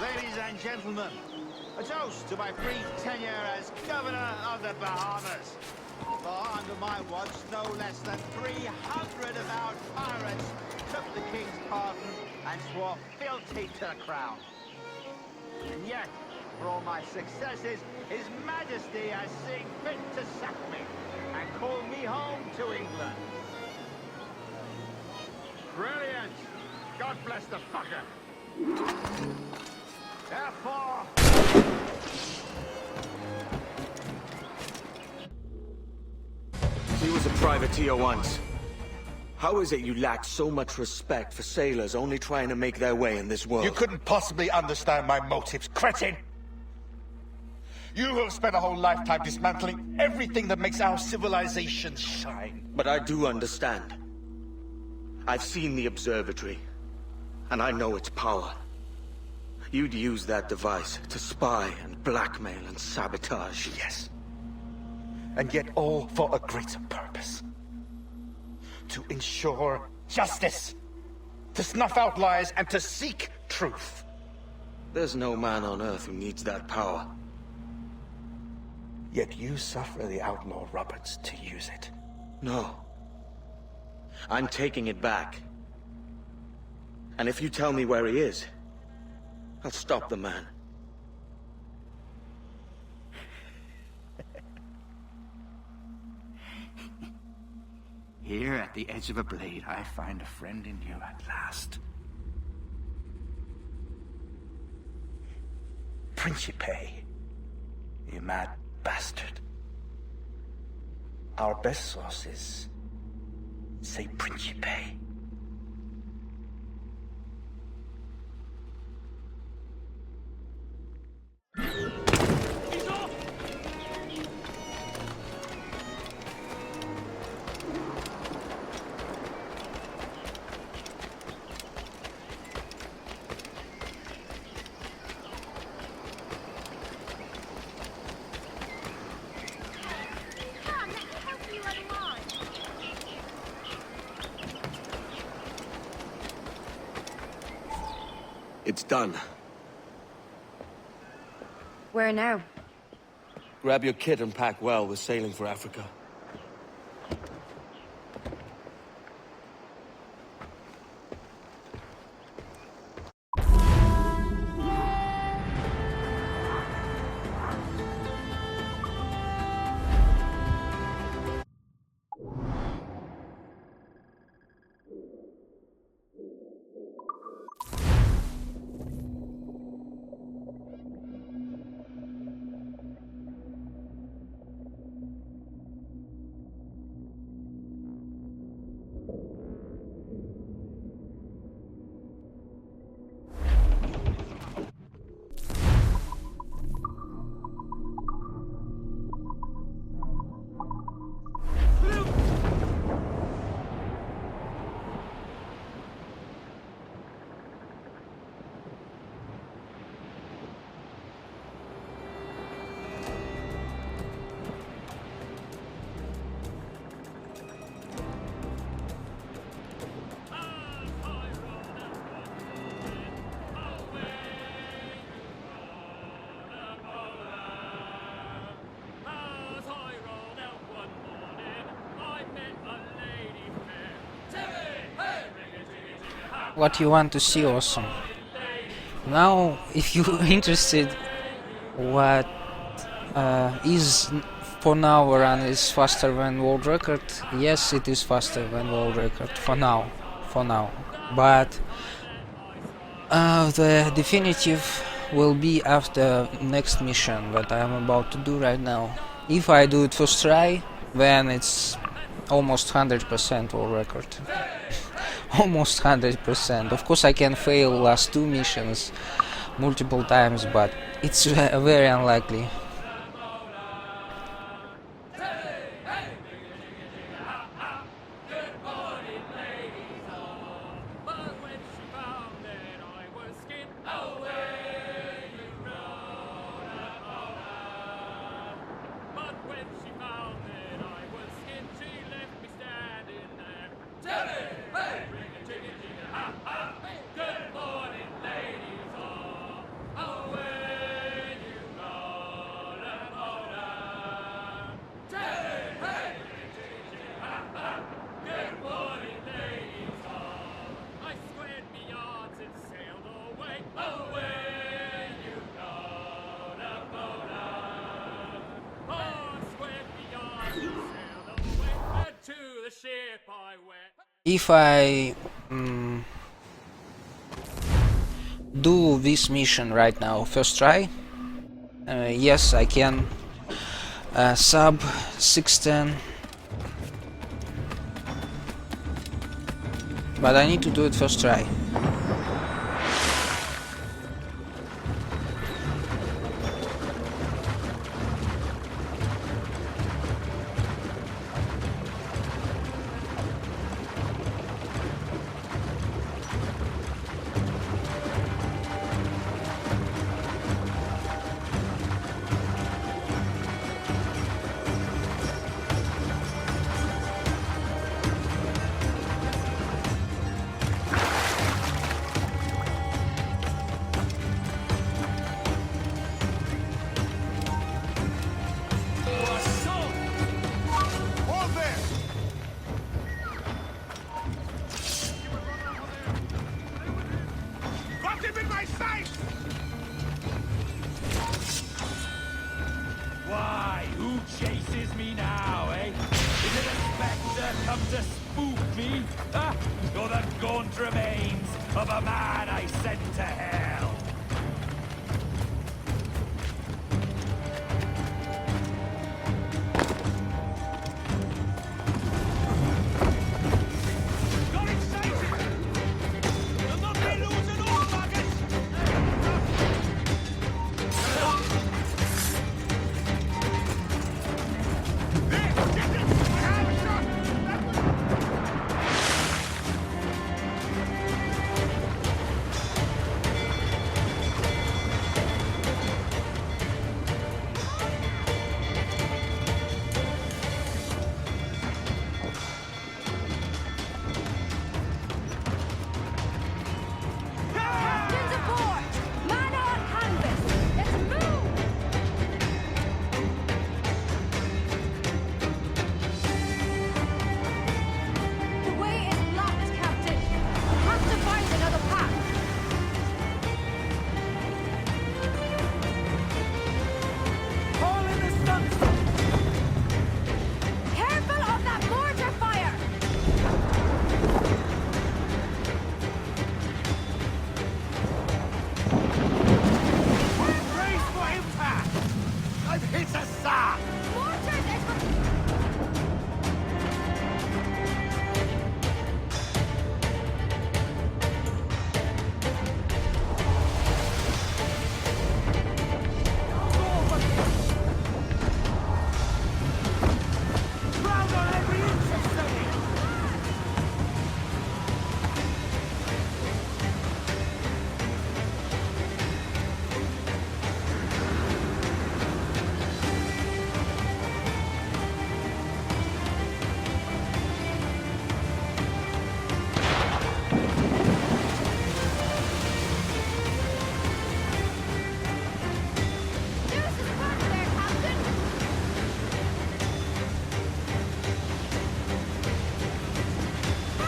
Ladies and gentlemen, a toast to my brief tenure as Governor of the Bahamas. For under my watch, no less than 300 of our pirates took the King's pardon and swore fealty to the crown. And yet, for all my successes, His Majesty has seen fit to sack me and call me home to England. Brilliant! God bless the fucker! Therefore... He was a privateer once. How is it you lack so much respect for sailors only trying to make their way in this world? You couldn't possibly understand my motives, cretin! You have spent a whole lifetime dismantling everything that makes our civilization shine. But I do understand. I've seen the observatory, and I know its power. You'd use that device to spy and blackmail and sabotage. Yes. And yet all for a greater purpose. To ensure justice. To snuff out lies and to seek truth. There's no man on Earth who needs that power. Yet you suffer the outlaw Roberts to use it. No. I'm taking it back. And if you tell me where he is, I'll stop the man. Here at the edge of a blade, I find a friend in you at last. Principe, you mad bastard. Our best sources say Principe. It's done. Where now? Grab your kit and pack well. We're sailing for Africa. what you want to see awesome. Now, if you're interested what is for now run is faster than world record, yes, it is faster than world record for now. But the definitive will be after next mission that I'm about to do right now. If I do it first try, then it's almost 100% world record. Almost 100%. Of course I can fail last 2 missions multiple times, but it's very unlikely. If I do this mission right now first try, yes, I can sub 610, but I need to do it first try. Why, who chases me now, eh? Is it a spectre come to spook me? Ah, you're the gaunt remains of a man I sent to hell.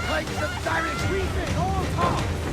Like some direct refit, all talk!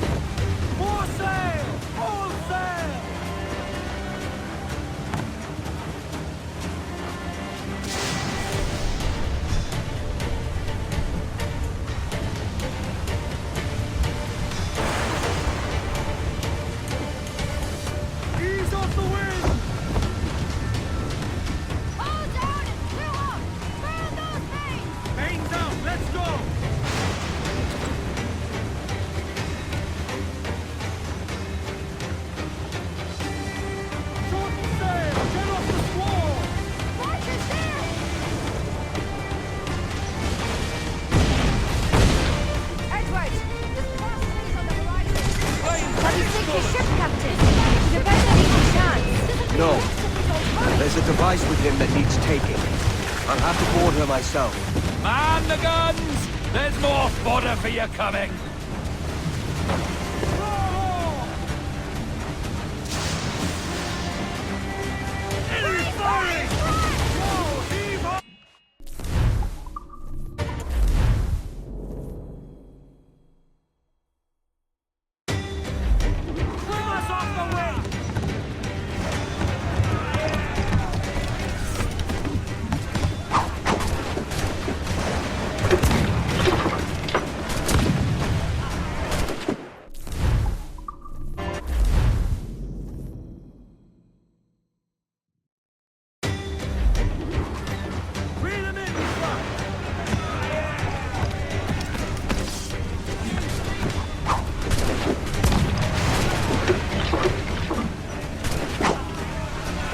device with him that needs taking. I'll have to board her myself. Man the guns! There's more fodder for you coming!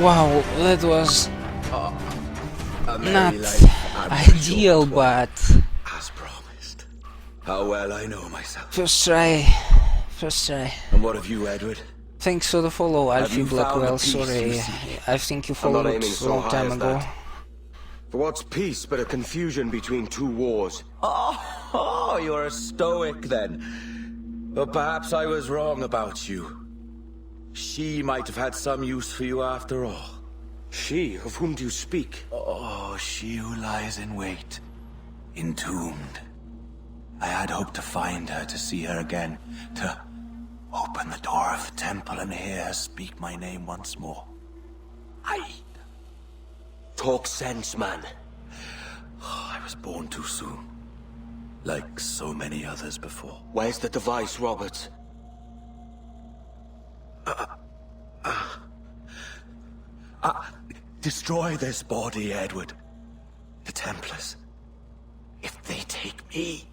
Wow, that was not ideal, but As promised. How well I know myself. first try. And what of you, Edward? Thanks for the follow, Have Alfie you found Blackwell. the peace you Sorry, seek? I think you I'm not followed aiming a so long high time as ago. that. For what's peace but a confusion between two wars? Oh, you're a stoic then. But perhaps I was wrong about you. She might have had some use for you after all. She? Of whom do you speak? Oh, she who lies in wait, entombed. I had hoped to find her, to see her again, to open the door of the temple and hear her speak my name once more. Talk sense, man. I was born too soon. Like so many others before. Where's the device, Robert? Destroy this body, Edward. The Templars. If they take me...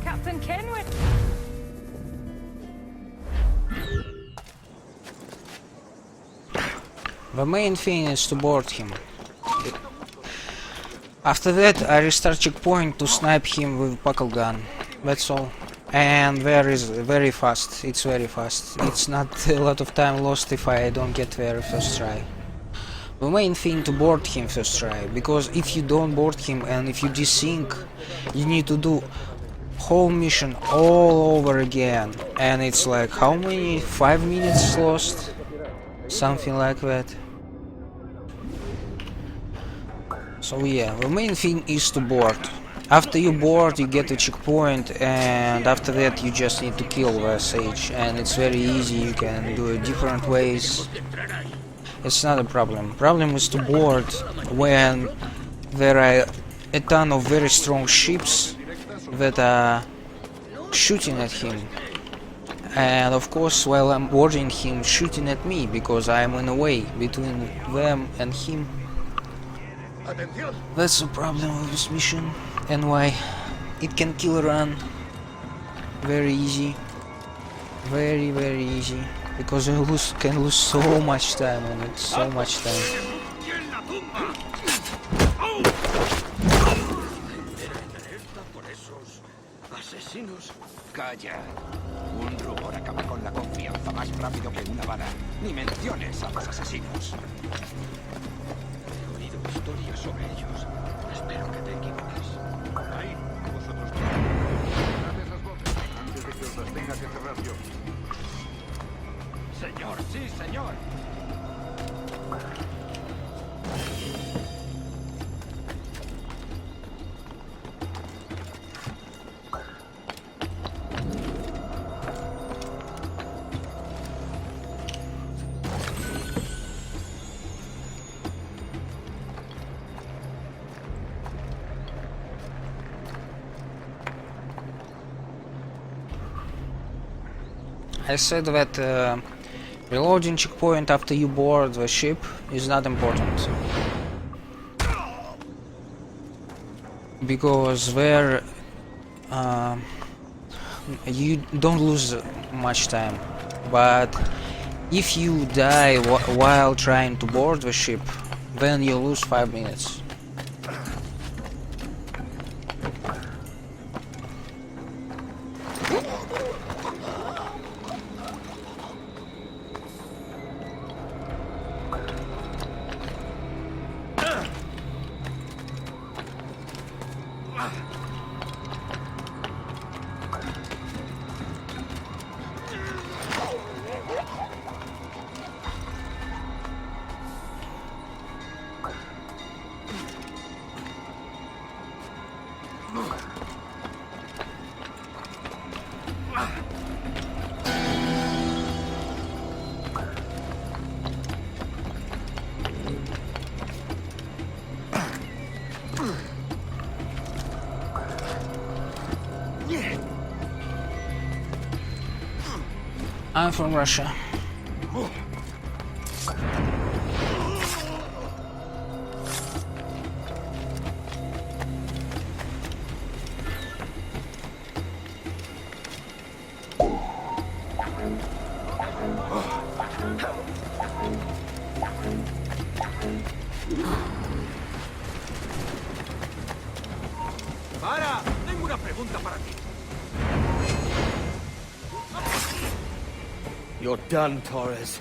Captain Kenway. The main thing is to board him. After that I restart checkpoint to snipe him with buckle gun. That's all. And there is very fast. It's very fast. It's not a lot of time lost if I don't get there first try. The main thing to board him first try, because if you don't board him and if you desync, you need to do whole mission all over again, and it's like how many 5 minutes lost, something like that. So yeah, the main thing is to board. After you board, you get a checkpoint, and after that you just need to kill the sage, and it's very easy. You can do it different ways. It's not a problem. Problem is to board when there are a ton of very strong ships that are shooting at him, and of course while I'm boarding him, shooting at me, because I'm in a way between them and him. That's the problem of this mission, and why it can kill run very easy, very easy, because you can lose so much time on it, so much time. Esos asesinos. Calla. Un rumor acaba con la confianza más rápido que una bala. Ni menciones a los asesinos. He oído historias sobre ellos. Espero que te equivoques. Ahí, vosotros. Cerrad esas bocas antes de que os las tenga que cerrar yo. Señor, sí, señor. I said that reloading checkpoint after you board the ship is not important. Because there you don't lose much time. But if you die while trying to board the ship, then you lose 5 minutes. I'm from Russia. ¡Para! Tengo una pregunta para ti. You're done, Torres.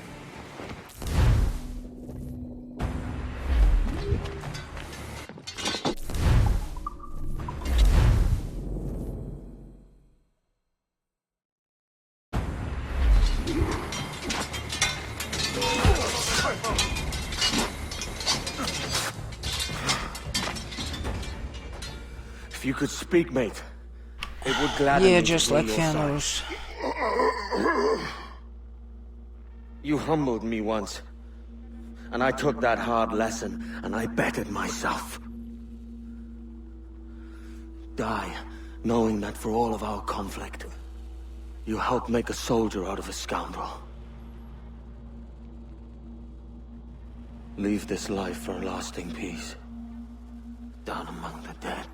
If you could speak, mate, it would gladden Yeah, me to just be like your side. Fëanor. You humbled me once, and I took that hard lesson, and I bettered myself. Die, knowing that for all of our conflict, you helped make a soldier out of a scoundrel. Leave this life for a lasting peace, down among the dead.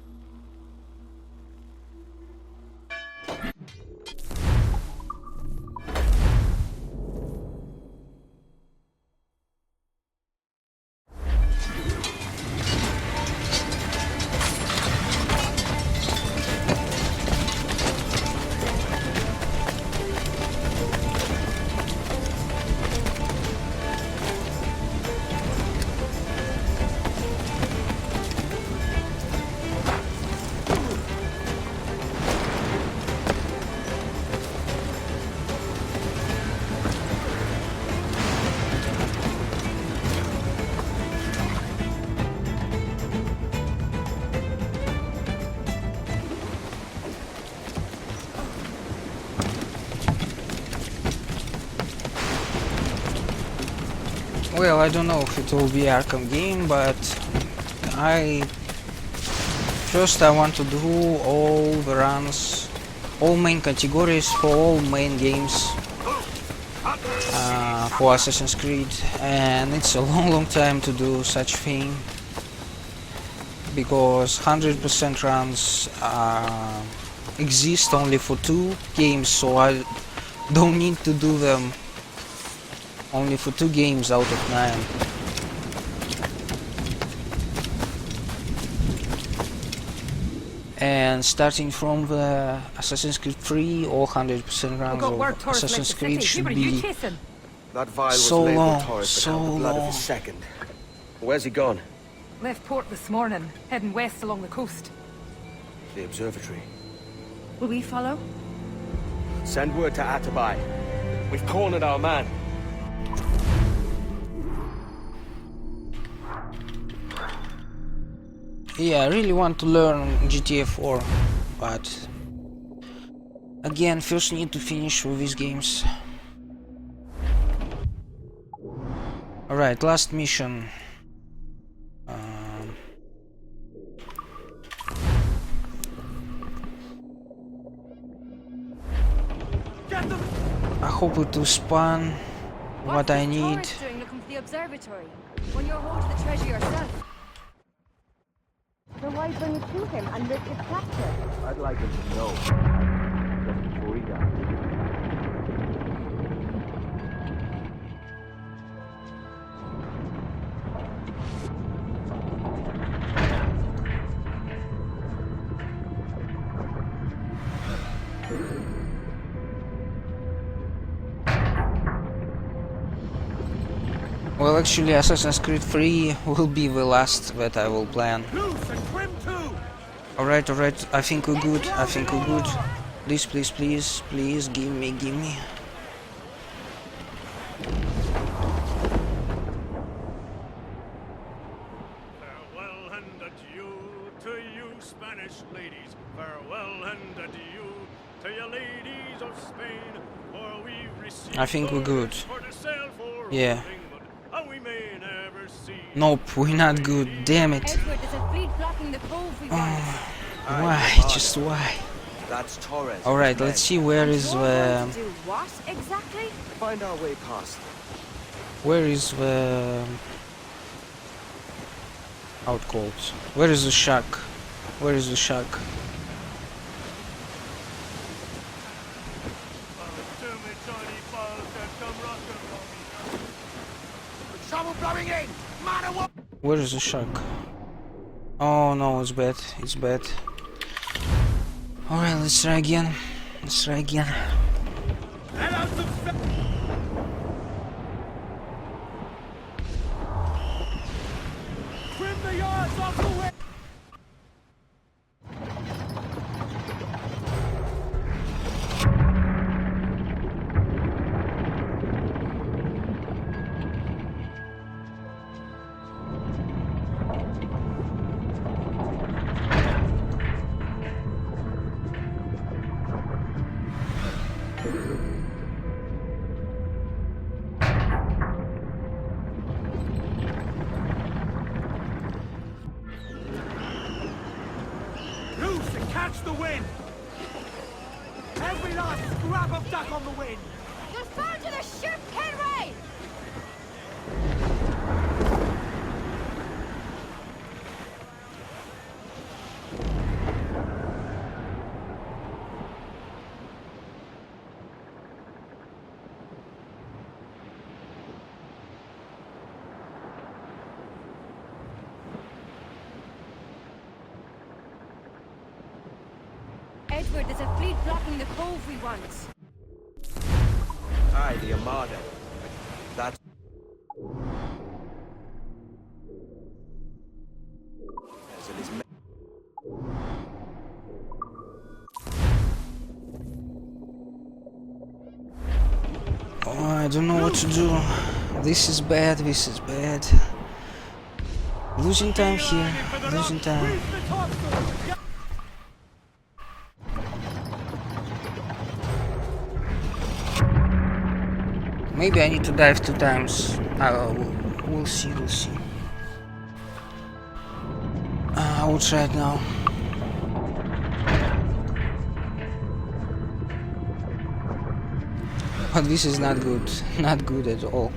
Well, I don't know if it will be Arkham game, but first I want to do all the runs, all main categories for all main games for Assassin's Creed, and it's a long time to do such thing because 100% runs exist only for 2 games, so I don't need to do them only for 2 games out of 9. And starting from the Assassin's Creed 3 or 100% runs of Assassin's Creed should be That vial so was labeled long, Torres so to count the blood of long. his second. Where's he gone? Left port this morning, heading west along the coast. The observatory. Will we follow? Send word to Atabai. We've cornered our man. Yeah, I really want to learn GTA 4, but again, first need to finish with these games. Alright, last mission. I hope it will spawn what I need. What's doing looking for the observatory when you're home to the treasure yourself? Then why bring it to him and risk his capture? I'd like him to know. Just before he dies. Well, actually, Assassin's Creed 3 will be the last that I will plan. Alright, I think we're good, Please, please, please, please, give me. Farewell and adieu to you, Spanish ladies. Farewell and adieu to you, ladies of Spain. For we receive I think we're good. for to sail for Yeah. England, and we may never see. Nope, we're not good, damn it. Edward, there's a fleet blocking the cove we want. Why? Just why? That's Torres. Alright, let's see where is the... Do what exactly? Find our way past. Where is the... how it called? Where is the shack? Where is the shack? Trouble blowing in! Man and woman! Where is the shack? Oh no, it's bad, it's bad. Alright, let's try again. Trim the yards off the way! Loose and catch the wind! Every last scrap of duck on the wind! You'll fall to the ship, Henry! Edward, there's a fleet blocking the cove we want. Aye, the Armada. That's... And his men. Oh, I don't know what to do. This is bad. Losing time here, losing time. Maybe I need to dive 2 times. We'll see. I will try it now. But this is not good at all.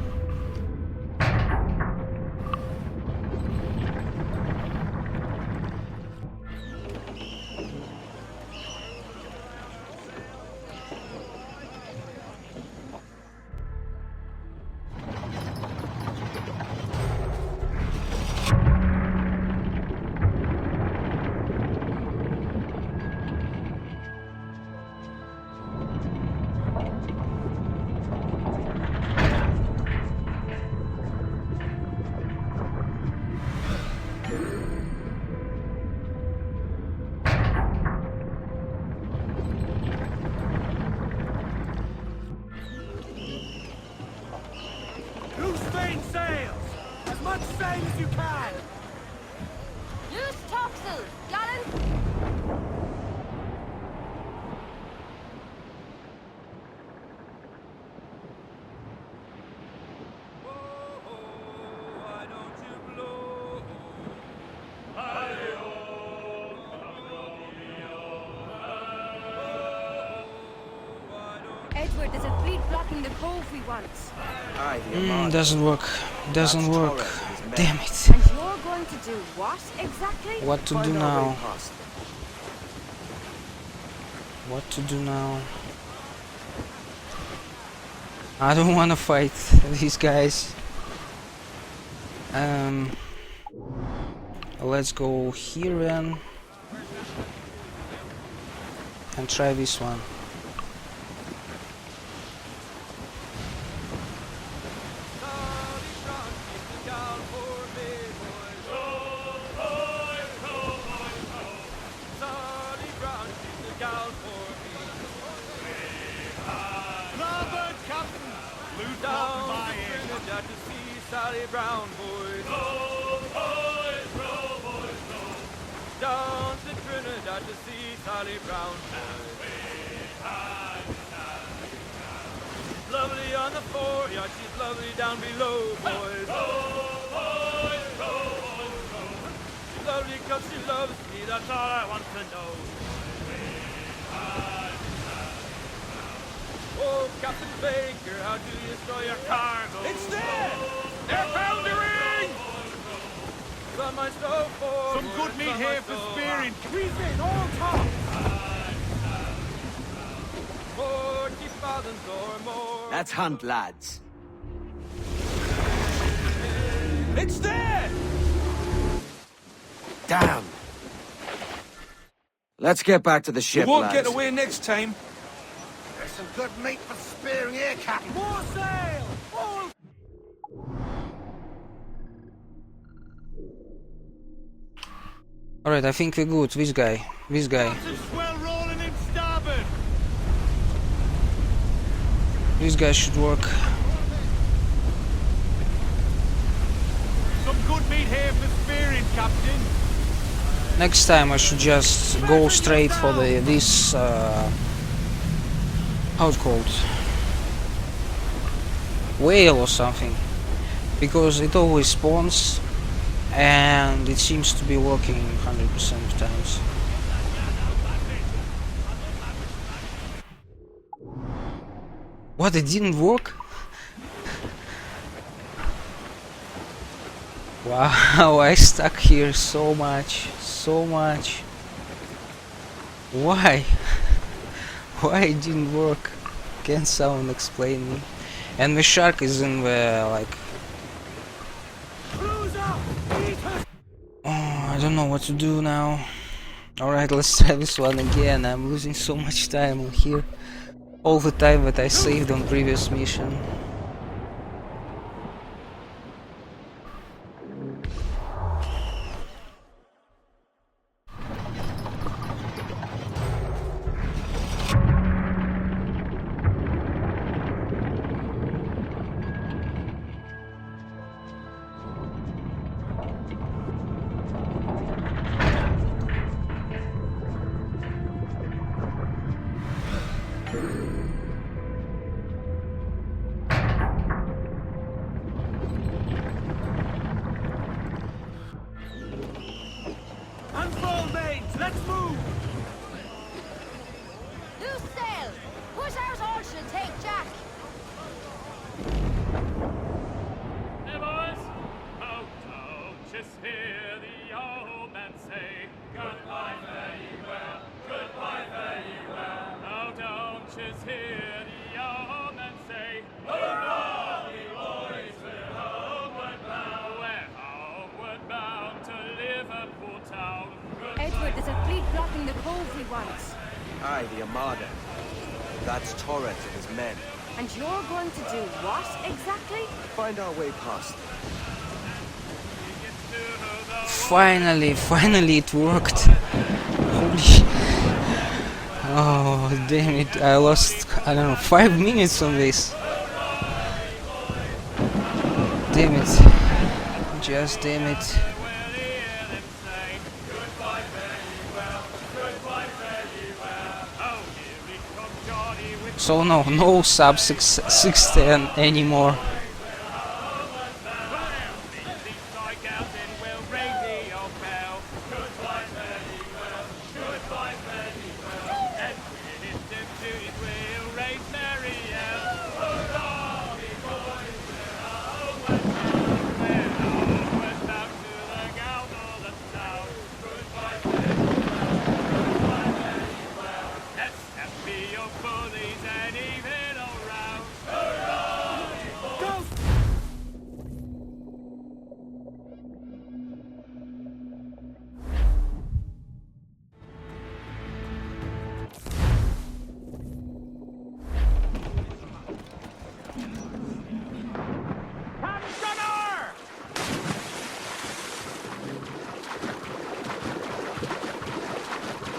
Edward, there's a fleet blocking the cove we want. Aye, the Armada. Doesn't work. Doesn't That's work. Torres and his men. Damn it. And you're going to do what exactly? What to do Find our way now? past them. What to do now? I don't want to fight these guys. Let's go here then and try this one. Sally Brown, boys. Row, boys, row, boys, row. Down to Trinidad to see Sally Brown, boys. She's lovely on the foreyard, she's lovely down below, boys. Row, boys, row, boys, row. She's lovely 'cause she loves me, that's all I want to know. Oh, Captain Baker, how do you stow your cargo? It's there! They're foundering! Some I stow forward, Some good meat here for spearing. Squeeze in, all top! 40 fathoms or more. Let's hunt, lads. It's there! Damn! Let's get back to the ship, You won't lads. get away next time. There's some good meat for spearing here, Captain. More sail! All... Alright, I think we're good. This guy. This guy. Swell rolling in starboard. This guy should work. Some good meat here for spearing, Captain. Next time I should just go straight for this how it's called, whale or something, because it always spawns and it seems to be working 100% of times. What, it didn't work? Wow, I stuck here so much. Why? Why it didn't work? Can someone explain me? And the shark is in the, like... Oh, I don't know what to do now. Alright, let's try this one again. I'm losing so much time on here. All the time that I saved on previous mission. Unfold, mates! Let's move! Loose sail! Push out Archer and take Jack! Hey, boys! Oh, don't just hear the old man say, goodbye, fare ye well, goodbye, fare ye well. Oh, don't just hear the old man say, hurrah, we boys, we're homeward bound. We're homeward bound to Liverpool town. Edward, there's a fleet blocking the cove we want. Aye, the Armada. That's Torres and his men. And you're going to do what exactly? Find our way past them. Finally it worked. Holy... Oh, damn it. I lost, I don't know, 5 minutes on this. Damn it. Just damn it. So no sub 610 anymore. no bullies anything around. Hurrah! Go!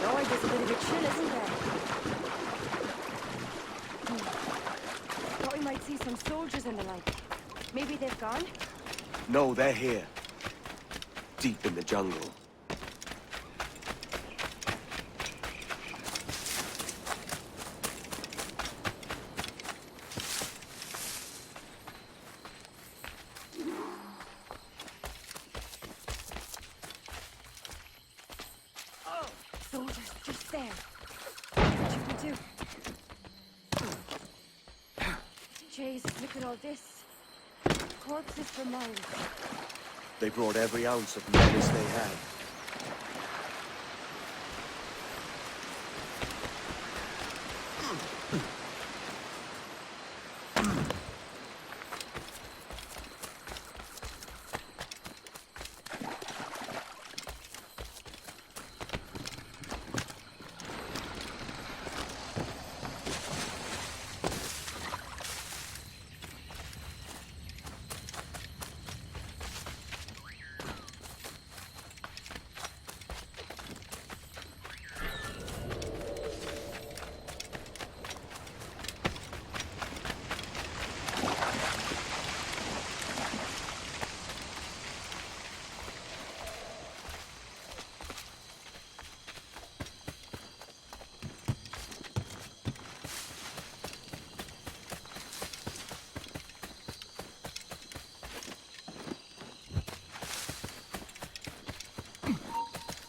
Lord, there's a bit of a chill, isn't there? Thought we might see some soldiers and the like. Maybe they've gone? No, they're here. Deep in the jungle. Soldiers, just there. What should we do? Jesus, look at all this. Corpses for miles. They brought every ounce of menace they had.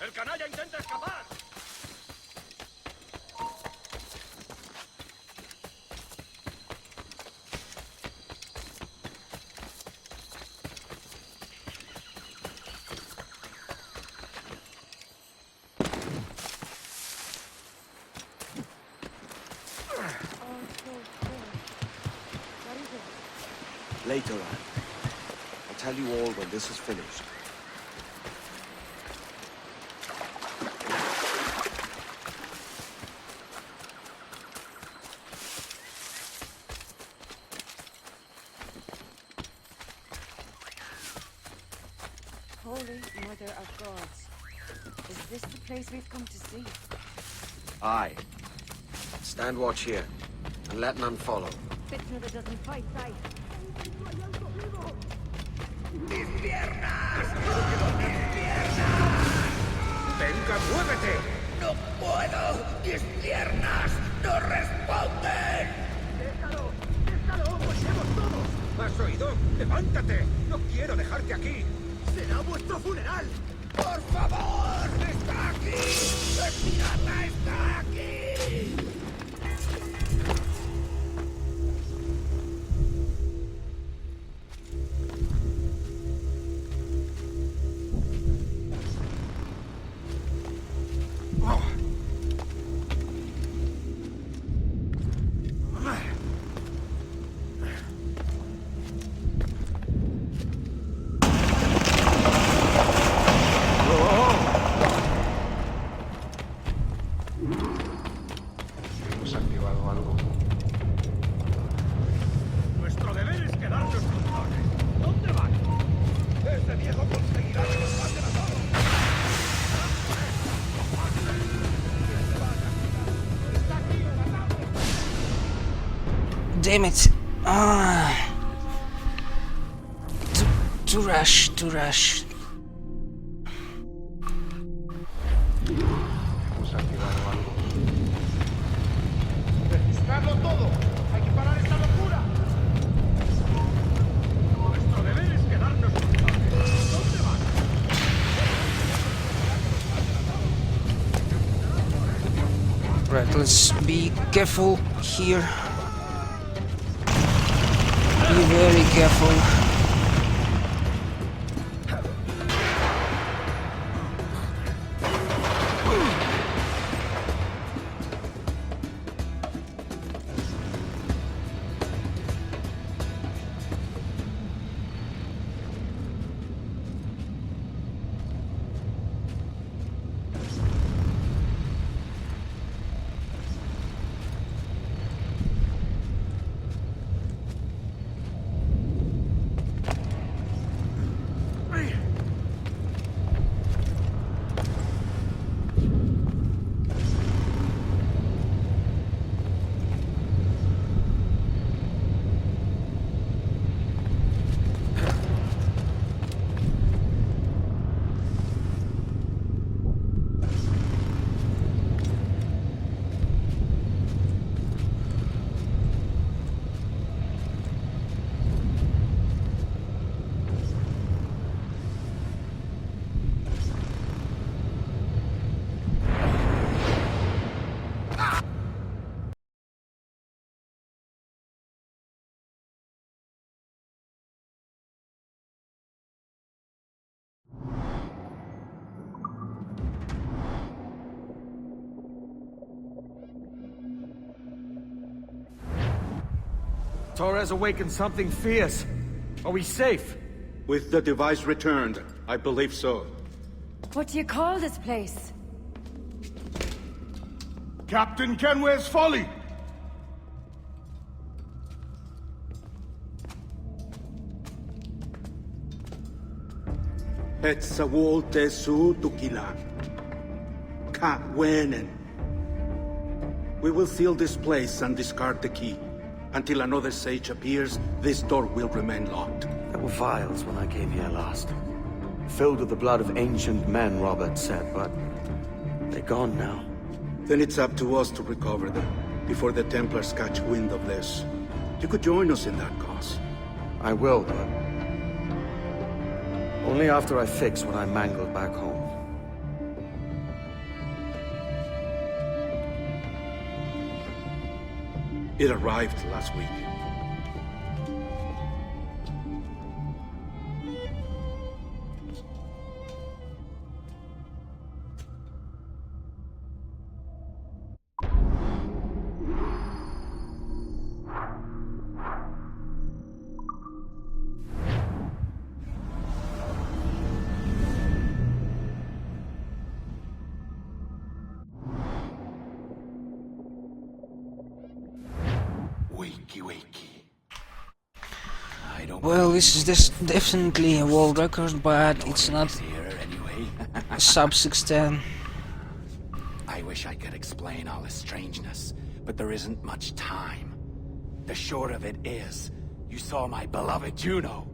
¡El canalla intenta escapar! Later on. I'll tell you all when this is finished. Holy Mother of Gods. Is this the place we've come to see? Aye. Stand watch here, and let none follow. Fitna that doesn't fight right. ¡Mis piernas! ¡Mis piernas! ¡Venga, muévete! ¡No puedo! ¡Mis piernas no responden! ¡Déjalo! ¡Déjalo! ¡Mochemos todos! ¿Has oído? ¡Levántate! ¡No quiero dejarte aquí! ¡Será vuestro funeral! ¡Por favor! ¡Está aquí! ¡El pirata está aquí! Damn it! Too rush, too rush. ¡Registrarlo todo! ¡Hay que parar esta locura! Nuestro deber es quedarnos culpables. ¿Dónde van? Right, let's be careful here. Be very careful. Torres awakened something fierce. Are we safe? With the device returned, I believe so. What do you call this place? Captain Kenware's Folly! Hetsawolte su tukilan. Ka wenen. We will seal this place and discard the key. Until another sage appears, this door will remain locked. There were vials when I came here last. Filled with the blood of ancient men, Robert said, but they're gone now. Then it's up to us to recover them, before the Templars catch wind of this. You could join us in that cause. I will, but only after I fix what I mangled back home. It arrived last week. Well, this is definitely a world record, but it's not sub 610. I wish I could explain all this strangeness, but there isn't much time. The short of it is, you saw my beloved Juno.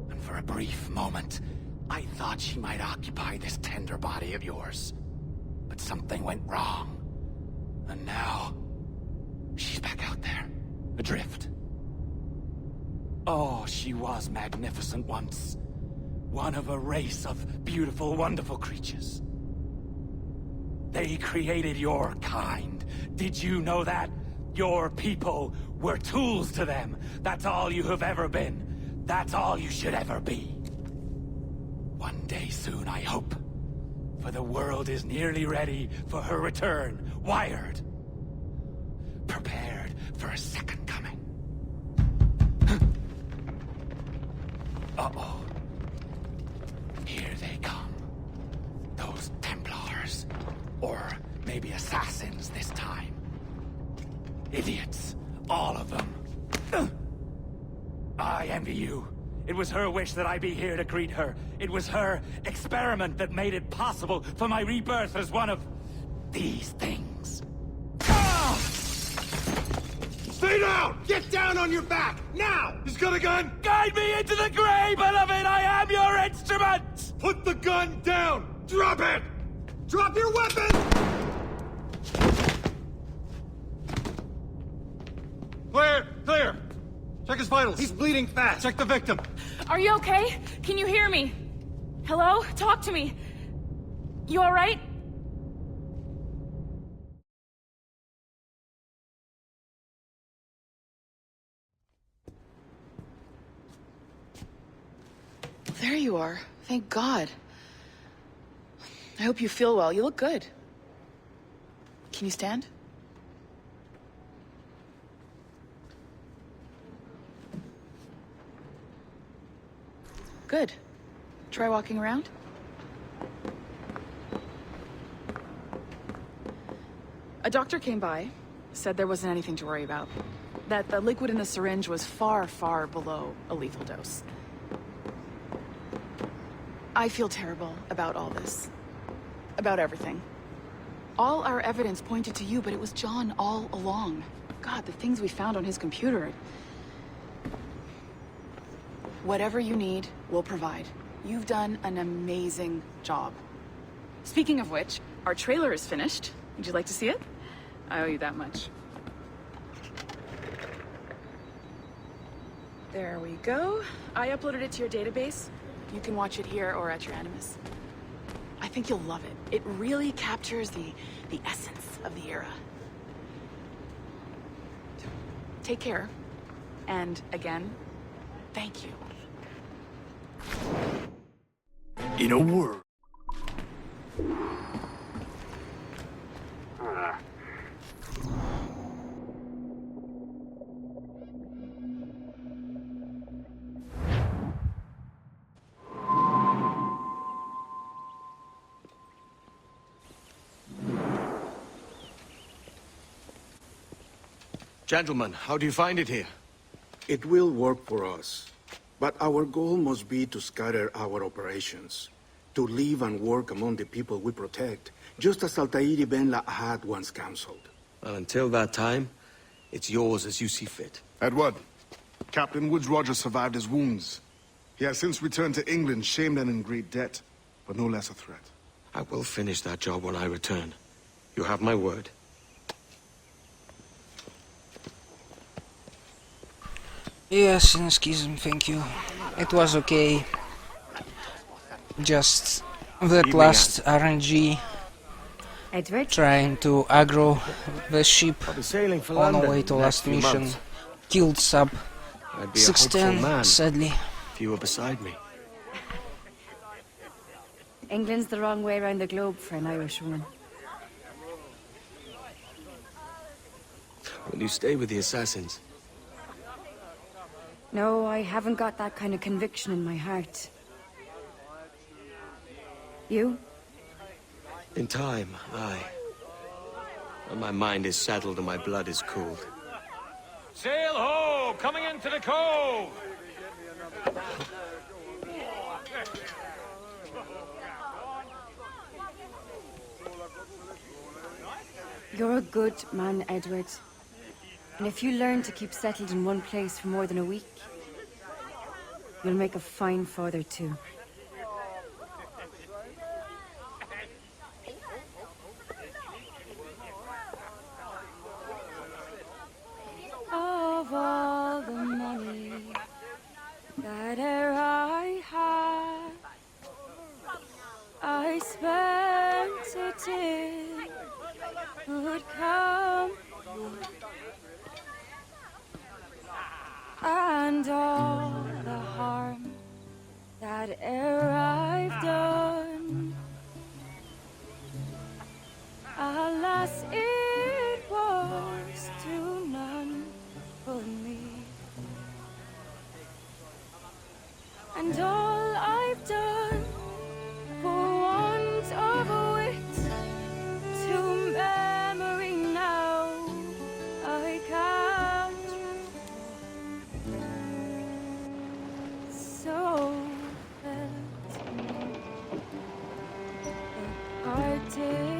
And for a brief moment, I thought she might occupy this tender body of yours. But something went wrong. And now, she's back out there, adrift. Oh, she was magnificent once. One of a race of beautiful, wonderful creatures. They created your kind. Did you know that? Your people were tools to them. That's all you have ever been. That's all you should ever be. One day soon, I hope. For the world is nearly ready for her return. Wired. Prepared for a second coming. Uh-oh. Here they come. Those Templars. Or maybe assassins this time. Idiots. All of them. I envy you. It was her wish that I be here to greet her. It was her experiment that made it possible for my rebirth as one of these things. Stay down! Get down on your back! Now! He's got a gun! Guide me into the grave, beloved! I am your instrument! Put the gun down! Drop it! Drop your weapon! Clear! Clear! Check his vitals. He's bleeding fast. Check the victim. Are you okay? Can you hear me? Hello? Talk to me. You alright? There you are. Thank God. I hope you feel well. You look good. Can you stand? Good. Try walking around. A doctor came by, said there wasn't anything to worry about. That the liquid in the syringe was far, far below a lethal dose. I feel terrible about all this. About everything. All our evidence pointed to you, but it was John all along. God, the things we found on his computer. Whatever you need, we'll provide. You've done an amazing job. Speaking of which, our trailer is finished. Would you like to see it? I owe you that much. There we go. I uploaded it to your database. You can watch it here or at your Animus. I think you'll love it. It really captures the essence of the era. Take care. And again, thank you. In a word. Gentlemen, how do you find it here? It will work for us. But our goal must be to scatter our operations. To live and work among the people we protect, just as Altair ibn La'ahad once counseled. Well, until that time, it's yours as you see fit. Edward, Captain Woods Rogers survived his wounds. He has since returned to England, shamed and in great debt, but no less a threat. I will finish that job when I return. You have my word. Yes, in schism, thank you. It was okay. Just that last RNG Edward? trying to aggro the ship sailing for on the London way to next last few mission. months. Killed sub I'd be a hopeful 610, man sadly. if you were beside me. England's the wrong way around the globe for an Irish woman. Will you stay with the assassins? No, I haven't got that kind of conviction in my heart. You? In time, aye. When my mind is settled and my blood is cooled. Sail ho! Coming into the cove! You're a good man, Edward. And if you learn to keep settled in one place for more than a week, you'll make a fine father too. Of all the money that e'er I had, I spent it in good company, and all the harm that e'er I've done, alas, it was to none but me. And all I've done for want of wit to memory now I can't. So felt the parted